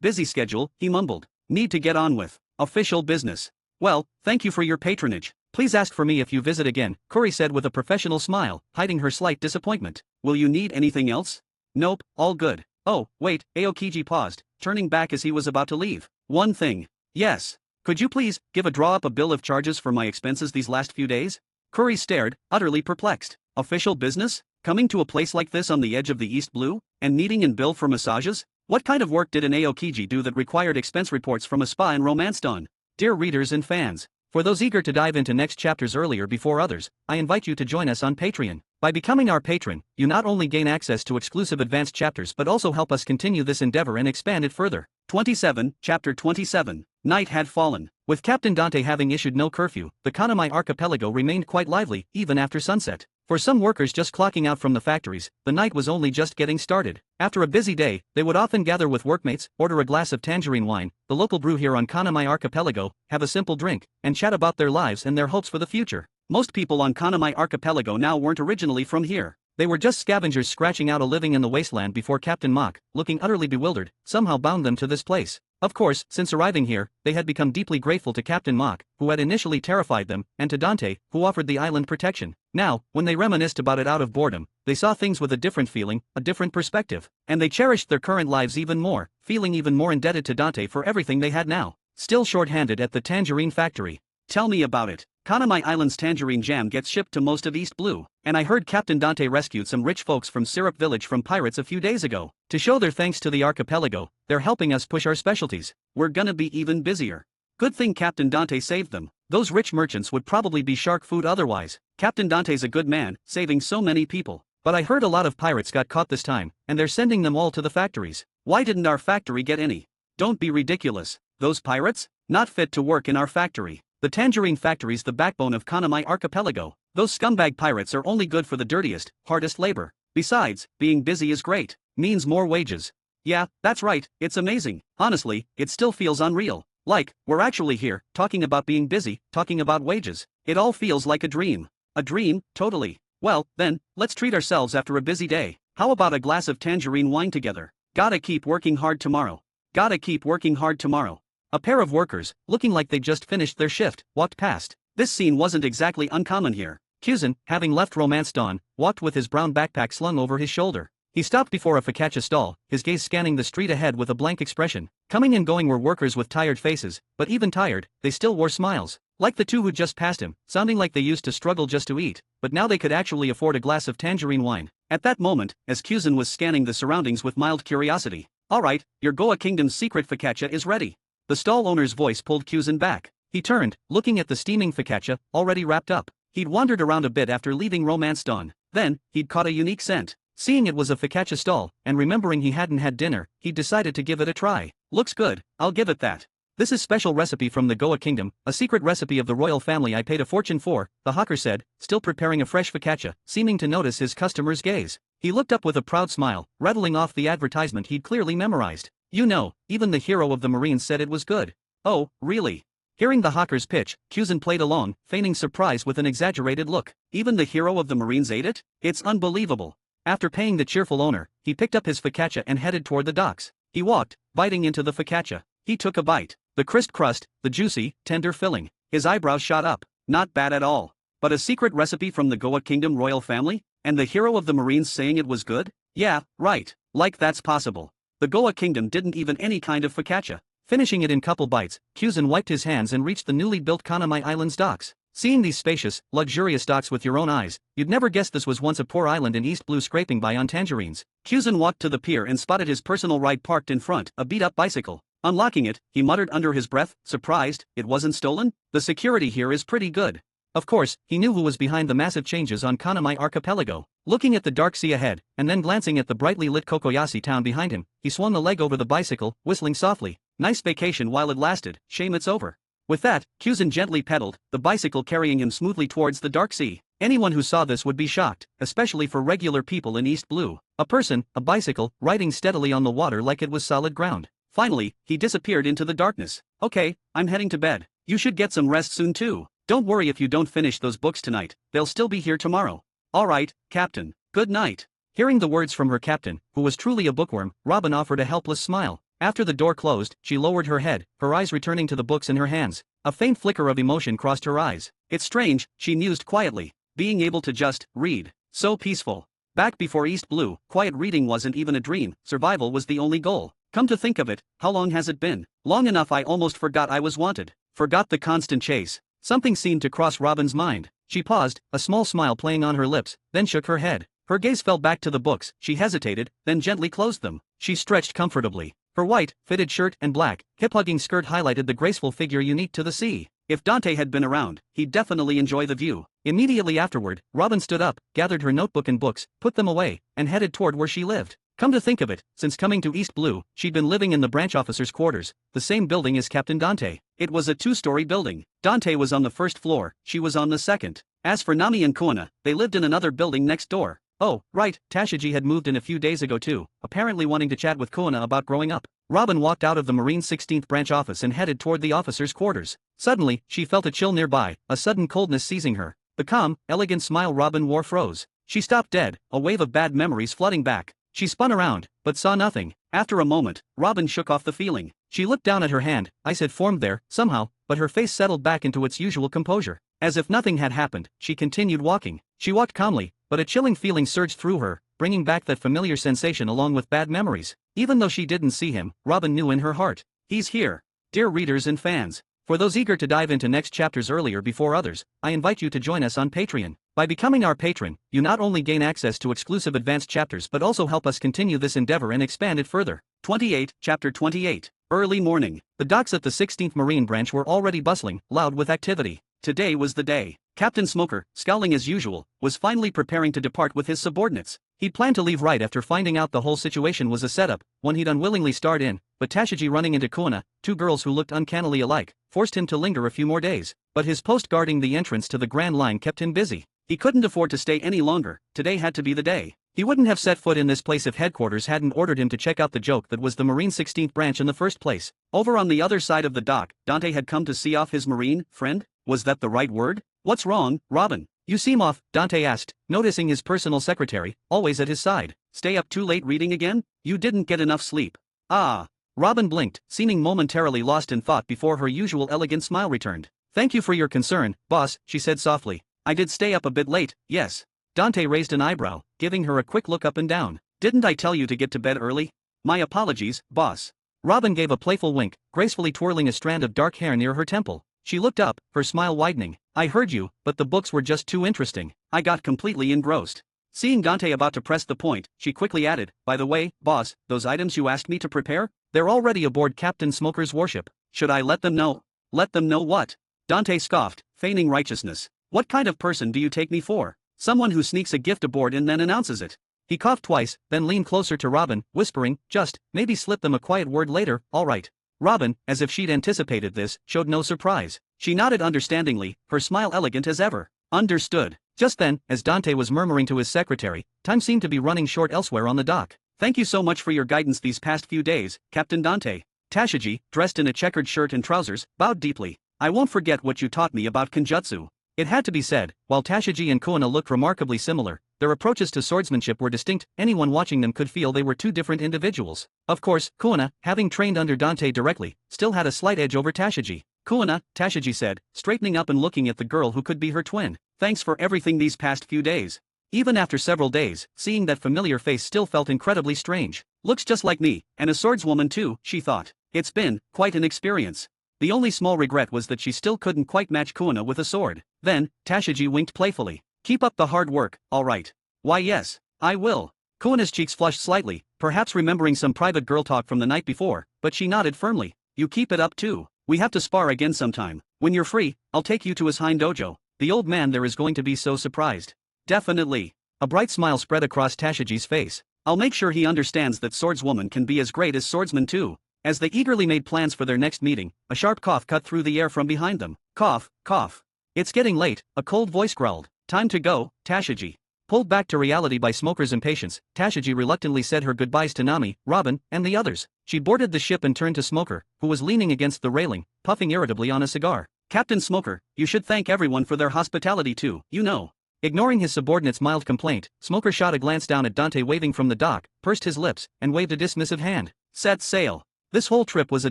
Busy schedule, he mumbled. Need to get on with official business. Well, thank you for your patronage. Please ask for me if you visit again, Kuri said with a professional smile, hiding her slight disappointment. Will you need anything else? Nope, all good. Oh, wait, Aokiji paused, turning back as he was about to leave. One thing. Yes. Could you please draw up a bill of charges for my expenses these last few days? Kuri stared, utterly perplexed. Official business? Coming to a place like this on the edge of the East Blue? And needing and bill for massages? What kind of work did an Aokiji do that required expense reports from a spa and romance dawn? Dear readers and fans, for those eager to dive into next chapters earlier before others, I invite you to join us on Patreon. By becoming our patron, you not only gain access to exclusive advanced chapters but also help us continue this endeavor and expand it further. 27, Chapter 27. Night had fallen. With Captain Dante having issued no curfew, the Kanamai archipelago remained quite lively, even after sunset. For some workers just clocking out from the factories, the night was only just getting started. After a busy day, they would often gather with workmates, order a glass of tangerine wine, the local brew here on Kanamai archipelago, have a simple drink, and chat about their lives and their hopes for the future. Most people on Kanamai archipelago now weren't originally from here. They were just scavengers scratching out a living in the wasteland before Captain Mach, looking utterly bewildered, somehow bound them to this place. Of course, since arriving here, they had become deeply grateful to Captain Mach, who had initially terrified them, and to Dante, who offered the island protection. Now, when they reminisced about it out of boredom, they saw things with a different feeling, a different perspective. And they cherished their current lives even more, feeling even more indebted to Dante for everything they had now. Still short-handed at the tangerine factory. Tell me about it. Kanamai Island's tangerine jam gets shipped to most of East Blue, and I heard Captain Dante rescued some rich folks from Syrup Village from pirates a few days ago. To show their thanks to the archipelago, they're helping us push our specialties. We're gonna be even busier. Good thing Captain Dante saved them. Those rich merchants would probably be shark food otherwise. Captain Dante's a good man, saving so many people. But I heard a lot of pirates got caught this time, and they're sending them all to the factories. Why didn't our factory get any? Don't be ridiculous. Those pirates? Not fit to work in our factory. The tangerine factory's the backbone of Kanamai archipelago. Those scumbag pirates are only good for the dirtiest, hardest labor. Besides, being busy is great. Means more wages. Yeah, that's right, it's amazing. Honestly, it still feels unreal. Like, we're actually here, talking about being busy, talking about wages. It all feels like a dream. A dream, totally. Well, then, let's treat ourselves after a busy day. How about a glass of tangerine wine together? Gotta keep working hard tomorrow. Gotta keep working hard tomorrow. A pair of workers, looking like they'd just finished their shift, walked past. This scene wasn't exactly uncommon here. Kyuzan, having left Romance Dawn, walked with his brown backpack slung over his shoulder. He stopped before a focaccia stall, his gaze scanning the street ahead with a blank expression. Coming and going were workers with tired faces, but even tired, they still wore smiles. Like the two who'd just passed him, sounding like they used to struggle just to eat, but now they could actually afford a glass of tangerine wine. At that moment, as Kyuzan was scanning the surroundings with mild curiosity. Alright, your Goa Kingdom's secret focaccia is ready. The stall owner's voice pulled Kyuzan back. He turned, looking at the steaming focaccia, already wrapped up. He'd wandered around a bit after leaving Romance Dawn. Then, he'd caught a unique scent. Seeing it was a focaccia stall, and remembering he hadn't had dinner, he decided to give it a try. Looks good, I'll give it that. This is special recipe from the Goa Kingdom, a secret recipe of the royal family I paid a fortune for, the hawker said, still preparing a fresh focaccia, seeming to notice his customer's gaze. He looked up with a proud smile, rattling off the advertisement he'd clearly memorized. You know, even the hero of the Marines said it was good. Oh, really? Hearing the hawker's pitch, Cusin played along, feigning surprise with an exaggerated look. Even the hero of the Marines ate it? It's unbelievable. After paying the cheerful owner, he picked up his focaccia and headed toward the docks. He walked, biting into the focaccia. He took a bite. The crisp crust, the juicy, tender filling. His eyebrows shot up. Not bad at all. But a secret recipe from the Goa Kingdom royal family? And the hero of the Marines saying it was good? Yeah, right. Like that's possible. The Goa Kingdom didn't even any kind of focaccia. Finishing it in couple bites, Cusin wiped his hands and reached the newly built Kanamai Island's docks. Seeing these spacious, luxurious docks with your own eyes, you'd never guess this was once a poor island in East Blue scraping by on tangerines. Cusin walked to the pier and spotted his personal ride parked in front, a beat-up bicycle. Unlocking it, he muttered under his breath, surprised, it wasn't stolen? The security here is pretty good. Of course, he knew who was behind the massive changes on Kanamai Archipelago. Looking at the dark sea ahead, and then glancing at the brightly lit Kokoyasi town behind him, he swung a leg over the bicycle, whistling softly. Nice vacation while it lasted, shame it's over. With that, Cusin gently pedaled, the bicycle carrying him smoothly towards the dark sea. Anyone who saw this would be shocked, especially for regular people in East Blue. A person, a bicycle, riding steadily on the water like it was solid ground. Finally, he disappeared into the darkness. Okay, I'm heading to bed. You should get some rest soon too. Don't worry if you don't finish those books tonight, they'll still be here tomorrow. Alright, Captain. Good night. Hearing the words from her captain, who was truly a bookworm, Robin offered a helpless smile. After the door closed, she lowered her head, her eyes returning to the books in her hands. A faint flicker of emotion crossed her eyes. It's strange, she mused quietly. Being able to just read. So peaceful. Back before East Blue, quiet reading wasn't even a dream, survival was the only goal. Come to think of it, how long has it been? Long enough I almost forgot I was wanted. Forgot the constant chase. Something seemed to cross Robin's mind. She paused, a small smile playing on her lips, then shook her head. Her gaze fell back to the books, she hesitated, then gently closed them. She stretched comfortably. Her white, fitted shirt and black, hip-hugging skirt highlighted the graceful figure unique to the sea. If Dante had been around, he'd definitely enjoy the view. Immediately afterward, Robin stood up, gathered her notebook and books, put them away, and headed toward where she lived. Come to think of it, since coming to East Blue, she'd been living in the branch officer's quarters, the same building as Captain Dante. It was a two-story building. Dante was on the first floor, she was on the second. As for Nami and Kuana, they lived in another building next door. Oh, right, Tashiji had moved in a few days ago too, apparently wanting to chat with Kuana about growing up. Robin walked out of the Marine 16th branch office and headed toward the officer's quarters. Suddenly, she felt a chill nearby, a sudden coldness seizing her. The calm, elegant smile Robin wore froze. She stopped dead, a wave of bad memories flooding back. She spun around, but saw nothing. After a moment, Robin shook off the feeling. She looked down at her hand, ice had formed there, somehow, but her face settled back into its usual composure. As if nothing had happened, she continued walking. She walked calmly, but a chilling feeling surged through her, bringing back that familiar sensation along with bad memories. Even though she didn't see him, Robin knew in her heart. He's here. Dear readers and fans. For those eager to dive into next chapters earlier before others, I invite you to join us on Patreon. By becoming our patron, you not only gain access to exclusive advanced chapters but also help us continue this endeavor and expand it further. 28, Chapter 28. Early morning. The docks at the 16th Marine Branch were already bustling, loud with activity. Today was the day. Captain Smoker, scowling as usual, was finally preparing to depart with his subordinates. He'd planned to leave right after finding out the whole situation was a setup, one he'd unwillingly starred in, but Tashiji running into Kuana, two girls who looked uncannily alike, forced him to linger a few more days. But his post guarding the entrance to the Grand Line kept him busy. He couldn't afford to stay any longer, today had to be the day. He wouldn't have set foot in this place if headquarters hadn't ordered him to check out the joke that was the Marine 16th branch in the first place. Over on the other side of the dock, Dante had come to see off his Marine friend? Was that the right word? What's wrong, Robin? You seem off, Dante asked, noticing his personal secretary, always at his side. Stay up too late reading again? You didn't get enough sleep. Ah. Robin blinked, seeming momentarily lost in thought before her usual elegant smile returned. Thank you for your concern, boss, she said softly. I did stay up a bit late, yes. Dante raised an eyebrow, giving her a quick look up and down. Didn't I tell you to get to bed early? My apologies, boss. Robin gave a playful wink, gracefully twirling a strand of dark hair near her temple. She looked up, her smile widening. I heard you, but the books were just too interesting. I got completely engrossed. Seeing Dante about to press the point, she quickly added, by the way, boss, those items you asked me to prepare? They're already aboard Captain Smoker's warship. Should I let them know? Let them know what? Dante scoffed, feigning righteousness. What kind of person do you take me for? Someone who sneaks a gift aboard and then announces it. He coughed twice, then leaned closer to Robin, whispering, just, maybe slip them a quiet word later, all right. Robin, as if she'd anticipated this, showed no surprise. She nodded understandingly, her smile elegant as ever. Understood. Just then, as Dante was murmuring to his secretary, time seemed to be running short elsewhere on the dock. Thank you so much for your guidance these past few days, Captain Dante. Tashigi, dressed in a checkered shirt and trousers, bowed deeply. I won't forget what you taught me about kenjutsu. It had to be said, while Tashigi and Kuina looked remarkably similar, their approaches to swordsmanship were distinct. Anyone watching them could feel they were two different individuals. Of course, Kuina, having trained under Dante directly, still had a slight edge over Tashigi. Kuina, Tashigi said, straightening up and looking at the girl who could be her twin. Thanks for everything these past few days. Even after several days, seeing that familiar face still felt incredibly strange. Looks just like me, and a swordswoman too, she thought. It's been quite an experience. The only small regret was that she still couldn't quite match Kuina with a sword. Then, Tashigi winked playfully. Keep up the hard work, all right. Why yes, I will. Kuina's cheeks flushed slightly, perhaps remembering some private girl talk from the night before, but she nodded firmly. You keep it up too. We have to spar again sometime. When you're free, I'll take you to his hind dojo. The old man there is going to be so surprised. Definitely. A bright smile spread across Tashiji's face. I'll make sure he understands that swordswoman can be as great as swordsman too. As they eagerly made plans for their next meeting, a sharp cough cut through the air from behind them. Cough, cough. It's getting late, a cold voice growled. Time to go, Tashigi. Pulled back to reality by Smoker's impatience, Tashigi reluctantly said her goodbyes to Nami, Robin, and the others. She boarded the ship and turned to Smoker, who was leaning against the railing, puffing irritably on a cigar. Captain Smoker, you should thank everyone for their hospitality too, you know. Ignoring his subordinate's mild complaint, Smoker shot a glance down at Dante waving from the dock, pursed his lips, and waved a dismissive hand. Set sail. This whole trip was a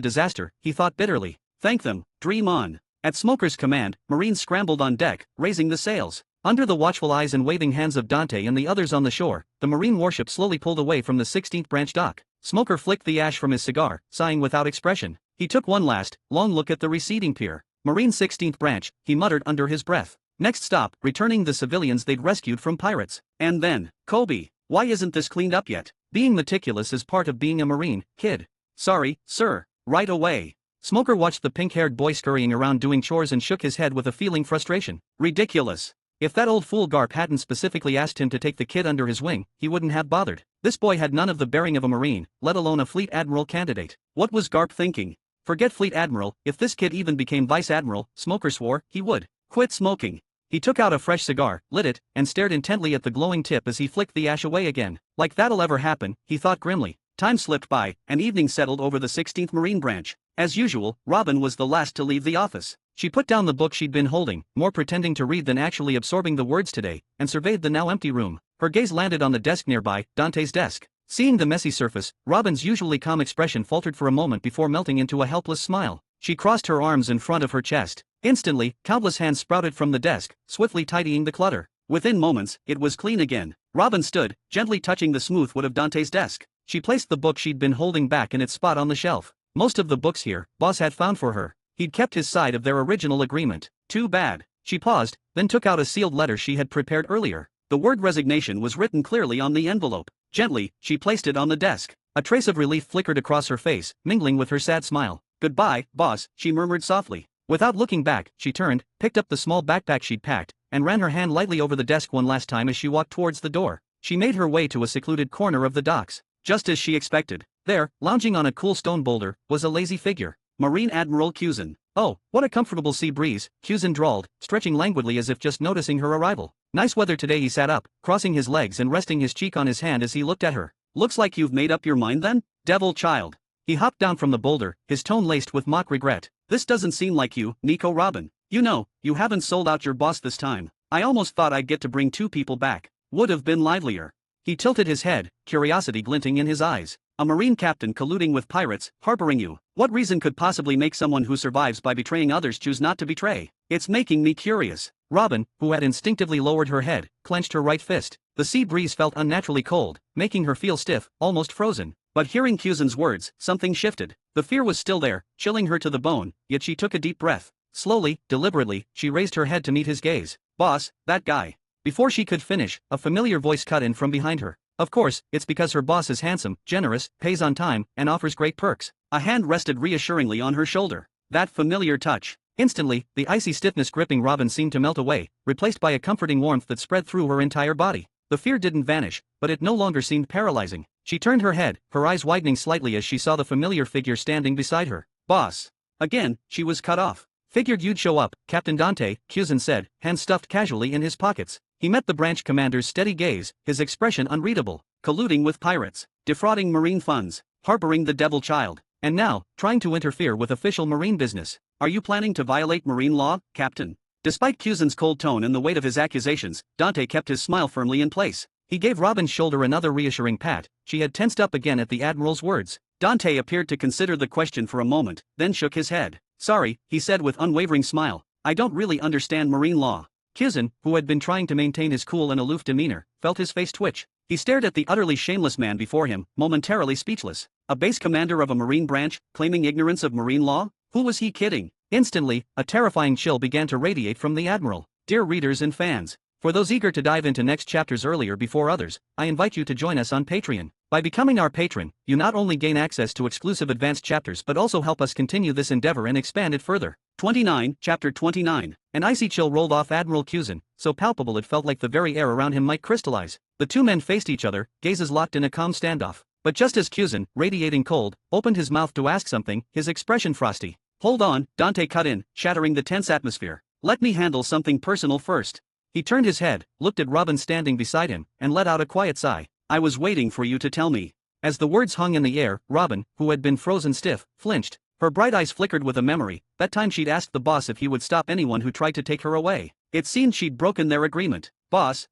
disaster, he thought bitterly. Thank them, dream on. At Smoker's command, Marines scrambled on deck, raising the sails. Under the watchful eyes and waving hands of Dante and the others on the shore, the Marine warship slowly pulled away from the 16th branch dock. Smoker flicked the ash from his cigar, sighing without expression. He took one last, long look at the receding pier. Marine 16th branch, he muttered under his breath. Next stop, returning the civilians they'd rescued from pirates. And then, Kobe, why isn't this cleaned up yet? Being meticulous is part of being a Marine, kid. Sorry, sir. Right away. Smoker watched the pink-haired boy scurrying around doing chores and shook his head with a feeling frustration. Ridiculous. If that old fool Garp hadn't specifically asked him to take the kid under his wing, he wouldn't have bothered. This boy had none of the bearing of a Marine, let alone a Fleet Admiral candidate. What was Garp thinking? Forget Fleet Admiral, if this kid even became Vice Admiral, Smoker swore, he would quit smoking. He took out a fresh cigar, lit it, and stared intently at the glowing tip as he flicked the ash away again. Like that'll ever happen, he thought grimly. Time slipped by, and evening settled over the 16th Marine branch. As usual, Robin was the last to leave the office. She put down the book she'd been holding, more pretending to read than actually absorbing the words today, and surveyed the now empty room. Her gaze landed on the desk nearby, Dante's desk. Seeing the messy surface, Robin's usually calm expression faltered for a moment before melting into a helpless smile. She crossed her arms in front of her chest. Instantly, countless hands sprouted from the desk, swiftly tidying the clutter. Within moments, it was clean again. Robin stood, gently touching the smooth wood of Dante's desk. She placed the book she'd been holding back in its spot on the shelf. Most of the books here, Boss had found for her. He'd kept his side of their original agreement. Too bad. She paused, then took out a sealed letter she had prepared earlier. The word resignation was written clearly on the envelope. Gently, she placed it on the desk. A trace of relief flickered across her face, mingling with her sad smile. Goodbye, boss, she murmured softly. Without looking back, she turned, picked up the small backpack she'd packed, and ran her hand lightly over the desk one last time as she walked towards the door. She made her way to a secluded corner of the docks. Just as she expected, there, lounging on a cool stone boulder, was a lazy figure. Marine Admiral Cusin. Oh, what a comfortable sea breeze, Cusin drawled, stretching languidly as if just noticing her arrival. Nice weather today, he sat up, crossing his legs and resting his cheek on his hand as he looked at her. Looks like you've made up your mind then? Devil child. He hopped down from the boulder, his tone laced with mock regret. This doesn't seem like you, Nico Robin. You know, you haven't sold out your boss this time. I almost thought I'd get to bring 2 people back. Would have been livelier. He tilted his head, curiosity glinting in his eyes. A Marine captain colluding with pirates, harboring you. What reason could possibly make someone who survives by betraying others choose not to betray? It's making me curious. Robin, who had instinctively lowered her head, clenched her right fist. The sea breeze felt unnaturally cold, making her feel stiff, almost frozen. But hearing Cusin's words, something shifted. The fear was still there, chilling her to the bone, yet she took a deep breath. Slowly, deliberately, she raised her head to meet his gaze. Boss, that guy. Before she could finish, a familiar voice cut in from behind her. Of course, it's because her boss is handsome, generous, pays on time, and offers great perks. A hand rested reassuringly on her shoulder. That familiar touch. Instantly, the icy stiffness gripping Robin seemed to melt away, replaced by a comforting warmth that spread through her entire body. The fear didn't vanish, but it no longer seemed paralyzing. She turned her head, her eyes widening slightly as she saw the familiar figure standing beside her. Boss. Again, she was cut off. Figured you'd show up, Captain Dante, Cusin said, hands stuffed casually in his pockets. He met the branch commander's steady gaze, his expression unreadable. Colluding with pirates, defrauding marine funds, harboring the devil child, and now, trying to interfere with official marine business. Are you planning to violate marine law, Captain? Despite Cusin's cold tone and the weight of his accusations, Dante kept his smile firmly in place. He gave Robin's shoulder another reassuring pat. She had tensed up again at the Admiral's words. Dante appeared to consider the question for a moment, then shook his head. Sorry, he said with unwavering smile. I don't really understand marine law. Cusin, who had been trying to maintain his cool and aloof demeanor, felt his face twitch. He stared at the utterly shameless man before him, momentarily speechless. A base commander of a marine branch, claiming ignorance of marine law? Who was he kidding? Instantly, a terrifying chill began to radiate from the Admiral. Dear readers and fans, for those eager to dive into next chapters earlier before others, I invite you to join us on Patreon. By becoming our patron, you not only gain access to exclusive advanced chapters but also help us continue this endeavor and expand it further. 29, Chapter 29. An icy chill rolled off Admiral Cusin, so palpable it felt like the very air around him might crystallize. The two men faced each other, gazes locked in a calm standoff. But just as Cusin, radiating cold, opened his mouth to ask something, his expression frosty. Hold on, Dante cut in, shattering the tense atmosphere. Let me handle something personal first. He turned his head, looked at Robin standing beside him, and let out a quiet sigh. I was waiting for you to tell me. As the words hung in the air, Robin, who had been frozen stiff, flinched. Her bright eyes flickered with a memory. That time she'd asked the boss if he would stop anyone who tried to take her away. It seemed she'd broken their agreement. Boss,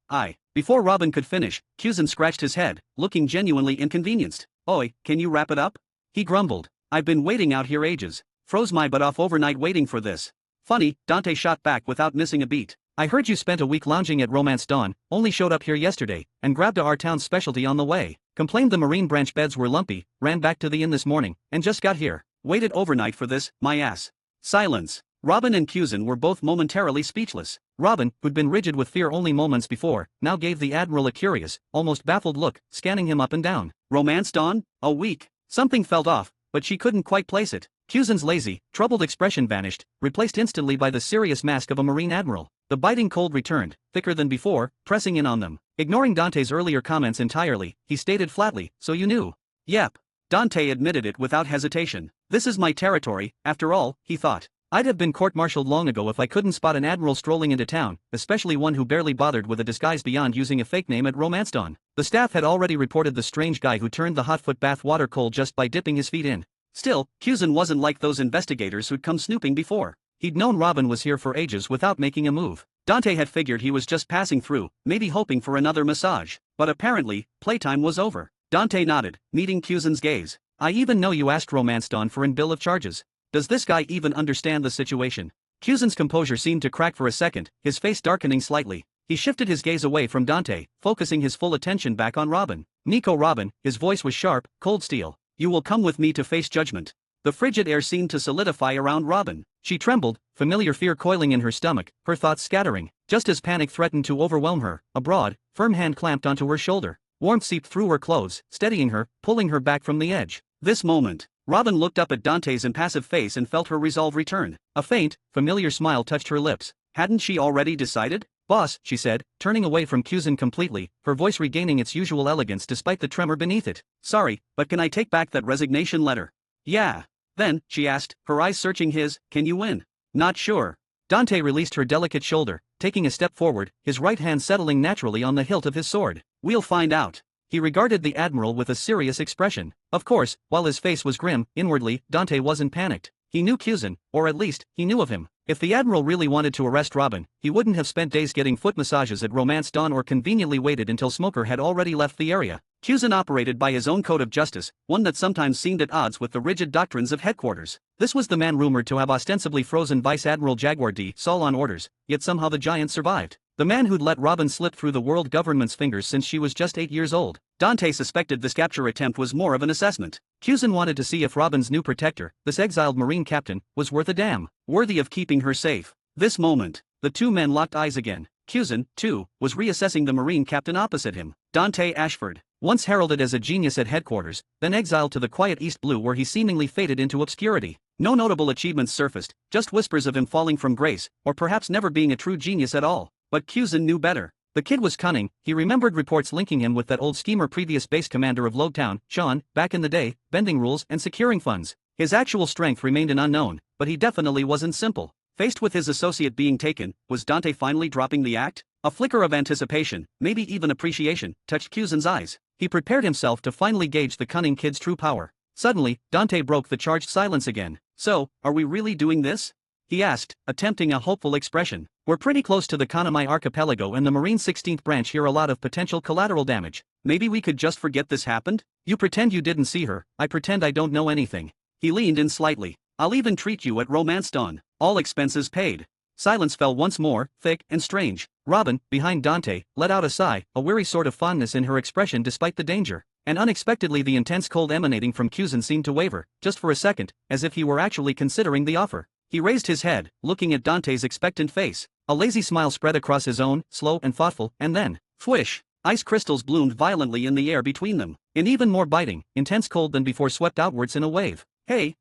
Before Robin could finish, Cusin scratched his head, looking genuinely inconvenienced. Oi, can you wrap it up? He grumbled. I've been waiting out here ages. Froze my butt off overnight waiting for this. Funny, Dante shot back without missing a beat. I heard you spent a week lounging at Romance Dawn, only showed up here yesterday, and grabbed our town's specialty on the way. Complained the marine branch beds were lumpy, ran back to the inn this morning, and just got here. Waited overnight for this, my ass. Silence. Robin and Cusin were both momentarily speechless. Robin, who'd been rigid with fear only moments before, now gave the Admiral a curious, almost baffled look, scanning him up and down. Romance Dawn? A week? Something felt off, but she couldn't quite place it. Cusin's lazy, troubled expression vanished, replaced instantly by the serious mask of a marine admiral. The biting cold returned, thicker than before, pressing in on them. Ignoring Dante's earlier comments entirely, he stated flatly, so you knew. Yep. Dante admitted it without hesitation. This is my territory, after all, he thought. I'd have been court-martialed long ago if I couldn't spot an admiral strolling into town, especially one who barely bothered with a disguise beyond using a fake name at Romance Dawn. The staff had already reported the strange guy who turned the hot foot bath water cold just by dipping his feet in. Still, Cusin wasn't like those investigators who'd come snooping before. He'd known Robin was here for ages without making a move. Dante had figured he was just passing through, maybe hoping for another massage. But apparently, playtime was over. Dante nodded, meeting Cusin's gaze. I even know you asked Romance Dawn for an bill of charges. Does this guy even understand the situation? Cusin's composure seemed to crack for a second, his face darkening slightly. He shifted his gaze away from Dante, focusing his full attention back on Robin. Nico Robin, his voice was sharp, cold steel. You will come with me to face judgment. The frigid air seemed to solidify around Robin. She trembled, familiar fear coiling in her stomach, her thoughts scattering. Just as panic threatened to overwhelm her, a broad, firm hand clamped onto her shoulder. Warmth seeped through her clothes, steadying her, pulling her back from the edge. This moment, Robin looked up at Dante's impassive face and felt her resolve return. A faint, familiar smile touched her lips. Hadn't she already decided? Boss, she said, turning away from Cusin completely, her voice regaining its usual elegance despite the tremor beneath it. Sorry, but can I take back that resignation letter? Yeah. Then, she asked, her eyes searching his, can you win? Not sure. Dante released her delicate shoulder, taking a step forward, his right hand settling naturally on the hilt of his sword. We'll find out. He regarded the Admiral with a serious expression. Of course, while his face was grim, inwardly, Dante wasn't panicked. He knew Cusin, or at least, he knew of him. If the Admiral really wanted to arrest Robin, he wouldn't have spent days getting foot massages at Romance Dawn or conveniently waited until Smoker had already left the area. Cusin operated by his own code of justice, one that sometimes seemed at odds with the rigid doctrines of headquarters. This was the man rumored to have ostensibly frozen Vice Admiral Jaguar D. Saul on orders, yet somehow the giant survived. The man who'd let Robin slip through the world government's fingers since she was just 8 years old. Dante suspected this capture attempt was more of an assessment. Cusin wanted to see if Robin's new protector, this exiled Marine captain, was worth a damn, worthy of keeping her safe. This moment, the two men locked eyes again. Cusin, too, was reassessing the Marine captain opposite him. Dante Ashford. Once heralded as a genius at headquarters, then exiled to the quiet East Blue where he seemingly faded into obscurity. No notable achievements surfaced, just whispers of him falling from grace, or perhaps never being a true genius at all. But Cusin knew better. The kid was cunning. He remembered reports linking him with that old schemer, previous base commander of Logtown, Sean, back in the day, bending rules and securing funds. His actual strength remained an unknown, but he definitely wasn't simple. Faced with his associate being taken, was Dante finally dropping the act? A flicker of anticipation, maybe even appreciation, touched Cusin's eyes. He prepared himself to finally gauge the cunning kid's true power. Suddenly, Dante broke the charged silence again. "So, are we really doing this?" he asked, attempting a hopeful expression. "We're pretty close to the Kanamai archipelago and the Marine 16th branch here. A lot of potential collateral damage. Maybe we could just forget this happened? You pretend you didn't see her, I pretend I don't know anything." He leaned in slightly. "I'll even treat you at romance dawn. All expenses paid." Silence fell once more, thick and strange. Robin, behind Dante, let out a sigh, a weary sort of fondness in her expression despite the danger. And unexpectedly the intense cold emanating from Cusin seemed to waver, just for a second, as if he were actually considering the offer. He raised his head, looking at Dante's expectant face. A lazy smile spread across his own, slow and thoughtful, and then, swish! Ice crystals bloomed violently in the air between them. An even more biting, intense cold than before swept outwards in a wave. Hey,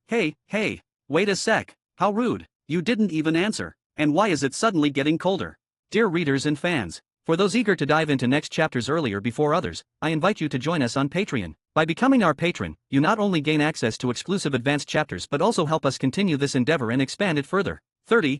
wait a sec. How rude. You didn't even answer. And why is it suddenly getting colder? Dear readers and fans, for those eager to dive into next chapters earlier before others, I invite you to join us on Patreon. By becoming our patron, you not only gain access to exclusive advanced chapters but also help us continue this endeavor and expand it further.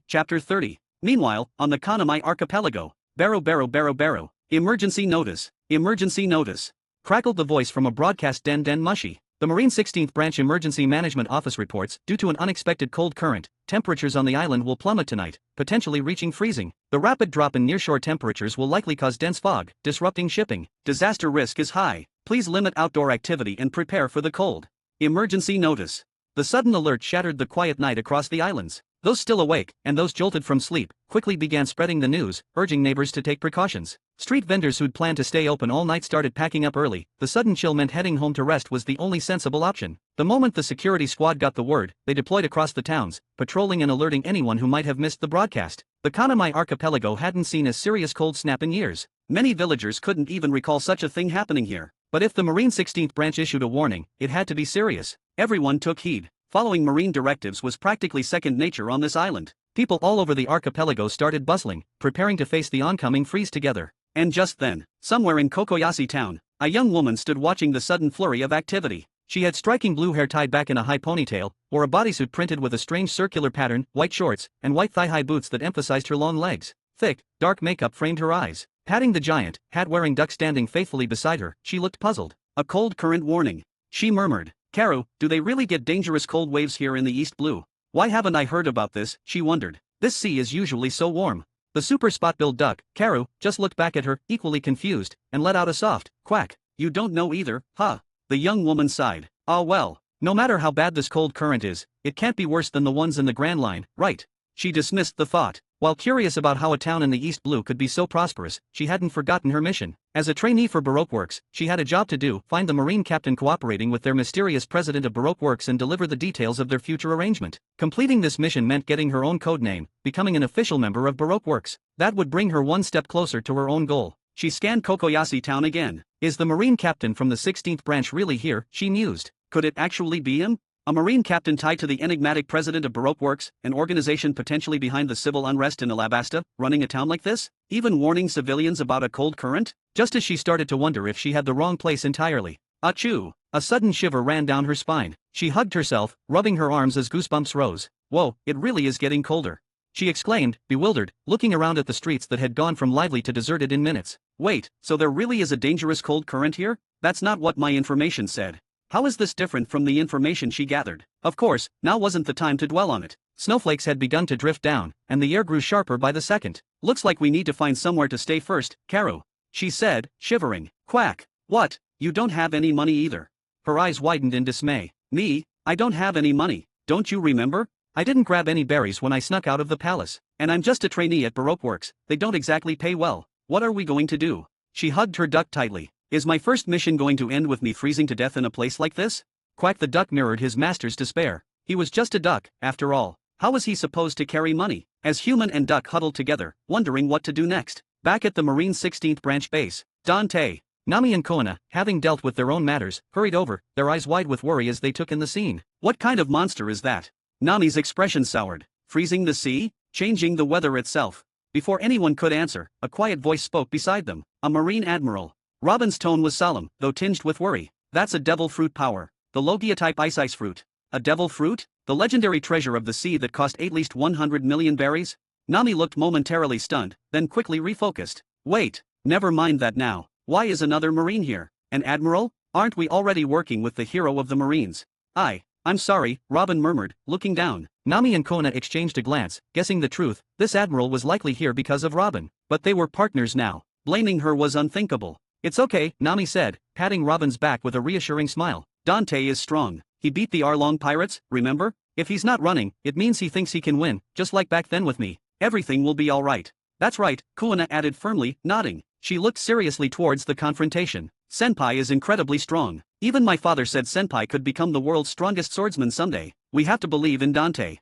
Chapter 30. Meanwhile, on the Kanamai archipelago, Baro. Emergency notice. Emergency notice. Crackled the voice from a broadcast den mushy. The Marine 16th Branch Emergency Management Office reports, due to an unexpected cold current, temperatures on the island will plummet tonight, potentially reaching freezing. The rapid drop in nearshore temperatures will likely cause dense fog, disrupting shipping. Disaster risk is high. Please limit outdoor activity and prepare for the cold. Emergency notice. The sudden alert shattered the quiet night across the islands. Those still awake, and those jolted from sleep, quickly began spreading the news, urging neighbors to take precautions. Street vendors who'd planned to stay open all night started packing up early. The sudden chill meant heading home to rest was the only sensible option. The moment the security squad got the word, they deployed across the towns, patrolling and alerting anyone who might have missed the broadcast. The Kanamai archipelago hadn't seen a serious cold snap in years. Many villagers couldn't even recall such a thing happening here. But if the Marine 16th branch issued a warning, it had to be serious. Everyone took heed. Following Marine directives was practically second nature on this island. People all over the archipelago started bustling, preparing to face the oncoming freeze together. And just then, somewhere in Kokoyasi town, a young woman stood watching the sudden flurry of activity. She had striking blue hair tied back in a high ponytail, wore a bodysuit printed with a strange circular pattern, white shorts, and white thigh-high boots that emphasized her long legs. Thick, dark makeup framed her eyes. Patting the giant, hat-wearing duck standing faithfully beside her, she looked puzzled. "A cold current warning," she murmured. "Karu, do they really get dangerous cold waves here in the East Blue? Why haven't I heard about this?" she wondered. "This sea is usually so warm." The super spot-billed duck, Karu, just looked back at her, equally confused, and let out a soft quack. "You don't know either, huh?" The young woman sighed. "Ah well, no matter how bad this cold current is, it can't be worse than the ones in the Grand Line, right?" She dismissed the thought. While curious about how a town in the East Blue could be so prosperous, she hadn't forgotten her mission. As a trainee for Baroque Works, she had a job to do: find the Marine captain cooperating with their mysterious president of Baroque Works and deliver the details of their future arrangement. Completing this mission meant getting her own code name, becoming an official member of Baroque Works. That would bring her one step closer to her own goal. She scanned Kokoyasi town again. Is the Marine captain from the 16th branch really here? She mused. Could it actually be him? A Marine captain tied to the enigmatic president of Baroque Works, an organization potentially behind the civil unrest in Alabasta, running a town like this? Even warning civilians about a cold current? Just as she started to wonder if she had the wrong place entirely. Achoo! A sudden shiver ran down her spine. She hugged herself, rubbing her arms as goosebumps rose. Whoa, it really is getting colder, she exclaimed, bewildered, looking around at the streets that had gone from lively to deserted in minutes. Wait, so there really is a dangerous cold current here? That's not what my information said. How is this different from the information she gathered? Of course, now wasn't the time to dwell on it. Snowflakes had begun to drift down, and the air grew sharper by the second. Looks like we need to find somewhere to stay first, Karu, she said, shivering. Quack. What? You don't have any money either? Her eyes widened in dismay. Me? I don't have any money. Don't you remember? I didn't grab any berries when I snuck out of the palace. And I'm just a trainee at Baroque Works. They don't exactly pay well. What are we going to do? She hugged her duck tightly. Is my first mission going to end with me freezing to death in a place like this? Quack the duck mirrored his master's despair. He was just a duck, after all. How was he supposed to carry money? As human and duck huddled together, wondering what to do next. Back at the Marine 16th branch base, Dante. Nami and Koana, having dealt with their own matters, hurried over, their eyes wide with worry as they took in the scene. What kind of monster is that? Nami's expression soured. Freezing the sea? Changing the weather itself? Before anyone could answer, a quiet voice spoke beside them, a marine admiral. Robin's tone was solemn, though tinged with worry. That's a devil fruit power. The Logia-type ice fruit. A devil fruit? The legendary treasure of the sea that cost at least 100 million berries? Nami looked momentarily stunned, then quickly refocused. Wait, never mind that now. Why is another marine here? An admiral? Aren't we already working with the hero of the marines? I'm sorry, Robin murmured, looking down. Nami and Koana exchanged a glance, guessing the truth. This admiral was likely here because of Robin. But they were partners now. Blaming her was unthinkable. It's okay, Nami said, patting Robin's back with a reassuring smile. Dante is strong. He beat the Arlong pirates, remember? If he's not running, it means he thinks he can win, just like back then with me. Everything will be alright. That's right, Koana added firmly, nodding. She looked seriously towards the confrontation. Senpai is incredibly strong. Even my father said Senpai could become the world's strongest swordsman someday. We have to believe in Dante.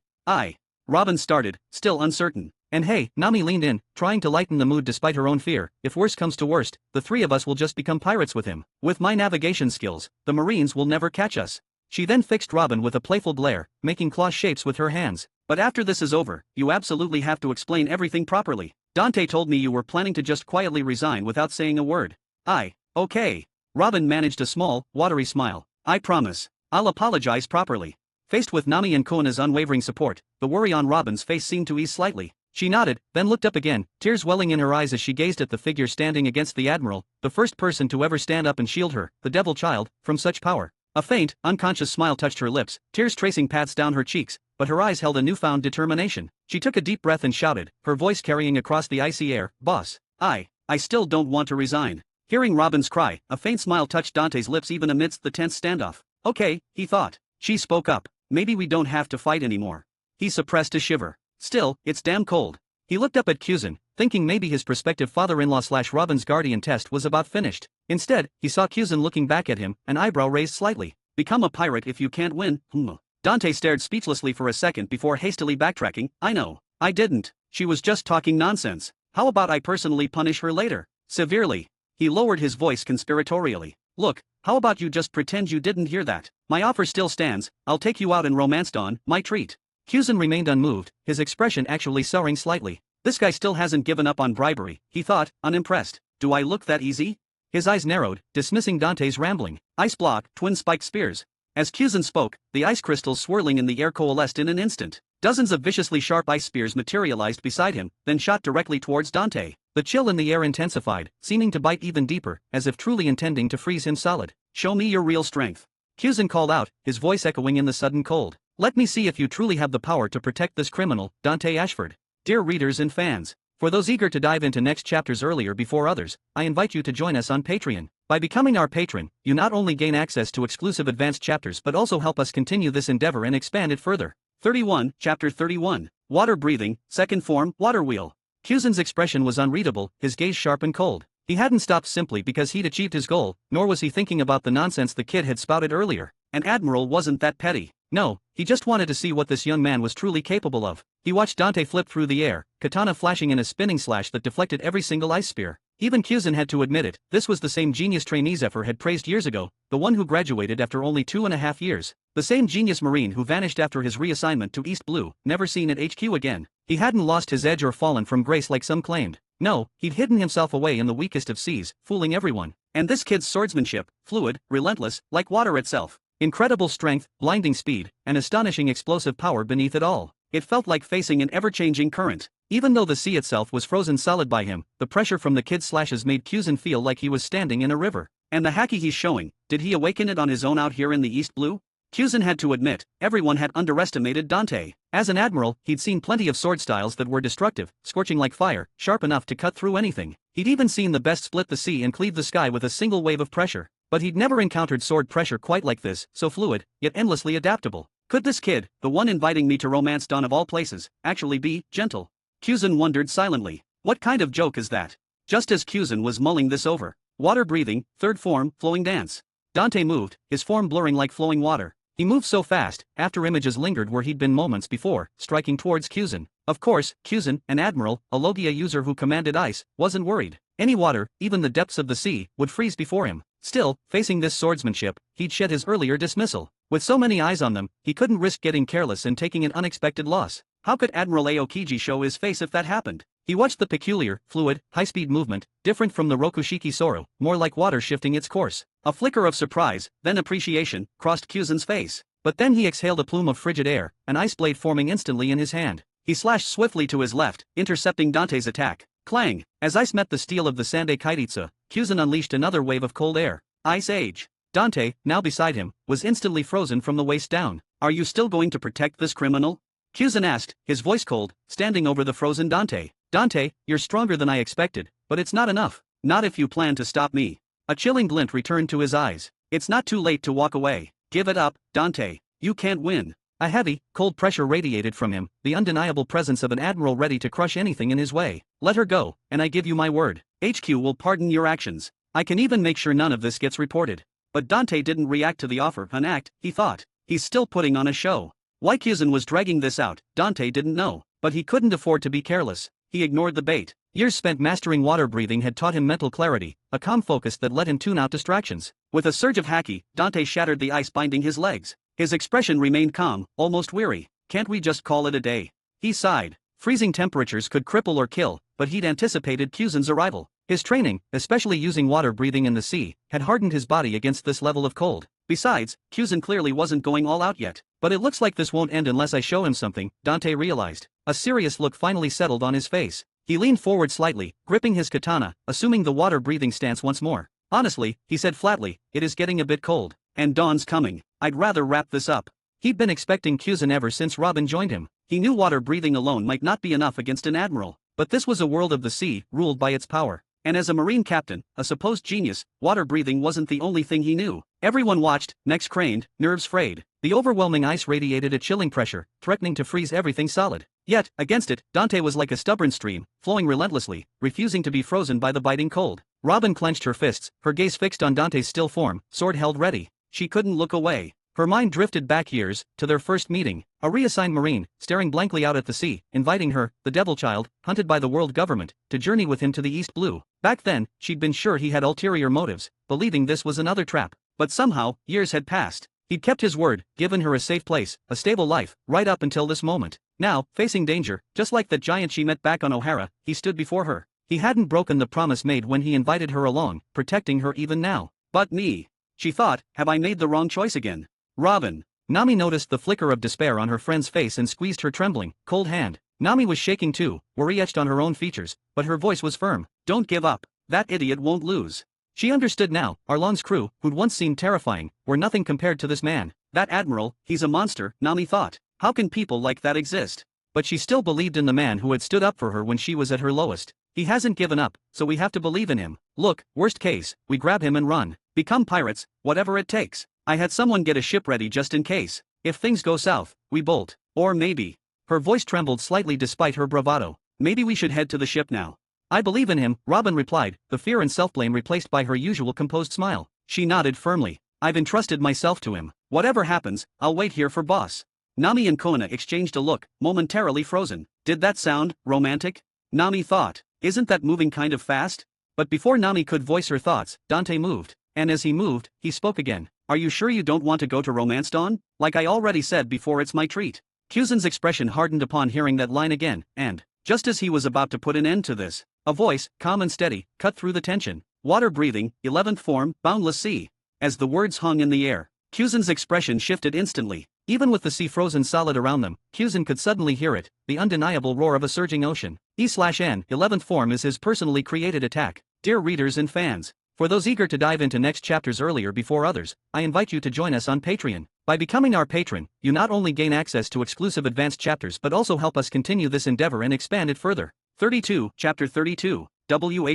Robin started, still uncertain. And hey, Nami leaned in, trying to lighten the mood despite her own fear. If worst comes to worst, the three of us will just become pirates with him. With my navigation skills, the Marines will never catch us. She then fixed Robin with a playful glare, making claw shapes with her hands. But after this is over, you absolutely have to explain everything properly. Dante told me you were planning to just quietly resign without saying a word. Okay. Robin managed a small, watery smile. I promise. I'll apologize properly. Faced with Nami and Koana's unwavering support, the worry on Robin's face seemed to ease slightly. She nodded, then looked up again, tears welling in her eyes as she gazed at the figure standing against the admiral, the first person to ever stand up and shield her, the devil child, from such power. A faint, unconscious smile touched her lips, tears tracing paths down her cheeks, but her eyes held a newfound determination. She took a deep breath and shouted, her voice carrying across the icy air, "Boss, I still don't want to resign." Hearing Robin's cry, a faint smile touched Dante's lips even amidst the tense standoff. Okay, he thought. She spoke up. Maybe we don't have to fight anymore. He suppressed a shiver. Still, it's damn cold. He looked up at Kuzan, thinking maybe his prospective father-in-law/Robin's guardian test was about finished. Instead, he saw Kuzan looking back at him, an eyebrow raised slightly. Become a pirate if you can't win, Dante stared speechlessly for a second before hastily backtracking. I know. I didn't. She was just talking nonsense. How about I personally punish her later? Severely. He lowered his voice conspiratorially. Look, how about you just pretend you didn't hear that? My offer still stands. I'll take you out and romance Dawn, my treat. Kuzan remained unmoved, his expression actually souring slightly. This guy still hasn't given up on bribery, he thought, unimpressed. Do I look that easy? His eyes narrowed, dismissing Dante's rambling. Ice block, twin spiked spears. As Kuzan spoke, the ice crystals swirling in the air coalesced in an instant. Dozens of viciously sharp ice spears materialized beside him, then shot directly towards Dante. The chill in the air intensified, seeming to bite even deeper, as if truly intending to freeze him solid. Show me your real strength. Kuzan called out, his voice echoing in the sudden cold. Let me see if you truly have the power to protect this criminal, Dante Ashford. Dear readers and fans, for those eager to dive into next chapters earlier before others, I invite you to join us on Patreon. By becoming our patron, you not only gain access to exclusive advanced chapters but also help us continue this endeavor and expand it further. 31, Chapter 31. Water breathing, second form, water wheel. Kuzan's expression was unreadable, his gaze sharp and cold. He hadn't stopped simply because he'd achieved his goal, nor was he thinking about the nonsense the kid had spouted earlier. An admiral wasn't that petty. No, he just wanted to see what this young man was truly capable of. He watched Dante flip through the air, katana flashing in a spinning slash that deflected every single ice spear. Even Kuzan had to admit it, this was the same genius trainee Zephyr had praised years ago, the one who graduated after only 2.5 years. The same genius marine who vanished after his reassignment to East Blue, never seen at HQ again. He hadn't lost his edge or fallen from grace like some claimed. No, he'd hidden himself away in the weakest of seas, fooling everyone. And this kid's swordsmanship, fluid, relentless, like water itself. Incredible strength, blinding speed, and astonishing explosive power beneath it all. It felt like facing an ever-changing current. Even though the sea itself was frozen solid by him, the pressure from the kid's slashes made Kuzan feel like he was standing in a river. And the haki he's showing, did he awaken it on his own out here in the East Blue? Kuzan had to admit, everyone had underestimated Dante. As an admiral, he'd seen plenty of sword styles that were destructive, scorching like fire, sharp enough to cut through anything. He'd even seen the best split the sea and cleave the sky with a single wave of pressure. But he'd never encountered sword pressure quite like this, so fluid, yet endlessly adaptable. Could this kid, the one inviting me to romance Dawn of all places, actually be gentle? Kuzan wondered silently. What kind of joke is that? Just as Kuzan was mulling this over, water breathing, third form, flowing dance. Dante moved, his form blurring like flowing water. He moved so fast, after images lingered where he'd been moments before, striking towards Kuzan. Of course, Kuzan, an admiral, a Logia user who commanded ice, wasn't worried. Any water, even the depths of the sea, would freeze before him. Still, facing this swordsmanship, he'd shed his earlier dismissal. With so many eyes on them, he couldn't risk getting careless and taking an unexpected loss. How could Admiral Aokiji show his face if that happened? He watched the peculiar, fluid, high-speed movement, different from the Rokushiki Soro, more like water shifting its course. A flicker of surprise, then appreciation, crossed Kyuzen's face. But then he exhaled a plume of frigid air, an ice blade forming instantly in his hand. He slashed swiftly to his left, intercepting Dante's attack. Clang! As ice met the steel of the Sandai Kairitsu, Kyuzen unleashed another wave of cold air. Ice Age. Dante, now beside him, was instantly frozen from the waist down. Are you still going to protect this criminal? Kyuzen asked, his voice cold, standing over the frozen Dante. Dante, you're stronger than I expected, but it's not enough. Not if you plan to stop me. A chilling glint returned to his eyes. It's not too late to walk away. Give it up, Dante. You can't win. A heavy, cold pressure radiated from him, the undeniable presence of an admiral ready to crush anything in his way. Let her go, and I give you my word. HQ will pardon your actions. I can even make sure none of this gets reported. But Dante didn't react to the offer. An act, he thought. He's still putting on a show. Why Kyuzen was dragging this out, Dante didn't know. But he couldn't afford to be careless. He ignored the bait. Years spent mastering water breathing had taught him mental clarity, a calm focus that let him tune out distractions. With a surge of haki, Dante shattered the ice binding his legs. His expression remained calm, almost weary. Can't we just call it a day? He sighed. Freezing temperatures could cripple or kill, but he'd anticipated Kyuzen's arrival. His training, especially using water breathing in the sea, had hardened his body against this level of cold. Besides, Kyuzen clearly wasn't going all out yet. But it looks like this won't end unless I show him something, Dante realized. A serious look finally settled on his face. He leaned forward slightly, gripping his katana, assuming the water breathing stance once more. Honestly, he said flatly, it is getting a bit cold. And dawn's coming. I'd rather wrap this up. He'd been expecting Kyuzen ever since Robin joined him. He knew water breathing alone might not be enough against an admiral. But this was a world of the sea, ruled by its power. And as a marine captain, a supposed genius, water breathing wasn't the only thing he knew. Everyone watched, necks craned, nerves frayed. The overwhelming ice radiated a chilling pressure, threatening to freeze everything solid. Yet, against it, Dante was like a stubborn stream, flowing relentlessly, refusing to be frozen by the biting cold. Robin clenched her fists, her gaze fixed on Dante's still form, sword held ready. She couldn't look away. Her mind drifted back years, to their first meeting, a reassigned marine, staring blankly out at the sea, inviting her, the devil child, hunted by the world government, to journey with him to the East Blue. Back then, she'd been sure he had ulterior motives, believing this was another trap. But somehow, years had passed. He'd kept his word, given her a safe place, a stable life, right up until this moment. Now, facing danger, just like that giant she met back on O'Hara, he stood before her. He hadn't broken the promise made when he invited her along, protecting her even now. But me. She thought, have I made the wrong choice again? Robin. Nami noticed the flicker of despair on her friend's face and squeezed her trembling, cold hand. Nami was shaking too, worry etched on her own features, but her voice was firm. Don't give up. That idiot won't lose. She understood now, Arlong's crew, who'd once seemed terrifying, were nothing compared to this man. That admiral, he's a monster, Nami thought. How can people like that exist? But she still believed in the man who had stood up for her when she was at her lowest. He hasn't given up, so we have to believe in him. Look, worst case, we grab him and run. Become pirates, whatever it takes. I had someone get a ship ready just in case. If things go south, we bolt. Or maybe. Her voice trembled slightly despite her bravado. Maybe we should head to the ship now. I believe in him, Robin replied, the fear and self-blame replaced by her usual composed smile. She nodded firmly. I've entrusted myself to him. Whatever happens, I'll wait here for boss. Nami and Kona exchanged a look, momentarily frozen. Did that sound romantic? Nami thought. Isn't that moving kind of fast? But before Nami could voice her thoughts, Dante moved. And as he moved, he spoke again. Are you sure you don't want to go to Romance Dawn? Like I already said before, it's my treat. Kyuzen's expression hardened upon hearing that line again, and, just as he was about to put an end to this, a voice, calm and steady, cut through the tension. Water breathing, 11th form, boundless sea. As the words hung in the air, Kyuzen's expression shifted instantly. Even with the sea frozen solid around them, Kyuzen could suddenly hear it, the undeniable roar of a surging ocean. E/N, 11th form is his personally created attack. Dear readers and fans, for those eager to dive into next chapters earlier before others, I invite you to join us on Patreon. By becoming our patron, you not only gain access to exclusive advanced chapters but also help us continue this endeavor and expand it further. 32, Chapter 32.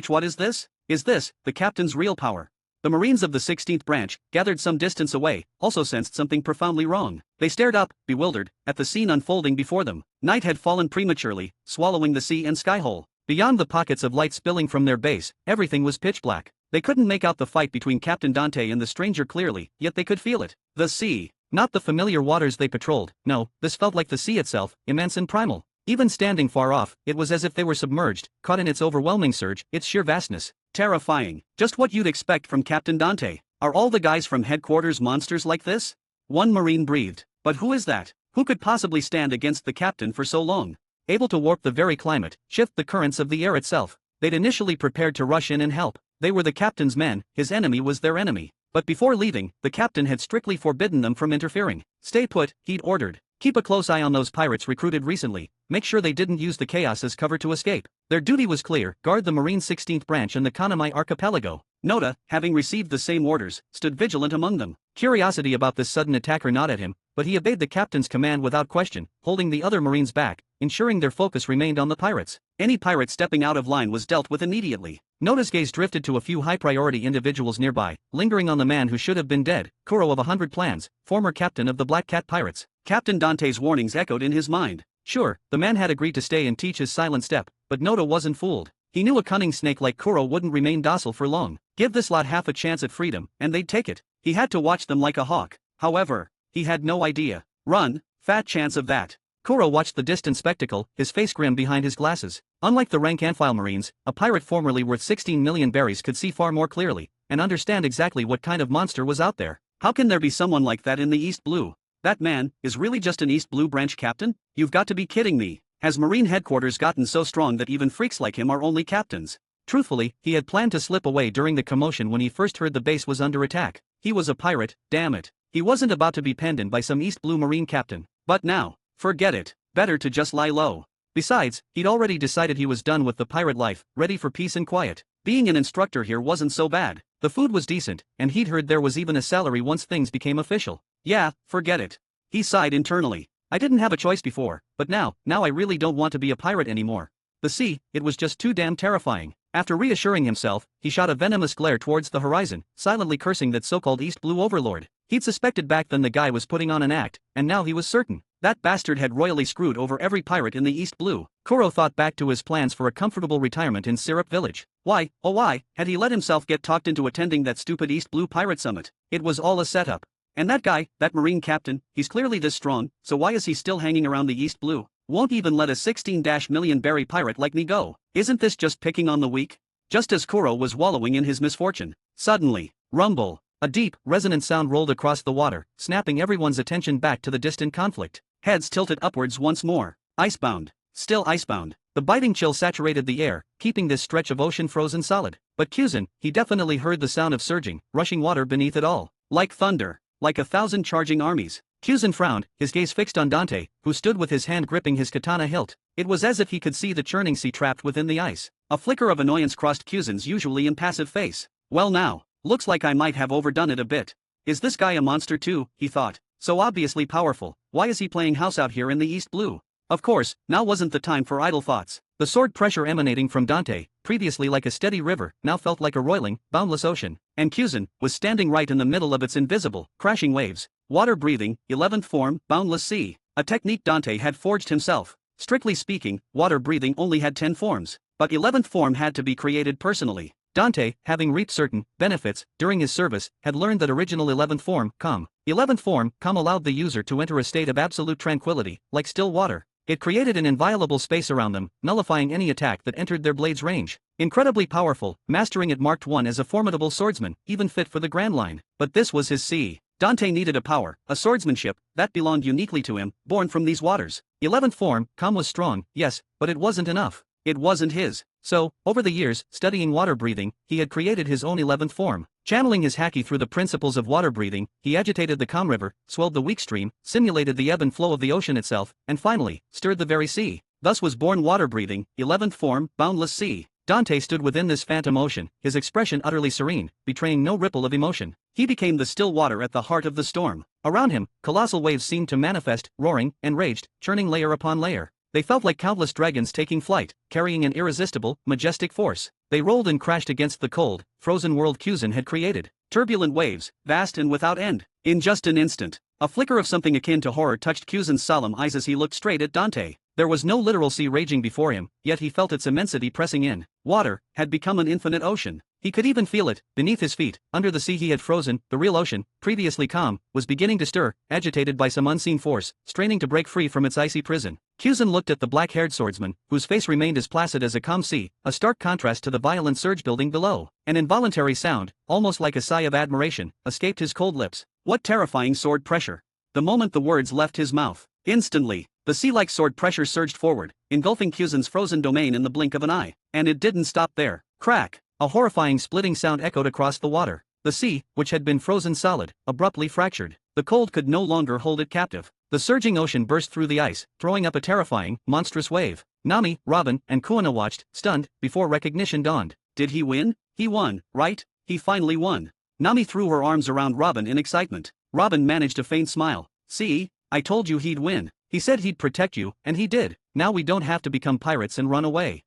What is this? Is this the captain's real power? The Marines of the 16th branch, gathered some distance away, also sensed something profoundly wrong. They stared up, bewildered, at the scene unfolding before them. Night had fallen prematurely, swallowing the sea and sky whole. Beyond the pockets of light spilling from their base, everything was pitch black. They couldn't make out the fight between Captain Dante and the stranger clearly, yet they could feel it. The sea. Not the familiar waters they patrolled, no, this felt like the sea itself, immense and primal. Even standing far off, it was as if they were submerged, caught in its overwhelming surge, its sheer vastness. Terrifying. Just what you'd expect from Captain Dante. Are all the guys from headquarters monsters like this? One Marine breathed. But who is that? Who could possibly stand against the captain for so long? Able to warp the very climate, shift the currents of the air itself. They'd initially prepared to rush in and help. They were the captain's men, his enemy was their enemy. But before leaving, the captain had strictly forbidden them from interfering. Stay put, he'd ordered. Keep a close eye on those pirates recruited recently. Make sure they didn't use the chaos as cover to escape. Their duty was clear: guard the Marine 16th branch and the Kanamai archipelago. Nota, having received the same orders, stood vigilant among them. Curiosity about this sudden attacker gnawed at him, but he obeyed the captain's command without question, holding the other Marines back, ensuring their focus remained on the pirates. Any pirate stepping out of line was dealt with immediately. Nota's gaze drifted to a few high-priority individuals nearby, lingering on the man who should have been dead, Kuro of 100 Plans, former captain of the Black Cat Pirates. Captain Dante's warnings echoed in his mind. Sure, the man had agreed to stay and teach his silent step, but Nota wasn't fooled. He knew a cunning snake like Kuro wouldn't remain docile for long. Give this lot half a chance at freedom, and they'd take it. He had to watch them like a hawk. However, he had no idea. Run, fat chance of that. Kuro watched the distant spectacle, his face grim behind his glasses. Unlike the rank-and-file Marines, a pirate formerly worth 16 million berries could see far more clearly, and understand exactly what kind of monster was out there. How can there be someone like that in the East Blue? That man is really just an East Blue branch captain? You've got to be kidding me. Has Marine headquarters gotten so strong that even freaks like him are only captains? Truthfully, he had planned to slip away during the commotion when he first heard the base was under attack. He was a pirate, damn it. He wasn't about to be penned in by some East Blue Marine captain. But now, forget it. Better to just lie low. Besides, he'd already decided he was done with the pirate life, ready for peace and quiet. Being an instructor here wasn't so bad. The food was decent, and he'd heard there was even a salary once things became official. Yeah, forget it. He sighed internally. I didn't have a choice before, but now I really don't want to be a pirate anymore. The sea, it was just too damn terrifying. After reassuring himself, he shot a venomous glare towards the horizon, silently cursing that so-called East Blue overlord. He'd suspected back then the guy was putting on an act, and now he was certain. That bastard had royally screwed over every pirate in the East Blue. Kuro thought back to his plans for a comfortable retirement in Syrup Village. Why, oh why, had he let himself get talked into attending that stupid East Blue pirate summit? It was all a setup. And that guy, that Marine captain, he's clearly this strong, so why is he still hanging around the East Blue? Won't even let a 16-million berry pirate like me go. Isn't this just picking on the weak? Just as Kuro was wallowing in his misfortune, suddenly, rumble. A deep, resonant sound rolled across the water, snapping everyone's attention back to the distant conflict. Heads tilted upwards once more. Icebound. Still icebound. The biting chill saturated the air, keeping this stretch of ocean frozen solid. But Kyuzin, he definitely heard the sound of surging, rushing water beneath it all. Like thunder. Like 1,000 charging armies. Kyuzin frowned, his gaze fixed on Dante, who stood with his hand gripping his katana hilt. It was as if he could see the churning sea trapped within the ice. A flicker of annoyance crossed Kyuzin's usually impassive face. Well now, looks like I might have overdone it a bit. Is this guy a monster too, he thought. So obviously powerful, why is he playing house out here in the East Blue? Of course, now wasn't the time for idle thoughts. The sword pressure emanating from Dante, previously like a steady river, now felt like a roiling, boundless ocean. And Kyuzin was standing right in the middle of its invisible, crashing waves. Water-breathing, 11th form, boundless sea. A technique Dante had forged himself. Strictly speaking, water-breathing only had 10 forms. But 11th form had to be created personally. Dante, having reaped certain benefits during his service, had learned that original 11th form, calm. 11th form, calm allowed the user to enter a state of absolute tranquility, like still water. It created an inviolable space around them, nullifying any attack that entered their blade's range. Incredibly powerful, mastering it marked one as a formidable swordsman, even fit for the Grand Line. But this was his sea. Dante needed a power, a swordsmanship, that belonged uniquely to him, born from these waters. 11th form, calm was strong, yes, but it wasn't enough. It wasn't his. So, over the years, studying water breathing, he had created his own 11th form. Channeling his haki through the principles of water breathing, he agitated the calm river, swelled the weak stream, simulated the ebb and flow of the ocean itself, and finally, stirred the very sea. Thus was born water breathing, 11th form, boundless sea. Dante stood within this phantom ocean, his expression utterly serene, betraying no ripple of emotion. He became the still water at the heart of the storm. Around him, colossal waves seemed to manifest, roaring, enraged, churning layer upon layer. They felt like countless dragons taking flight, carrying an irresistible, majestic force. They rolled and crashed against the cold, frozen world Kyuzin had created. Turbulent waves, vast and without end. In just an instant, a flicker of something akin to horror touched Kyuzin's solemn eyes as he looked straight at Dante. There was no literal sea raging before him, yet he felt its immensity pressing in. Water had become an infinite ocean. He could even feel it, beneath his feet, under the sea he had frozen. The real ocean, previously calm, was beginning to stir, agitated by some unseen force, straining to break free from its icy prison. Kyuzin looked at the black-haired swordsman, whose face remained as placid as a calm sea, a stark contrast to the violent surge building below. An involuntary sound, almost like a sigh of admiration, escaped his cold lips. What terrifying sword pressure! The moment the words left his mouth, instantly, the sea-like sword pressure surged forward, engulfing Kyuzin's frozen domain in the blink of an eye. And it didn't stop there. Crack! A horrifying splitting sound echoed across the water. The sea, which had been frozen solid, abruptly fractured. The cold could no longer hold it captive. The surging ocean burst through the ice, throwing up a terrifying, monstrous wave. Nami, Robin, and Kuina watched, stunned, before recognition dawned. Did he win? He won, right? He finally won. Nami threw her arms around Robin in excitement. Robin managed a faint smile. See? I told you he'd win. He said he'd protect you, and he did. Now we don't have to become pirates and run away.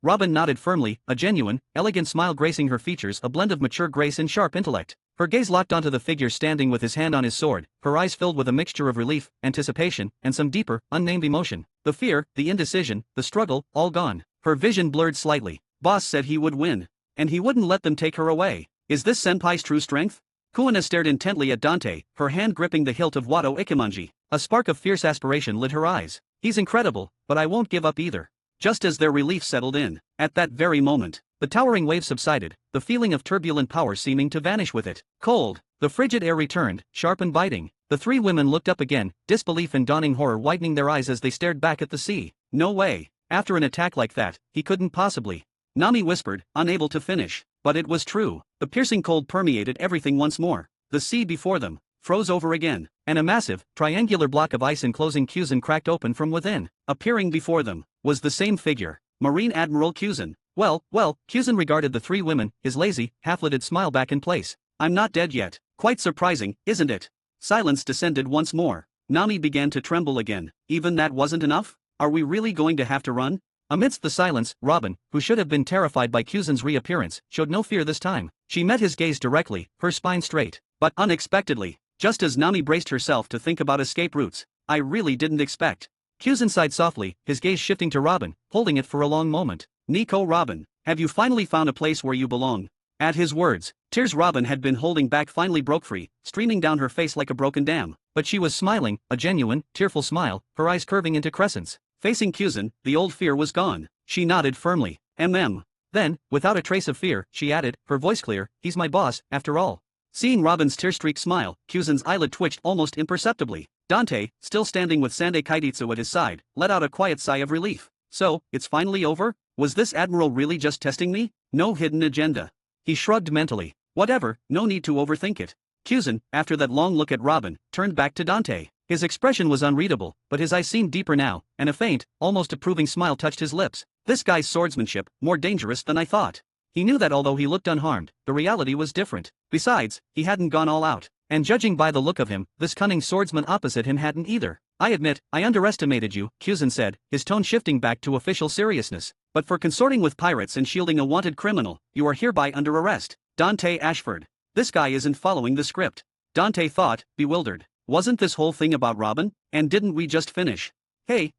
Robin nodded firmly, a genuine, elegant smile gracing her features, a blend of mature grace and sharp intellect. Her gaze locked onto the figure standing with his hand on his sword, her eyes filled with a mixture of relief, anticipation, and some deeper, unnamed emotion. The fear, the indecision, the struggle, all gone. Her vision blurred slightly. Boss said he would win. And he wouldn't let them take her away. Is this senpai's true strength? Kuina stared intently at Dante, her hand gripping the hilt of Wado Ikimonji. A spark of fierce aspiration lit her eyes. He's incredible, but I won't give up either. Just as their relief settled in, at that very moment, the towering wave subsided, the feeling of turbulent power seeming to vanish with it. Cold, the frigid air returned, sharp and biting. The three women looked up again, disbelief and dawning horror widening their eyes as they stared back at the sea. No way. After an attack like that, he couldn't possibly. Nami whispered, unable to finish. But it was true. The piercing cold permeated everything once more. The sea before them froze over again, and a massive, triangular block of ice enclosing Kyuzin cracked open from within. Appearing before them was the same figure, Marine Admiral Kyuzin. Well, Kyuzin regarded the three women, his lazy, half-lidded smile back in place. I'm not dead yet. Quite surprising, isn't it? Silence descended once more. Nami began to tremble again. Even that wasn't enough? Are we really going to have to run? Amidst the silence, Robin, who should have been terrified by Kyuzin's reappearance, showed no fear this time. She met his gaze directly, her spine straight. But unexpectedly, just as Nami braced herself to think about escape routes, I really didn't expect. Kyuzin sighed softly, his gaze shifting to Robin, holding it for a long moment. Nico Robin, have you finally found a place where you belong? At his words, tears Robin had been holding back finally broke free, streaming down her face like a broken dam. But she was smiling, a genuine, tearful smile, her eyes curving into crescents. Facing Kyuzin, the old fear was gone. She nodded firmly. Then, without a trace of fear, she added, her voice clear, he's my boss, after all. Seeing Robin's tear-streaked smile, Kyuzin's eyelid twitched almost imperceptibly. Dante, still standing with Sande Kaiditsu at his side, let out a quiet sigh of relief. So, it's finally over? Was this admiral really just testing me? No hidden agenda. He shrugged mentally. Whatever, no need to overthink it. Kyuzin, after that long look at Robin, turned back to Dante. His expression was unreadable, but his eyes seemed deeper now, and a faint, almost approving smile touched his lips. This guy's swordsmanship, more dangerous than I thought. He knew that although he looked unharmed, the reality was different. Besides, he hadn't gone all out. And judging by the look of him, this cunning swordsman opposite him hadn't either. I admit, I underestimated you, Kyuzin said, his tone shifting back to official seriousness. But for consorting with pirates and shielding a wanted criminal, you are hereby under arrest. Dante Ashford. This guy isn't following the script. Dante thought, bewildered. Wasn't this whole thing about Robin? And didn't we just finish? Hey,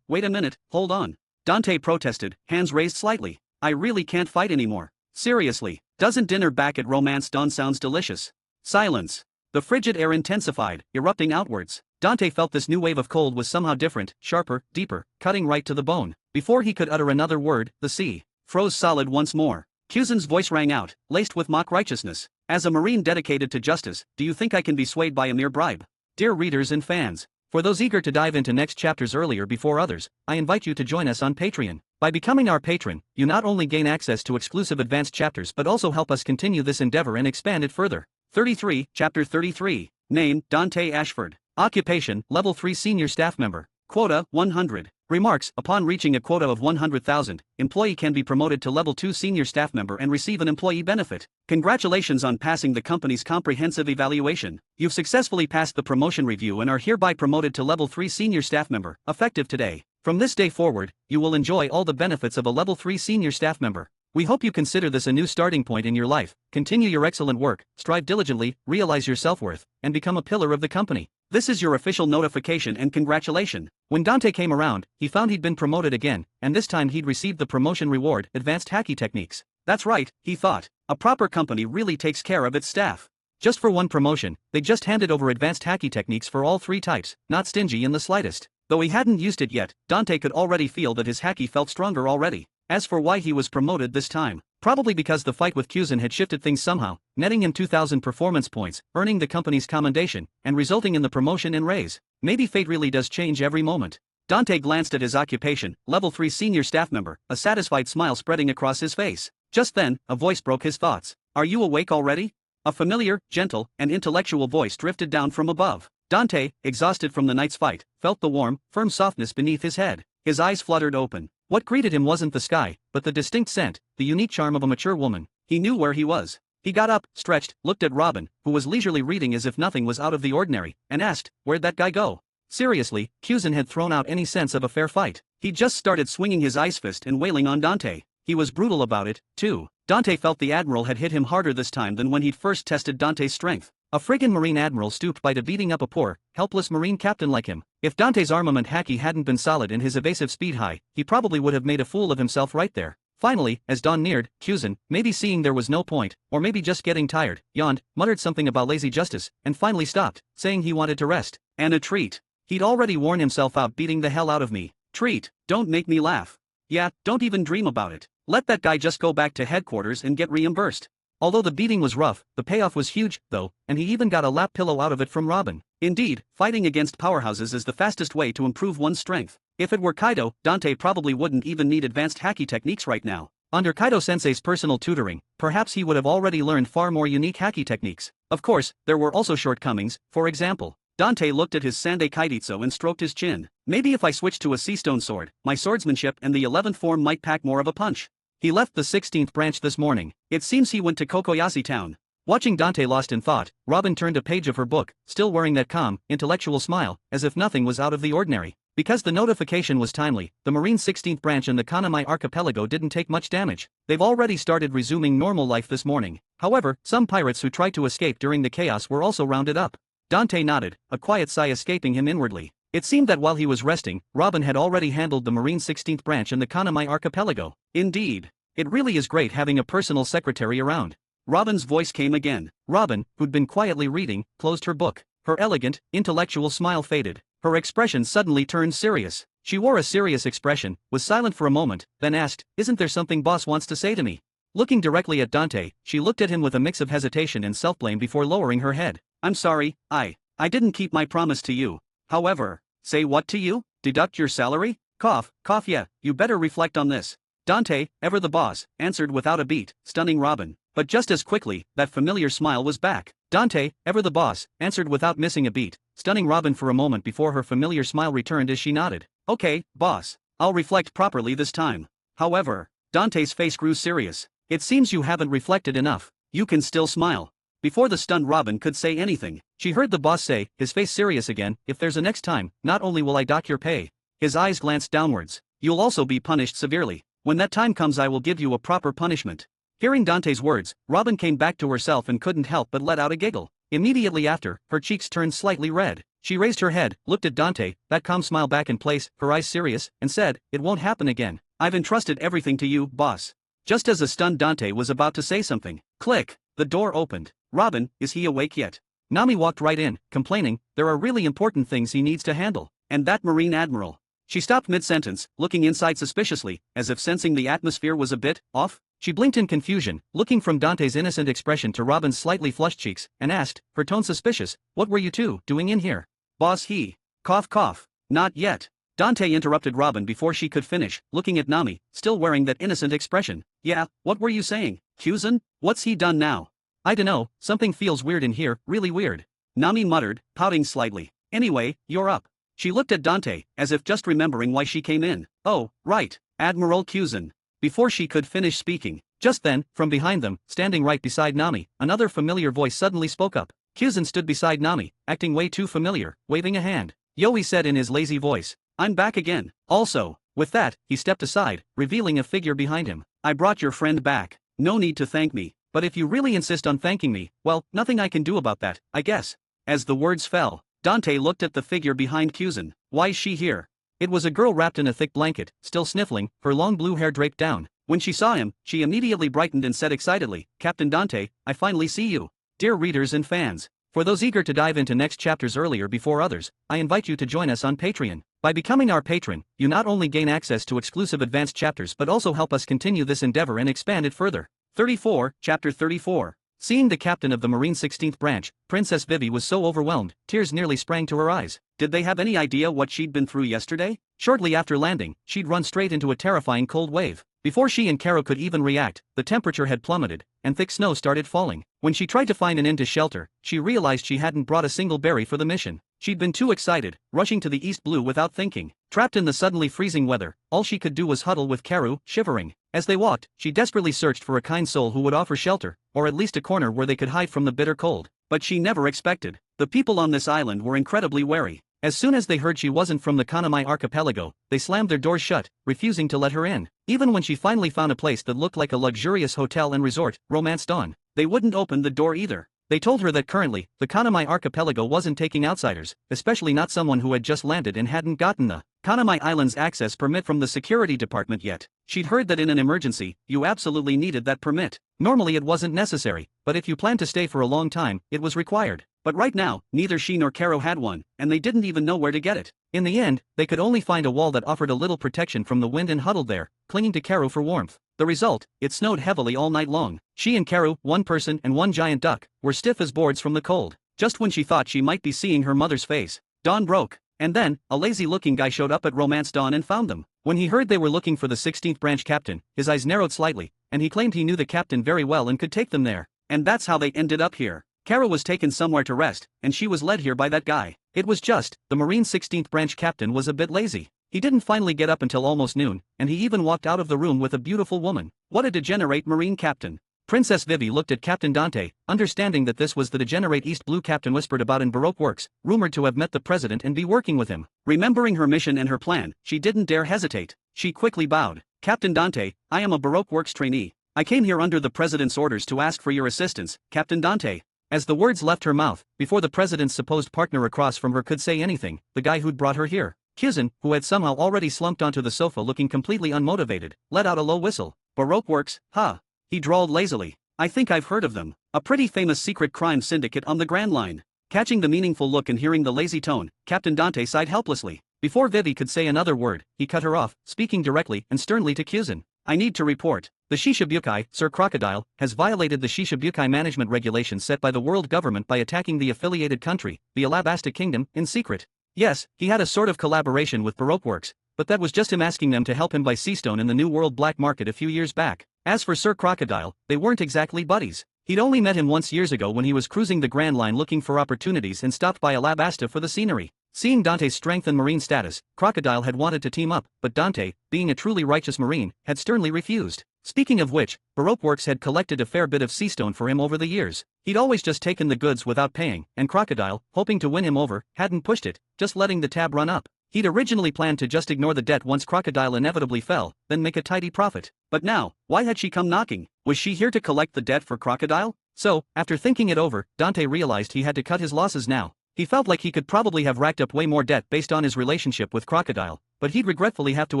wait a minute, hold on. Dante protested, hands raised slightly. I really can't fight anymore. Seriously, doesn't dinner back at Romance Dawn sounds delicious? Silence. The frigid air intensified, erupting outwards. Dante felt this new wave of cold was somehow different, sharper, deeper, cutting right to the bone. Before he could utter another word, the sea froze solid once more. Kyuzin's voice rang out, laced with mock righteousness. As a marine dedicated to justice, do you think I can be swayed by a mere bribe? Dear readers and fans, for those eager to dive into next chapters earlier before others, I invite you to join us on Patreon. By becoming our patron, you not only gain access to exclusive advanced chapters but also help us continue this endeavor and expand it further. 33, Chapter 33. Name, Dante Ashford. Occupation, Level 3 Senior Staff Member. Quota, 100. Remarks, upon reaching a quota of 100,000, employee can be promoted to Level 2 Senior Staff Member and receive an employee benefit. Congratulations on passing the company's comprehensive evaluation. You've successfully passed the promotion review and are hereby promoted to Level 3 Senior Staff Member, effective today. From this day forward, you will enjoy all the benefits of a Level 3 Senior Staff Member. We hope you consider this a new starting point in your life, continue your excellent work, strive diligently, realize your self-worth, and become a pillar of the company. This is your official notification and congratulation. When Dante came around, he found he'd been promoted again, and this time he'd received the promotion reward, Advanced Haki Techniques. That's right, he thought. A proper company really takes care of its staff. Just for one promotion, they just handed over advanced hacking techniques for all 3 types, not stingy in the slightest. Though he hadn't used it yet, Dante could already feel that his hacking felt stronger already. As for why he was promoted this time, probably because the fight with Kuzan had shifted things somehow, netting him 2,000 performance points, earning the company's commendation, and resulting in the promotion and raise. Maybe fate really does change every moment. Dante glanced at his occupation, level 3 senior staff member, a satisfied smile spreading across his face. Just then, a voice broke his thoughts. Are you awake already? A familiar, gentle, and intellectual voice drifted down from above. Dante, exhausted from the night's fight, felt the warm, firm softness beneath his head. His eyes fluttered open. What greeted him wasn't the sky, but the distinct scent, the unique charm of a mature woman. He knew where he was. He got up, stretched, looked at Robin, who was leisurely reading as if nothing was out of the ordinary, and asked, "Where'd that guy go?" Seriously, Kuzan had thrown out any sense of a fair fight. He just started swinging his ice fist and wailing on Dante. He was brutal about it, too. Dante felt the admiral had hit him harder this time than when he'd first tested Dante's strength. A friggin' marine admiral stooped by to beating up a poor, helpless marine captain like him. If Dante's armament haki hadn't been solid and his evasive speed high, he probably would have made a fool of himself right there. Finally, as dawn neared, Kuzan, maybe seeing there was no point, or maybe just getting tired, yawned, muttered something about lazy justice, and finally stopped, saying he wanted to rest. And a treat. He'd already worn himself out beating the hell out of me. Treat, don't make me laugh. Yeah, don't even dream about it. Let that guy just go back to headquarters and get reimbursed. Although the beating was rough, the payoff was huge, though, and he even got a lap pillow out of it from Robin. Indeed, fighting against powerhouses is the fastest way to improve one's strength. If it were Kaido, Dante probably wouldn't even need advanced haki techniques right now. Under Kaido-sensei's personal tutoring, perhaps he would have already learned far more unique haki techniques. Of course, there were also shortcomings. For example, Dante looked at his Sandai Kaiditsu and stroked his chin. Maybe if I switched to a seastone sword, my swordsmanship and the 11th form might pack more of a punch. He left the 16th branch this morning. It seems he went to Kokoyashi town. Watching Dante lost in thought, Robin turned a page of her book, still wearing that calm, intellectual smile, as if nothing was out of the ordinary. Because the notification was timely, the Marine 16th branch and the Kanamai archipelago didn't take much damage. They've already started resuming normal life this morning. However, some pirates who tried to escape during the chaos were also rounded up. Dante nodded, a quiet sigh escaping him inwardly. It seemed that while he was resting, Robin had already handled the Marine 16th branch and the Kanamai archipelago. Indeed. It really is great having a personal secretary around. Robin's voice came again. Robin, who'd been quietly reading, closed her book. Her elegant, intellectual smile faded. Her expression suddenly turned serious. She wore a serious expression, was silent for a moment, then asked, "Isn't there something boss wants to say to me?" Looking directly at Dante, she looked at him with a mix of hesitation and self-blame before lowering her head. "I'm sorry, I didn't keep my promise to you. However." "Say what to you? Deduct your salary?" Cough, yeah, you better reflect on this. Dante, ever the boss, answered without a beat, stunning Robin. But just as quickly, that familiar smile was back. Dante, ever the boss, answered without missing a beat, stunning Robin for a moment before her familiar smile returned as she nodded. "Okay, boss. I'll reflect properly this time." However, Dante's face grew serious. "It seems you haven't reflected enough. You can still smile." Before the stunned Robin could say anything, she heard the boss say, his face serious again, "If there's a next time, not only will I dock your pay." His eyes glanced downwards. "You'll also be punished severely. When that time comes I will give you a proper punishment." Hearing Dante's words, Robin came back to herself and couldn't help but let out a giggle. Immediately after, her cheeks turned slightly red. She raised her head, looked at Dante, that calm smile back in place, her eyes serious, and said, "It won't happen again. I've entrusted everything to you, boss." Just as the stunned Dante was about to say something, click, the door opened. "Robin, is he awake yet?" Nami walked right in, complaining, there are really important things he needs to handle. And that Marine Admiral. She stopped mid-sentence, looking inside suspiciously, as if sensing the atmosphere was a bit off. She blinked in confusion, looking from Dante's innocent expression to Robin's slightly flushed cheeks, and asked, her tone suspicious, "What were you two doing in here?" "Boss, he..." Cough. "Not yet." Dante interrupted Robin before she could finish, looking at Nami, still wearing that innocent expression. "Yeah, what were you saying, Kuzan? What's he done now?" "I dunno, something feels weird in here, really weird." Nami muttered, pouting slightly. "Anyway, you're up." She looked at Dante, as if just remembering why she came in. "Oh, right, Admiral Kuzan." Before she could finish speaking, just then, from behind them, standing right beside Nami, another familiar voice suddenly spoke up. Kuzan stood beside Nami, acting way too familiar, waving a hand. "Yo," he said in his lazy voice. "I'm back again." Also, with that, he stepped aside, revealing a figure behind him. "I brought your friend back. No need to thank me, but if you really insist on thanking me, well, nothing I can do about that, I guess." As the words fell, Dante looked at the figure behind Kuzan. "Why's she here?" It was a girl wrapped in a thick blanket, still sniffling, her long blue hair draped down. When she saw him, she immediately brightened and said excitedly, "Captain Dante, I finally see you." Dear readers and fans, for those eager to dive into next chapters earlier before others, I invite you to join us on Patreon. By becoming our patron, you not only gain access to exclusive advanced chapters but also help us continue this endeavor and expand it further. 34, Chapter 34. Seeing the captain of the Marine 16th branch, Princess Vivi was so overwhelmed, tears nearly sprang to her eyes. Did they have any idea what she'd been through yesterday? Shortly after landing, she'd run straight into a terrifying cold wave. Before she and Caro could even react, the temperature had plummeted, and thick snow started falling. When she tried to find an inn to shelter, she realized she hadn't brought a single berry for the mission. She'd been too excited, rushing to the East Blue without thinking. Trapped in the suddenly freezing weather, all she could do was huddle with Caro, shivering. As they walked, she desperately searched for a kind soul who would offer shelter, or at least a corner where they could hide from the bitter cold. But she never expected. The people on this island were incredibly wary. As soon as they heard she wasn't from the Kanamai archipelago, they slammed their doors shut, refusing to let her in. Even when she finally found a place that looked like a luxurious hotel and resort, Romance Dawn, they wouldn't open the door either. They told her that currently, the Kanamai archipelago wasn't taking outsiders, especially not someone who had just landed and hadn't gotten the Kanamai Islands access permit from the security department yet. She'd heard that in an emergency, you absolutely needed that permit. Normally it wasn't necessary, but if you planned to stay for a long time, it was required. But right now, neither she nor Caro had one, and they didn't even know where to get it. In the end, they could only find a wall that offered a little protection from the wind and huddled there, clinging to Caro for warmth. The result, it snowed heavily all night long. She and Caro, one person and one giant duck, were stiff as boards from the cold. Just when she thought she might be seeing her mother's face, dawn broke. And then, a lazy-looking guy showed up at Romance Dawn and found them. When he heard they were looking for the 16th branch captain, his eyes narrowed slightly, and he claimed he knew the captain very well and could take them there. And that's how they ended up here. Caro was taken somewhere to rest, and she was led here by that guy. It was just, the Marine 16th branch captain was a bit lazy. He didn't finally get up until almost noon, and he even walked out of the room with a beautiful woman. What a degenerate Marine captain. Princess Vivi looked at Captain Dante, understanding that this was the degenerate East Blue captain whispered about in Baroque works, rumored to have met the president and be working with him. Remembering her mission and her plan, she didn't dare hesitate. She quickly bowed. "Captain Dante, I am a Baroque works trainee. I came here under the president's orders to ask for your assistance, Captain Dante." As the words left her mouth, before the president's supposed partner across from her could say anything, the guy who'd brought her here, Kizun, who had somehow already slumped onto the sofa looking completely unmotivated, let out a low whistle. "Baroque works, huh?" He drawled lazily. "I think I've heard of them. A pretty famous secret crime syndicate on the Grand Line." Catching the meaningful look and hearing the lazy tone, Captain Dante sighed helplessly. Before Vivi could say another word, he cut her off, speaking directly and sternly to Kizun. "I need to report. The Shishibukai, Sir Crocodile, has violated the Shishibukai management regulations set by the world government by attacking the affiliated country, the Alabasta Kingdom, in secret." Yes, he had a sort of collaboration with Baroque Works, but that was just him asking them to help him buy seastone in the New World black market a few years back. As for Sir Crocodile, they weren't exactly buddies. He'd only met him once years ago when he was cruising the Grand Line looking for opportunities and stopped by Alabasta for the scenery. Seeing Dante's strength and marine status, Crocodile had wanted to team up, but Dante, being a truly righteous marine, had sternly refused. Speaking of which, Baroque Works had collected a fair bit of seastone for him over the years. He'd always just taken the goods without paying, and Crocodile, hoping to win him over, hadn't pushed it, just letting the tab run up. He'd originally planned to just ignore the debt once Crocodile inevitably fell, then make a tidy profit. But now, why had she come knocking? Was she here to collect the debt for Crocodile? So, after thinking it over, Dante realized he had to cut his losses now. He felt like he could probably have racked up way more debt based on his relationship with Crocodile, but he'd regretfully have to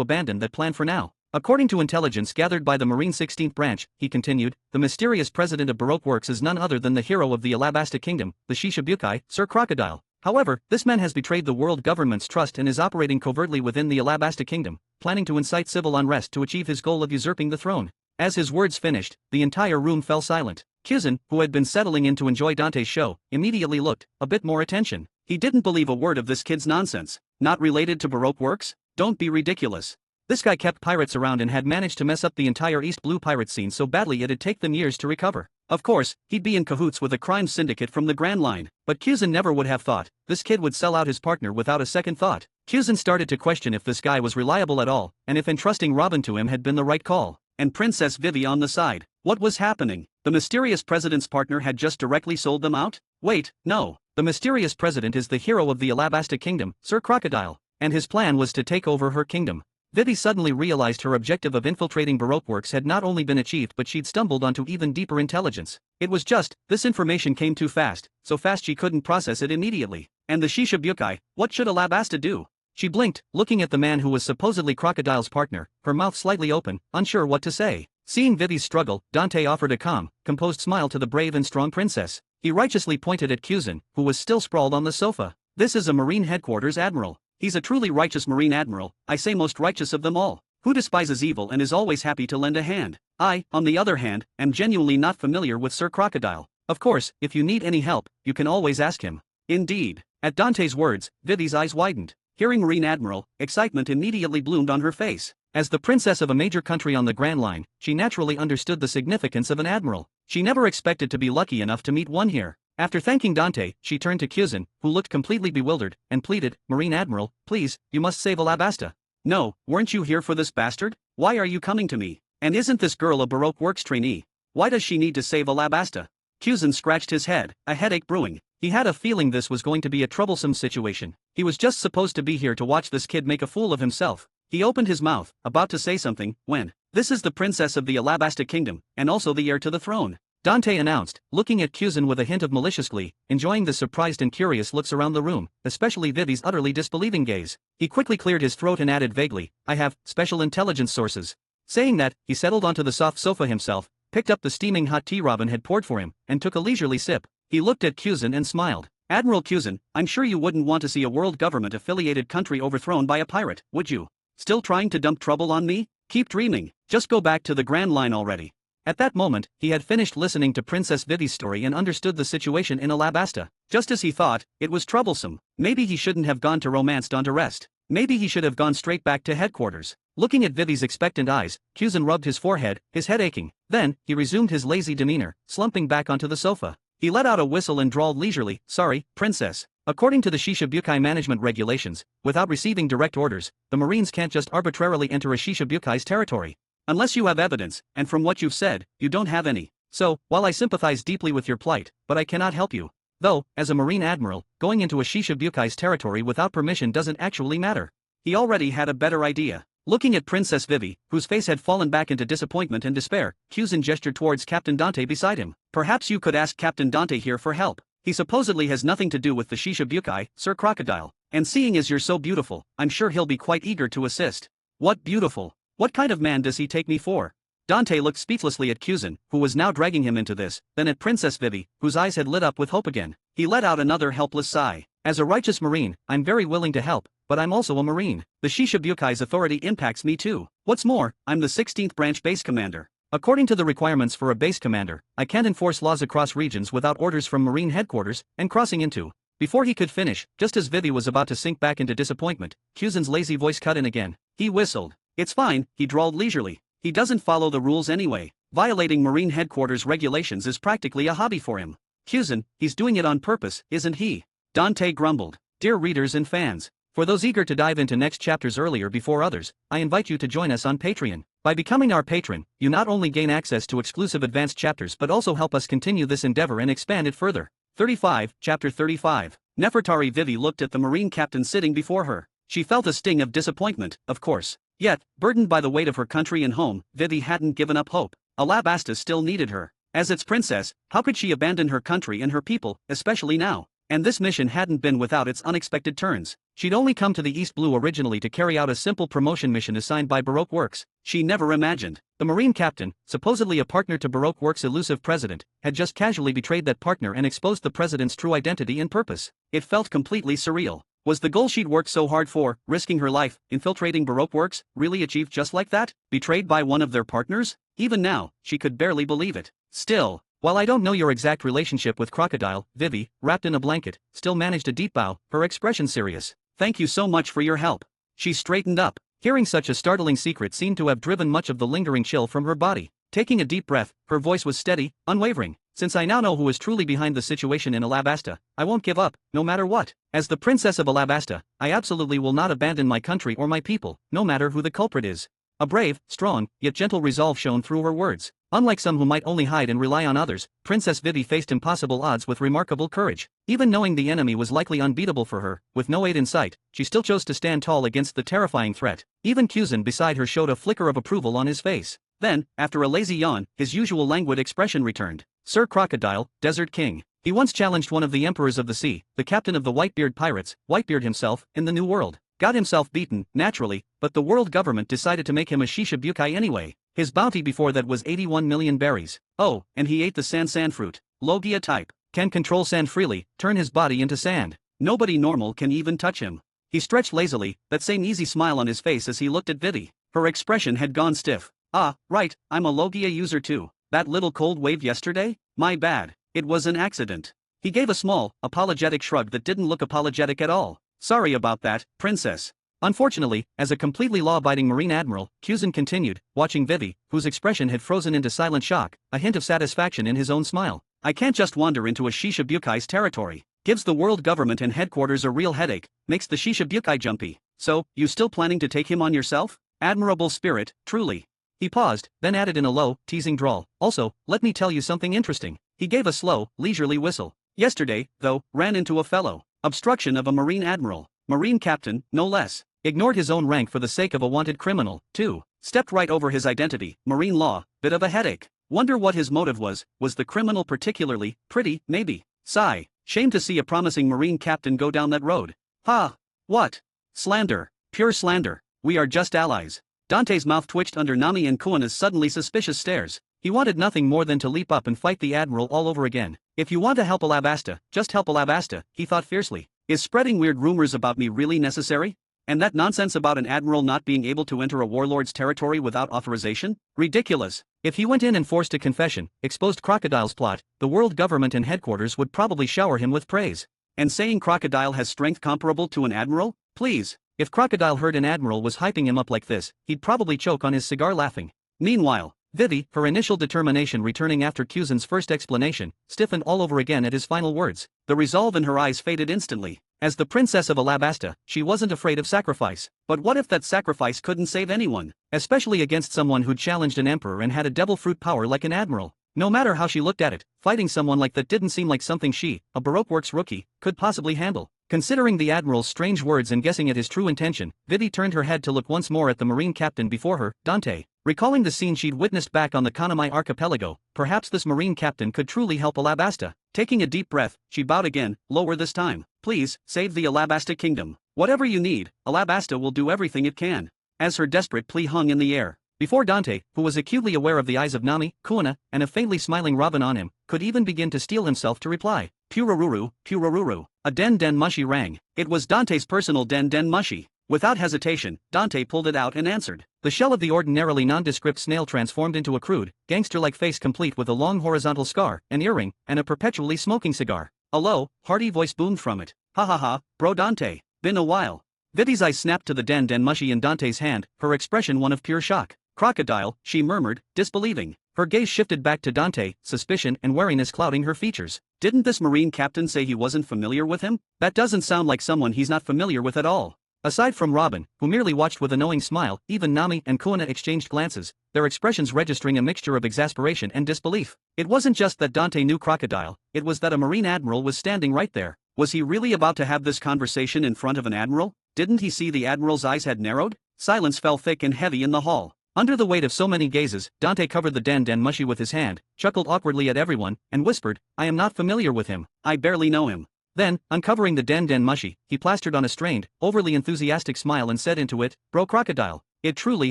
abandon that plan for now. According to intelligence gathered by the Marine 16th branch, he continued, the mysterious president of Baroque Works is none other than the hero of the Alabasta Kingdom, the Shishibukai, Sir Crocodile. However, this man has betrayed the world government's trust and is operating covertly within the Alabasta Kingdom, planning to incite civil unrest to achieve his goal of usurping the throne. As his words finished, the entire room fell silent. Kizun, who had been settling in to enjoy Dante's show, immediately looked, a bit more attention. He didn't believe a word of this kid's nonsense. Not related to Baroque Works? Don't be ridiculous. This guy kept pirates around and had managed to mess up the entire East Blue pirate scene so badly it'd take them years to recover. Of course, he'd be in cahoots with a crime syndicate from the Grand Line, but Kizun never would have thought this kid would sell out his partner without a second thought. Kizun started to question if this guy was reliable at all, and if entrusting Robin to him had been the right call. And Princess Vivi on the side. What was happening? The mysterious president's partner had just directly sold them out? Wait, no. The mysterious president is the hero of the Alabasta Kingdom, Sir Crocodile, and his plan was to take over her kingdom. Vivi suddenly realized her objective of infiltrating Baroque Works had not only been achieved but she'd stumbled onto even deeper intelligence. It was just, this information came too fast, so fast she couldn't process it immediately. And the Shishibukai, what should Alabasta do? She blinked, looking at the man who was supposedly Crocodile's partner, her mouth slightly open, unsure what to say. Seeing Vivi's struggle, Dante offered a calm, composed smile to the brave and strong princess. He righteously pointed at Kuzan, who was still sprawled on the sofa. This is a Marine headquarters admiral. He's a truly righteous Marine admiral, I say most righteous of them all, who despises evil and is always happy to lend a hand. I, on the other hand, am genuinely not familiar with Sir Crocodile. Of course, if you need any help, you can always ask him. Indeed. At Dante's words, Vivi's eyes widened. Hearing Marine Admiral, excitement immediately bloomed on her face. As the princess of a major country on the Grand Line, she naturally understood the significance of an admiral. She never expected to be lucky enough to meet one here. After thanking Dante, she turned to Kuzan, who looked completely bewildered, and pleaded, Marine Admiral, please, you must save Alabasta. No, weren't you here for this bastard? Why are you coming to me? And isn't this girl a Baroque Works trainee? Why does she need to save Alabasta? Kuzan scratched his head, a headache brewing. He had a feeling this was going to be a troublesome situation. He was just supposed to be here to watch this kid make a fool of himself. He opened his mouth, about to say something, when, this is the princess of the Alabasta kingdom, and also the heir to the throne, Dante announced, looking at Kuzan with a hint of malicious glee, enjoying the surprised and curious looks around the room, especially Vivi's utterly disbelieving gaze. He quickly cleared his throat and added vaguely, I have special intelligence sources. Saying that, he settled onto the soft sofa himself, picked up the steaming hot tea Robin had poured for him, and took a leisurely sip. He looked at Kuzan and smiled. Admiral Kuzan, I'm sure you wouldn't want to see a world government-affiliated country overthrown by a pirate, would you? Still trying to dump trouble on me? Keep dreaming, just go back to the Grand Line already. At that moment, he had finished listening to Princess Vivi's story and understood the situation in Alabasta. Just as he thought, it was troublesome. Maybe he shouldn't have gone to Romance Dawn to rest. Maybe he should have gone straight back to headquarters. Looking at Vivi's expectant eyes, Kuzan rubbed his forehead, his head aching. Then, he resumed his lazy demeanor, slumping back onto the sofa. He let out a whistle and drawled leisurely, sorry, princess. According to the Shishibukai management regulations, without receiving direct orders, the Marines can't just arbitrarily enter a Shishabukai's territory. Unless you have evidence, and from what you've said, you don't have any. So, while I sympathize deeply with your plight, but I cannot help you. Though, as a Marine Admiral, going into a Shishabukai's territory without permission doesn't actually matter. He already had a better idea. Looking at Princess Vivi, whose face had fallen back into disappointment and despair, Kuzan gestured towards Captain Dante beside him. Perhaps you could ask Captain Dante here for help. He supposedly has nothing to do with the Shishibukai, Sir Crocodile. And seeing as you're so beautiful, I'm sure he'll be quite eager to assist. What beautiful? What kind of man does he take me for? Dante looked speechlessly at Kuzan, who was now dragging him into this, then at Princess Vivi, whose eyes had lit up with hope again. He let out another helpless sigh. As a righteous Marine, I'm very willing to help, but I'm also a Marine. The Shishabukai's authority impacts me too. What's more, I'm the 16th branch base commander. According to the requirements for a base commander, I can't enforce laws across regions without orders from Marine headquarters, and crossing into. Before he could finish, just as Vivi was about to sink back into disappointment, Kuzan's lazy voice cut in again. He whistled. It's fine, he drawled leisurely. He doesn't follow the rules anyway. Violating Marine headquarters regulations is practically a hobby for him. Kuzan, he's doing it on purpose, isn't he? Dante grumbled. Dear readers and fans, for those eager to dive into next chapters earlier before others, I invite you to join us on Patreon. By becoming our patron, you not only gain access to exclusive advanced chapters but also help us continue this endeavor and expand it further. 35, Chapter 35. Nefertari Vivi looked at the Marine captain sitting before her. She felt a sting of disappointment, of course. Yet, burdened by the weight of her country and home, Vivi hadn't given up hope. Alabasta still needed her. As its princess, how could she abandon her country and her people, especially now? And this mission hadn't been without its unexpected turns. She'd only come to the East Blue originally to carry out a simple promotion mission assigned by Baroque Works. She never imagined. The Marine captain, supposedly a partner to Baroque Works' elusive president, had just casually betrayed that partner and exposed the president's true identity and purpose. It felt completely surreal. Was the goal she'd worked so hard for, risking her life, infiltrating Baroque Works, really achieved just like that? Betrayed by one of their partners? Even now, she could barely believe it. Still, while I don't know your exact relationship with Crocodile, Vivi, wrapped in a blanket, still managed a deep bow, her expression serious. Thank you so much for your help. She straightened up. Hearing such a startling secret seemed to have driven much of the lingering chill from her body. Taking a deep breath, her voice was steady, unwavering. Since I now know who is truly behind the situation in Alabasta, I won't give up, no matter what. As the princess of Alabasta, I absolutely will not abandon my country or my people, no matter who the culprit is. A brave, strong, yet gentle resolve shone through her words. Unlike some who might only hide and rely on others, Princess Vivi faced impossible odds with remarkable courage. Even knowing the enemy was likely unbeatable for her, with no aid in sight, she still chose to stand tall against the terrifying threat. Even Kuzan beside her showed a flicker of approval on his face. Then, after a lazy yawn, his usual languid expression returned. Sir Crocodile, Desert King. He once challenged one of the emperors of the sea, the captain of the Whitebeard pirates, Whitebeard himself, in the New World. Got himself beaten, naturally, but the world government decided to make him a Shishibukai anyway. His bounty before that was 81 million berries. Oh, and he ate the sand fruit. Logia type. Can control sand freely, turn his body into sand. Nobody normal can even touch him. He stretched lazily, that same easy smile on his face as he looked at Vivi. Her expression had gone stiff. Ah, right, I'm a Logia user too. That little cold wave yesterday? My bad. It was an accident. He gave a small, apologetic shrug that didn't look apologetic at all. Sorry about that, princess. Unfortunately, as a completely law-abiding Marine Admiral, Kuzan continued, watching Vivi, whose expression had frozen into silent shock, a hint of satisfaction in his own smile. I can't just wander into a Shishabukai's territory. Gives the world government and headquarters a real headache, makes the Shishabukai jumpy. So, you still planning to take him on yourself? Admirable spirit, truly. He paused, then added in a low, teasing drawl, also, let me tell you something interesting. He gave a slow, leisurely whistle. Yesterday, though, ran into a fellow. Obstruction of a Marine Admiral. Marine Captain, no less. Ignored his own rank for the sake of a wanted criminal, too. Stepped right over his identity, Marine law, bit of a headache. Wonder what his motive was the criminal particularly pretty, maybe? Sigh. Shame to see a promising Marine captain go down that road. Ha! What? Slander. Pure slander. We are just allies. Dante's mouth twitched under Nami and Kuona's suddenly suspicious stares. He wanted nothing more than to leap up and fight the Admiral all over again. If you want to help Alabasta, just help Alabasta, he thought fiercely. Is spreading weird rumors about me really necessary? And that nonsense about an admiral not being able to enter a warlord's territory without authorization? Ridiculous. If he went in and forced a confession, exposed Crocodile's plot, the world government and headquarters would probably shower him with praise. And saying Crocodile has strength comparable to an admiral? Please. If Crocodile heard an admiral was hyping him up like this, he'd probably choke on his cigar laughing. Meanwhile, Vivi, her initial determination returning after Kuzan's first explanation, stiffened all over again at his final words. The resolve in her eyes faded instantly. As the princess of Alabasta, she wasn't afraid of sacrifice. But what if that sacrifice couldn't save anyone? Especially against someone who'd challenged an emperor and had a devil fruit power like an admiral. No matter how she looked at it, fighting someone like that didn't seem like something she, a Baroque Works rookie, could possibly handle. Considering the admiral's strange words and guessing at his true intention, Vivi turned her head to look once more at the marine captain before her, Dante. Recalling the scene she'd witnessed back on the Kanamai archipelago, perhaps this marine captain could truly help Alabasta. Taking a deep breath, she bowed again, lower this time. Please, save the Alabasta kingdom. Whatever you need, Alabasta will do everything it can. As her desperate plea hung in the air. Before Dante, who was acutely aware of the eyes of Nami, Kuona, and a faintly smiling Robin on him, could even begin to steel himself to reply. Purururu, Purururu. A den mushi rang. It was Dante's personal den mushi. Without hesitation, Dante pulled it out and answered. The shell of the ordinarily nondescript snail transformed into a crude, gangster-like face complete with a long horizontal scar, an earring, and a perpetually smoking cigar. A low, hearty voice boomed from it. Ha ha ha, bro Dante. Been a while. Vivi's eyes snapped to the den mushi in Dante's hand, her expression one of pure shock. Crocodile, she murmured, disbelieving. Her gaze shifted back to Dante, suspicion and wariness clouding her features. Didn't this marine captain say he wasn't familiar with him? That doesn't sound like someone he's not familiar with at all. Aside from Robin, who merely watched with a knowing smile, even Nami and Kuona exchanged glances, their expressions registering a mixture of exasperation and disbelief. It wasn't just that Dante knew Crocodile, it was that a marine admiral was standing right there. Was he really about to have this conversation in front of an admiral? Didn't he see the admiral's eyes had narrowed? Silence fell thick and heavy in the hall. Under the weight of so many gazes, Dante covered the den mushi with his hand, chuckled awkwardly at everyone, and whispered, I am not familiar with him. I barely know him. Then, uncovering the den mushi, he plastered on a strained, overly enthusiastic smile and said into it, Bro Crocodile, it truly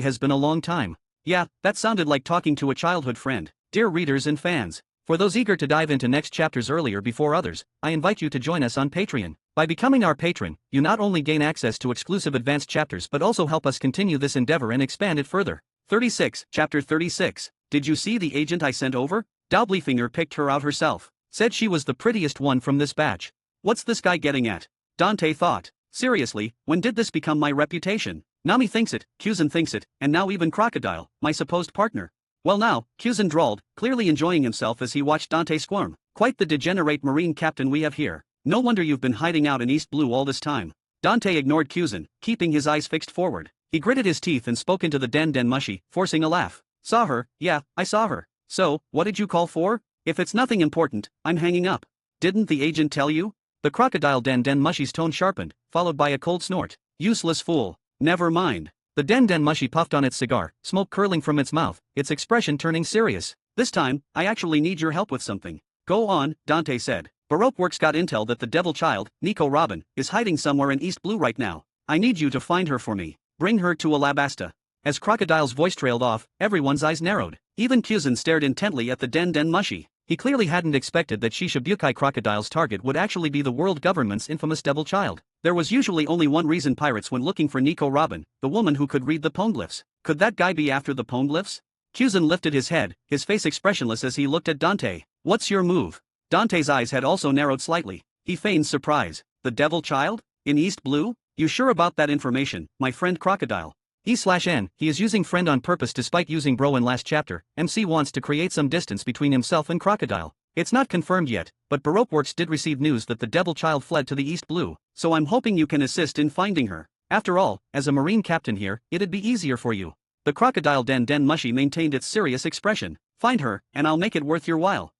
has been a long time. Yeah, that sounded like talking to a childhood friend. Dear readers and fans, for those eager to dive into next chapters earlier before others, I invite you to join us on Patreon. By becoming our patron, you not only gain access to exclusive advanced chapters but also help us continue this endeavor and expand it further. 36, Chapter 36. Did you see the agent I sent over? Doublefinger picked her out herself. Said she was the prettiest one from this batch. What's this guy getting at? Dante thought. Seriously, when did this become my reputation? Nami thinks it, Kuzan thinks it, and now even Crocodile, my supposed partner. Well now, Kuzan drawled, clearly enjoying himself as he watched Dante squirm. Quite the degenerate marine captain we have here. No wonder you've been hiding out in East Blue all this time. Dante ignored Kuzan, keeping his eyes fixed forward. He gritted his teeth and spoke into the den mushi, forcing a laugh. Saw her, yeah, I saw her. So, what did you call for? If it's nothing important, I'm hanging up. Didn't the agent tell you? The crocodile den mushi's tone sharpened, followed by a cold snort. Useless fool. Never mind. The den mushi puffed on its cigar, smoke curling from its mouth, its expression turning serious. This time, I actually need your help with something. Go on, Dante said. Baroque Works got intel that the devil child, Nico Robin, is hiding somewhere in East Blue right now. I need you to find her for me. Bring her to Alabasta. As Crocodile's voice trailed off, everyone's eyes narrowed. Even Kuzan stared intently at the Den Mushi. He clearly hadn't expected that Shishibukai Crocodile's target would actually be the world government's infamous devil child. There was usually only one reason pirates went looking for Nico Robin, the woman who could read the poneglyphs. Could that guy be after the poneglyphs? Kuzan lifted his head, his face expressionless as he looked at Dante. What's your move? Dante's eyes had also narrowed slightly. He feigned surprise. The devil child? In East Blue? You sure about that information, my friend Crocodile? E/N, he is using friend on purpose despite using bro in last chapter. MC wants to create some distance between himself and Crocodile. It's not confirmed yet, but Baroque Works did receive news that the devil child fled to the East Blue, so I'm hoping you can assist in finding her. After all, as a marine captain here, it'd be easier for you. The Crocodile Den Mushi maintained its serious expression. Find her, and I'll make it worth your while.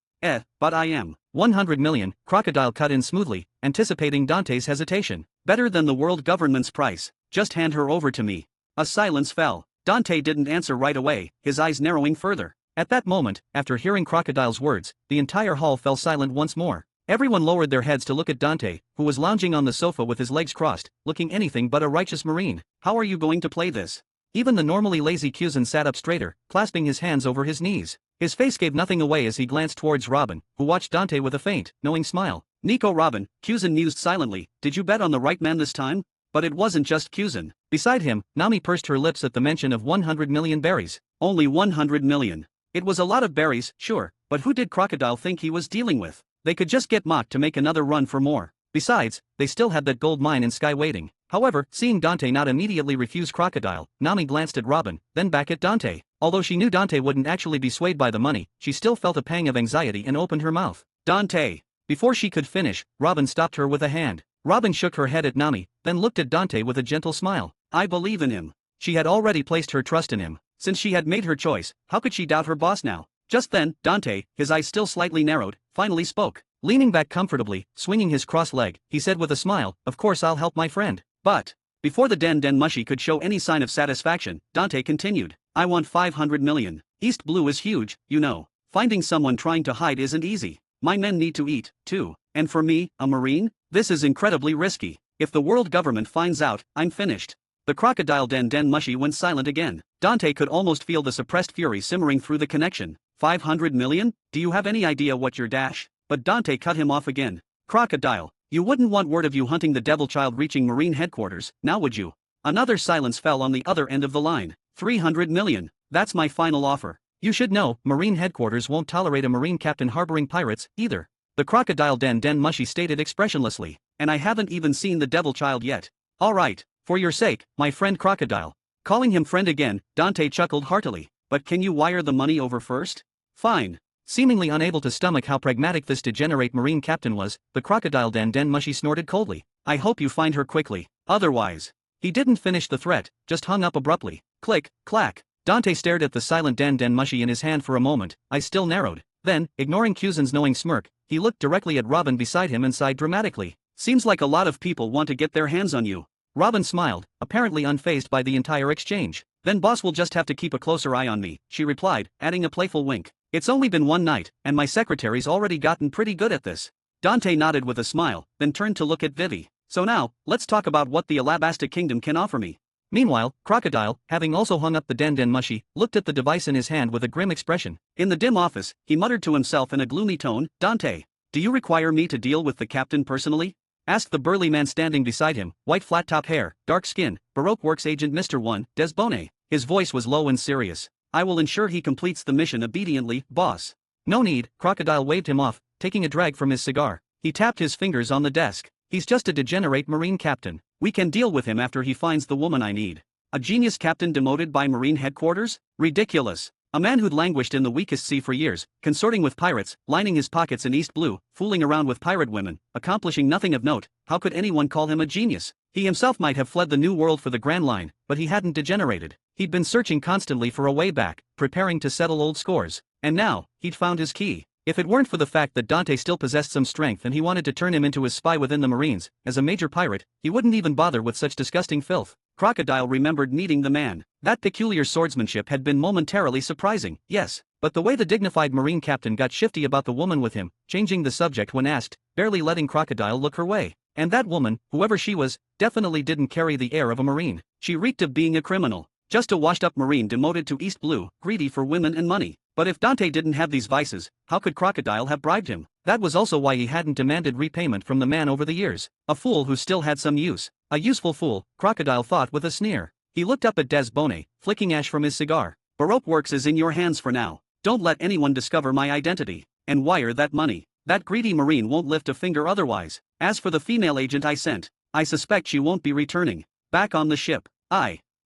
But I am. 100 million, Crocodile cut in smoothly, anticipating Dante's hesitation. Better than the world government's price. Just hand her over to me. A silence fell. Dante didn't answer right away, his eyes narrowing further. At that moment, after hearing Crocodile's words, the entire hall fell silent once more. Everyone lowered their heads to look at Dante, who was lounging on the sofa with his legs crossed, looking anything but a righteous marine. How are you going to play this? Even the normally lazy Kuzan sat up straighter, clasping his hands over his knees. His face gave nothing away as he glanced towards Robin, who watched Dante with a faint, knowing smile. Nico Robin, Kuzan mused silently, did you bet on the right man this time? But it wasn't just Kuzan. Beside him, Nami pursed her lips at the mention of 100 million berries. Only 100 million. It was a lot of berries, sure, but who did Crocodile think he was dealing with? They could just get mocked to make another run for more. Besides, they still had that gold mine in Sky waiting. However, seeing Dante not immediately refuse Crocodile, Nami glanced at Robin, then back at Dante. Although she knew Dante wouldn't actually be swayed by the money, she still felt a pang of anxiety and opened her mouth. Dante! Before she could finish, Robin stopped her with a hand. Robin shook her head at Nami, then looked at Dante with a gentle smile. I believe in him. She had already placed her trust in him. Since she had made her choice, how could she doubt her boss now? Just then, Dante, his eyes still slightly narrowed, finally spoke. Leaning back comfortably, swinging his crossed leg, he said with a smile, of course I'll help my friend. But, before the Den Mushi could show any sign of satisfaction, Dante continued. I want 500 million. East Blue is huge, you know. Finding someone trying to hide isn't easy. My men need to eat, too. And for me, a marine? This is incredibly risky. If the world government finds out, I'm finished. The Crocodile Den Mushi went silent again. Dante could almost feel the suppressed fury simmering through the connection. 500 million? Do you have any idea what your dash? But Dante cut him off again. Crocodile, you wouldn't want word of you hunting the devil child reaching marine headquarters, now would you? Another silence fell on the other end of the line. 300 million. That's my final offer. You should know, marine headquarters won't tolerate a marine captain harboring pirates, either. The Crocodile Den Mushi stated expressionlessly. And I haven't even seen the devil child yet. Alright, for your sake, my friend Crocodile. Calling him friend again, Dante chuckled heartily. But can you wire the money over first? Fine. Seemingly unable to stomach how pragmatic this degenerate marine captain was, the Crocodile Den Mushi snorted coldly. I hope you find her quickly. Otherwise. He didn't finish the threat, just hung up abruptly. Click, clack. Dante stared at the silent Den Mushi in his hand for a moment, eyes still narrowed. Then, ignoring Kuzan's knowing smirk, he looked directly at Robin beside him and sighed dramatically. Seems like a lot of people want to get their hands on you. Robin smiled, apparently unfazed by the entire exchange. Then boss will just have to keep a closer eye on me, she replied, adding a playful wink. It's only been one night, and my secretary's already gotten pretty good at this. Dante nodded with a smile, then turned to look at Vivi. So now, let's talk about what the Alabasta Kingdom can offer me. Meanwhile, Crocodile, having also hung up the Den Mushi, looked at the device in his hand with a grim expression. In the dim office, he muttered to himself in a gloomy tone, Dante, do you require me to deal with the captain personally? Asked the burly man standing beside him, white flat-top hair, dark skin, Baroque Works agent Mr. 1, Desbonnet. His voice was low and serious. I will ensure he completes the mission obediently, boss. No need, Crocodile waved him off, taking a drag from his cigar. He tapped his fingers on the desk. He's just a degenerate marine captain. We can deal with him after he finds the woman I need. A genius captain demoted by marine headquarters? Ridiculous. A man who'd languished in the weakest sea for years, consorting with pirates, lining his pockets in East Blue, fooling around with pirate women, accomplishing nothing of note. How could anyone call him a genius? He himself might have fled the New World for the Grand Line, but he hadn't degenerated. He'd been searching constantly for a way back, preparing to settle old scores. And now, he'd found his key. If it weren't for the fact that Dante still possessed some strength and he wanted to turn him into his spy within the Marines, as a major pirate, he wouldn't even bother with such disgusting filth. Crocodile remembered meeting the man. That peculiar swordsmanship had been momentarily surprising, yes, but the way the dignified Marine captain got shifty about the woman with him, changing the subject when asked, barely letting Crocodile look her way. And that woman, whoever she was, definitely didn't carry the air of a Marine. She reeked of being a criminal. Just a washed-up Marine demoted to East Blue, greedy for women and money. But if Dante didn't have these vices, how could Crocodile have bribed him? That was also why he hadn't demanded repayment from the man over the years. A fool who still had some use. A useful fool, Crocodile thought with a sneer. He looked up at Des Bonnet, flicking ash from his cigar. Baroque Works is in your hands for now. Don't let anyone discover my identity. And wire that money. That greedy Marine won't lift a finger otherwise. As for the female agent I sent, I suspect she won't be returning. Back on the ship.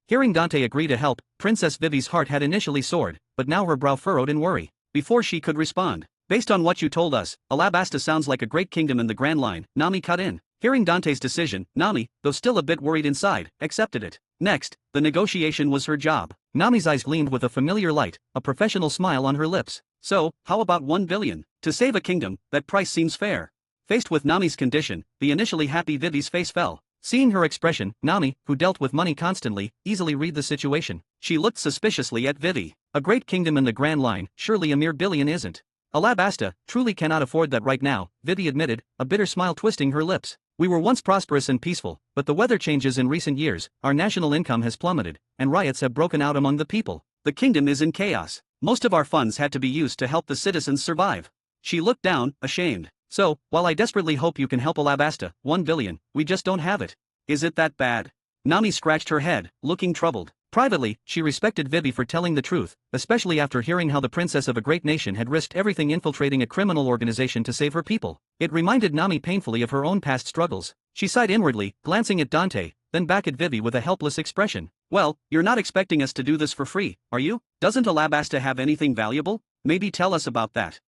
Hearing Dante agree to help, Princess Vivi's heart had initially soared, but now her brow furrowed in worry. Before she could respond, based on what you told us, Alabasta sounds like a great kingdom in the Grand Line, Nami cut in. Hearing Dante's decision, Nami, though still a bit worried inside, accepted it. Next, the negotiation was her job. Nami's eyes gleamed with a familiar light, a professional smile on her lips. So, how about 1 billion? To save a kingdom, that price seems fair. Faced with Nami's condition, the initially happy Vivi's face fell. Seeing her expression, Nami, who dealt with money constantly, easily read the situation. She looked suspiciously at Vivi. A great kingdom in the Grand Line, surely a mere billion isn't. Alabasta truly cannot afford that right now, Vivi admitted, a bitter smile twisting her lips. We were once prosperous and peaceful, but the weather changes in recent years, our national income has plummeted, and riots have broken out among the people. The kingdom is in chaos. Most of our funds had to be used to help the citizens survive. She looked down, ashamed. So, while I desperately hope you can help Alabasta, 1 billion, we just don't have it. Is it that bad? Nami scratched her head, looking troubled. Privately, she respected Vivi for telling the truth, especially after hearing how the princess of a great nation had risked everything infiltrating a criminal organization to save her people. It reminded Nami painfully of her own past struggles. She sighed inwardly, glancing at Dante, then back at Vivi with a helpless expression. Well, you're not expecting us to do this for free, are you? Doesn't Alabasta have anything valuable? Maybe tell us about that.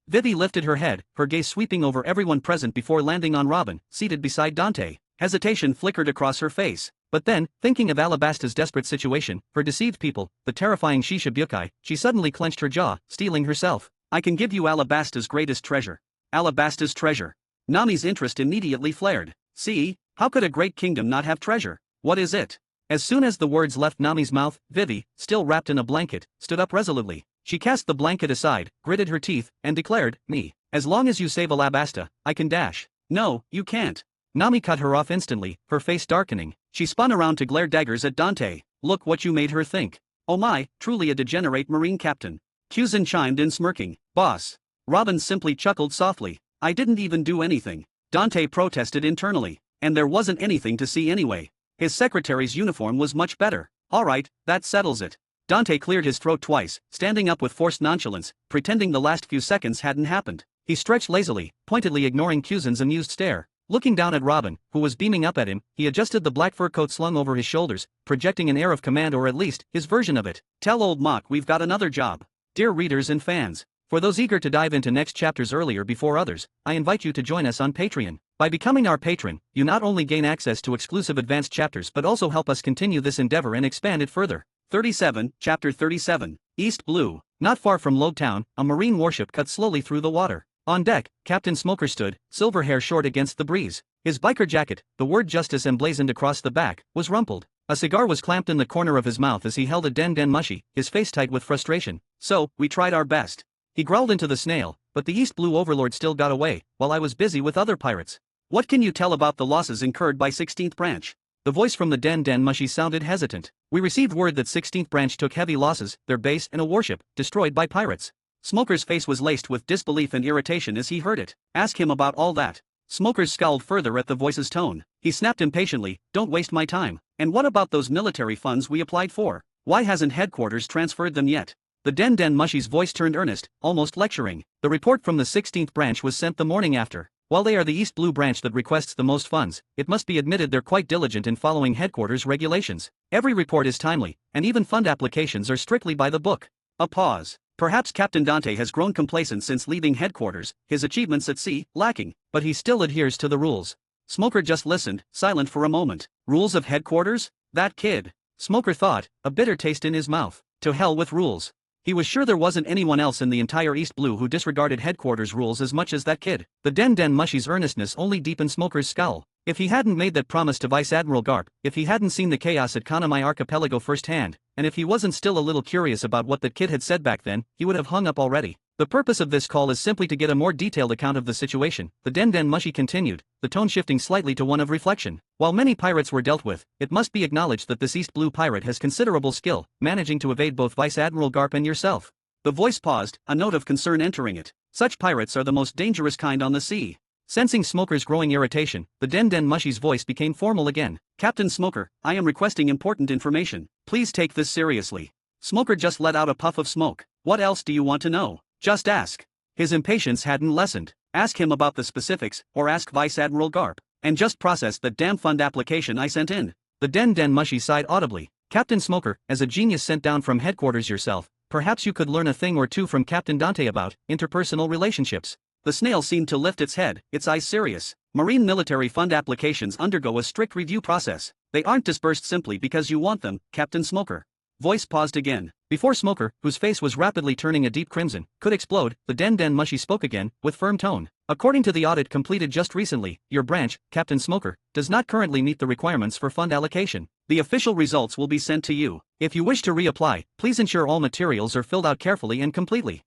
Vivi lifted her head, her gaze sweeping over everyone present before landing on Robin, seated beside Dante. Hesitation flickered across her face. But then, thinking of Alabasta's desperate situation, her deceived people, the terrifying Shishibukai, she suddenly clenched her jaw, steeling herself. I can give you Alabasta's greatest treasure. Alabasta's treasure. Nami's interest immediately flared. See, how could a great kingdom not have treasure? What is it? As soon as the words left Nami's mouth, Vivi, still wrapped in a blanket, stood up resolutely. She cast the blanket aside, gritted her teeth, and declared, Me. As long as you save Alabasta, I can dash. No, you can't. Nami cut her off instantly, her face darkening. She spun around to glare daggers at Dante. Look what you made her think. Oh my, truly a degenerate Marine captain. Kuzan chimed in smirking. Boss. Robin simply chuckled softly. I didn't even do anything. Dante protested internally. And there wasn't anything to see anyway. His secretary's uniform was much better. Alright, that settles it. Dante cleared his throat twice, standing up with forced nonchalance, pretending the last few seconds hadn't happened. He stretched lazily, pointedly ignoring Kuzan's amused stare. Looking down at Robin, who was beaming up at him, he adjusted the black fur coat slung over his shoulders, projecting an air of command, or at least, his version of it. Tell old Mock we've got another job. Dear readers and fans, for those eager to dive into next chapters earlier before others, I invite you to join us on Patreon. By becoming our patron, you not only gain access to exclusive advanced chapters but also help us continue this endeavor and expand it further. 37, Chapter 37, East Blue. Not far from Log Town, a marine warship cut slowly through the water. On deck, Captain Smoker stood, silver hair short against the breeze. His biker jacket, the word justice emblazoned across the back, was rumpled. A cigar was clamped in the corner of his mouth as he held a den mushy, his face tight with frustration. So, we tried our best. He growled into the snail, but the East Blue Overlord still got away, while I was busy with other pirates. What can you tell about the losses incurred by 16th Branch? The voice from the den mushy sounded hesitant. We received word that 16th Branch took heavy losses, their base and a warship, destroyed by pirates. Smoker's face was laced with disbelief and irritation as he heard it. Ask him about all that. Smoker scowled further at the voice's tone. He snapped impatiently, don't waste my time. And what about those military funds we applied for? Why hasn't headquarters transferred them yet? The den mushy's voice turned earnest, almost lecturing. The report from the 16th Branch was sent the morning after. While they are the East Blue Branch that requests the most funds, it must be admitted they're quite diligent in following headquarters regulations. Every report is timely, and even fund applications are strictly by the book. A pause. Perhaps Captain Dante has grown complacent since leaving headquarters, his achievements at sea, lacking, but he still adheres to the rules. Smoker just listened, silent for a moment. Rules of headquarters? That kid. Smoker thought, a bitter taste in his mouth. To hell with rules. He was sure there wasn't anyone else in the entire East Blue who disregarded headquarters rules as much as that kid. The den mushy's earnestness only deepened Smoker's scowl. If he hadn't made that promise to Vice Admiral Garp, if he hadn't seen the chaos at Kanamai Archipelago firsthand, and if he wasn't still a little curious about what that kid had said back then, he would have hung up already. The purpose of this call is simply to get a more detailed account of the situation, the Den Mushi continued, the tone shifting slightly to one of reflection. While many pirates were dealt with, it must be acknowledged that this East Blue pirate has considerable skill, managing to evade both Vice Admiral Garp and yourself. The voice paused, a note of concern entering it. Such pirates are the most dangerous kind on the sea. Sensing Smoker's growing irritation, the Den Mushi's voice became formal again. Captain Smoker, I am requesting important information. Please take this seriously. Smoker just let out a puff of smoke. What else do you want to know? Just ask. His impatience hadn't lessened. Ask him about the specifics, or ask Vice Admiral Garp. And just process that damn fund application I sent in. The Den Mushi sighed audibly. Captain Smoker, as a genius sent down from headquarters yourself, perhaps you could learn a thing or two from Captain Dante about interpersonal relationships. The snail seemed to lift its head, its eyes serious. Marine military fund applications undergo a strict review process. They aren't dispersed simply because you want them, Captain Smoker. Voice paused again. Before Smoker, whose face was rapidly turning a deep crimson, could explode, the Den Mushi spoke again, with firm tone. According to the audit completed just recently, your branch, Captain Smoker, does not currently meet the requirements for fund allocation. The official results will be sent to you. If you wish to reapply, please ensure all materials are filled out carefully and completely.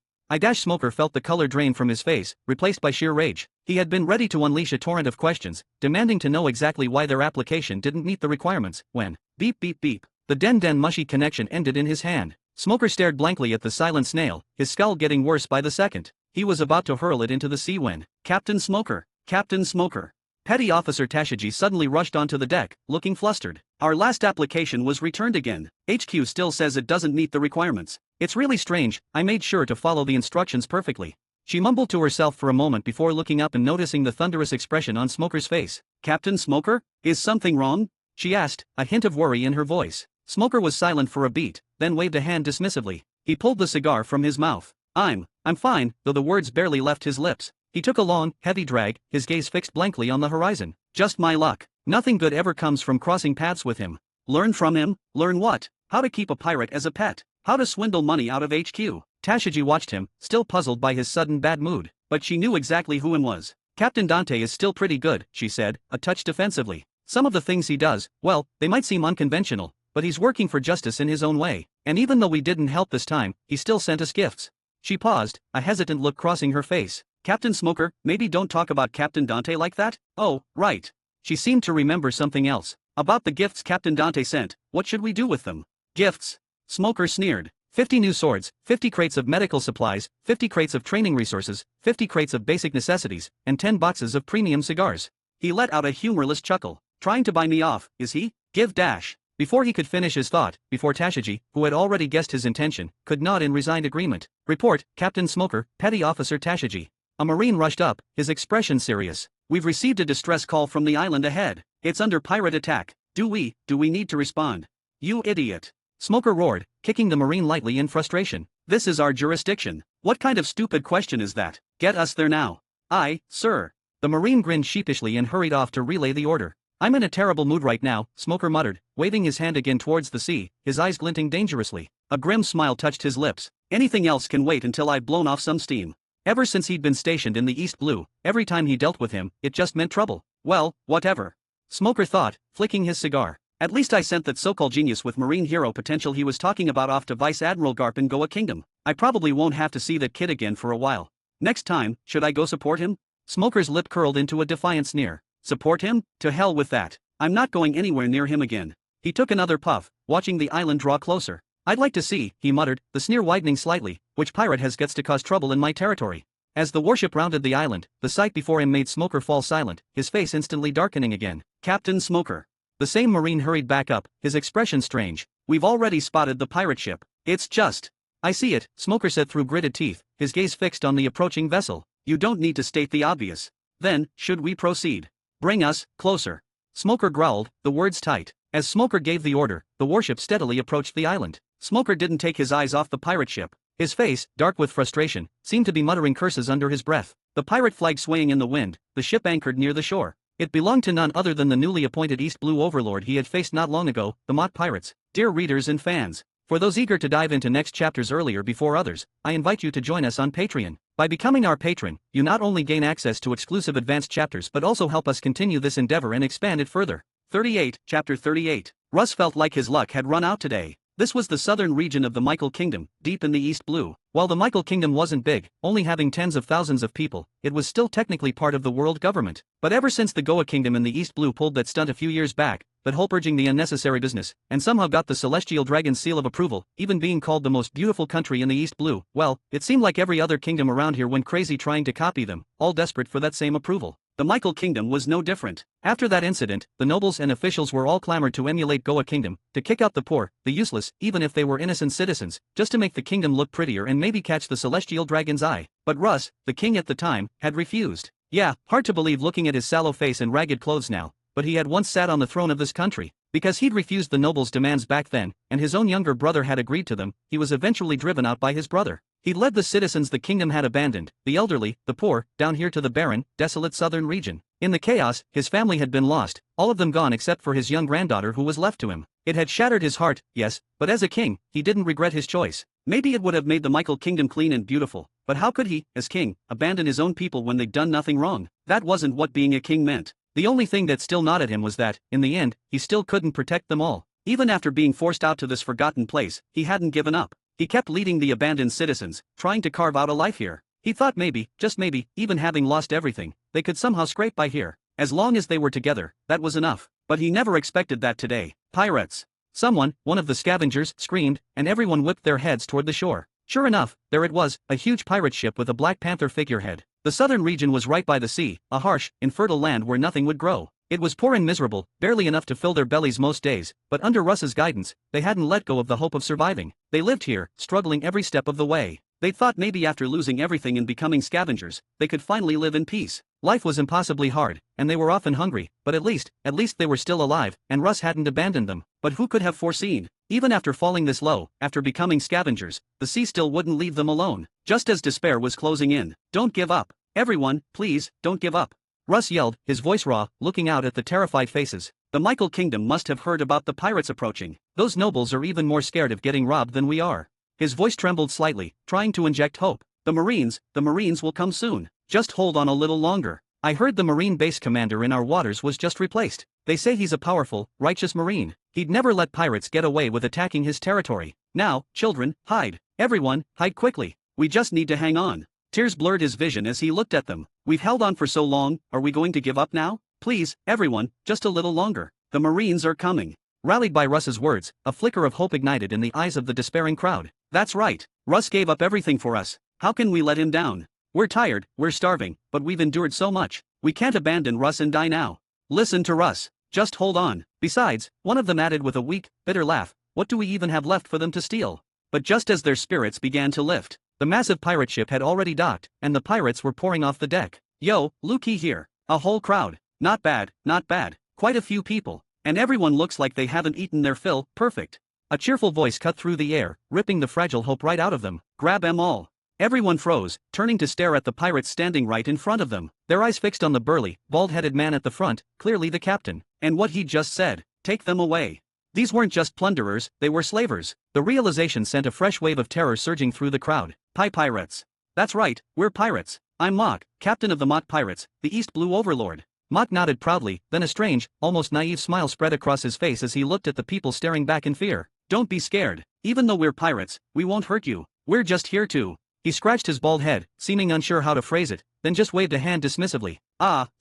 Smoker felt the color drain from his face, replaced by sheer rage. He had been ready to unleash a torrent of questions, demanding to know exactly why their application didn't meet the requirements, when, beep beep beep, the Den Mushi connection ended in his hand. Smoker stared blankly at the silent snail, his skull getting worse by the second. He was about to hurl it into the sea when, Captain Smoker! Captain Smoker! Petty Officer Tashiji suddenly rushed onto the deck, looking flustered. Our last application was returned again. HQ still says it doesn't meet the requirements. It's really strange, I made sure to follow the instructions perfectly. She mumbled to herself for a moment before looking up and noticing the thunderous expression on Smoker's face. Captain Smoker? Is something wrong? She asked, a hint of worry in her voice. Smoker was silent for a beat, then waved a hand dismissively. He pulled the cigar from his mouth. I'm fine, though the words barely left his lips. He took a long, heavy drag, his gaze fixed blankly on the horizon. Just my luck. Nothing good ever comes from crossing paths with him. Learn from him? Learn what? How to keep a pirate as a pet. How to swindle money out of HQ. Tashiji watched him, still puzzled by his sudden bad mood. But she knew exactly who him was. Captain Dante is still pretty good, she said, a touch defensively. Some of the things he does, well, they might seem unconventional, but he's working for justice in his own way. And even though we didn't help this time, he still sent us gifts. She paused, a hesitant look crossing her face. Captain Smoker, maybe don't talk about Captain Dante like that? Oh, right. She seemed to remember something else. About the gifts Captain Dante sent, what should we do with them? Gifts? Smoker sneered. 50 new swords, 50 crates of medical supplies, 50 crates of training resources, 50 crates of basic necessities, and 10 boxes of premium cigars. He let out a humorless chuckle. Trying to buy me off, is he? Give dash. Before he could finish his thought, before Tashiji, who had already guessed his intention, could nod in resigned agreement. Report, Captain Smoker, Petty Officer Tashiji. A Marine rushed up, his expression serious. We've received a distress call from the island ahead. It's under pirate attack. Do we need to respond? You idiot. Smoker roared, kicking the Marine lightly in frustration. This is our jurisdiction. What kind of stupid question is that? Get us there now. Aye, sir. The Marine grinned sheepishly and hurried off to relay the order. I'm in a terrible mood right now, Smoker muttered, waving his hand again towards the sea, his eyes glinting dangerously. A grim smile touched his lips. Anything else can wait until I've blown off some steam. Ever since he'd been stationed in the East Blue, every time he dealt with him, it just meant trouble. Well, whatever. Smoker thought, flicking his cigar. At least I sent that so-called genius with marine hero potential he was talking about off to Vice Admiral Garp in Goa Kingdom. I probably won't have to see that kid again for a while. Next time, should I go support him? Smoker's lip curled into a defiant sneer. Support him? To hell with that. I'm not going anywhere near him again. He took another puff, watching the island draw closer. I'd like to see, he muttered, the sneer widening slightly, which pirate has guts to cause trouble in my territory. As the warship rounded the island, the sight before him made Smoker fall silent, his face instantly darkening again. Captain Smoker. The same Marine hurried back up, his expression strange. We've already spotted the pirate ship. It's just. I see it, Smoker said through gritted teeth, his gaze fixed on the approaching vessel. You don't need to state the obvious. Then, should we proceed? Bring us closer. Smoker growled, the words tight. As Smoker gave the order, the warship steadily approached the island. Smoker didn't take his eyes off the pirate ship. His face, dark with frustration, seemed to be muttering curses under his breath. The pirate flag swaying in the wind, the ship anchored near the shore. It belonged to none other than the newly appointed East Blue Overlord he had faced not long ago, the Mott Pirates. Dear readers and fans, for those eager to dive into next chapters earlier before others, I invite you to join us on Patreon. By becoming our patron, you not only gain access to exclusive advanced chapters but also help us continue this endeavor and expand it further. 38, Chapter 38. Russ felt like his luck had run out today. This was the southern region of the Michael Kingdom, deep in the East Blue. While the Michael Kingdom wasn't big, only having tens of thousands of people, it was still technically part of the world government. But ever since the Goa Kingdom in the East Blue pulled that stunt a few years back, that whole purging the unnecessary business, and somehow got the Celestial Dragon's seal of approval, even being called the most beautiful country in the East Blue, well, it seemed like every other kingdom around here went crazy trying to copy them, all desperate for that same approval. The Michael Kingdom was no different. After that incident, the nobles and officials were all clamored to emulate Goa Kingdom, to kick out the poor, the useless, even if they were innocent citizens, just to make the kingdom look prettier and maybe catch the Celestial Dragon's eye. But Russ, the king at the time, had refused. Yeah, hard to believe looking at his sallow face and ragged clothes now, but he had once sat on the throne of this country. Because he'd refused the nobles' demands back then, and his own younger brother had agreed to them, he was eventually driven out by his brother. He led the citizens the kingdom had abandoned, the elderly, the poor, down here to the barren, desolate southern region. In the chaos, his family had been lost, all of them gone except for his young granddaughter who was left to him. It had shattered his heart, yes, but as a king, he didn't regret his choice. Maybe it would have made the Michael Kingdom clean and beautiful, but how could he, as king, abandon his own people when they'd done nothing wrong? That wasn't what being a king meant. The only thing that still gnawed at him was that, in the end, he still couldn't protect them all. Even after being forced out to this forgotten place, he hadn't given up. He kept leading the abandoned citizens, trying to carve out a life here. He thought maybe, just maybe, even having lost everything, they could somehow scrape by here. As long as they were together, that was enough. But he never expected that today. Pirates! Someone, one of the scavengers, screamed, and everyone whipped their heads toward the shore. Sure enough, there it was, a huge pirate ship with a Black Panther figurehead. The southern region was right by the sea, a harsh, infertile land where nothing would grow. It was poor and miserable, barely enough to fill their bellies most days, but under Russ's guidance, they hadn't let go of the hope of surviving. They lived here, struggling every step of the way. They thought maybe after losing everything and becoming scavengers, they could finally live in peace. Life was impossibly hard, and they were often hungry, but at least they were still alive, and Russ hadn't abandoned them. But who could have foreseen? Even after falling this low, after becoming scavengers, the sea still wouldn't leave them alone. Just as despair was closing in. Don't give up. Everyone, please, don't give up. Russ yelled, his voice raw, looking out at the terrified faces. The Michael Kingdom must have heard about the pirates approaching. Those nobles are even more scared of getting robbed than we are. His voice trembled slightly, trying to inject hope. The Marines will come soon. Just hold on a little longer. I heard the Marine base commander in our waters was just replaced. They say he's a powerful, righteous Marine. He'd never let pirates get away with attacking his territory. Now, children, hide. Everyone, hide quickly. We just need to hang on. Tears blurred his vision as he looked at them. We've held on for so long, are we going to give up now? Please, everyone, just a little longer. The Marines are coming. Rallied by Russ's words, a flicker of hope ignited in the eyes of the despairing crowd. That's right. Russ gave up everything for us. How can we let him down? We're tired, we're starving, but we've endured so much. We can't abandon Russ and die now. Listen to Russ. Just hold on. Besides, one of them added with a weak, bitter laugh, what do we even have left for them to steal? But just as their spirits began to lift, the massive pirate ship had already docked, and the pirates were pouring off the deck. Yo, Lukey here. A whole crowd. Not bad, not bad. Quite a few people. And everyone looks like they haven't eaten their fill. Perfect. A cheerful voice cut through the air, ripping the fragile hope right out of them. Grab 'em all. Everyone froze, turning to stare at the pirates standing right in front of them, their eyes fixed on the burly, bald-headed man at the front, clearly the captain. And what he just said, take them away. These weren't just plunderers, they were slavers. The realization sent a fresh wave of terror surging through the crowd. Pirates. That's right, we're pirates. I'm Mock, captain of the Mock Pirates, the East Blue Overlord. Mock nodded proudly, then a strange, almost naive smile spread across his face as he looked at the people staring back in fear. Don't be scared. Even though we're pirates, we won't hurt you. We're just here to... He scratched his bald head, seeming unsure how to phrase it, then just waved a hand dismissively.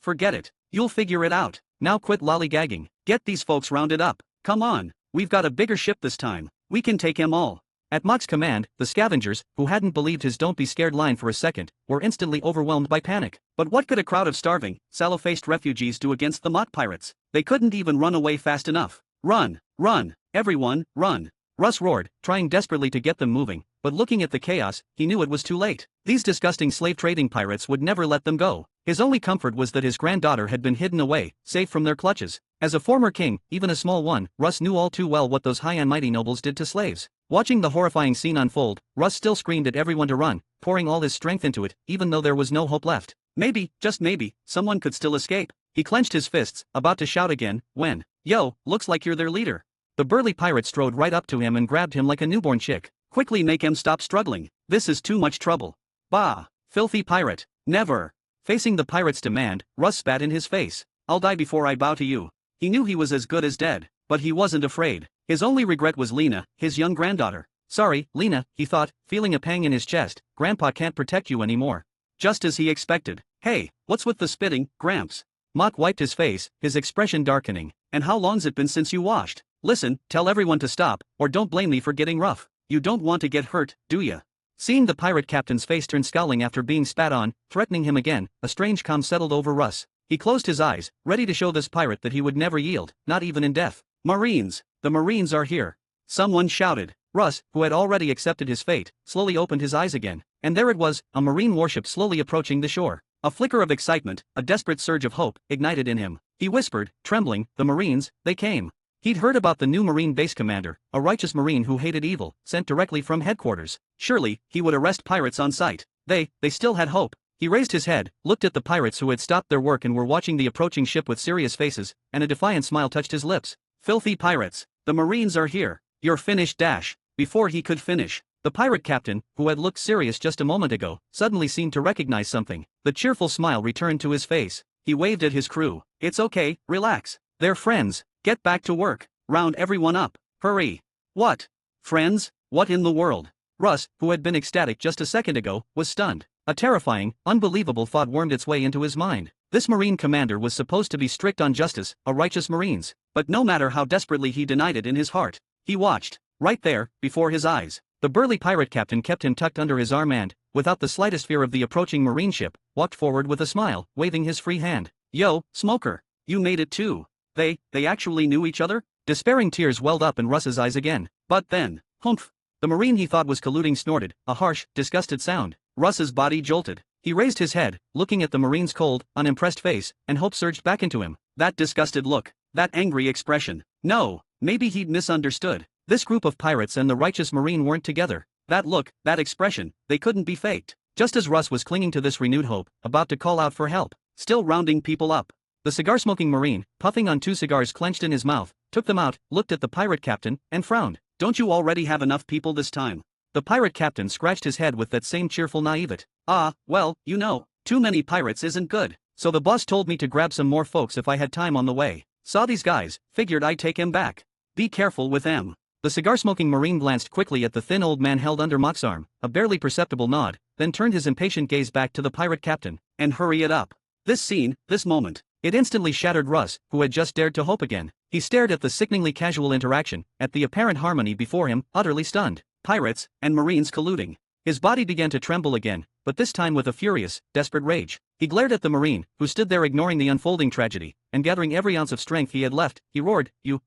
Forget it. You'll figure it out. Now quit lollygagging. Get these folks rounded up. Come on. We've got a bigger ship this time. We can take 'em all. At Mock's command, the scavengers, who hadn't believed his don't be scared line for a second, were instantly overwhelmed by panic. But what could a crowd of starving, sallow-faced refugees do against the Mock pirates? They couldn't even run away fast enough. Run! Run! Everyone, run! Russ roared, trying desperately to get them moving, but looking at the chaos, he knew it was too late. These disgusting slave-trading pirates would never let them go. His only comfort was that his granddaughter had been hidden away, safe from their clutches. As a former king, even a small one, Russ knew all too well what those high and mighty nobles did to slaves. Watching the horrifying scene unfold, Russ still screamed at everyone to run, pouring all his strength into it, even though there was no hope left. Maybe, just maybe, someone could still escape. He clenched his fists, about to shout again, when, yo, looks like you're their leader. The burly pirate strode right up to him and grabbed him like a newborn chick. Quickly make him stop struggling. This is too much trouble. Bah! Filthy pirate. Never! Facing the pirate's demand, Russ spat in his face. I'll die before I bow to you. He knew he was as good as dead, but he wasn't afraid. His only regret was Lena, his young granddaughter. Sorry, Lena, he thought, feeling a pang in his chest, Grandpa can't protect you anymore. Just as he expected. Hey, what's with the spitting, Gramps? Mott wiped his face, his expression darkening. And how long's it been since you washed? Listen, tell everyone to stop, or don't blame me for getting rough. You don't want to get hurt, do ya? Seeing the pirate captain's face turn scowling after being spat on, threatening him again, a strange calm settled over Russ. He closed his eyes, ready to show this pirate that he would never yield, not even in death. Marines! The Marines are here! Someone shouted. Russ, who had already accepted his fate, slowly opened his eyes again, and there it was, a Marine warship slowly approaching the shore. A flicker of excitement, a desperate surge of hope, ignited in him. He whispered, trembling, the Marines, they came. He'd heard about the new Marine base commander, a righteous Marine who hated evil, sent directly from headquarters. Surely, he would arrest pirates on sight. They still had hope. He raised his head, looked at the pirates who had stopped their work and were watching the approaching ship with serious faces, and a defiant smile touched his lips. Filthy pirates! The Marines are here! You're finished. Before he could finish, the pirate captain, who had looked serious just a moment ago, suddenly seemed to recognize something. The cheerful smile returned to his face. He waved at his crew. It's okay, relax. They're friends. Get back to work. Round everyone up. Hurry. What? Friends? What in the world? Russ, who had been ecstatic just a second ago, was stunned. A terrifying, unbelievable thought wormed its way into his mind. This Marine commander was supposed to be strict on justice, a righteous Marines. But no matter how desperately he denied it in his heart, he watched. Right there, before his eyes. The burly pirate captain kept him tucked under his arm and, without the slightest fear of the approaching Marine ship, walked forward with a smile, waving his free hand. Yo, Smoker, you made it too. They actually knew each other? Despairing tears welled up in Russ's eyes again. But then, humph! The Marine he thought was colluding snorted, a harsh, disgusted sound. Russ's body jolted. He raised his head, looking at the Marine's cold, unimpressed face, and hope surged back into him. That disgusted look, that angry expression. No, maybe he'd misunderstood. This group of pirates and the righteous Marine weren't together. That look, that expression, they couldn't be faked. Just as Russ was clinging to this renewed hope, about to call out for help, still rounding people up, the cigar-smoking Marine, puffing on 2 cigars clenched in his mouth, took them out, looked at the pirate captain, and frowned. Don't you already have enough people this time? The pirate captain scratched his head with that same cheerful naivete. Well, you know, too many pirates isn't good. So the boss told me to grab some more folks if I had time on the way. Saw these guys, figured I'd take him back. Be careful with them. The cigar-smoking Marine glanced quickly at the thin old man held under Mock's arm, a barely perceptible nod, then turned his impatient gaze back to the pirate captain. And hurry it up. This scene, this moment. It instantly shattered Russ, who had just dared to hope again. He stared at the sickeningly casual interaction, at the apparent harmony before him, utterly stunned. Pirates, and Marines colluding. His body began to tremble again, but this time with a furious, desperate rage. He glared at the Marine, who stood there ignoring the unfolding tragedy, and gathering every ounce of strength he had left, he roared, You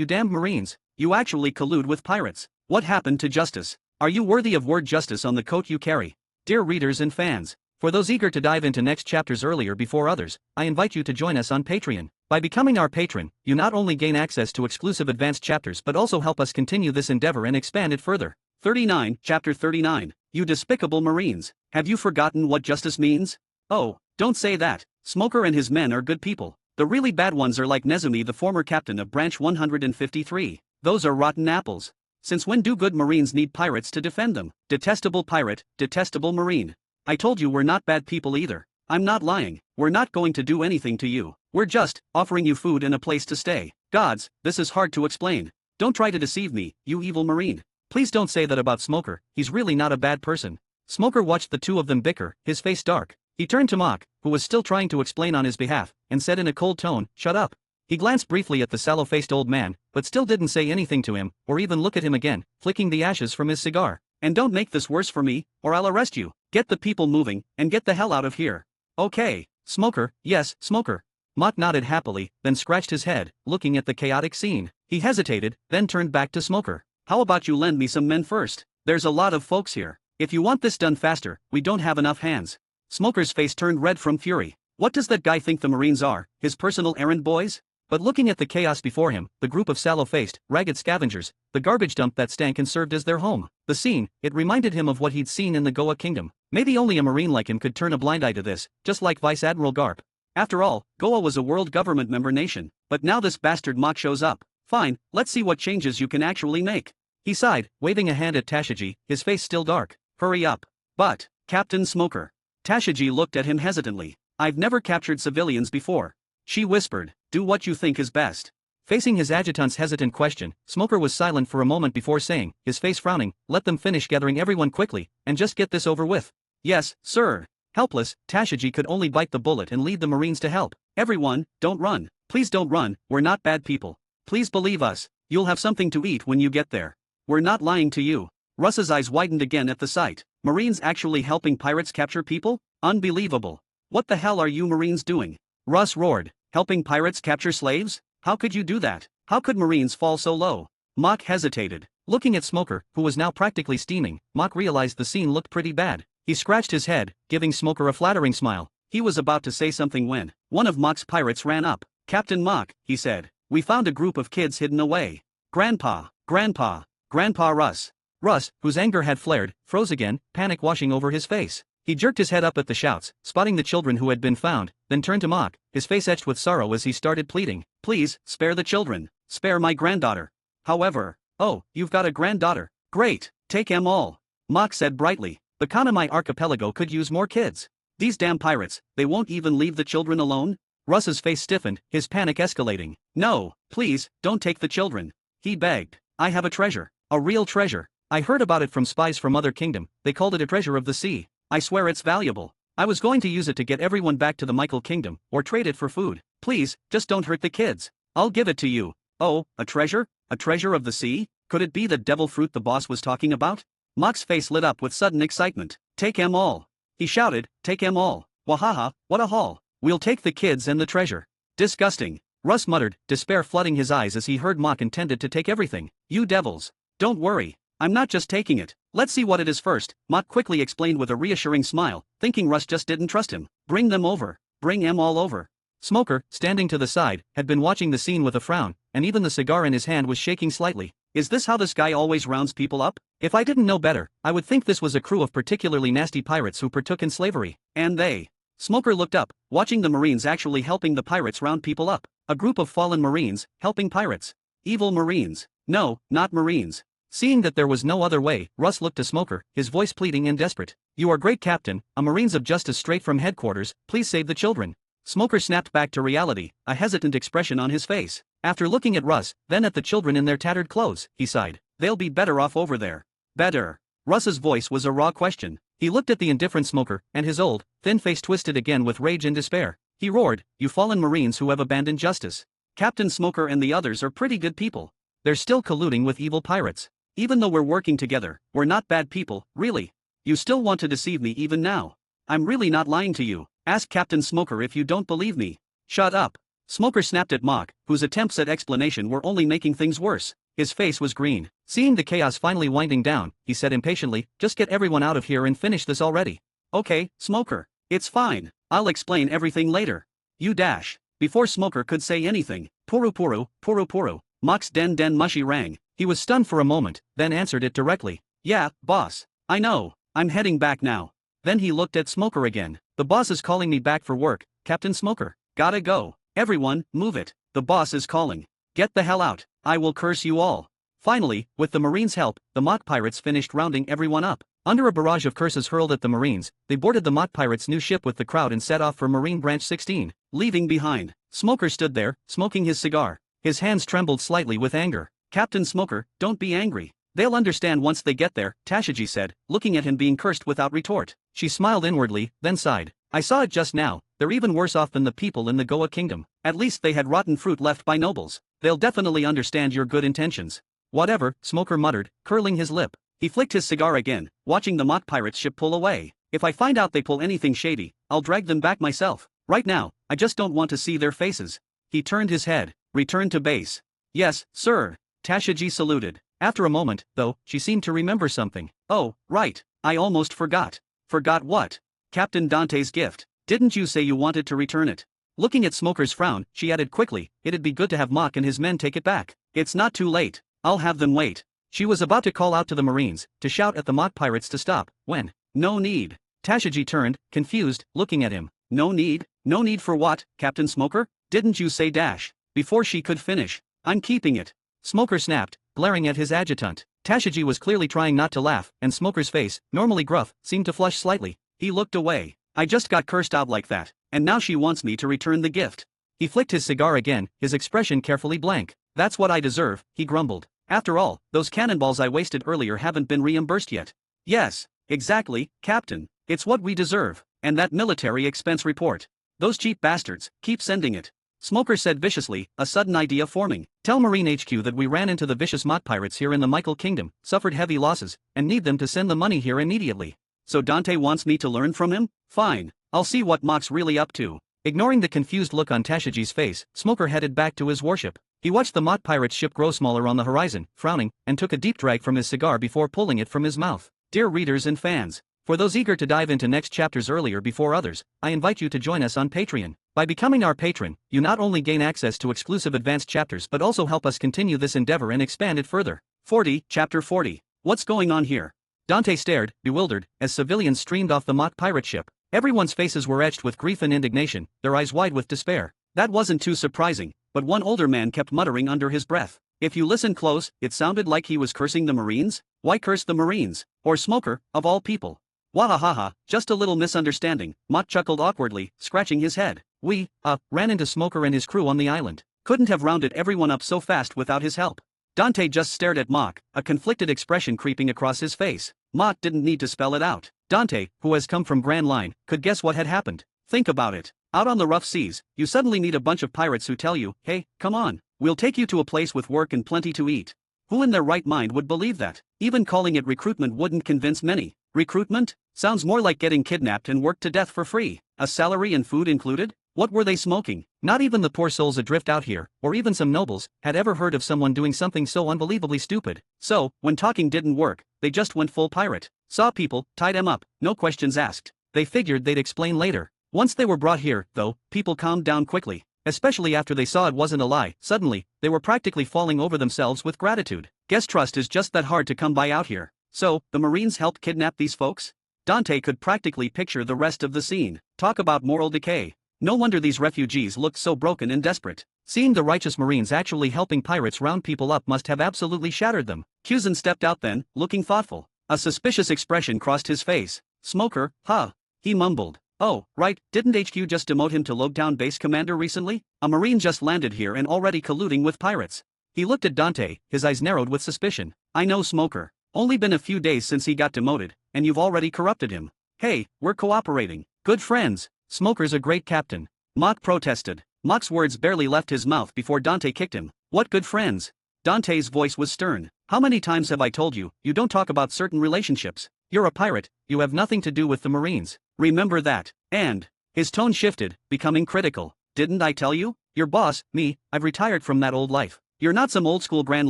damned Marines. You actually collude with pirates. What happened to justice? Are you worthy of word justice on the coat you carry? Dear readers and fans, for those eager to dive into next chapters earlier before others, I invite you to join us on Patreon. By becoming our patron, you not only gain access to exclusive advanced chapters but also help us continue this endeavor and expand it further. 39, Chapter 39. You despicable Marines, have you forgotten what justice means? Oh, don't say that. Smoker and his men are good people. The really bad ones are like Nezumi, the former captain of Branch 153. Those are rotten apples. Since when do good Marines need pirates to defend them? Detestable pirate, detestable Marine. I told you we're not bad people either. I'm not lying. We're not going to do anything to you. We're just offering you food and a place to stay. Gods, this is hard to explain. Don't try to deceive me, you evil Marine. Please don't say that about Smoker, he's really not a bad person. Smoker watched the two of them bicker, his face dark. He turned to Mock, who was still trying to explain on his behalf, and said in a cold tone, Shut up. He glanced briefly at the sallow-faced old man, but still didn't say anything to him, or even look at him again, flicking the ashes from his cigar. And don't make this worse for me, or I'll arrest you. Get the people moving, and get the hell out of here. Okay, Smoker, yes, Smoker. Mock nodded happily, then scratched his head, looking at the chaotic scene. He hesitated, then turned back to Smoker. How about you lend me some men first? There's a lot of folks here. If you want this done faster, we don't have enough hands. Smoker's face turned red from fury. What does that guy think the Marines are, his personal errand boys? But looking at the chaos before him, the group of sallow-faced, ragged scavengers, the garbage dump that stank and served as their home, the scene, it reminded him of what he'd seen in the Goa Kingdom. Maybe only a Marine like him could turn a blind eye to this, just like Vice Admiral Garp. After all, Goa was a world government member nation, but now this bastard Mock shows up. Fine, let's see what changes you can actually make. He sighed, waving a hand at Tashigi, his face still dark. Hurry up. But, Captain Smoker. Tashigi looked at him hesitantly. I've never captured civilians before. She whispered, do what you think is best. Facing his adjutant's hesitant question, Smoker was silent for a moment before saying, his face frowning, let them finish gathering everyone quickly, and just get this over with. Yes, sir. Helpless, Tashiji could only bite the bullet and lead the Marines to help. Everyone, don't run. Please don't run, we're not bad people. Please believe us, you'll have something to eat when you get there. We're not lying to you. Russ's eyes widened again at the sight. Marines actually helping pirates capture people? Unbelievable. What the hell are you Marines doing? Russ roared. Helping pirates capture slaves? How could you do that? How could Marines fall so low? Mock hesitated. Looking at Smoker, who was now practically steaming, Mock realized the scene looked pretty bad. He scratched his head, giving Smoker a flattering smile. He was about to say something when one of Mock's pirates ran up. Captain Mock, he said, we found a group of kids hidden away. Grandpa, Grandpa, Grandpa Russ. Russ, whose anger had flared, froze again, panic washing over his face. He jerked his head up at the shouts, spotting the children who had been found, then turned to Mock, his face etched with sorrow as he started pleading. Please, spare the children. Spare my granddaughter. However, oh, you've got a granddaughter. Great, take 'em all. Mock said brightly. The Kanamai archipelago could use more kids. These damn pirates, they won't even leave the children alone? Russ's face stiffened, his panic escalating. No, please, don't take the children. He begged. I have a treasure. A real treasure. I heard about it from spies from other kingdom, they called it a treasure of the sea. I swear it's valuable. I was going to use it to get everyone back to the Michael kingdom, or trade it for food. Please, just don't hurt the kids. I'll give it to you. Oh, a treasure? A treasure of the sea? Could it be the devil fruit the boss was talking about? Mock's face lit up with sudden excitement. Take 'em all. He shouted, take 'em all. Wahaha, what a haul. We'll take the kids and the treasure. Disgusting. Russ muttered, despair flooding his eyes as he heard Mock intended to take everything. You devils. Don't worry. I'm not just taking it. Let's see what it is first, Mock quickly explained with a reassuring smile, thinking Russ just didn't trust him. Bring them over. Bring 'em all over. Smoker, standing to the side, had been watching the scene with a frown, and even the cigar in his hand was shaking slightly. Is this how this guy always rounds people up? If I didn't know better, I would think this was a crew of particularly nasty pirates who partook in slavery. And they. Smoker looked up, watching the Marines actually helping the pirates round people up. A group of fallen Marines, helping pirates. Evil Marines. No, not Marines. Seeing that there was no other way, Russ looked to Smoker, his voice pleading and desperate. You are great captain, a Marines of justice straight from headquarters, please save the children. Smoker snapped back to reality, a hesitant expression on his face. After looking at Russ, then at the children in their tattered clothes, he sighed. They'll be better off over there. Better. Russ's voice was a raw question. He looked at the indifferent Smoker, and his old, thin face twisted again with rage and despair. He roared, you fallen Marines who have abandoned justice. Captain Smoker and the others are pretty good people. They're still colluding with evil pirates. Even though we're working together, we're not bad people, really. You still want to deceive me even now. I'm really not lying to you. Ask Captain Smoker if you don't believe me. Shut up. Smoker snapped at Mock, whose attempts at explanation were only making things worse. His face was green. Seeing the chaos finally winding down, he said impatiently, just get everyone out of here and finish this already. Okay, Smoker. It's fine. I'll explain everything later. You dash. Before Smoker could say anything, Puru Puru, Puru Puru, Mock's den mushy rang. He was stunned for a moment, then answered it directly. Yeah, boss. I know. I'm heading back now. Then he looked at Smoker again. The boss is calling me back for work, Captain Smoker. Gotta go. Everyone, move it. The boss is calling. Get the hell out. I will curse you all. Finally, with the Marines' help, the mock pirates finished rounding everyone up. Under a barrage of curses hurled at the Marines, they boarded the mock pirates' new ship with the crowd and set off for Marine Branch 16, leaving behind. Smoker stood there, smoking his cigar. His hands trembled slightly with anger. Captain Smoker, don't be angry. They'll understand once they get there, Tashiji said, looking at him being cursed without retort. She smiled inwardly, then sighed. I saw it just now, they're even worse off than the people in the Goa kingdom. At least they had rotten fruit left by nobles. They'll definitely understand your good intentions. Whatever, Smoker muttered, curling his lip. He flicked his cigar again, watching the mock pirates ship pull away. If I find out they pull anything shady, I'll drag them back myself. Right now, I just don't want to see their faces. He turned his head. Return to base. Yes, sir. Tashiji saluted. After a moment, though, she seemed to remember something. Oh, right. I almost forgot. Forgot what? Captain Dante's gift. Didn't you say you wanted to return it? Looking at Smoker's frown, she added quickly, it'd be good to have Mock and his men take it back. It's not too late. I'll have them wait. She was about to call out to the Marines, to shout at the mock pirates to stop, when, no need. Tashiji turned, confused, looking at him. No need? No need for what, Captain Smoker? Didn't you say dash? Before she could finish. I'm keeping it. Smoker snapped, glaring at his adjutant. Tashiji was clearly trying not to laugh, and Smoker's face, normally gruff, seemed to flush slightly. He looked away. I just got cursed out like that, and now she wants me to return the gift. He flicked his cigar again, his expression carefully blank. That's what I deserve, he grumbled. After all, those cannonballs I wasted earlier haven't been reimbursed yet. Yes, exactly, Captain. It's what we deserve. And that military expense report. Those cheap bastards, keep sending it. Smoker said viciously, a sudden idea forming. Tell Marine HQ that we ran into the vicious moth pirates here in the Michael Kingdom, suffered heavy losses, and need them to send the money here immediately. So Dante wants me to learn from him? Fine. I'll see what Mock's really up to. Ignoring the confused look on Tashiji's face, Smoker headed back to his warship. He watched the moth pirate's ship grow smaller on the horizon, frowning, and took a deep drag from his cigar before pulling it from his mouth. Dear readers and fans, for those eager to dive into next chapters earlier before others, I invite you to join us on Patreon. By becoming our patron, you not only gain access to exclusive advanced chapters but also help us continue this endeavor and expand it further. 40, Chapter 40. What's going on here? Dante stared, bewildered, as civilians streamed off the mock pirate ship. Everyone's faces were etched with grief and indignation, their eyes wide with despair. That wasn't too surprising, but one older man kept muttering under his breath. If you listen close, it sounded like he was cursing the Marines? Why curse the Marines? Or Smoker, of all people? Wahahaha, just a little misunderstanding, Mott chuckled awkwardly, scratching his head. We, ran into Smoker and his crew on the island. Couldn't have rounded everyone up so fast without his help. Dante just stared at Mock, a conflicted expression creeping across his face. Mock didn't need to spell it out. Dante, who has come from Grand Line, could guess what had happened. Think about it. Out on the rough seas, you suddenly meet a bunch of pirates who tell you, hey, come on, we'll take you to a place with work and plenty to eat. Who in their right mind would believe that? Even calling it recruitment wouldn't convince many. Recruitment? Sounds more like getting kidnapped and worked to death for free. A salary and food included? What were they smoking? Not even the poor souls adrift out here, or even some nobles, had ever heard of someone doing something so unbelievably stupid. So, when talking didn't work, they just went full pirate. Saw people, tied them up, no questions asked. They figured they'd explain later. Once they were brought here, though, people calmed down quickly. Especially after they saw it wasn't a lie. Suddenly, they were practically falling over themselves with gratitude. Guess trust is just that hard to come by out here. So, the Marines helped kidnap these folks? Dante could practically picture the rest of the scene. Talk about moral decay. No wonder these refugees looked so broken and desperate. Seeing the righteous Marines actually helping pirates round people up must have absolutely shattered them. Cusin stepped out then, looking thoughtful. A suspicious expression crossed his face. Smoker, huh? He mumbled. Oh, right, didn't HQ just demote him to Logetown base commander recently? A Marine just landed here and already colluding with pirates. He looked at Dante, his eyes narrowed with suspicion. I know Smoker. Only been a few days since he got demoted, and you've already corrupted him. Hey, we're cooperating. Good friends. Smoker's a great captain. Mock protested. Mock's words barely left his mouth before Dante kicked him. What good friends? Dante's voice was stern. How many times have I told you, you don't talk about certain relationships? You're a pirate, you have nothing to do with the Marines. Remember that. And his tone shifted, becoming critical. Didn't I tell you? Your boss, me, I've retired from that old life. You're not some old school Grand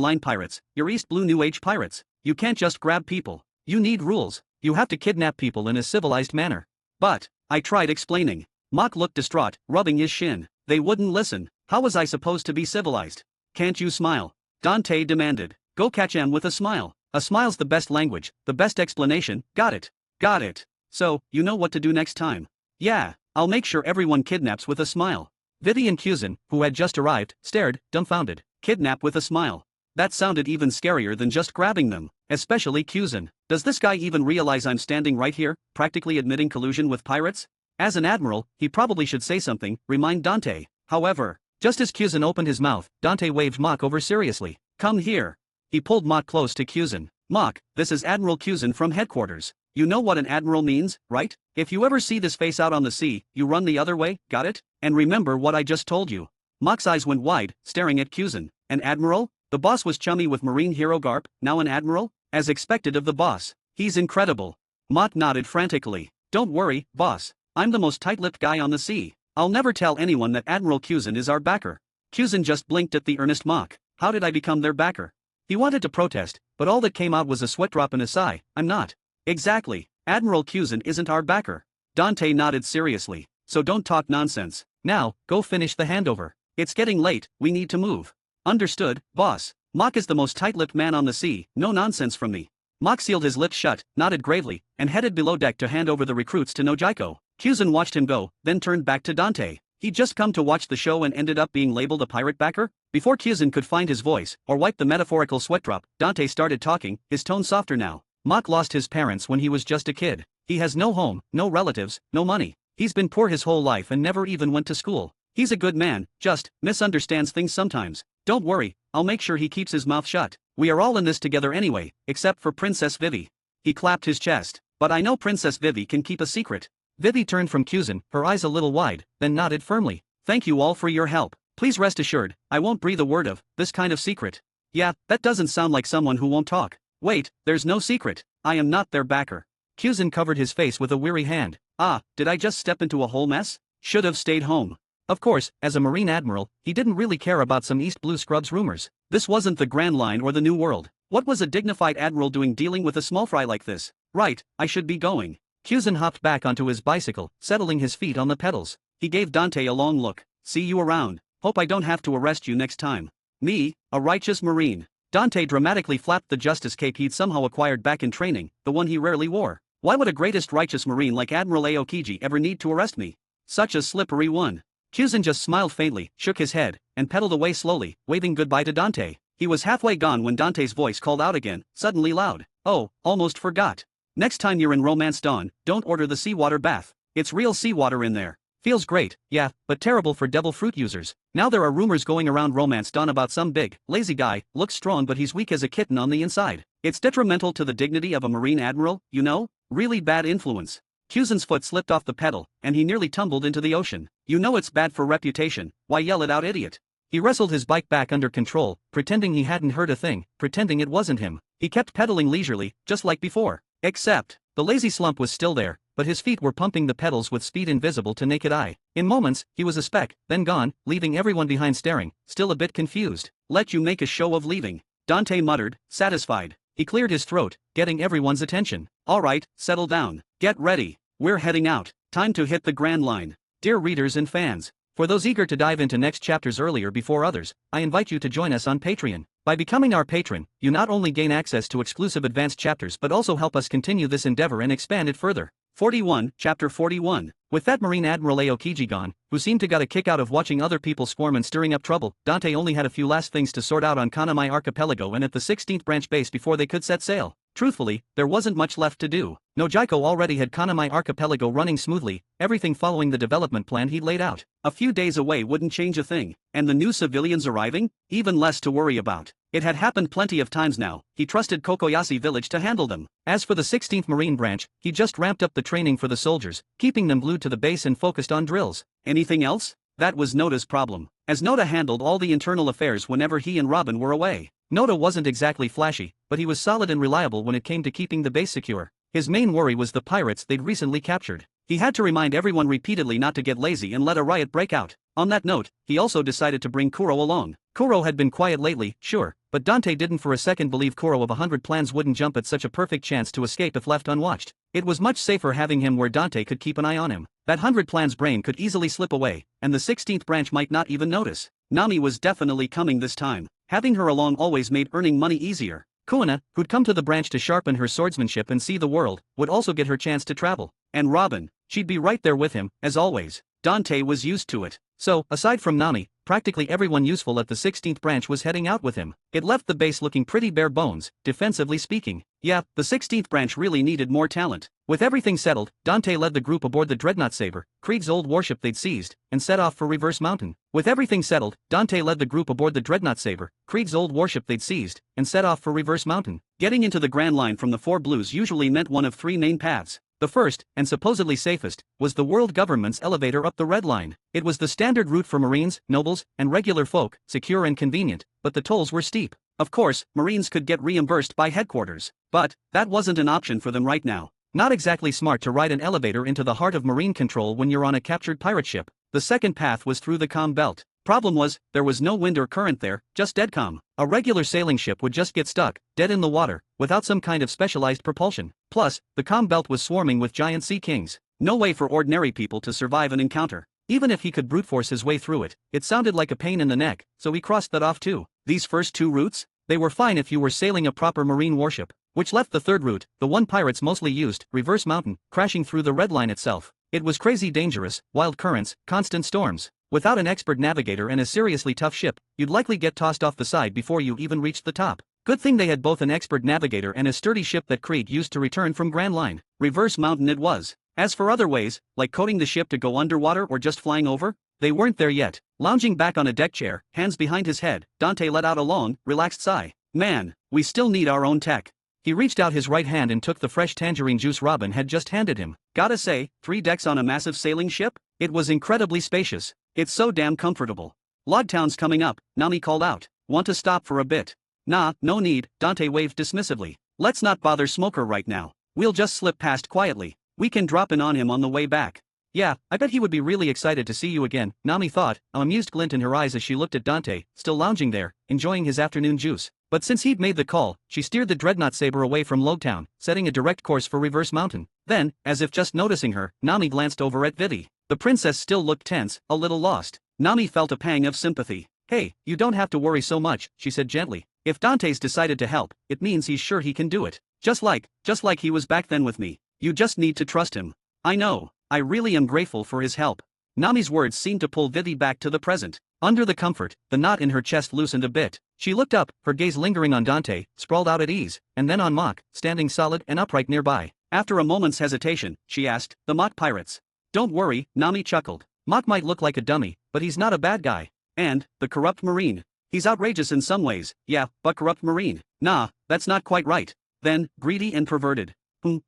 Line pirates, you're East Blue New Age pirates. You can't just grab people. You need rules. You have to kidnap people in a civilized manner. But, I tried explaining. Mock looked distraught, rubbing his shin. They wouldn't listen. How was I supposed to be civilized? Can't you smile? Dante demanded. Go catch 'em with a smile. A smile's the best language, the best explanation. Got it. Got it. So, you know what to do next time. Yeah, I'll make sure everyone kidnaps with a smile. Vivi and Cusin, who had just arrived, stared, dumbfounded. Kidnap with a smile. That sounded even scarier than just grabbing them, especially Cusin. Does this guy even realize I'm standing right here, practically admitting collusion with pirates? As an admiral, he probably should say something, remind Dante. However, just as Cusin opened his mouth, Dante waved Mock over seriously. Come here. He pulled Mock close to Cusin. Mock, this is Admiral Cusin from headquarters. You know what an admiral means, right? If you ever see this face out on the sea, you run the other way, got it? And remember what I just told you. Mock's eyes went wide, staring at Cusin. An admiral? The boss was chummy with Marine hero Garp, now an admiral? As expected of the boss. He's incredible. Mock nodded frantically. Don't worry, boss. I'm the most tight-lipped guy on the sea. I'll never tell anyone that Admiral Cusin is our backer. Cusin just blinked at the earnest Mock. How did I become their backer? He wanted to protest, but all that came out was a sweat drop and a sigh. I'm not. Exactly. Admiral Cusin isn't our backer. Dante nodded seriously. So don't talk nonsense. Now, go finish the handover. It's getting late, we need to move. Understood, boss. Mock is the most tight-lipped man on the sea, no nonsense from me. Mock sealed his lips shut, nodded gravely, and headed below deck to hand over the recruits to Nojiko. Cusin watched him go, then turned back to Dante. He'd just come to watch the show and ended up being labeled a pirate backer? Before Cusin could find his voice, or wipe the metaphorical sweat drop, Dante started talking, his tone softer now. Mock lost his parents when he was just a kid. He has no home, no relatives, no money. He's been poor his whole life and never even went to school. He's a good man, just misunderstands things sometimes. Don't worry, I'll make sure he keeps his mouth shut. We are all in this together anyway, except for Princess Vivi. He clapped his chest. But I know Princess Vivi can keep a secret. Vivi turned from Kuzan, her eyes a little wide, then nodded firmly. Thank you all for your help. Please rest assured, I won't breathe a word of this kind of secret. Yeah, that doesn't sound like someone who won't talk. Wait, there's no secret. I am not their backer. Kuzan covered his face with a weary hand. Ah, did I just step into a whole mess? Should have stayed home. Of course, as a Marine Admiral, he didn't really care about some East Blue Scrubs rumors. This wasn't the Grand Line or the New World. What was a dignified admiral doing dealing with a small fry like this? Right, I should be going. Kuzan hopped back onto his bicycle, settling his feet on the pedals. He gave Dante a long look. See you around. Hope I don't have to arrest you next time. Me, a righteous Marine. Dante dramatically flapped the justice cape he'd somehow acquired back in training, the one he rarely wore. Why would a greatest righteous Marine like Admiral Aokiji ever need to arrest me? Such a slippery one. Kuzan just smiled faintly, shook his head, and pedaled away slowly, waving goodbye to Dante. He was halfway gone when Dante's voice called out again, suddenly loud. Oh, almost forgot. Next time you're in Romance Dawn, don't order the seawater bath. It's real seawater in there. Feels great, yeah, but terrible for devil fruit users. Now there are rumors going around Romance Dawn about some big, lazy guy, looks strong but he's weak as a kitten on the inside. It's detrimental to the dignity of a Marine Admiral, you know? Really bad influence. Kuzan's foot slipped off the pedal, and he nearly tumbled into the ocean. You know it's bad for reputation, why yell it out, idiot? He wrestled his bike back under control, pretending he hadn't heard a thing, pretending it wasn't him. He kept pedaling leisurely, just like before. Except, the lazy slump was still there, but his feet were pumping the pedals with speed invisible to naked eye. In moments, he was a speck, then gone, leaving everyone behind staring, still a bit confused. Let you make a show of leaving. Dante muttered, satisfied. He cleared his throat, getting everyone's attention. Alright, settle down. Get ready. We're heading out. Time to hit the Grand Line. Dear readers and fans, for those eager to dive into next chapters earlier before others, I invite you to join us on Patreon. By becoming our patron, you not only gain access to exclusive advanced chapters but also help us continue this endeavor and expand it further. 41, Chapter 41. With that Marine Admiral Aokiji gone, who seemed to got a kick out of watching other people swarm and stirring up trouble, Dante only had a few last things to sort out on Kanamai Archipelago and at the 16th branch base before they could set sail. Truthfully, there wasn't much left to do. Nojiko already had Kanamai Archipelago running smoothly, everything following the development plan he'd laid out. A few days away wouldn't change a thing, and the new civilians arriving? Even less to worry about. It had happened plenty of times now. He trusted Kokoyashi village to handle them. As for the 16th Marine Branch, he just ramped up the training for the soldiers, keeping them glued to the base and focused on drills. Anything else? That was Noda's problem, as Noda handled all the internal affairs whenever he and Robin were away. Noda wasn't exactly flashy, but he was solid and reliable when it came to keeping the base secure. His main worry was the pirates they'd recently captured. He had to remind everyone repeatedly not to get lazy and let a riot break out. On that note, he also decided to bring Kuro along. Kuro had been quiet lately, sure, but Dante didn't for a second believe Kuro of 100 Plans wouldn't jump at such a perfect chance to escape if left unwatched. It was much safer having him where Dante could keep an eye on him. That 100 Plans brain could easily slip away, and the 16th branch might not even notice. Nami was definitely coming this time. Having her along always made earning money easier. Kuina, who'd come to the branch to sharpen her swordsmanship and see the world, would also get her chance to travel. And Robin, she'd be right there with him, as always. Dante was used to it. So, aside from Nami, practically everyone useful at the 16th branch was heading out with him. It left the base looking pretty bare bones, defensively speaking. Yeah, the 16th branch really needed more talent. With everything settled, Dante led the group aboard the Dreadnought Saber, Krieg's old warship they'd seized, and set off for Reverse Mountain. With everything settled, Dante led the group aboard the Dreadnought Saber, Krieg's old warship they'd seized, and set off for Reverse Mountain. Getting into the Grand Line from the Four Blues usually meant one of three main paths. The first, and supposedly safest, was the world government's elevator up the Red Line. It was the standard route for Marines, nobles, and regular folk, secure and convenient, but the tolls were steep. Of course, Marines could get reimbursed by headquarters, but that wasn't an option for them right now. Not exactly smart to ride an elevator into the heart of Marine control when you're on a captured pirate ship. The second path was through the calm belt. Problem was, there was no wind or current there, just dead calm. A regular sailing ship would just get stuck, dead in the water, without some kind of specialized propulsion. Plus, the calm belt was swarming with giant sea kings. No way for ordinary people to survive an encounter. Even if he could brute force his way through it, it sounded like a pain in the neck, so he crossed that off too. These first two routes? They were fine if you were sailing a proper marine warship. Which left the third route, the one pirates mostly used, Reverse Mountain, crashing through the Red Line itself. It was crazy dangerous, wild currents, constant storms. Without an expert navigator and a seriously tough ship, you'd likely get tossed off the side before you even reached the top. Good thing they had both an expert navigator and a sturdy ship that Krieg used to return from Grand Line. Reverse Mountain it was. As for other ways, like coating the ship to go underwater or just flying over, they weren't there yet. Lounging back on a deck chair, hands behind his head, Dante let out a long, relaxed sigh. Man, we still need our own tech. He reached out his right hand and took the fresh tangerine juice Robin had just handed him. Gotta say, 3 decks on a massive sailing ship? It was incredibly spacious. It's so damn comfortable. Logtown's coming up, Nami called out. Want to stop for a bit? Nah, no need, Dante waved dismissively. Let's not bother Smoker right now. We'll just slip past quietly. We can drop in on him on the way back. Yeah, I bet he would be really excited to see you again, Nami thought, an amused glint in her eyes as she looked at Dante, still lounging there, enjoying his afternoon juice. But since he'd made the call, she steered the dreadnought saber away from Logtown, setting a direct course for Reverse Mountain. Then, as if just noticing her, Nami glanced over at Vivi. The princess still looked tense, a little lost. Nami felt a pang of sympathy. Hey, you don't have to worry so much, she said gently. If Dante's decided to help, it means he's sure he can do it. Just like he was back then with me. You just need to trust him. I know. I really am grateful for his help. Nami's words seemed to pull Vivi back to the present. Under the comfort, the knot in her chest loosened a bit. She looked up, her gaze lingering on Dante, sprawled out at ease, and then on Mach, standing solid and upright nearby. After a moment's hesitation, she asked, "The Mach pirates?" "Don't worry," Nami chuckled. "Mach might look like a dummy, but he's not a bad guy. And, the corrupt marine. He's outrageous in some ways, yeah, but corrupt marine. Nah, that's not quite right. Then, greedy and perverted.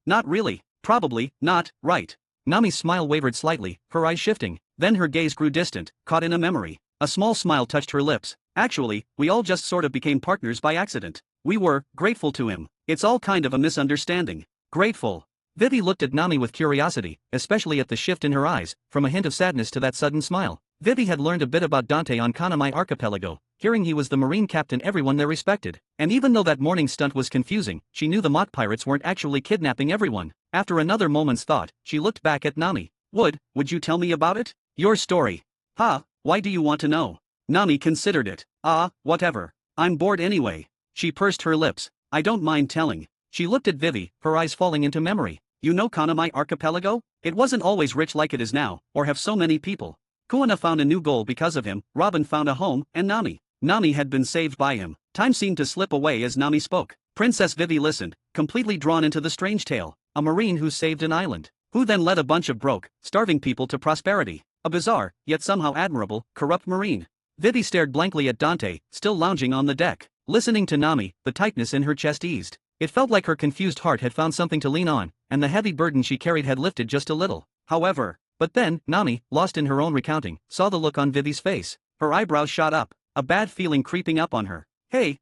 Not really. Probably, not, right." Nami's smile wavered slightly, her eyes shifting. Then her gaze grew distant, caught in a memory. A small smile touched her lips. Actually, we all just sort of became partners by accident. We were grateful to him. It's all kind of a misunderstanding. Grateful. Vivi looked at Nami with curiosity, especially at the shift in her eyes, from a hint of sadness to that sudden smile. Vivi had learned a bit about Dante on Kanamai Archipelago, hearing he was the marine captain everyone there respected. And even though that morning stunt was confusing, she knew the mock pirates weren't actually kidnapping everyone. After another moment's thought, she looked back at Nami. Would you tell me about it? Your story. Why do you want to know? Nami considered it. Whatever. I'm bored anyway. She pursed her lips. I don't mind telling. She looked at Vivi, her eyes falling into memory. You know Kanamai Archipelago? It wasn't always rich like it is now, or have so many people. Kuana found a new goal because of him, Robin found a home, and Nami had been saved by him. Time seemed to slip away as Nami spoke. Princess Vivi listened, completely drawn into the strange tale. A marine who saved an island, who then led a bunch of broke, starving people to prosperity. A bizarre, yet somehow admirable, corrupt marine. Vivi stared blankly at Dante, still lounging on the deck. Listening to Nami, the tightness in her chest eased. It felt like her confused heart had found something to lean on, and the heavy burden she carried had lifted just a little. But then, Nami, lost in her own recounting, saw the look on Vivi's face. Her eyebrows shot up, a bad feeling creeping up on her. Hey,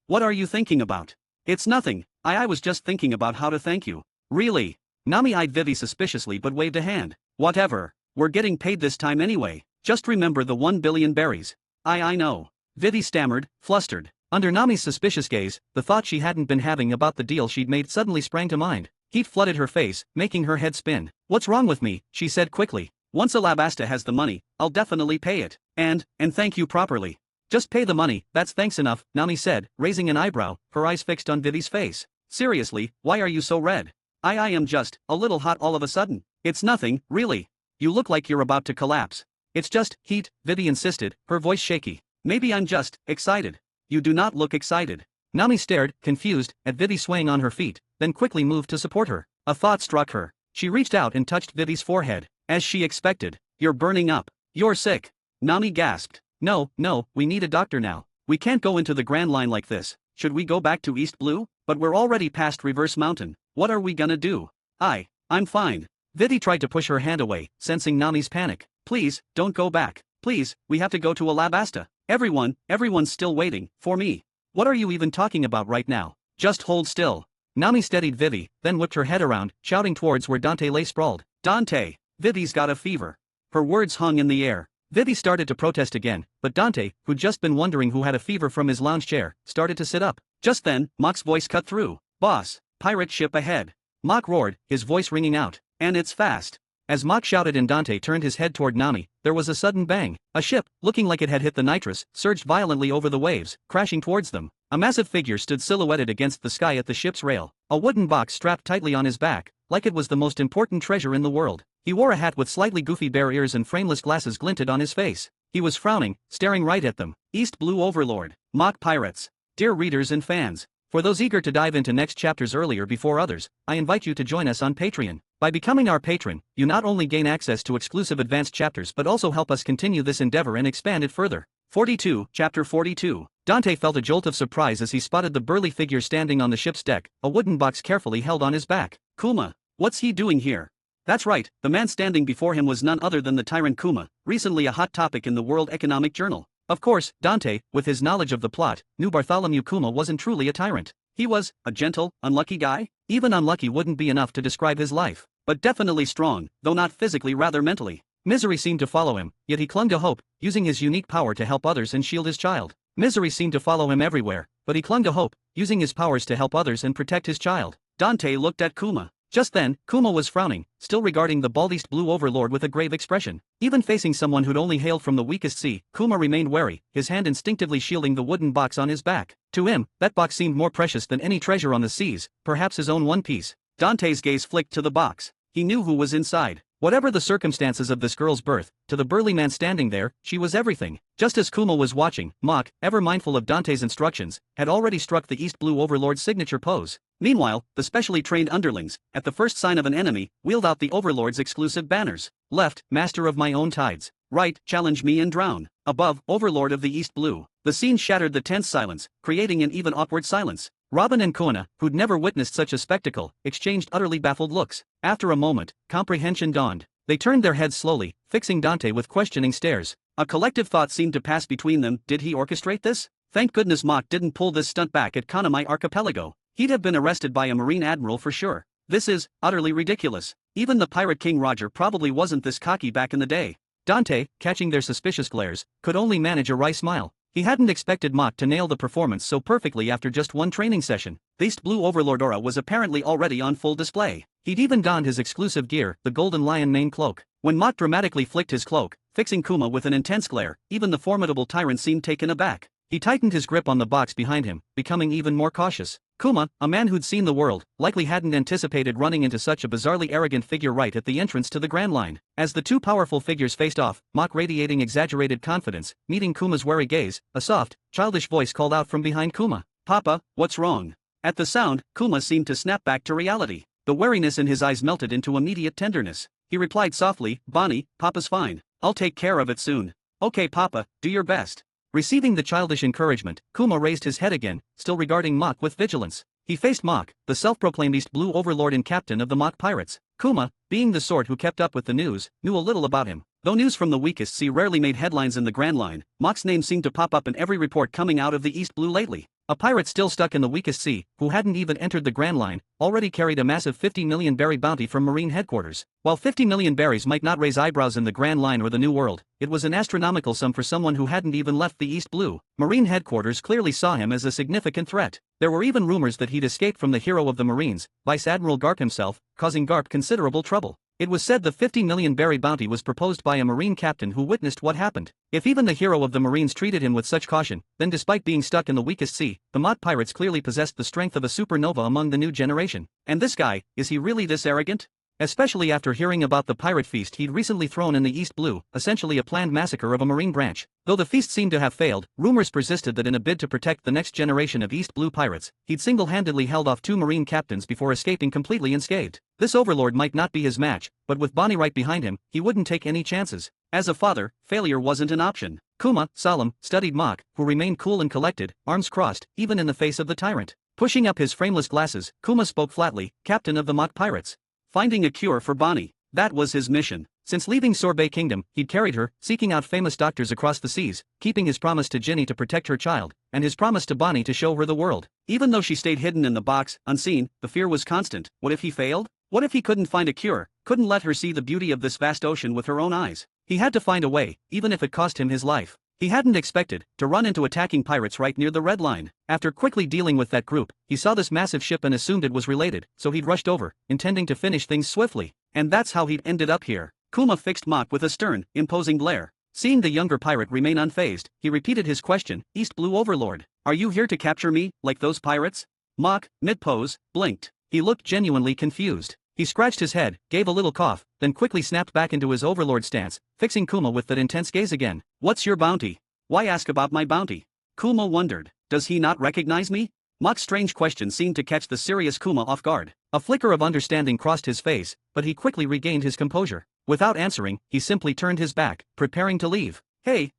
what are you thinking about? It's nothing, I was just thinking about how to thank you. Really? Nami eyed Vivi suspiciously but waved a hand. Whatever. We're getting paid this time anyway. Just remember the 1 billion berries. I know. Vivi stammered, flustered. Under Nami's suspicious gaze, the thought she hadn't been having about the deal she'd made suddenly sprang to mind. Heat flooded her face, making her head spin. What's wrong with me? She said quickly. Once Alabasta has the money, I'll definitely pay it. And thank you properly. Just pay the money, that's thanks enough, Nami said, raising an eyebrow, her eyes fixed on Vivi's face. Seriously, why are you so red? I am just a little hot all of a sudden. It's nothing, really. You look like you're about to collapse. It's just heat, Vivi insisted, her voice shaky. Maybe I'm just excited. You do not look excited. Nami stared, confused, at Vivi swaying on her feet, then quickly moved to support her. A thought struck her. She reached out and touched Vivi's forehead. As she expected. You're burning up. You're sick. Nami gasped. No, we need a doctor now. We can't go into the Grand Line like this. Should we go back to East Blue? But we're already past Reverse Mountain. What are we gonna do? I'm fine. Vivi tried to push her hand away, sensing Nami's panic. Please, don't go back. Please, we have to go to Alabasta. Everyone's still waiting, for me. What are you even talking about right now? Just hold still. Nami steadied Vivi, then whipped her head around, shouting towards where Dante lay sprawled. Dante! Vivi's got a fever. Her words hung in the air. Vivi started to protest again, but Dante, who'd just been wondering who had a fever from his lounge chair, started to sit up. Just then, Mach's voice cut through. Boss, pirate ship ahead. Mach roared, his voice ringing out. And it's fast. As Mach shouted and Dante turned his head toward Nami, there was a sudden bang. A ship, looking like it had hit the nitrous, surged violently over the waves, crashing towards them. A massive figure stood silhouetted against the sky at the ship's rail, a wooden box strapped tightly on his back, like it was the most important treasure in the world. He wore a hat with slightly goofy bear ears and frameless glasses glinted on his face. He was frowning, staring right at them. East Blue Overlord. Mach Pirates. Dear readers and fans. For those eager to dive into next chapters earlier before others, I invite you to join us on Patreon. By becoming our patron, you not only gain access to exclusive advanced chapters but also help us continue this endeavor and expand it further. 42, Chapter 42. Dante felt a jolt of surprise as he spotted the burly figure standing on the ship's deck, a wooden box carefully held on his back. Kuma. What's he doing here? That's right, the man standing before him was none other than the tyrant Kuma, recently a hot topic in the World Economic Journal. Of course, Dante, with his knowledge of the plot, knew Bartholomew Kuma wasn't truly a tyrant. He was a gentle, unlucky guy? Even unlucky wouldn't be enough to describe his life, but definitely strong, though not physically, rather mentally. Misery seemed to follow him, yet he clung to hope, using his unique power to help others and shield his child. Misery seemed to follow him everywhere, but he clung to hope, using his powers to help others and protect his child. Dante looked at Kuma. Just then, Kuma was frowning, still regarding the bald East Blue Overlord with a grave expression. Even facing someone who'd only hailed from the weakest sea, Kuma remained wary, his hand instinctively shielding the wooden box on his back. To him, that box seemed more precious than any treasure on the seas, perhaps his own One Piece. Dante's gaze flicked to the box. He knew who was inside. Whatever the circumstances of this girl's birth, to the burly man standing there, she was everything. Just as Kuma was watching, Mach, ever mindful of Dante's instructions, had already struck the East Blue Overlord's signature pose. Meanwhile, the specially trained underlings, at the first sign of an enemy, wheeled out the Overlord's exclusive banners. Left, master of my own tides. Right, challenge me and drown. Above, Overlord of the East Blue. The scene shattered the tense silence, creating an even awkward silence. Robin and Koana, who'd never witnessed such a spectacle, exchanged utterly baffled looks. After a moment, comprehension dawned. They turned their heads slowly, fixing Dante with questioning stares. A collective thought seemed to pass between them. Did he orchestrate this? Thank goodness Mach didn't pull this stunt back at Kanamai Archipelago. He'd have been arrested by a Marine admiral for sure. This is utterly ridiculous. Even the Pirate King Roger probably wasn't this cocky back in the day. Dante, catching their suspicious glares, could only manage a wry smile. He hadn't expected Mach to nail the performance so perfectly after just one training session. The East Blue Overlord aura was apparently already on full display. He'd even donned his exclusive gear, the Golden Lion mane cloak. When Mach dramatically flicked his cloak, fixing Kuma with an intense glare, even the formidable tyrant seemed taken aback. He tightened his grip on the box behind him, becoming even more cautious. Kuma, a man who'd seen the world, likely hadn't anticipated running into such a bizarrely arrogant figure right at the entrance to the Grand Line. As the two powerful figures faced off, Mach radiating exaggerated confidence, meeting Kuma's wary gaze, a soft, childish voice called out from behind Kuma. Papa, what's wrong? At the sound, Kuma seemed to snap back to reality. The wariness in his eyes melted into immediate tenderness. He replied softly, Bonnie, Papa's fine. I'll take care of it soon. Okay Papa, do your best. Receiving the childish encouragement, Kuma raised his head again, still regarding Mach with vigilance. He faced Mach, the self-proclaimed East Blue Overlord and captain of the Mach pirates. Kuma, being the sort who kept up with the news, knew a little about him. Though news from the weakest sea rarely made headlines in the Grand Line, Mach's name seemed to pop up in every report coming out of the East Blue lately. A pirate still stuck in the weakest sea, who hadn't even entered the Grand Line, already carried a massive 50 million berry bounty from Marine headquarters. While 50 million berries might not raise eyebrows in the Grand Line or the New World, it was an astronomical sum for someone who hadn't even left the East Blue. Marine headquarters clearly saw him as a significant threat. There were even rumors that he'd escaped from the hero of the Marines, Vice Admiral Garp himself, causing Garp considerable trouble. It was said the 50 million berry bounty was proposed by a Marine captain who witnessed what happened. If even the hero of the Marines treated him with such caution, then despite being stuck in the weakest sea, the Mach pirates clearly possessed the strength of a supernova among the new generation. And this guy, is he really this arrogant? Especially after hearing about the pirate feast he'd recently thrown in the East Blue, essentially a planned massacre of a Marine branch. Though the feast seemed to have failed, rumors persisted that in a bid to protect the next generation of East Blue pirates, he'd single-handedly held off 2 Marine captains before escaping completely unscathed. This overlord might not be his match, but with Bonnie right behind him, he wouldn't take any chances. As a father, failure wasn't an option. Kuma, solemn, studied Mach, who remained cool and collected, arms crossed, even in the face of the tyrant. Pushing up his frameless glasses, Kuma spoke flatly, captain of the Mach pirates. Finding a cure for Bonnie. That was his mission. Since leaving Sorbet Kingdom, he'd carried her, seeking out famous doctors across the seas, keeping his promise to Ginny to protect her child, and his promise to Bonnie to show her the world. Even though she stayed hidden in the box, unseen, the fear was constant. What if he failed? What if he couldn't find a cure, couldn't let her see the beauty of this vast ocean with her own eyes? He had to find a way, even if it cost him his life. He hadn't expected to run into attacking pirates right near the Red Line. After quickly dealing with that group, he saw this massive ship and assumed it was related, so he'd rushed over, intending to finish things swiftly. And that's how he'd ended up here. Kuma fixed Mach with a stern, imposing glare. Seeing the younger pirate remain unfazed, he repeated his question, East Blue Overlord. Are you here to capture me, like those pirates? Mach, mid-pose, blinked. He looked genuinely confused. He scratched his head, gave a little cough, then quickly snapped back into his overlord stance, fixing Kuma with that intense gaze again. What's your bounty? Why ask about my bounty? Kuma wondered. Does he not recognize me? Mach's strange question seemed to catch the serious Kuma off guard. A flicker of understanding crossed his face, but he quickly regained his composure. Without answering, he simply turned his back, preparing to leave. Hey,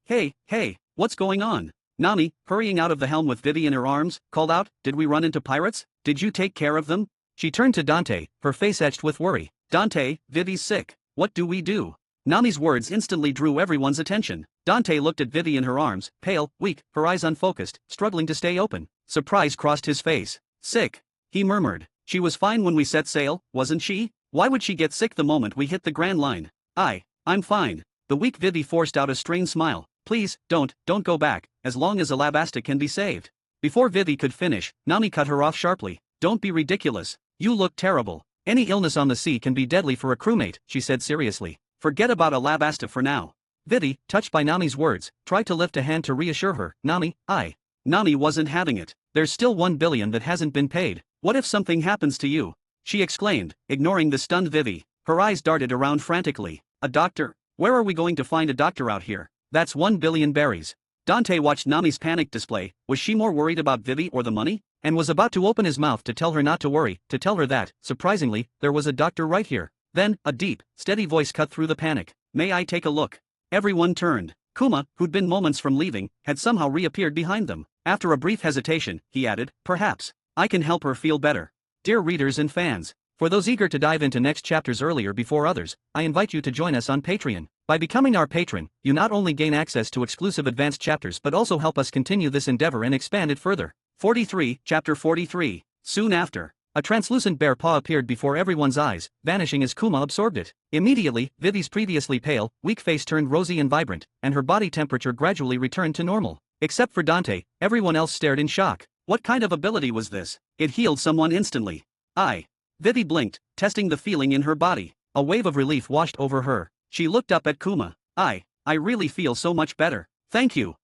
what's going on? Nami, hurrying out of the helm with Vivi in her arms, called out, "Did we run into pirates? Did you take care of them?" She turned to Dante, her face etched with worry. "Dante, Vivi's sick. What do we do?" Nami's words instantly drew everyone's attention. Dante looked at Vivi in her arms, pale, weak, her eyes unfocused, struggling to stay open. Surprise crossed his face. "Sick?" he murmured. "She was fine when we set sail, wasn't she? Why would she get sick the moment we hit the Grand Line?" I'm fine." The weak Vivi forced out a strained smile. "Please, don't go back, as long as Alabasta can be saved." Before Vivi could finish, Nami cut her off sharply. "Don't be ridiculous. You look terrible. Any illness on the sea can be deadly for a crewmate," she said seriously. "Forget about Alabasta for now." Vivi, touched by Nami's words, tried to lift a hand to reassure her. Nami wasn't having it. "There's still 1 billion that hasn't been paid. What if something happens to you?" she exclaimed, ignoring the stunned Vivi. Her eyes darted around frantically. "A doctor? Where are we going to find a doctor out here? That's 1 billion berries." Dante watched Nami's panic display. Was she more worried about Vivi or the money? And was about to open his mouth to tell her not to worry, to tell her that, surprisingly, there was a doctor right here. Then, a deep, steady voice cut through the panic. "May I take a look?" Everyone turned. Kuma, who'd been moments from leaving, had somehow reappeared behind them. After a brief hesitation, he added, "Perhaps I can help her feel better." Dear readers and fans, for those eager to dive into next chapters earlier before others, I invite you to join us on Patreon. By becoming our patron, you not only gain access to exclusive advanced chapters but also help us continue this endeavor and expand it further. 43, Chapter 43. Soon after, a translucent bear paw appeared before everyone's eyes, vanishing as Kuma absorbed it. Immediately, Vivi's previously pale, weak face turned rosy and vibrant, and her body temperature gradually returned to normal. Except for Dante, everyone else stared in shock. What kind of ability was this? It healed someone instantly. Vivi blinked, testing the feeling in her body. A wave of relief washed over her. She looked up at Kuma. I really feel so much better. Thank you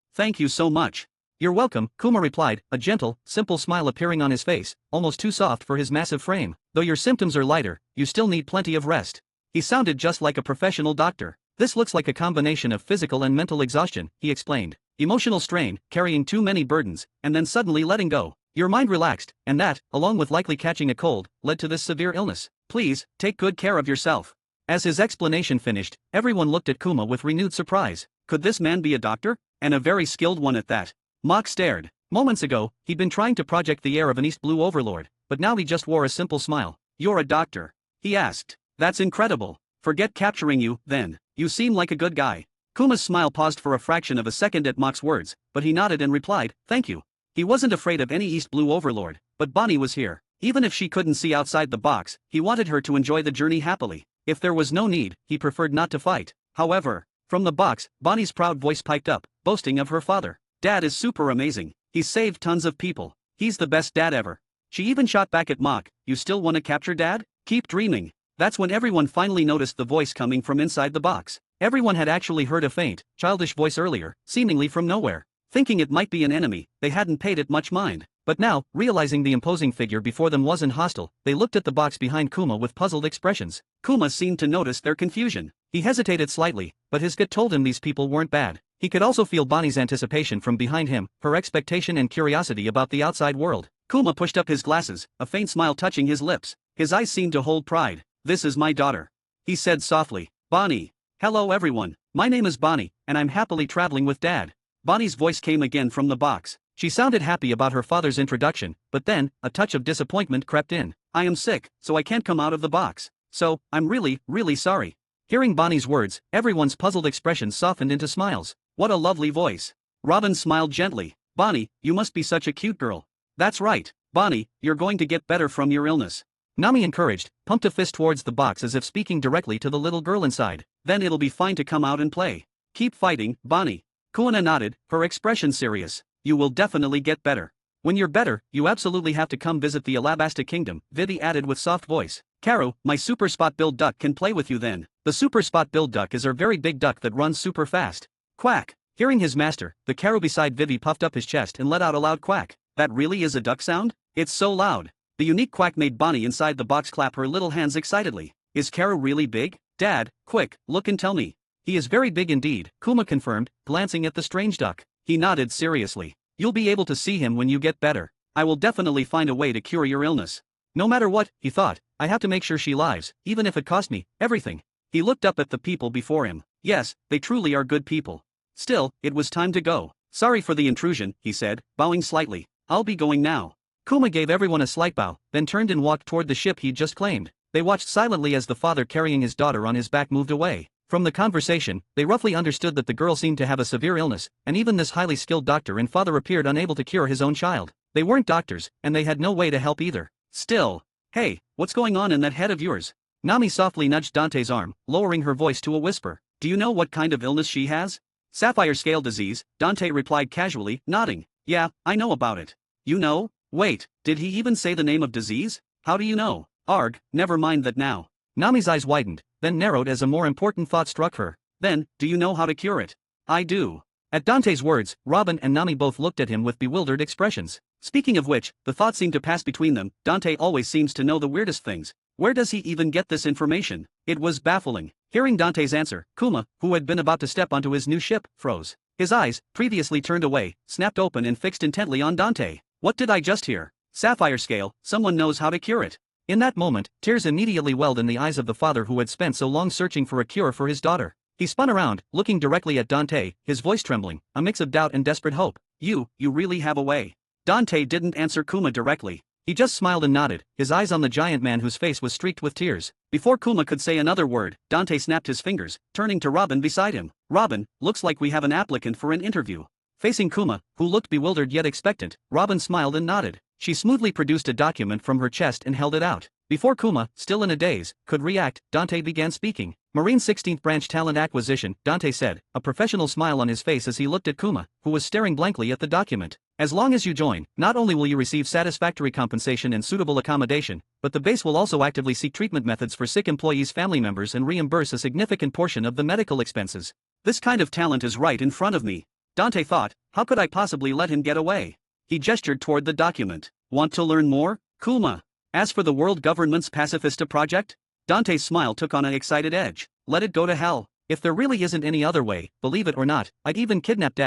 so much." "You're welcome," Kuma replied, a gentle, simple smile appearing on his face, almost too soft for his massive frame. "Though your symptoms are lighter, you still need plenty of rest." He sounded just like a professional doctor. "This looks like a combination of physical and mental exhaustion," he explained. "Emotional strain, carrying too many burdens, and then suddenly letting go. Your mind relaxed, and that, along with likely catching a cold, led to this severe illness. Please, take good care of yourself." As his explanation finished, everyone looked at Kuma with renewed surprise. Could this man be a doctor? And a very skilled one at that? Mock stared. Moments ago, he'd been trying to project the air of an East Blue overlord, but now he just wore a simple smile. "You're a doctor?" he asked. "That's incredible. Forget capturing you, then. You seem like a good guy." Kuma's smile paused for a fraction of a second at Mock's words, but he nodded and replied, "Thank you." He wasn't afraid of any East Blue overlord, but Bonnie was here. Even if she couldn't see outside the box, he wanted her to enjoy the journey happily. If there was no need, he preferred not to fight. However, from the box, Bonnie's proud voice piped up, boasting of her father. "Dad is super amazing. He's saved tons of people. He's the best dad ever." She even shot back at Mock. "You still want to capture Dad? Keep dreaming." That's when everyone finally noticed the voice coming from inside the box. Everyone had actually heard a faint, childish voice earlier, seemingly from nowhere. Thinking it might be an enemy, they hadn't paid it much mind. But now, realizing the imposing figure before them wasn't hostile, they looked at the box behind Kuma with puzzled expressions. Kuma seemed to notice their confusion. He hesitated slightly, but his gut told him these people weren't bad. He could also feel Bonnie's anticipation from behind him, her expectation and curiosity about the outside world. Kuma pushed up his glasses, a faint smile touching his lips. His eyes seemed to hold pride. "This is my daughter," he said softly. "Bonnie. Hello everyone, my name is Bonnie, and I'm happily traveling with Dad." Bonnie's voice came again from the box. She sounded happy about her father's introduction, but then, a touch of disappointment crept in. "I am sick, so I can't come out of the box. So, I'm really sorry." Hearing Bonnie's words, everyone's puzzled expressions softened into smiles. What a lovely voice. Robin smiled gently. "Bonnie, you must be such a cute girl." "That's right, Bonnie, you're going to get better from your illness." Nami encouraged, pumped a fist towards the box as if speaking directly to the little girl inside. "Then it'll be fine to come out and play. Keep fighting, Bonnie." Kuina nodded, her expression serious. "You will definitely get better. When you're better, you absolutely have to come visit the Alabasta Kingdom," Vivi added with soft voice. "Karu, my super spot-billed duck can play with you then." The super spot-billed duck is our very big duck that runs super fast. Quack! Hearing his master, the Karu beside Vivi puffed up his chest and let out a loud quack. "That really is a duck sound? It's so loud." The unique quack made Bonnie inside the box clap her little hands excitedly. "Is Karu really big? Dad, quick, look and tell me." "He is very big indeed," Kuma confirmed, glancing at the strange duck. He nodded seriously. "You'll be able to see him when you get better. I will definitely find a way to cure your illness." No matter what, he thought, I have to make sure she lives, even if it cost me everything. He looked up at the people before him. Yes, they truly are good people. Still, it was time to go. Sorry for the intrusion, he said, bowing slightly. I'll be going now. Kuma gave everyone a slight bow, then turned and walked toward the ship he'd just claimed. They watched silently as the father carrying his daughter on his back moved away. From the conversation, they roughly understood that the girl seemed to have a severe illness, and even this highly skilled doctor and father appeared unable to cure his own child. They weren't doctors, and they had no way to help either. Still. Hey, what's going on in that head of yours? Nami softly nudged Dante's arm, lowering her voice to a whisper. Do you know what kind of illness she has? Sapphire scale disease, Dante replied casually, nodding. Yeah, I know about it. You know? Wait, did he even say the name of disease? How do you know? Arg, never mind that now. Nami's eyes widened, then narrowed as a more important thought struck her. Then, do you know how to cure it? I do. At Dante's words, Robin and Nami both looked at him with bewildered expressions. Speaking of which, the thought seemed to pass between them, Dante always seems to know the weirdest things. Where does he even get this information? It was baffling. Hearing Dante's answer, Kuma, who had been about to step onto his new ship, froze. His eyes, previously turned away, snapped open and fixed intently on Dante. What did I just hear? Sapphire scale, someone knows how to cure it. In that moment, tears immediately welled in the eyes of the father who had spent so long searching for a cure for his daughter. He spun around, looking directly at Dante, his voice trembling, a mix of doubt and desperate hope. You really have a way. Dante didn't answer Kuma directly. He just smiled and nodded, his eyes on the giant man whose face was streaked with tears. Before Kuma could say another word, Dante snapped his fingers, turning to Robin beside him. Robin, looks like we have an applicant for an interview. Facing Kuma, who looked bewildered yet expectant, Robin smiled and nodded. She smoothly produced a document from her chest and held it out. Before Kuma, still in a daze, could react, Dante began speaking. Marine 16th Branch Talent Acquisition, Dante said, a professional smile on his face as he looked at Kuma, who was staring blankly at the document. As long as you join, not only will you receive satisfactory compensation and suitable accommodation, but the base will also actively seek treatment methods for sick employees' family members and reimburse a significant portion of the medical expenses. This kind of talent is right in front of me. Dante thought, how could I possibly let him get away? He gestured toward the document. Want to learn more, Kuma? As for the world government's Pacifista project? Dante's smile took on an excited edge. Let it go to hell. If there really isn't any other way, believe it or not, I'd even kidnap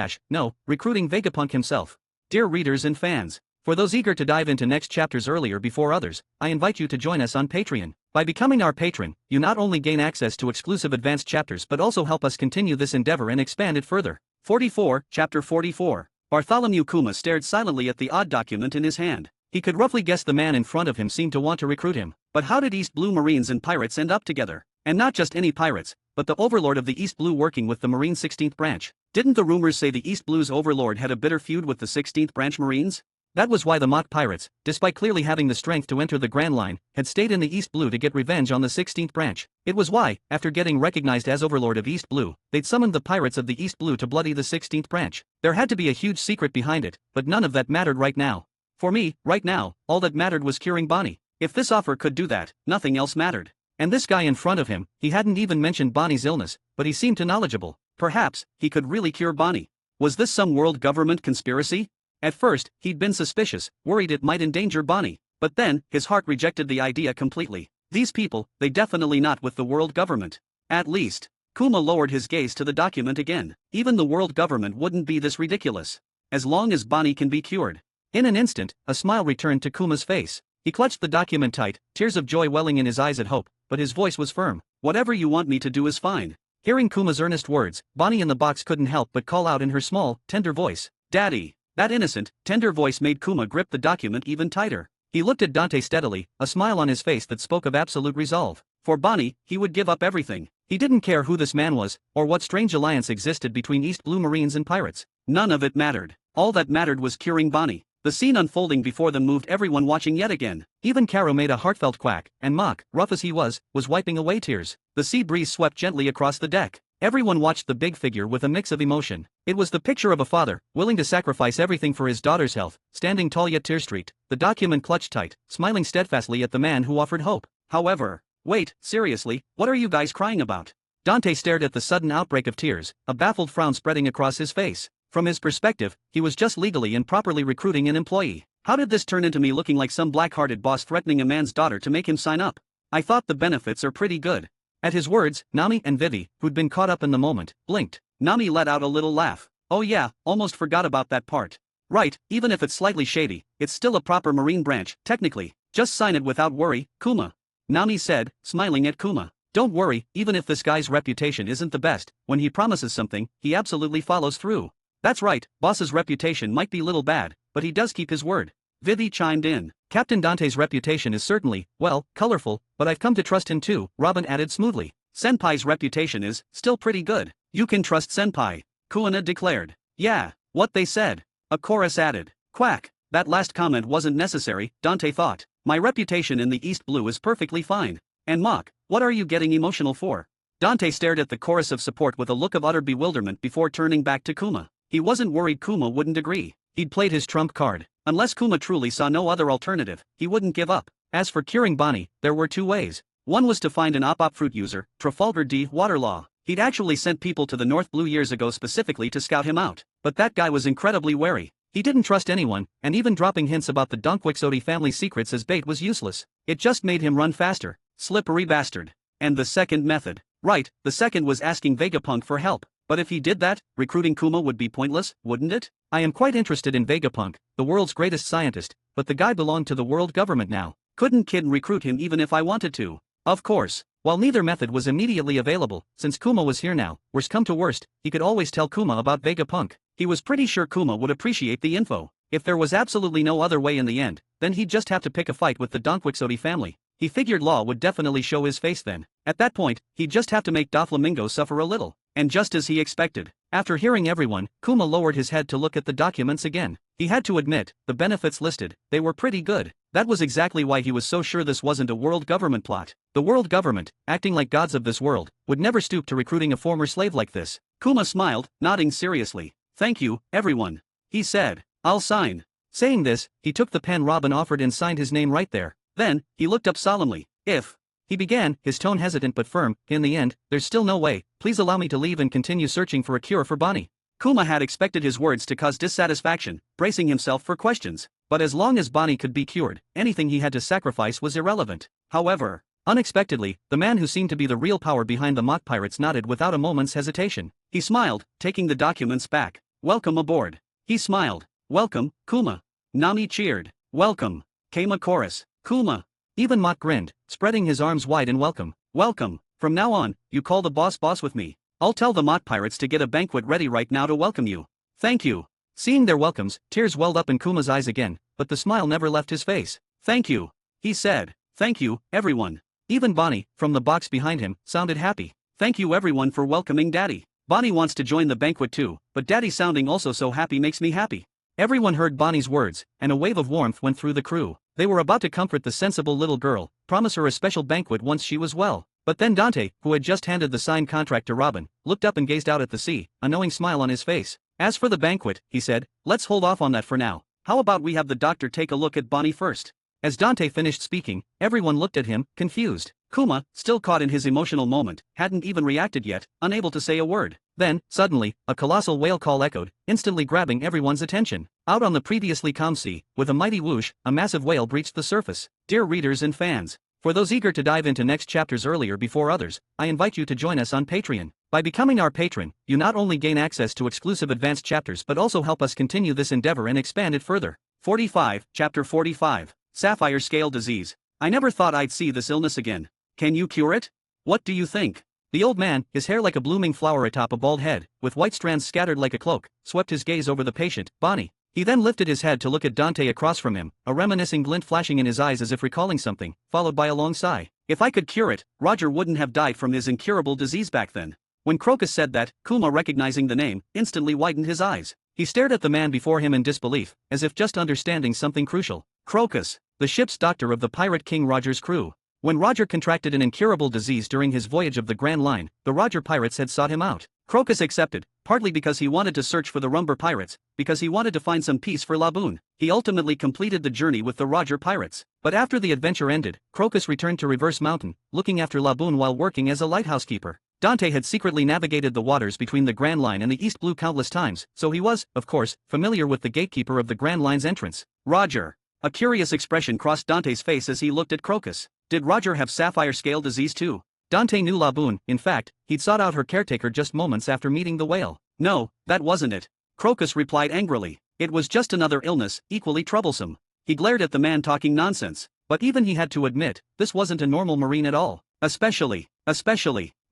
recruiting Vegapunk himself. Dear readers and fans, for those eager to dive into next chapters earlier before others, I invite you to join us on Patreon. By becoming our patron, you not only gain access to exclusive advanced chapters but also help us continue this endeavor and expand it further. 44, Chapter 44. Bartholomew Kuma stared silently at the odd document in his hand. He could roughly guess the man in front of him seemed to want to recruit him. But how did East Blue Marines and pirates end up together? And not just any pirates, but the overlord of the East Blue working with the Marine 16th Branch. Didn't the rumors say the East Blue's overlord had a bitter feud with the 16th Branch Marines? That was why the mock pirates, despite clearly having the strength to enter the Grand Line, had stayed in the East Blue to get revenge on the 16th Branch. It was why, after getting recognized as overlord of East Blue, they'd summoned the pirates of the East Blue to bloody the 16th Branch. There had to be a huge secret behind it, but none of that mattered right now. For me, right now, all that mattered was curing Bonnie. If this offer could do that, nothing else mattered. And this guy in front of him, he hadn't even mentioned Bonnie's illness, but he seemed knowledgeable. Perhaps, he could really cure Bonnie. Was this some world government conspiracy? At first, he'd been suspicious, worried it might endanger Bonnie. But then, his heart rejected the idea completely. These people, they definitely not with the world government. At least. Kuma lowered his gaze to the document again. Even the world government wouldn't be this ridiculous. As long as Bonnie can be cured. In an instant, a smile returned to Kuma's face. He clutched the document tight, tears of joy welling in his eyes at hope, but his voice was firm. Whatever you want me to do is fine. Hearing Kuma's earnest words, Bonnie in the box couldn't help but call out in her small, tender voice, Daddy. That innocent, tender voice made Kuma grip the document even tighter. He looked at Dante steadily, a smile on his face that spoke of absolute resolve. For Bonnie, he would give up everything. He didn't care who this man was, or what strange alliance existed between East Blue Marines and pirates. None of it mattered. All that mattered was curing Bonnie. The scene unfolding before them moved everyone watching yet again. Even Karo made a heartfelt quack, and Mach, rough as he was wiping away tears. The sea breeze swept gently across the deck. Everyone watched the big figure with a mix of emotion. It was the picture of a father, willing to sacrifice everything for his daughter's health, standing tall yet tear-streaked, the document clutched tight, smiling steadfastly at the man who offered hope. However, wait, seriously, what are you guys crying about? Dante stared at the sudden outbreak of tears, a baffled frown spreading across his face. From his perspective, he was just legally and properly recruiting an employee. How did this turn into me looking like some black-hearted boss threatening a man's daughter to make him sign up? I thought the benefits are pretty good. At his words, Nami and Vivi, who'd been caught up in the moment, blinked. Nami let out a little laugh. Oh yeah, almost forgot about that part. Right, even if it's slightly shady, it's still a proper Marine branch, technically. Just sign it without worry, Kuma. Nami said, smiling at Kuma. Don't worry, even if this guy's reputation isn't the best, when he promises something, he absolutely follows through. That's right, boss's reputation might be little bad, but he does keep his word. Vivi chimed in. Captain Dante's reputation is certainly, well, colorful, but I've come to trust him too, Robin added smoothly. Senpai's reputation is still pretty good. You can trust Senpai, Kuina declared. Yeah, what they said. A chorus added. Quack. That last comment wasn't necessary, Dante thought. My reputation in the East Blue is perfectly fine. And Mock, what are you getting emotional for? Dante stared at the chorus of support with a look of utter bewilderment before turning back to Kuma. He wasn't worried Kuma wouldn't agree. He'd played his trump card. Unless Kuma truly saw no other alternative, he wouldn't give up. As for curing Bonnie, there were two ways. One was to find an op fruit user, Trafalgar D. Waterlaw. He'd actually sent people to the North Blue years ago specifically to scout him out. But that guy was incredibly wary. He didn't trust anyone, and even dropping hints about the Donquixote family secrets as bait was useless. It just made him run faster. Slippery bastard. And the second method. Right, the second was asking Vegapunk for help. But if he did that, recruiting Kuma would be pointless, wouldn't it? I am quite interested in Vegapunk, the world's greatest scientist, but the guy belonged to the world government now. Couldn't Kid recruit him even if I wanted to? Of course. While neither method was immediately available, since Kuma was here now, worst come to worst, he could always tell Kuma about Vegapunk. He was pretty sure Kuma would appreciate the info. If there was absolutely no other way in the end, then he'd just have to pick a fight with the Donquixote family. He figured Law would definitely show his face then. At that point, he'd just have to make Doflamingo suffer a little. And just as he expected, after hearing everyone, Kuma lowered his head to look at the documents again. He had to admit, the benefits listed, they were pretty good. That was exactly why he was so sure this wasn't a world government plot. The world government, acting like gods of this world, would never stoop to recruiting a former slave like this. Kuma smiled, nodding seriously. Thank you, everyone. He said. I'll sign. Saying this, he took the pen Robin offered and signed his name right there. Then, he looked up solemnly. If he began, his tone hesitant but firm, in the end, there's still no way, please allow me to leave and continue searching for a cure for Bonnie. Kuma had expected his words to cause dissatisfaction, bracing himself for questions. But as long as Bonnie could be cured, anything he had to sacrifice was irrelevant. However, unexpectedly, the man who seemed to be the real power behind the mock pirates nodded without a moment's hesitation. He smiled, taking the documents back. Welcome aboard. He smiled. Welcome, Kuma. Nami cheered. Welcome. Came a chorus. Kuma. Even Mock grinned, spreading his arms wide in welcome. Welcome. From now on, you call the boss with me. I'll tell the mock pirates to get a banquet ready right now to welcome you. Thank you. Seeing their welcomes, tears welled up in Kuma's eyes again, but the smile never left his face. Thank you. He said. Thank you, everyone. Even Bonnie, from the box behind him, sounded happy. Thank you everyone for welcoming Daddy. Bonnie wants to join the banquet too, but Daddy sounding also so happy makes me happy. Everyone heard Bonnie's words, and a wave of warmth went through the crew. They were about to comfort the sensible little girl, promise her a special banquet once she was well. But then Dante, who had just handed the signed contract to Robin, looked up and gazed out at the sea, a knowing smile on his face. As for the banquet, he said, let's hold off on that for now. How about we have the doctor take a look at Bonnie first? As Dante finished speaking, everyone looked at him, confused. Kuma, still caught in his emotional moment, hadn't even reacted yet, unable to say a word. Then, suddenly, a colossal whale call echoed, instantly grabbing everyone's attention. Out on the previously calm sea, with a mighty whoosh, a massive whale breached the surface. Dear readers and fans, for those eager to dive into next chapters earlier before others, I invite you to join us on Patreon. By becoming our patron, you not only gain access to exclusive advanced chapters but also help us continue this endeavor and expand it further. 45, Chapter 45, Sapphire Scale Disease. I never thought I'd see this illness again. Can you cure it? What do you think? The old man, his hair like a blooming flower atop a bald head, with white strands scattered like a cloak, swept his gaze over the patient, Bonnie. He then lifted his head to look at Dante across from him, a reminiscing glint flashing in his eyes as if recalling something, followed by a long sigh. If I could cure it, Roger wouldn't have died from his incurable disease back then. When Crocus said that, Kuma, recognizing the name, instantly widened his eyes. He stared at the man before him in disbelief, as if just understanding something crucial. Crocus, the ship's doctor of the Pirate King Roger's crew. When Roger contracted an incurable disease during his voyage of the Grand Line, the Roger pirates had sought him out. Crocus accepted, partly because he wanted to search for the Rumber pirates, because he wanted to find some peace for Laboon. He ultimately completed the journey with the Roger pirates. But after the adventure ended, Crocus returned to Reverse Mountain, looking after Laboon while working as a lighthouse keeper. Dante had secretly navigated the waters between the Grand Line and the East Blue countless times, so he was, of course, familiar with the gatekeeper of the Grand Line's entrance. Roger. A curious expression crossed Dante's face as he looked at Crocus. Did Roger have sapphire scale disease too? Dante knew Laboon. In fact, he'd sought out her caretaker just moments after meeting the whale. No, that wasn't it. Crocus replied angrily. It was just another illness, equally troublesome. He glared at the man talking nonsense. But even he had to admit, this wasn't a normal marine at all. Especially.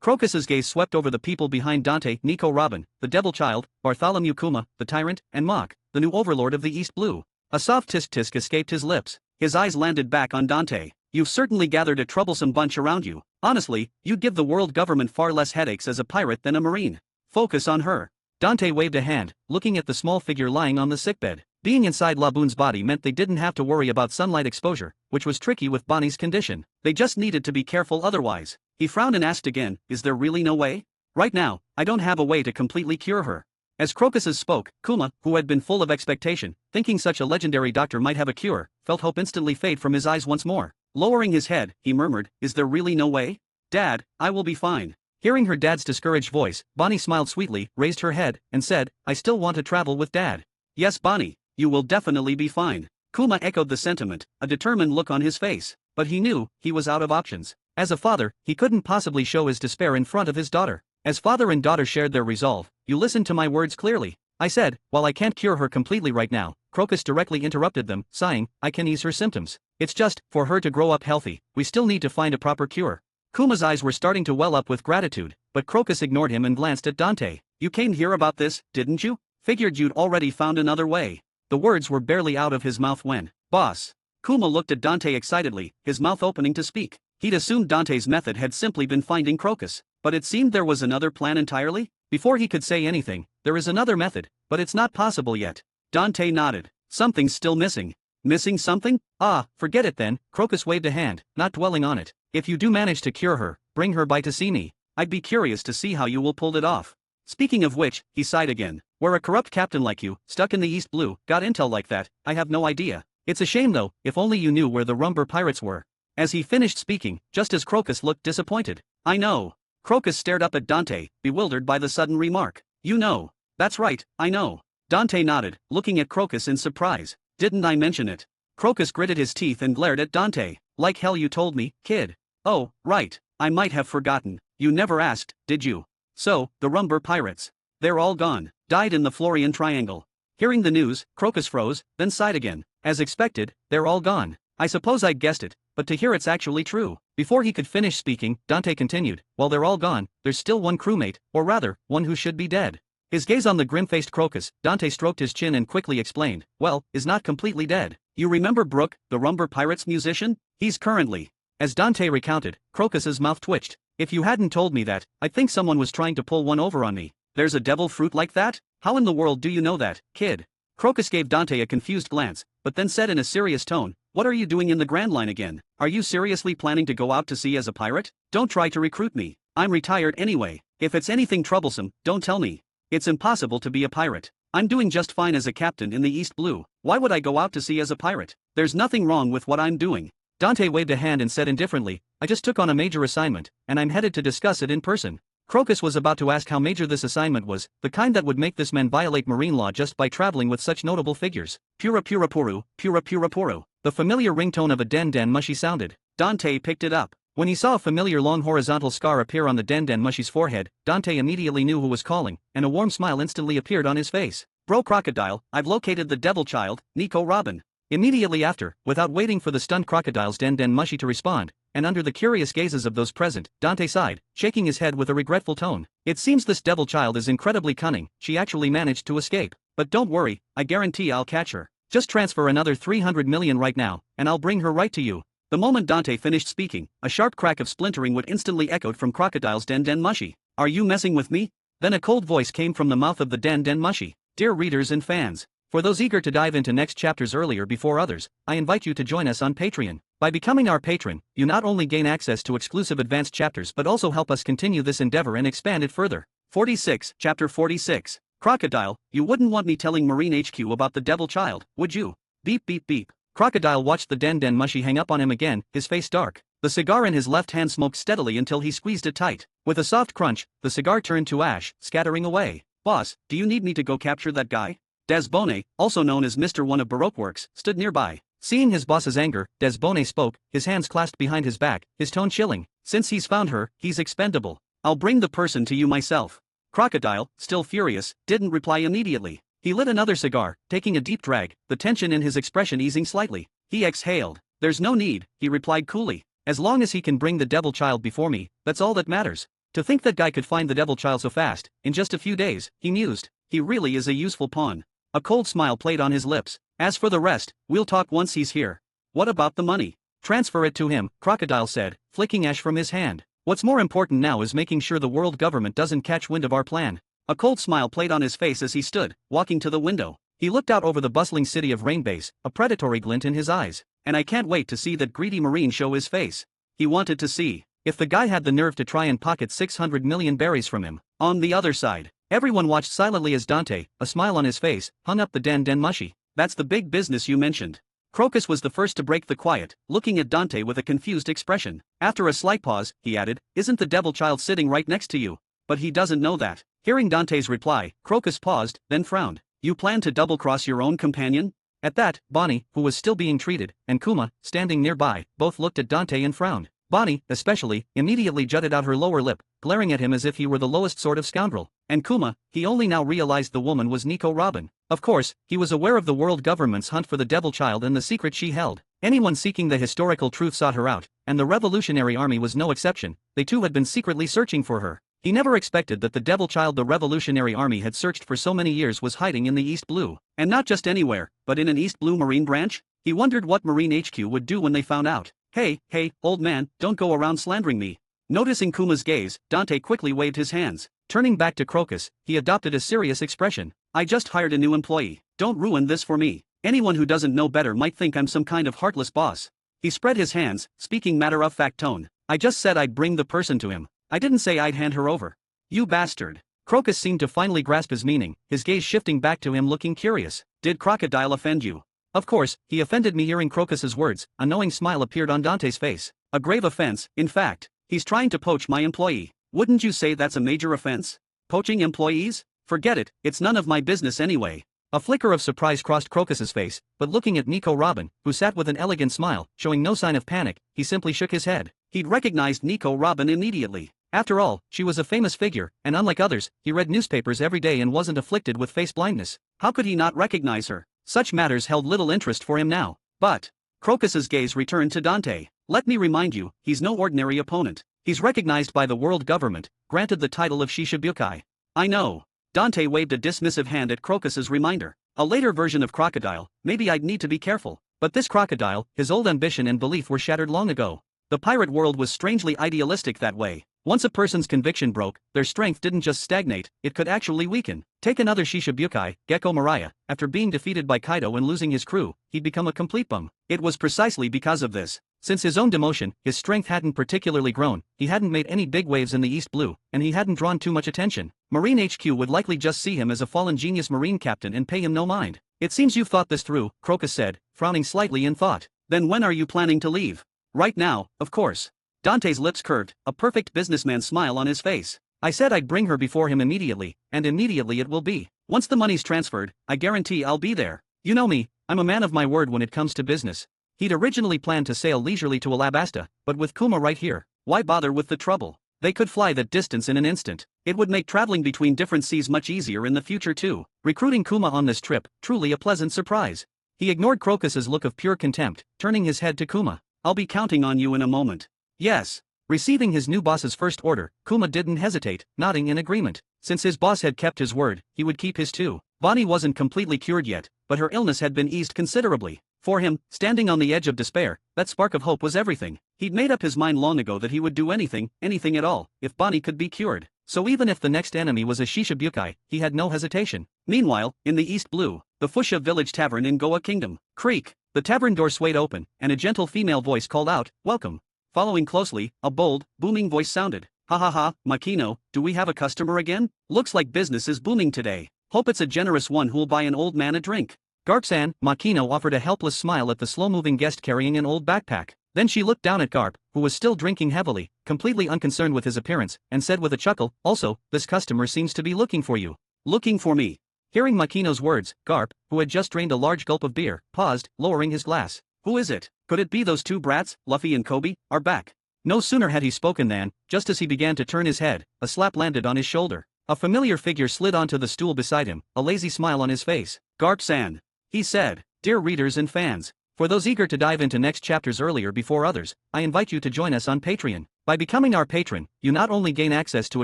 Crocus's gaze swept over the people behind Dante, Nico Robin, the Devil Child, Bartholomew Kuma, the Tyrant, and Mach, the new overlord of the East Blue. A soft tisk-tisk escaped his lips. His eyes landed back on Dante. You've certainly gathered a troublesome bunch around you. Honestly, you'd give the world government far less headaches as a pirate than a marine. Focus on her. Dante waved a hand, looking at the small figure lying on the sickbed. Being inside Laboon's body meant they didn't have to worry about sunlight exposure, which was tricky with Bonnie's condition. They just needed to be careful otherwise. He frowned and asked again, is there really no way? Right now, I don't have a way to completely cure her. As Crocuses spoke, Kuma, who had been full of expectation, thinking such a legendary doctor might have a cure, felt hope instantly fade from his eyes once more. Lowering his head, he murmured, is there really no way? Dad, I will be fine. Hearing her dad's discouraged voice, Bonnie smiled sweetly, raised her head, and said, I still want to travel with Dad. Yes, Bonnie, you will definitely be fine. Kuma echoed the sentiment, a determined look on his face, but he knew he was out of options. As a father, he couldn't possibly show his despair in front of his daughter. As father and daughter shared their resolve, you listened to my words clearly. I said, while I can't cure her completely right now, Crocus directly interrupted them, sighing, I can ease her symptoms. It's just, for her to grow up healthy, we still need to find a proper cure. Kuma's eyes were starting to well up with gratitude, but Crocus ignored him and glanced at Dante. You came here about this, didn't you? Figured you'd already found another way. The words were barely out of his mouth when, Boss. Kuma looked at Dante excitedly, his mouth opening to speak. He'd assumed Dante's method had simply been finding Crocus, but it seemed there was another plan entirely? Before he could say anything, there is another method, but it's not possible yet. Dante nodded. Something's still missing. Missing something? Ah, forget it then, Crocus waved a hand, not dwelling on it. If you do manage to cure her, bring her by to see me. I'd be curious to see how you will pull it off. Speaking of which, he sighed again. Where a corrupt captain like you, stuck in the East Blue, got intel like that, I have no idea. It's a shame though, if only you knew where the Rumber pirates were. As he finished speaking, just as Crocus looked disappointed. I know. Crocus stared up at Dante, bewildered by the sudden remark. You know. That's right, I know. Dante nodded, looking at Crocus in surprise. Didn't I mention it? Crocus gritted his teeth and glared at Dante. Like hell you told me, kid. Oh, right, I might have forgotten. You never asked, did you? So, the Rumber pirates. They're all gone. Died in the Florian Triangle. Hearing the news, Crocus froze, then sighed again. As expected, they're all gone. I suppose I guessed it, but to hear it's actually true. Before he could finish speaking, Dante continued, while they're all gone, there's still one crewmate, or rather, one who should be dead. His gaze on the grim-faced Crocus, Dante stroked his chin and quickly explained, well, is not completely dead. You remember Brooke, the Rumber Pirates musician? He's currently. As Dante recounted, Crocus's mouth twitched. If you hadn't told me that, I'd think someone was trying to pull one over on me. There's a devil fruit like that? How in the world do you know that, kid? Crocus gave Dante a confused glance, but then said in a serious tone, what are you doing in the Grand Line again? Are you seriously planning to go out to sea as a pirate? Don't try to recruit me. I'm retired anyway. If it's anything troublesome, don't tell me. It's impossible to be a pirate. I'm doing just fine as a captain in the East Blue. Why would I go out to sea as a pirate? There's nothing wrong with what I'm doing. Dante waved a hand and said indifferently, I just took on a major assignment, and I'm headed to discuss it in person. Crocus was about to ask how major this assignment was, the kind that would make this man violate marine law just by traveling with such notable figures. Pura pura puru, pura pura puru. The familiar ringtone of a den mushy sounded. Dante picked it up. When he saw a familiar long horizontal scar appear on the den mushy's forehead, Dante immediately knew who was calling, and a warm smile instantly appeared on his face. Bro Crocodile, I've located the Devil Child, Nico Robin. Immediately after, without waiting for the stunned crocodile's den mushy to respond, and under the curious gazes of those present, Dante sighed, shaking his head with a regretful tone. It seems this Devil Child is incredibly cunning, she actually managed to escape. But don't worry, I guarantee I'll catch her. Just transfer another 300 million right now, and I'll bring her right to you. The moment Dante finished speaking, a sharp crack of splintering wood instantly echoed from Crocodile's den mushy. Are you messing with me? Then a cold voice came from the mouth of the den mushy. Dear readers and fans, for those eager to dive into next chapters earlier before others, I invite you to join us on Patreon. By becoming our patron, you not only gain access to exclusive advanced chapters but also help us continue this endeavor and expand it further. 46, Chapter 46. Crocodile, you wouldn't want me telling Marine HQ about the Devil Child, would you? Beep beep beep. Crocodile watched the den mushy hang up on him again, his face dark. The cigar in his left hand smoked steadily until he squeezed it tight. With a soft crunch, the cigar turned to ash, scattering away. Boss, do you need me to go capture that guy? Desbonne, also known as Mr. One of Baroque Works, stood nearby. Seeing his boss's anger, Desbonne spoke, his hands clasped behind his back, his tone chilling. Since he's found her, he's expendable. I'll bring the person to you myself. Crocodile, still furious, didn't reply immediately. He lit another cigar, taking a deep drag, the tension in his expression easing slightly. He exhaled. There's no need, he replied coolly. As long as he can bring the devil child before me, that's all that matters. To think that guy could find the devil child so fast, in just a few days, he mused. He really is a useful pawn. A cold smile played on his lips. As for the rest, we'll talk once he's here. What about the money? Transfer it to him, Crocodile said, flicking ash from his hand. What's more important now is making sure the world government doesn't catch wind of our plan. A cold smile played on his face as he stood, walking to the window. He looked out over the bustling city of Rainbase, a predatory glint in his eyes. And I can't wait to see that greedy marine show his face. He wanted to see if the guy had the nerve to try and pocket 600 million berries from him. On the other side, everyone watched silently as Dante, a smile on his face, hung up the den mushy. That's the big business you mentioned. Crocus was the first to break the quiet, looking at Dante with a confused expression. After a slight pause, he added, "Isn't the devil child sitting right next to you? But he doesn't know that." Hearing Dante's reply, Crocus paused, then frowned. "You plan to double-cross your own companion?" At that, Bonnie, who was still being treated, and Kuma, standing nearby, both looked at Dante and frowned. Bonnie, especially, immediately jutted out her lower lip, glaring at him as if he were the lowest sort of scoundrel. And Kuma, he only now realized the woman was Nico Robin. Of course, he was aware of the world government's hunt for the devil child and the secret she held. Anyone seeking the historical truth sought her out, and the Revolutionary Army was no exception. They too had been secretly searching for her. He never expected that the devil child the Revolutionary Army had searched for so many years was hiding in the East Blue. And not just anywhere, but in an East Blue Marine branch? He wondered what Marine HQ would do when they found out. Hey, old man, don't go around slandering me." Noticing Kuma's gaze, Dante quickly waved his hands. Turning back to Crocus, he adopted a serious expression. "I just hired a new employee. Don't ruin this for me. Anyone who doesn't know better might think I'm some kind of heartless boss." He spread his hands, speaking matter-of-fact tone. "I just said I'd bring the person to him. I didn't say I'd hand her over." "You bastard." Crocus seemed to finally grasp his meaning, his gaze shifting back to him looking curious. "Did Crocodile offend you?" "Of course, he offended me." Hearing Crocus's words, a knowing smile appeared on Dante's face. "A grave offense, in fact. He's trying to poach my employee. Wouldn't you say that's a major offense? Poaching employees? Forget it, it's none of my business anyway." A flicker of surprise crossed Crocus's face, but looking at Nico Robin, who sat with an elegant smile, showing no sign of panic, he simply shook his head. He'd recognized Nico Robin immediately. After all, she was a famous figure, and unlike others, he read newspapers every day and wasn't afflicted with face blindness. How could he not recognize her? Such matters held little interest for him now. But Crocus's gaze returned to Dante. "Let me remind you, he's no ordinary opponent. He's recognized by the world government, granted the title of Shishibukai." "I know." Dante waved a dismissive hand at Crocus's reminder. "A later version of Crocodile, maybe I'd need to be careful. But this Crocodile, his old ambition and belief were shattered long ago. The pirate world was strangely idealistic that way. Once a person's conviction broke, their strength didn't just stagnate, it could actually weaken. Take another Shishibukai, Gecko Mariah. After being defeated by Kaido and losing his crew, he'd become a complete bum. It was precisely because of this. Since his own demotion, his strength hadn't particularly grown, he hadn't made any big waves in the East Blue, and he hadn't drawn too much attention. Marine HQ would likely just see him as a fallen genius marine captain and pay him no mind. "It seems you've thought this through," Crocus said, frowning slightly in thought. "Then when are you planning to leave?" "Right now, of course." Dante's lips curved, a perfect businessman smile on his face. "I said I'd bring her before him immediately, and immediately it will be. Once the money's transferred, I guarantee I'll be there. You know me, I'm a man of my word when it comes to business." He'd originally planned to sail leisurely to Alabasta, but with Kuma right here, why bother with the trouble? They could fly that distance in an instant. It would make traveling between different seas much easier in the future too. Recruiting Kuma on this trip, truly a pleasant surprise. He ignored Crocus's look of pure contempt, turning his head to Kuma. "I'll be counting on you in a moment." "Yes." Receiving his new boss's first order, Kuma didn't hesitate, nodding in agreement. Since his boss had kept his word, he would keep his too. Bonnie wasn't completely cured yet, but her illness had been eased considerably. For him, standing on the edge of despair, that spark of hope was everything. He'd made up his mind long ago that he would do anything at all, if Bonnie could be cured. So even if the next enemy was a Shishibukai, he had no hesitation. Meanwhile, in the East Blue, the Fuchsia Village Tavern in Goa Kingdom. Creak! The tavern door swayed open, and a gentle female voice called out, "Welcome." Following closely, a bold, booming voice sounded. "Ha ha ha, Makino, do we have a customer again? Looks like business is booming today. Hope it's a generous one who'll buy an old man a drink." Garp-san, Makino offered a helpless smile at the slow-moving guest carrying an old backpack. Then she looked down at Garp, who was still drinking heavily, completely unconcerned with his appearance, and said with a chuckle, "Also, this customer seems to be looking for you." "Looking for me?" Hearing Makino's words, Garp, who had just drained a large gulp of beer, paused, lowering his glass. "Who is it? Could it be those two brats, Luffy and Kobe, are back?" No sooner had he spoken than, just as he began to turn his head, a slap landed on his shoulder. A familiar figure slid onto the stool beside him, a lazy smile on his face. "Garp-san," he said. "Dear readers and fans, For those eager to dive into next chapters earlier before others, I invite you to join us on Patreon. By becoming our patron, you not only gain access to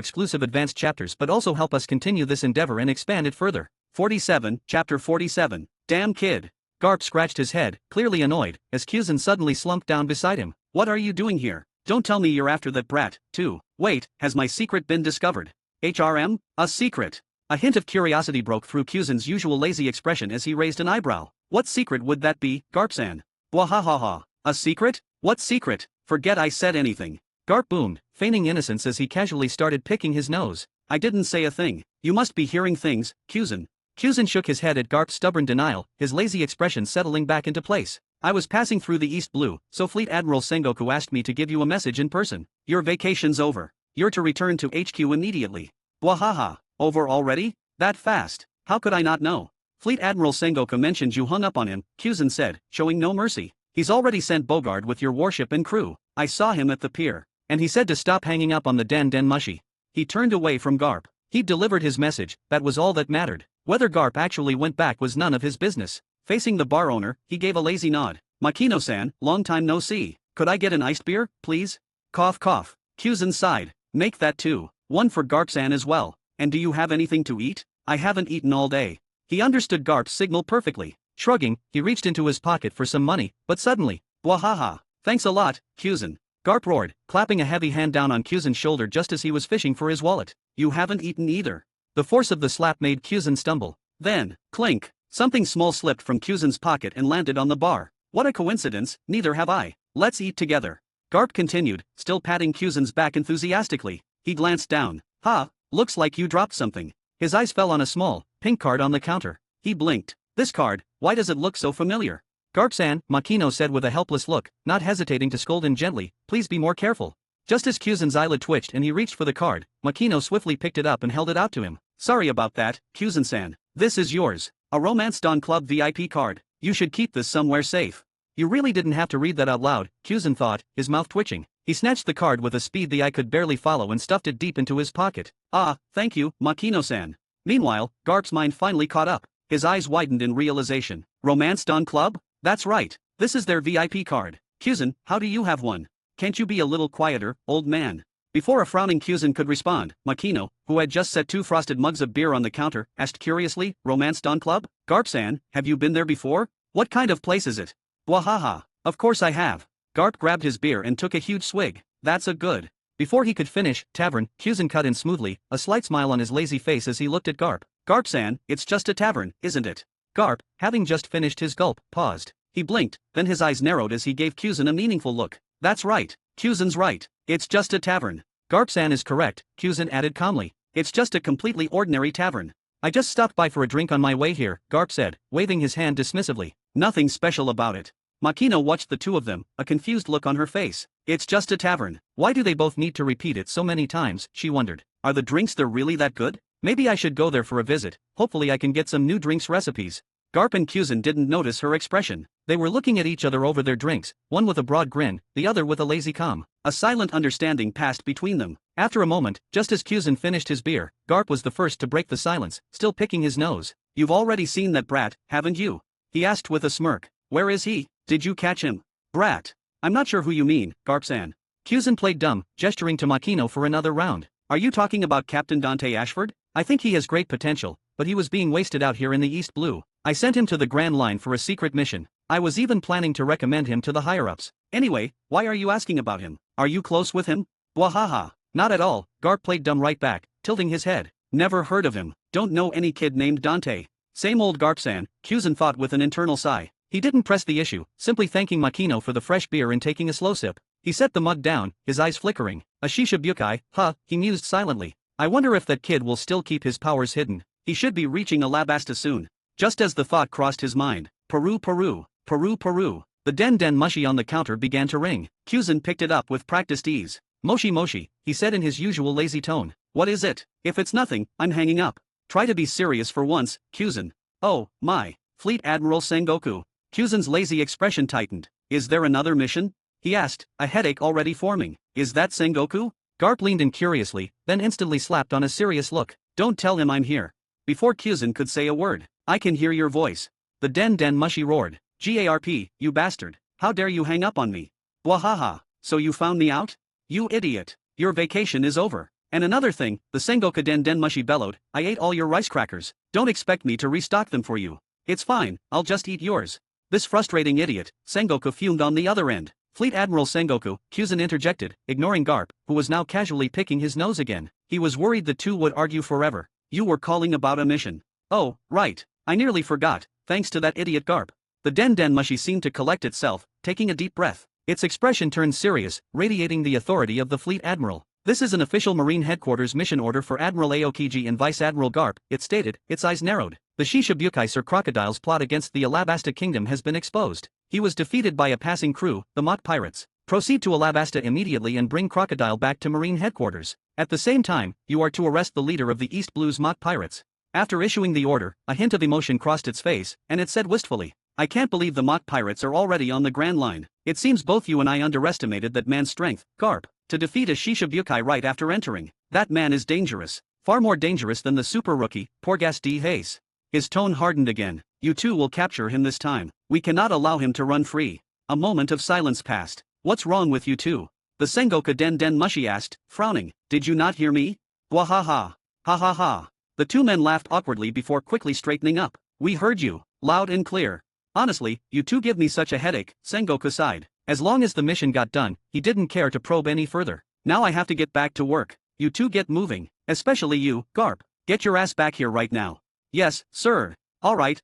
exclusive advanced chapters but also help us continue this endeavor and expand it further. 47, Chapter 47. Damn kid. Garp scratched his head, clearly annoyed, as Kuzan suddenly slumped down beside him. What are you doing here? Don't tell me you're after that brat, too. Wait, has my secret been discovered? HRM? A secret? A hint of curiosity broke through Kuzan's usual lazy expression as he raised an eyebrow. What secret would that be, Garp-san? Bwahahaha. A secret? What secret? Forget I said anything. Garp boomed, feigning innocence as he casually started picking his nose. I didn't say a thing. You must be hearing things, Kuzan. Kuzan shook his head at Garp's stubborn denial, his lazy expression settling back into place. I was passing through the East Blue, so Fleet Admiral Sengoku asked me to give you a message in person. Your vacation's over. You're to return to HQ immediately. Bwahaha. Over already? That fast? How could I not know? Fleet Admiral Sengoku mentioned you hung up on him, Kuzan said, showing no mercy. He's already sent Bogard with your warship and crew. I saw him at the pier. And he said to stop hanging up on the Den Mushi. He turned away from Garp. He'd delivered his message, that was all that mattered. Whether Garp actually went back was none of his business. Facing the bar owner, he gave a lazy nod. Makino-san, long time no see. Could I get an iced beer, please? Cough cough. Kuzan sighed. Make that two. One for Garp-san as well. And do you have anything to eat? I haven't eaten all day. He understood Garp's signal perfectly. Shrugging, he reached into his pocket for some money, but suddenly, Bwahaha. Thanks a lot, Kuzan. Garp roared, clapping a heavy hand down on Kuzan's shoulder just as he was fishing for his wallet. You haven't eaten either. The force of the slap made Kuzan stumble. Then, clink, something small slipped from Kuzan's pocket and landed on the bar. What a coincidence, neither have I. Let's eat together. Garp continued, still patting Kuzan's back enthusiastically. He glanced down. Ha, looks like you dropped something. His eyes fell on a small, pink card on the counter. He blinked. This card, why does it look so familiar? Garp-san, Makino said with a helpless look, not hesitating to scold him gently, please be more careful. Just as Kuzan's eyelid twitched and he reached for the card, Makino swiftly picked it up and held it out to him. Sorry about that, Kuzan-san. This is yours. A Romance Dawn Club VIP card. You should keep this somewhere safe. You really didn't have to read that out loud, Kuzan thought, his mouth twitching. He snatched the card with a speed the eye could barely follow and stuffed it deep into his pocket. Ah, thank you, Makino-san. Meanwhile, Garp's mind finally caught up. His eyes widened in realization. Romance Dawn Club? That's right. This is their VIP card. Kuzan, how do you have one? Can't you be a little quieter, old man? Before a frowning Kuzan could respond, Makino, who had just set 2 frosted mugs of beer on the counter, asked curiously, Romance Dawn Club? Garp-san, have you been there before? What kind of place is it? Bwahaha. Of course I have. Garp grabbed his beer and took a huge swig. That's a good. Before he could finish, tavern, Kuzan cut in smoothly, a slight smile on his lazy face as he looked at Garp. Garp-san, it's just a tavern, isn't it? Garp, having just finished his gulp, paused. He blinked, then his eyes narrowed as he gave Kuzan a meaningful look. That's right. Kuzan's right. It's just a tavern. Garp-san is correct, Kuzan added calmly. It's just a completely ordinary tavern. I just stopped by for a drink on my way here, Garp said, waving his hand dismissively. Nothing special about it. Makino watched the two of them, a confused look on her face. It's just a tavern. Why do they both need to repeat it so many times, she wondered. Are the drinks there really that good? Maybe I should go there for a visit, hopefully I can get some new drinks recipes. Garp and Kuzan didn't notice her expression. They were looking at each other over their drinks, one with a broad grin, the other with a lazy calm. A silent understanding passed between them. After a moment, just as Kuzan finished his beer, Garp was the first to break the silence, still picking his nose. You've already seen that brat, haven't you? He asked with a smirk. Where is he? Did you catch him? Brat. I'm not sure who you mean, Garp-san. Kuzan played dumb, gesturing to Makino for another round. Are you talking about Captain Dante Ashford? I think he has great potential, but he was being wasted out here in the East Blue. I sent him to the Grand Line for a secret mission. I was even planning to recommend him to the higher-ups. Anyway, why are you asking about him? Are you close with him? Bwahaha. Not at all, Garp played dumb right back, tilting his head. Never heard of him. Don't know any kid named Dante. Same old Garp-san, Kuzan thought with an internal sigh. He didn't press the issue, simply thanking Makino for the fresh beer and taking a slow sip. He set the mug down, his eyes flickering. A Shishibukai, huh, he mused silently. I wonder if that kid will still keep his powers hidden. He should be reaching Alabasta soon. Just as the thought crossed his mind, Peru Peru, Peru Peru, the Den Mushi on the counter began to ring. Kuzan picked it up with practiced ease. Moshi Moshi, he said in his usual lazy tone. What is it? If it's nothing, I'm hanging up. Try to be serious for once, Kuzan. Oh, my. Fleet Admiral Sengoku. Kuzan's lazy expression tightened. Is there another mission? He asked, a headache already forming. Is that Sengoku? Garp leaned in curiously, then instantly slapped on a serious look. Don't tell him I'm here. Before Kuzan could say a word. I can hear your voice. The Den Mushi roared. GARP, you bastard. How dare you hang up on me? Wahaha, so you found me out? You idiot. Your vacation is over. And another thing, the Sengoku Den Mushi bellowed, I ate all your rice crackers. Don't expect me to restock them for you. It's fine, I'll just eat yours. This frustrating idiot, Sengoku fumed on the other end. Fleet Admiral Sengoku, Kyuzan interjected, ignoring Garp, who was now casually picking his nose again. He was worried the two would argue forever. You were calling about a mission. Oh, right. I nearly forgot, thanks to that idiot Garp. The Den Mushi seemed to collect itself, taking a deep breath. Its expression turned serious, radiating the authority of the Fleet Admiral. This is an official Marine Headquarters mission order for Admiral Aokiji and Vice Admiral Garp, it stated, its eyes narrowed. The Shishibukai Sir Crocodile's plot against the Alabasta Kingdom has been exposed. He was defeated by a passing crew, the Mott Pirates. Proceed to Alabasta immediately and bring Crocodile back to Marine Headquarters. At the same time, you are to arrest the leader of the East Blues Mott Pirates. After issuing the order, a hint of emotion crossed its face, and it said wistfully, I can't believe the Mott Pirates are already on the Grand Line. It seems both you and I underestimated that man's strength, Garp. To defeat a Shishibukai right after entering. That man is dangerous. Far more dangerous than the super rookie, Porgas D. Hayes. His tone hardened again. You two will capture him this time. We cannot allow him to run free. A moment of silence passed. What's wrong with you two? The Sengoku Den Mushi asked, frowning. Did you not hear me? Wahaha. Ha ha ha. The two men laughed awkwardly before quickly straightening up. We heard you, loud and clear. Honestly, you two give me such a headache, Sengoku sighed. As long as the mission got done, he didn't care to probe any further. Now I have to get back to work. You two get moving. Especially you, Garp. Get your ass back here right now. Yes, sir. Alright.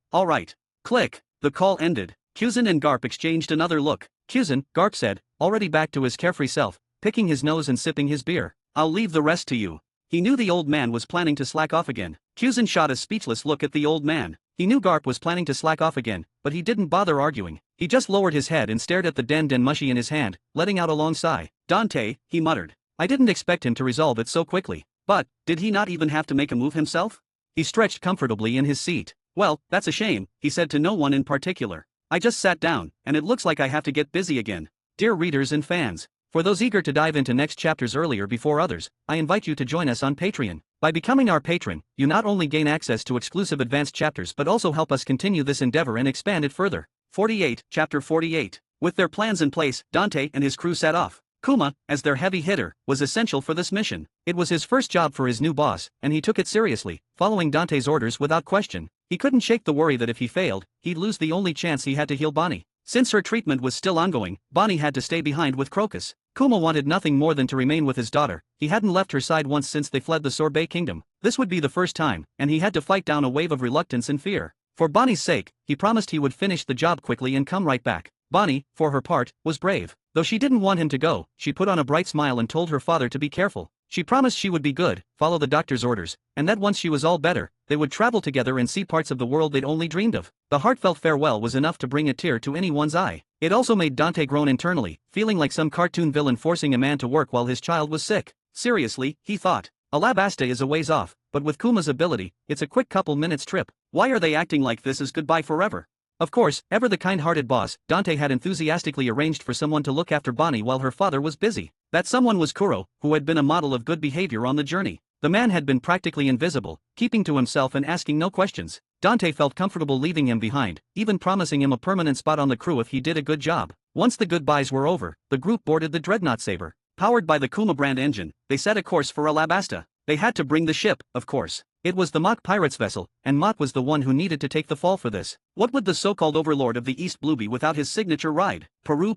Click. The call ended. Kyuzan and Garp exchanged another look. Kyuzan, Garp said, already back to his carefree self, picking his nose and sipping his beer. I'll leave the rest to you. He knew the old man was planning to slack off again. Kyuzan shot a speechless look at the old man. He knew Garp was planning to slack off again, but he didn't bother arguing. He just lowered his head and stared at the Den Mushi in his hand, letting out a long sigh. Dante, he muttered. I didn't expect him to resolve it so quickly. But, did he not even have to make a move himself? He stretched comfortably in his seat. Well, that's a shame, he said to no one in particular. I just sat down, and it looks like I have to get busy again. Dear readers and fans, for those eager to dive into next chapters earlier before others, I invite you to join us on Patreon. By becoming our patron, you not only gain access to exclusive advanced chapters but also help us continue this endeavor and expand it further. 48, Chapter 48. With their plans in place, Dante and his crew set off. Kuma, as their heavy hitter, was essential for this mission. It was his first job for his new boss, and he took it seriously, following Dante's orders without question. He couldn't shake the worry that if he failed, he'd lose the only chance he had to heal Bonnie. Since her treatment was still ongoing, Bonnie had to stay behind with Crocus. Kuma wanted nothing more than to remain with his daughter. He hadn't left her side once since they fled the Sorbet Kingdom. This would be the first time, and he had to fight down a wave of reluctance and fear. For Bonnie's sake, he promised he would finish the job quickly and come right back. Bonnie, for her part, was brave. Though she didn't want him to go, she put on a bright smile and told her father to be careful. She promised she would be good, follow the doctor's orders, and that once she was all better, they would travel together and see parts of the world they'd only dreamed of. The heartfelt farewell was enough to bring a tear to anyone's eye. It also made Dante groan internally, feeling like some cartoon villain forcing a man to work while his child was sick. Seriously, he thought. Alabasta is a ways off, but with Kuma's ability, it's a quick couple minutes trip. Why are they acting like this is goodbye forever? Of course, ever the kind-hearted boss, Dante had enthusiastically arranged for someone to look after Bonnie while her father was busy. That someone was Kuro, who had been a model of good behavior on the journey. The man had been practically invisible, keeping to himself and asking no questions. Dante felt comfortable leaving him behind, even promising him a permanent spot on the crew if he did a good job. Once the goodbyes were over, the group boarded the Dreadnought Saber. Powered by the Kuma brand engine, they set a course for Alabasta. They had to bring the ship, of course. It was the Mott Pirates vessel, and Mott was the one who needed to take the fall for this. What would the so-called overlord of the East Blue be without his signature ride? Peru.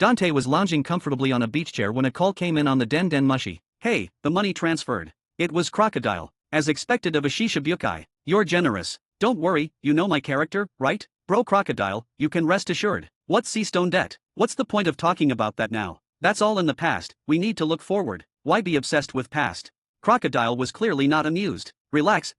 Dante was lounging comfortably on a beach chair when a call came in on the Den Mushi. Hey, the money transferred. It was Crocodile. As expected of a Shishibukai. You're generous. Don't worry, you know my character, right? Bro Crocodile, you can rest assured. What's Seastone debt? What's the point of talking about that now? That's all in the past, we need to look forward. Why be obsessed with past? Crocodile was clearly not amused. Relax,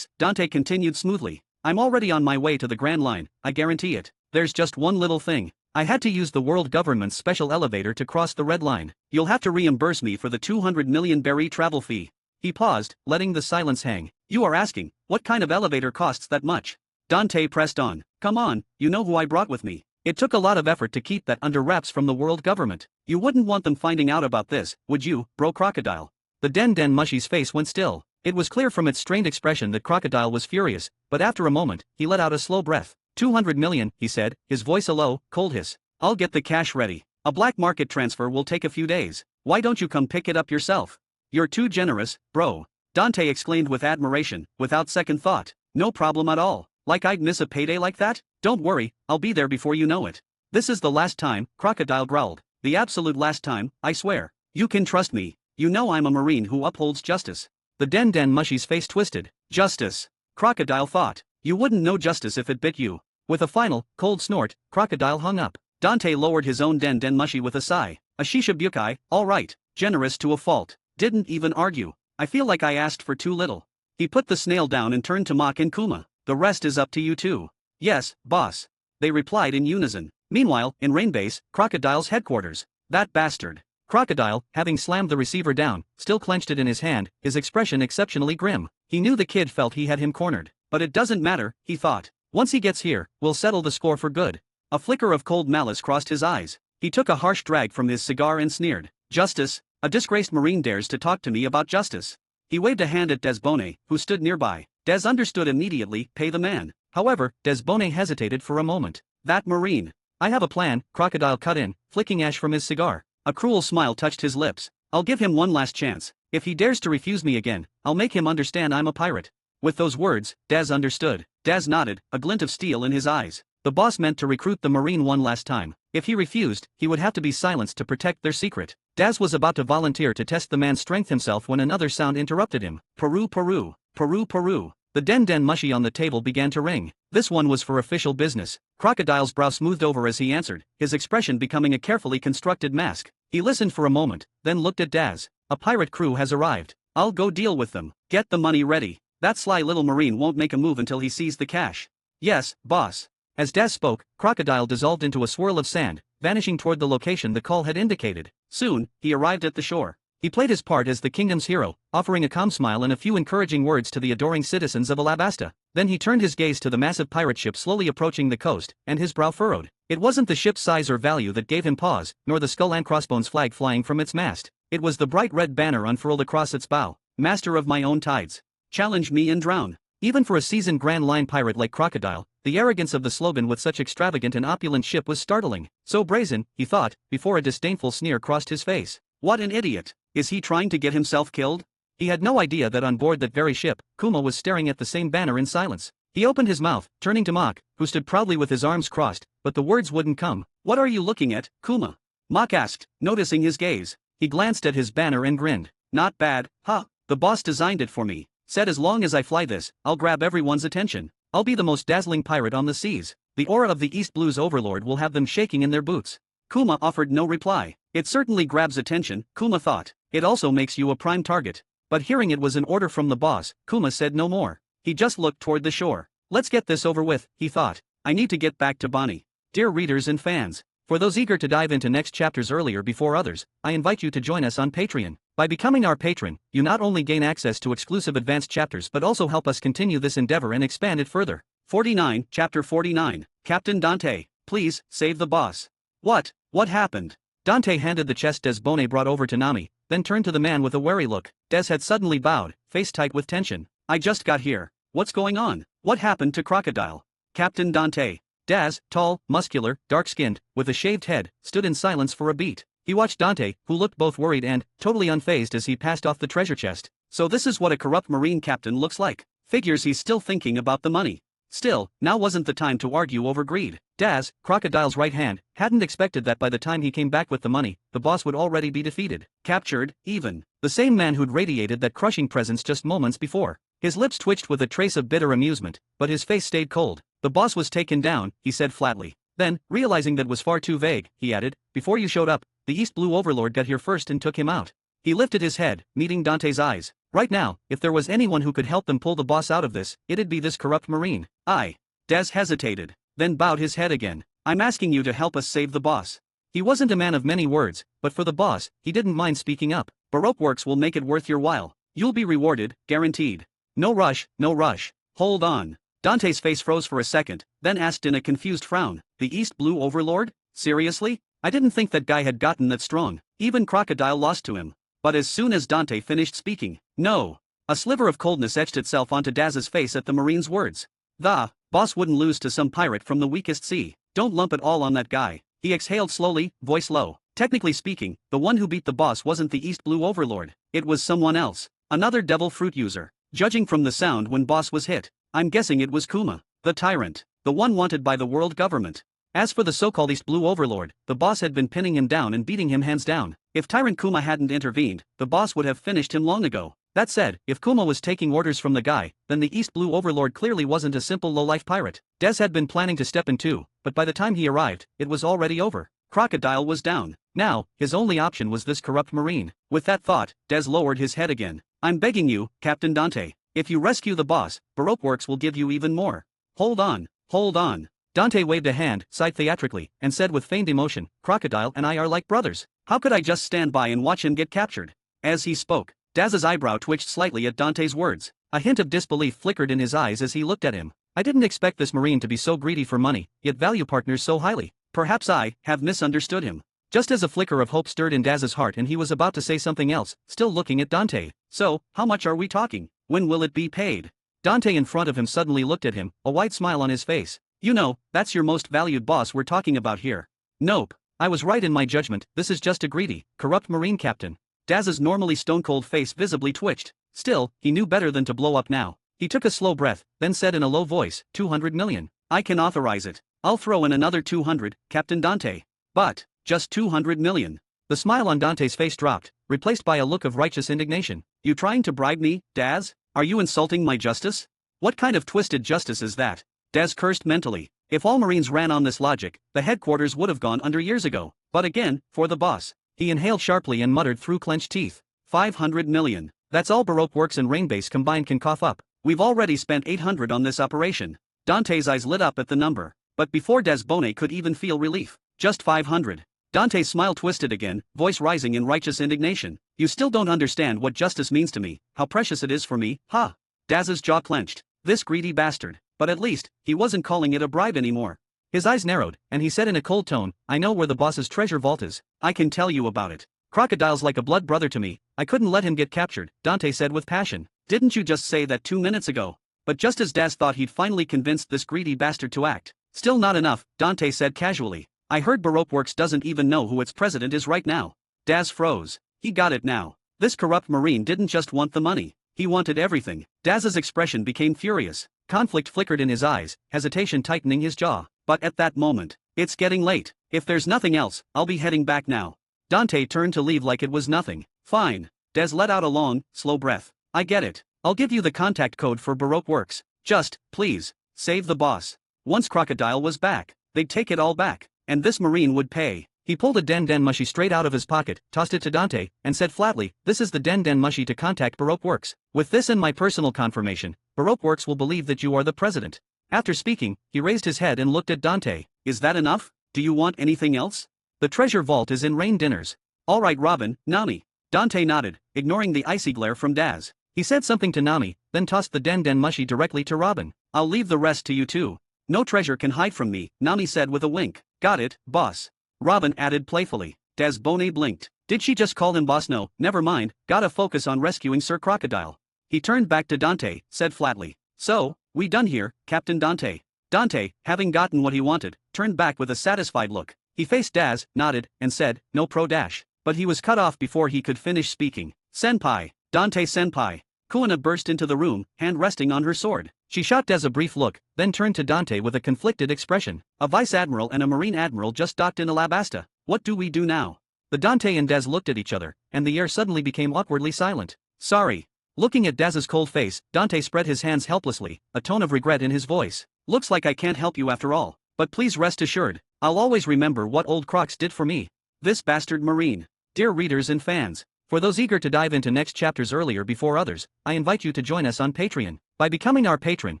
Dante continued smoothly. I'm already on my way to the Grand Line, I guarantee it. There's just one little thing. I had to use the world government's special elevator to cross the red line. You'll have to reimburse me for the 200 million berry travel fee. He paused, letting the silence hang. You are asking, what kind of elevator costs that much? Dante pressed on. Come on, you know who I brought with me. It took a lot of effort to keep that under wraps from the world government. You wouldn't want them finding out about this, would you, bro Crocodile? The Den Mushi's face went still. It was clear from its strained expression that Crocodile was furious, but after a moment, he let out a slow breath. 200 million, he said, his voice a low, cold hiss. I'll get the cash ready. A black market transfer will take a few days. Why don't you come pick it up yourself? You're too generous, bro. Dante exclaimed with admiration, without second thought. No problem at all. Like I'd miss a payday like that? Don't worry, I'll be there before you know it. This is the last time, Crocodile growled. The absolute last time, I swear. You can trust me. You know I'm a Marine who upholds justice. The Den Mushy's face twisted. Justice. Crocodile thought. You wouldn't know justice if it bit you. With a final, cold snort, Crocodile hung up. Dante lowered his own Den Mushy with a sigh. A shishabukai, all right, generous to a fault. Didn't even argue. I feel like I asked for too little. He put the snail down and turned to Mach and Kuma. The rest is up to you two. Yes, boss. They replied in unison. Meanwhile, in Rainbase, Crocodile's headquarters. That bastard. Crocodile, having slammed the receiver down, still clenched it in his hand, his expression exceptionally grim. He knew the kid felt he had him cornered. But it doesn't matter, he thought. Once he gets here, we'll settle the score for good. A flicker of cold malice crossed his eyes. He took a harsh drag from his cigar and sneered. Justice? A disgraced Marine dares to talk to me about justice. He waved a hand at Desbonne, who stood nearby. Des understood immediately, pay the man. However, Desbonne hesitated for a moment. That Marine. I have a plan, Crocodile cut in, flicking ash from his cigar. A cruel smile touched his lips. I'll give him one last chance. If he dares to refuse me again, I'll make him understand I'm a pirate. With those words, Des understood. Des nodded, a glint of steel in his eyes. The boss meant to recruit the Marine one last time. If he refused, he would have to be silenced to protect their secret. Daz was about to volunteer to test the man's strength himself when another sound interrupted him. Peru, Peru, Peru, Peru. The Den Mushy on the table began to ring. This one was for official business. Crocodile's brow smoothed over as he answered, his expression becoming a carefully constructed mask. He listened for a moment, then looked at Daz. A pirate crew has arrived. I'll go deal with them. Get the money ready. That sly little Marine won't make a move until he sees the cash. Yes, boss. As Daz spoke, Crocodile dissolved into a swirl of sand, vanishing toward the location the call had indicated. Soon, he arrived at the shore. He played his part as the kingdom's hero, offering a calm smile and a few encouraging words to the adoring citizens of Alabasta. Then he turned his gaze to the massive pirate ship slowly approaching the coast, and his brow furrowed. It wasn't the ship's size or value that gave him pause, nor the skull and crossbones flag flying from its mast. It was the bright red banner unfurled across its bow. Master of my own tides. Challenge me and drown. Even for a seasoned Grand Line pirate like Crocodile, the arrogance of the slogan with such extravagant and opulent ship was startling. So brazen, he thought, before a disdainful sneer crossed his face. What an idiot. Is he trying to get himself killed? He had no idea that on board that very ship, Kuma was staring at the same banner in silence. He opened his mouth, turning to Mach, who stood proudly with his arms crossed, but the words wouldn't come. What are you looking at, Kuma? Mach asked, noticing his gaze. He glanced at his banner and grinned. Not bad, huh? The boss designed it for me. Said as long as I fly this, I'll grab everyone's attention. I'll be the most dazzling pirate on the seas. The aura of the East Blue's overlord will have them shaking in their boots. Kuma offered no reply. It certainly grabs attention, Kuma thought. It also makes you a prime target. But hearing it was an order from the boss, Kuma said no more. He just looked toward the shore. Let's get this over with, he thought. I need to get back to Bonnie. Dear readers and fans, for those eager to dive into next chapters earlier before others, I invite you to join us on Patreon. By becoming our patron, you not only gain access to exclusive advanced chapters but also help us continue this endeavor and expand it further. 49, Chapter 49, Captain Dante, please, save the boss. What happened? Dante handed the chest Desbonne brought over to Nami, then turned to the man with a wary look. Des had suddenly bowed, face tight with tension. I just got here. What's going on? What happened to Crocodile? Captain Dante. Daz, tall, muscular, dark-skinned, with a shaved head, stood in silence for a beat. He watched Dante, who looked both worried and totally unfazed as he passed off the treasure chest. So this is what a corrupt Marine captain looks like. Figures he's still thinking about the money. Still, now wasn't the time to argue over greed. Daz, Crocodile's right hand, hadn't expected that by the time he came back with the money, the boss would already be defeated. Captured, even. The same man who'd radiated that crushing presence just moments before. His lips twitched with a trace of bitter amusement, but his face stayed cold. The boss was taken down, he said flatly. Then, realizing that was far too vague, he added, before you showed up, the East Blue Overlord got here first and took him out. He lifted his head, meeting Dante's eyes. Right now, if there was anyone who could help them pull the boss out of this, it'd be this corrupt Marine. Des hesitated, then bowed his head again. I'm asking you to help us save the boss. He wasn't a man of many words, but for the boss, he didn't mind speaking up. Baroque Works will make it worth your while. You'll be rewarded, guaranteed. No rush, no rush. Hold on. Dante's face froze for a second, then asked in a confused frown, the East Blue Overlord? Seriously? I didn't think that guy had gotten that strong. Even Crocodile lost to him. But as soon as Dante finished speaking, no. A sliver of coldness etched itself onto Daz's face at the Marine's words. The boss wouldn't lose to some pirate from the weakest sea. Don't lump it all on that guy. He exhaled slowly, voice low. Technically speaking, the one who beat the boss wasn't the East Blue Overlord. It was someone else. Another devil fruit user. Judging from the sound when boss was hit, I'm guessing it was Kuma, the tyrant, the one wanted by the world government. As for the so-called East Blue Overlord, the boss had been pinning him down and beating him hands down. If Tyrant Kuma hadn't intervened, the boss would have finished him long ago. That said, if Kuma was taking orders from the guy, then the East Blue Overlord clearly wasn't a simple low-life pirate. Des had been planning to step in too, but by the time he arrived, it was already over. Crocodile was down. Now, his only option was this corrupt marine. With that thought, Des lowered his head again. I'm begging you, Captain Dante. If you rescue the boss, Baroque Works will give you even more. Hold on, hold on. Dante waved a hand, sighed theatrically, and said with feigned emotion, Crocodile and I are like brothers. How could I just stand by and watch him get captured? As he spoke, Daz's eyebrow twitched slightly at Dante's words. A hint of disbelief flickered in his eyes as he looked at him. I didn't expect this marine to be so greedy for money, yet value partners so highly. Perhaps I have misunderstood him. Just as a flicker of hope stirred in Daz's heart and he was about to say something else, still looking at Dante. So, how much are we talking? When will it be paid? Dante in front of him suddenly looked at him, a wide smile on his face. You know, that's your most valued boss we're talking about here. Nope. I was right in my judgment, this is just a greedy, corrupt marine captain. Daz's normally stone-cold face visibly twitched. Still, he knew better than to blow up now. He took a slow breath, then said in a low voice, 200 million. I can authorize it. I'll throw in another 200, Captain Dante. But, just 200 million. The smile on Dante's face dropped, replaced by a look of righteous indignation. You trying to bribe me, Daz? Are you insulting my justice? What kind of twisted justice is that? Daz cursed mentally. If all Marines ran on this logic, the headquarters would have gone under years ago. But again, for the boss. He inhaled sharply and muttered through clenched teeth. 500 million. That's all Baroque Works and Rainbase combined can cough up. We've already spent 800 on this operation. Dante's eyes lit up at the number. But before Des Bonnet could even feel relief. Just 500. Dante's smile twisted again, voice rising in righteous indignation. You still don't understand what justice means to me, how precious it is for me, huh? Daz's jaw clenched. This greedy bastard. But at least, he wasn't calling it a bribe anymore. His eyes narrowed, and he said in a cold tone, I know where the boss's treasure vault is. I can tell you about it. Crocodile's like a blood brother to me. I couldn't let him get captured, Dante said with passion. Didn't you just say that 2 minutes ago? But just as Daz thought he'd finally convinced this greedy bastard to act. Still not enough, Dante said casually. I heard Baroque Works doesn't even know who its president is right now. Daz froze. He got it now. This corrupt marine didn't just want the money. He wanted everything. Daz's expression became furious. Conflict flickered in his eyes, hesitation tightening his jaw. But at that moment, it's getting late. If there's nothing else, I'll be heading back now. Dante turned to leave like it was nothing. Fine. Des let out a long, slow breath. I get it. I'll give you the contact code for Baroque Works. Just, please, save the boss. Once Crocodile was back, they'd take it all back. And this marine would pay. He pulled a Den Den Mushy straight out of his pocket, tossed it to Dante, and said flatly, this is the Den Den Mushy to contact Baroque Works. With this and my personal confirmation, Baroque Works will believe that you are the president. After speaking, he raised his head and looked at Dante. Is that enough? Do you want anything else? The treasure vault is in Rain Dinners. All right Robin, Nami. Dante nodded, ignoring the icy glare from Daz. He said something to Nami, then tossed the Den Den Mushy directly to Robin. I'll leave the rest to you two. No treasure can hide from me, Nami said with a wink. Got it, boss. Robin added playfully. Des Bonnet blinked. Did she just call him boss? No, never mind, gotta focus on rescuing Sir Crocodile. He turned back to Dante, said flatly. So, we done here, Captain Dante. Dante, having gotten what he wanted, turned back with a satisfied look. He faced Daz, nodded, and said, no pro-dash. But he was cut off before he could finish speaking. Senpai, Dante senpai. Kuina burst into the room, hand resting on her sword. She shot Des a brief look, then turned to Dante with a conflicted expression. A vice admiral and a marine admiral just docked in Alabasta. What do we do now? The Dante and Des looked at each other, and the air suddenly became awkwardly silent. Sorry. Looking at Daz's cold face, Dante spread his hands helplessly, a tone of regret in his voice. Looks like I can't help you after all. But please rest assured, I'll always remember what old Crocs did for me. This bastard marine. Dear readers and fans, for those eager to dive into next chapters earlier before others, I invite you to join us on Patreon. By becoming our patron,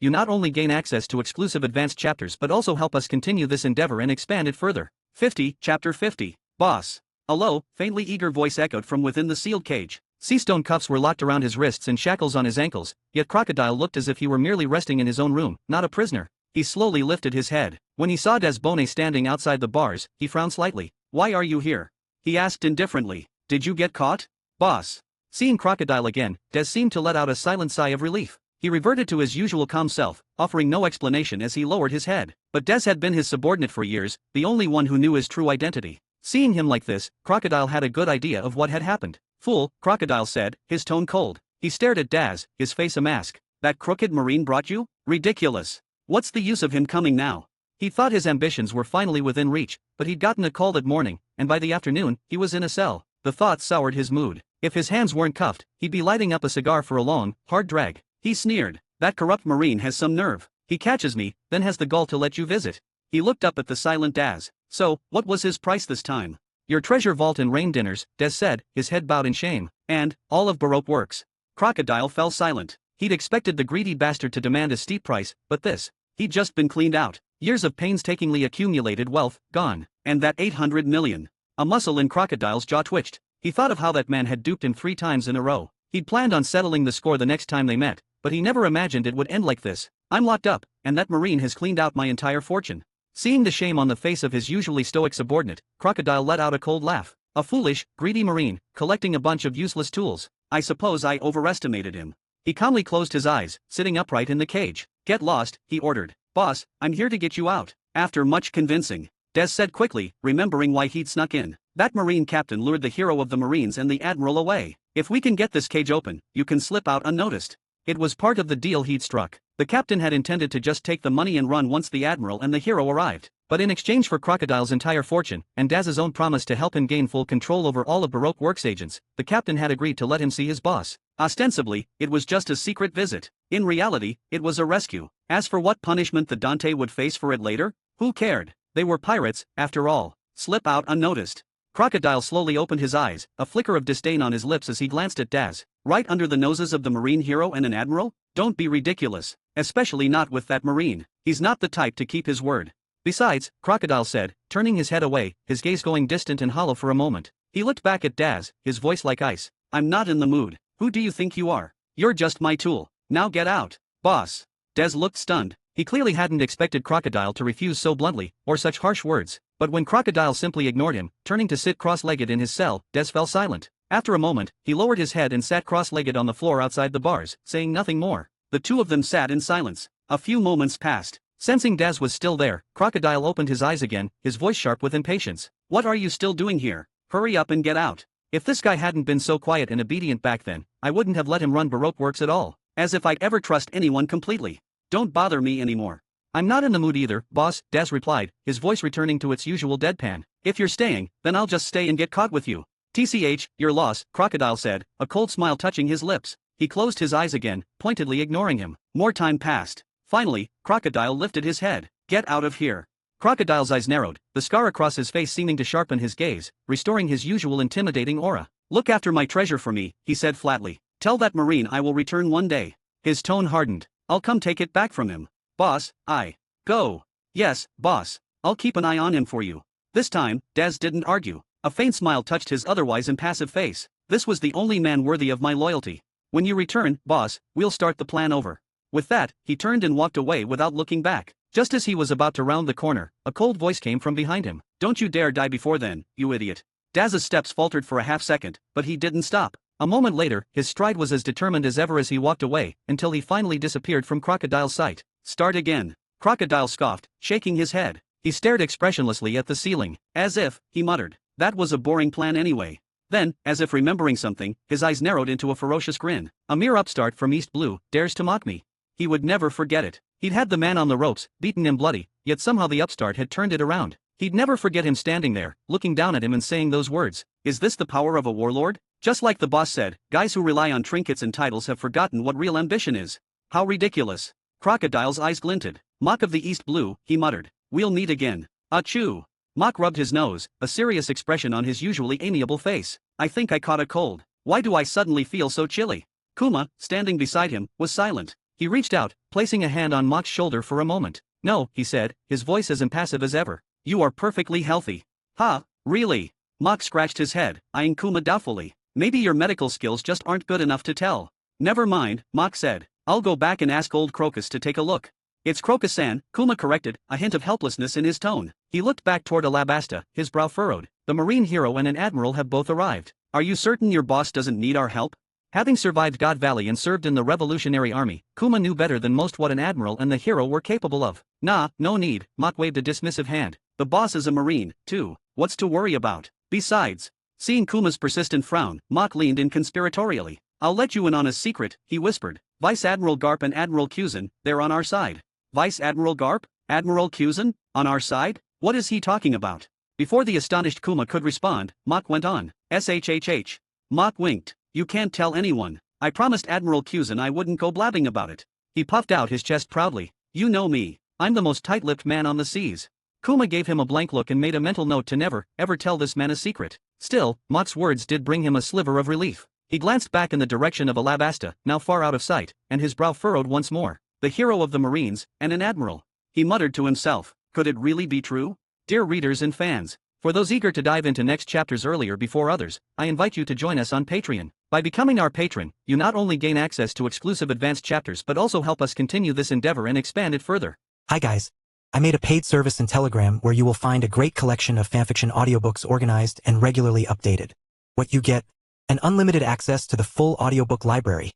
you not only gain access to exclusive advanced chapters but also help us continue this endeavor and expand it further. 50, Chapter 50. Boss. A low, faintly eager voice echoed from within the sealed cage. Seastone cuffs were locked around his wrists and shackles on his ankles, yet Crocodile looked as if he were merely resting in his own room, not a prisoner. He slowly lifted his head. When he saw Des Bonnet standing outside the bars, he frowned slightly. Why are you here? He asked indifferently. Did you get caught? Boss. Seeing Crocodile again, Des seemed to let out a silent sigh of relief. He reverted to his usual calm self, offering no explanation as he lowered his head. But Des had been his subordinate for years, the only one who knew his true identity. Seeing him like this, Crocodile had a good idea of what had happened. "Fool," Crocodile said, his tone cold. He stared at Daz, his face a mask. "That crooked marine brought you? Ridiculous. What's the use of him coming now?" He thought his ambitions were finally within reach, but he'd gotten a call that morning, and by the afternoon, he was in a cell. The thought soured his mood. If his hands weren't cuffed, he'd be lighting up a cigar for a long, hard drag. He sneered. "That corrupt marine has some nerve. He catches me, then has the gall to let you visit." He looked up at the silent Daz. "So, what was his price this time?" "Your treasure vault and rain dinners," Des said, his head bowed in shame. "And all of Baroque works." Crocodile fell silent. He'd expected the greedy bastard to demand a steep price, but this. He'd just been cleaned out. Years of painstakingly accumulated wealth, gone. And that 800 million. A muscle in Crocodile's jaw twitched. He thought of how that man had duped him 3 times in a row. He'd planned on settling the score the next time they met, but he never imagined it would end like this. "I'm locked up, and that marine has cleaned out my entire fortune." Seeing the shame on the face of his usually stoic subordinate, Crocodile let out a cold laugh. "A foolish, greedy marine, collecting a bunch of useless tools. I suppose I overestimated him." He calmly closed his eyes, sitting upright in the cage. "Get lost," he ordered. "Boss, I'm here to get you out." After much convincing, Des said quickly, remembering why he'd snuck in. "That marine captain lured the hero of the Marines and the admiral away. If we can get this cage open, you can slip out unnoticed." It was part of the deal he'd struck. The captain had intended to just take the money and run once the admiral and the hero arrived. But in exchange for Crocodile's entire fortune, and Daz's own promise to help him gain full control over all of Baroque Works' agents, the captain had agreed to let him see his boss. Ostensibly, it was just a secret visit. In reality, it was a rescue. As for what punishment the Dante would face for it later, who cared? They were pirates, after all. Slip out unnoticed. Crocodile slowly opened his eyes, a flicker of disdain on his lips as he glanced at Daz. "Right under the noses of the marine hero and an admiral? Don't be ridiculous. Especially not with that marine. He's not the type to keep his word." "Besides," Crocodile said, turning his head away, his gaze going distant and hollow for a moment. He looked back at Daz, his voice like ice. "I'm not in the mood. Who do you think you are? You're just my tool. Now get out." "Boss." Daz looked stunned. He clearly hadn't expected Crocodile to refuse so bluntly, or such harsh words. But when Crocodile simply ignored him, turning to sit cross-legged in his cell, Des fell silent. After a moment, he lowered his head and sat cross-legged on the floor outside the bars, saying nothing more. The two of them sat in silence. A few moments passed. Sensing Daz was still there, Crocodile opened his eyes again, his voice sharp with impatience. "What are you still doing here? Hurry up and get out." If this guy hadn't been so quiet and obedient back then, I wouldn't have let him run Baroque Works at all. As if I'd ever trust anyone completely. "Don't bother me anymore." "I'm not in the mood either, boss," Daz replied, his voice returning to its usual deadpan. "If you're staying, then I'll just stay and get caught with you." "TCH, your loss," Crocodile said, a cold smile touching his lips. He closed his eyes again, pointedly ignoring him. More time passed. Finally, Crocodile lifted his head. "Get out of here." Crocodile's eyes narrowed, the scar across his face seeming to sharpen his gaze, restoring his usual intimidating aura. "Look after my treasure for me," he said flatly. "Tell that marine I will return one day." His tone hardened. "I'll come take it back from him." "Boss, I." "Go." "Yes, boss. I'll keep an eye on him for you." This time, Daz didn't argue. A faint smile touched his otherwise impassive face. This was the only man worthy of my loyalty. "When you return, boss, we'll start the plan over." With that, he turned and walked away without looking back. Just as he was about to round the corner, a cold voice came from behind him. "Don't you dare die before then, you idiot." Daz's steps faltered for a half-second, but he didn't stop. A moment later, his stride was as determined as ever as he walked away, until he finally disappeared from Crocodile's sight. "Start again." Crocodile scoffed, shaking his head. He stared expressionlessly at the ceiling. "As if," he muttered, "that was a boring plan anyway." Then, as if remembering something, his eyes narrowed into a ferocious grin. "A mere upstart from East Blue dares to mock me." He would never forget it. He'd had the man on the ropes, beaten him bloody, yet somehow the upstart had turned it around. He'd never forget him standing there, looking down at him and saying those words. "Is this the power of a warlord?" Just like the boss said, guys who rely on trinkets and titles have forgotten what real ambition is. How ridiculous. Crocodile's eyes glinted. "Mock of the East Blue," he muttered. "We'll meet again." Achoo. Mock rubbed his nose, a serious expression on his usually amiable face. "I think I caught a cold. Why do I suddenly feel so chilly?" Kuma, standing beside him, was silent. He reached out, placing a hand on Mock's shoulder for a moment. "No," he said, his voice as impassive as ever. "You are perfectly healthy." "Ha, really?" Mock scratched his head, eyeing Kuma doubtfully. "Maybe your medical skills just aren't good enough to tell." "Never mind," Mock said. "I'll go back and ask old Crocus to take a look." "It's Crocus-san," Kuma corrected, a hint of helplessness in his tone. He looked back toward Alabasta, his brow furrowed. "The marine hero and an admiral have both arrived. Are you certain your boss doesn't need our help?" Having survived God Valley and served in the Revolutionary Army, Kuma knew better than most what an admiral and the hero were capable of. Nah, no need, Mott waved a dismissive hand. The boss is a Marine, too. What's to worry about? Besides, seeing Kuma's persistent frown, Mott leaned in conspiratorially. I'll let you in on a secret, he whispered. Vice Admiral Garp and Admiral Cusin, they're on our side. Vice Admiral Garp? Admiral Cusin? On our side? What is he talking about? Before the astonished Kuma could respond, Mott went on. SHHH. Mott winked. You can't tell anyone. I promised Admiral Cusin I wouldn't go blabbing about it. He puffed out his chest proudly. You know me. I'm the most tight-lipped man on the seas. Kuma gave him a blank look and made a mental note to never, ever tell this man a secret. Still, Mott's words did bring him a sliver of relief. He glanced back in the direction of Alabasta, now far out of sight, and his brow furrowed once more. The hero of the Marines, and an admiral. He muttered to himself, could it really be true? Dear readers and fans, for those eager to dive into next chapters earlier before others, I invite you to join us on Patreon. By becoming our patron, you not only gain access to exclusive advanced chapters but also help us continue this endeavor and expand it further. Hi guys. I made a paid service in Telegram where you will find a great collection of fanfiction audiobooks organized and regularly updated. What you get? An unlimited access to the full audiobook library.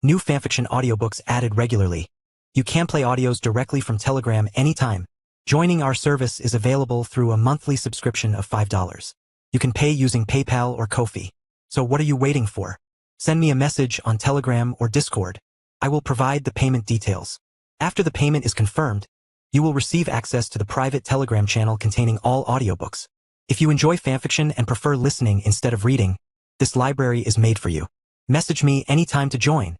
New fanfiction audiobooks added regularly. You can play audios directly from Telegram anytime. Joining our service is available through a monthly subscription of $5. You can pay using PayPal or Ko-fi. So what are you waiting for? Send me a message on Telegram or Discord. I will provide the payment details. After the payment is confirmed, you will receive access to the private Telegram channel containing all audiobooks. If you enjoy fanfiction and prefer listening instead of reading, this library is made for you. Message me anytime to join.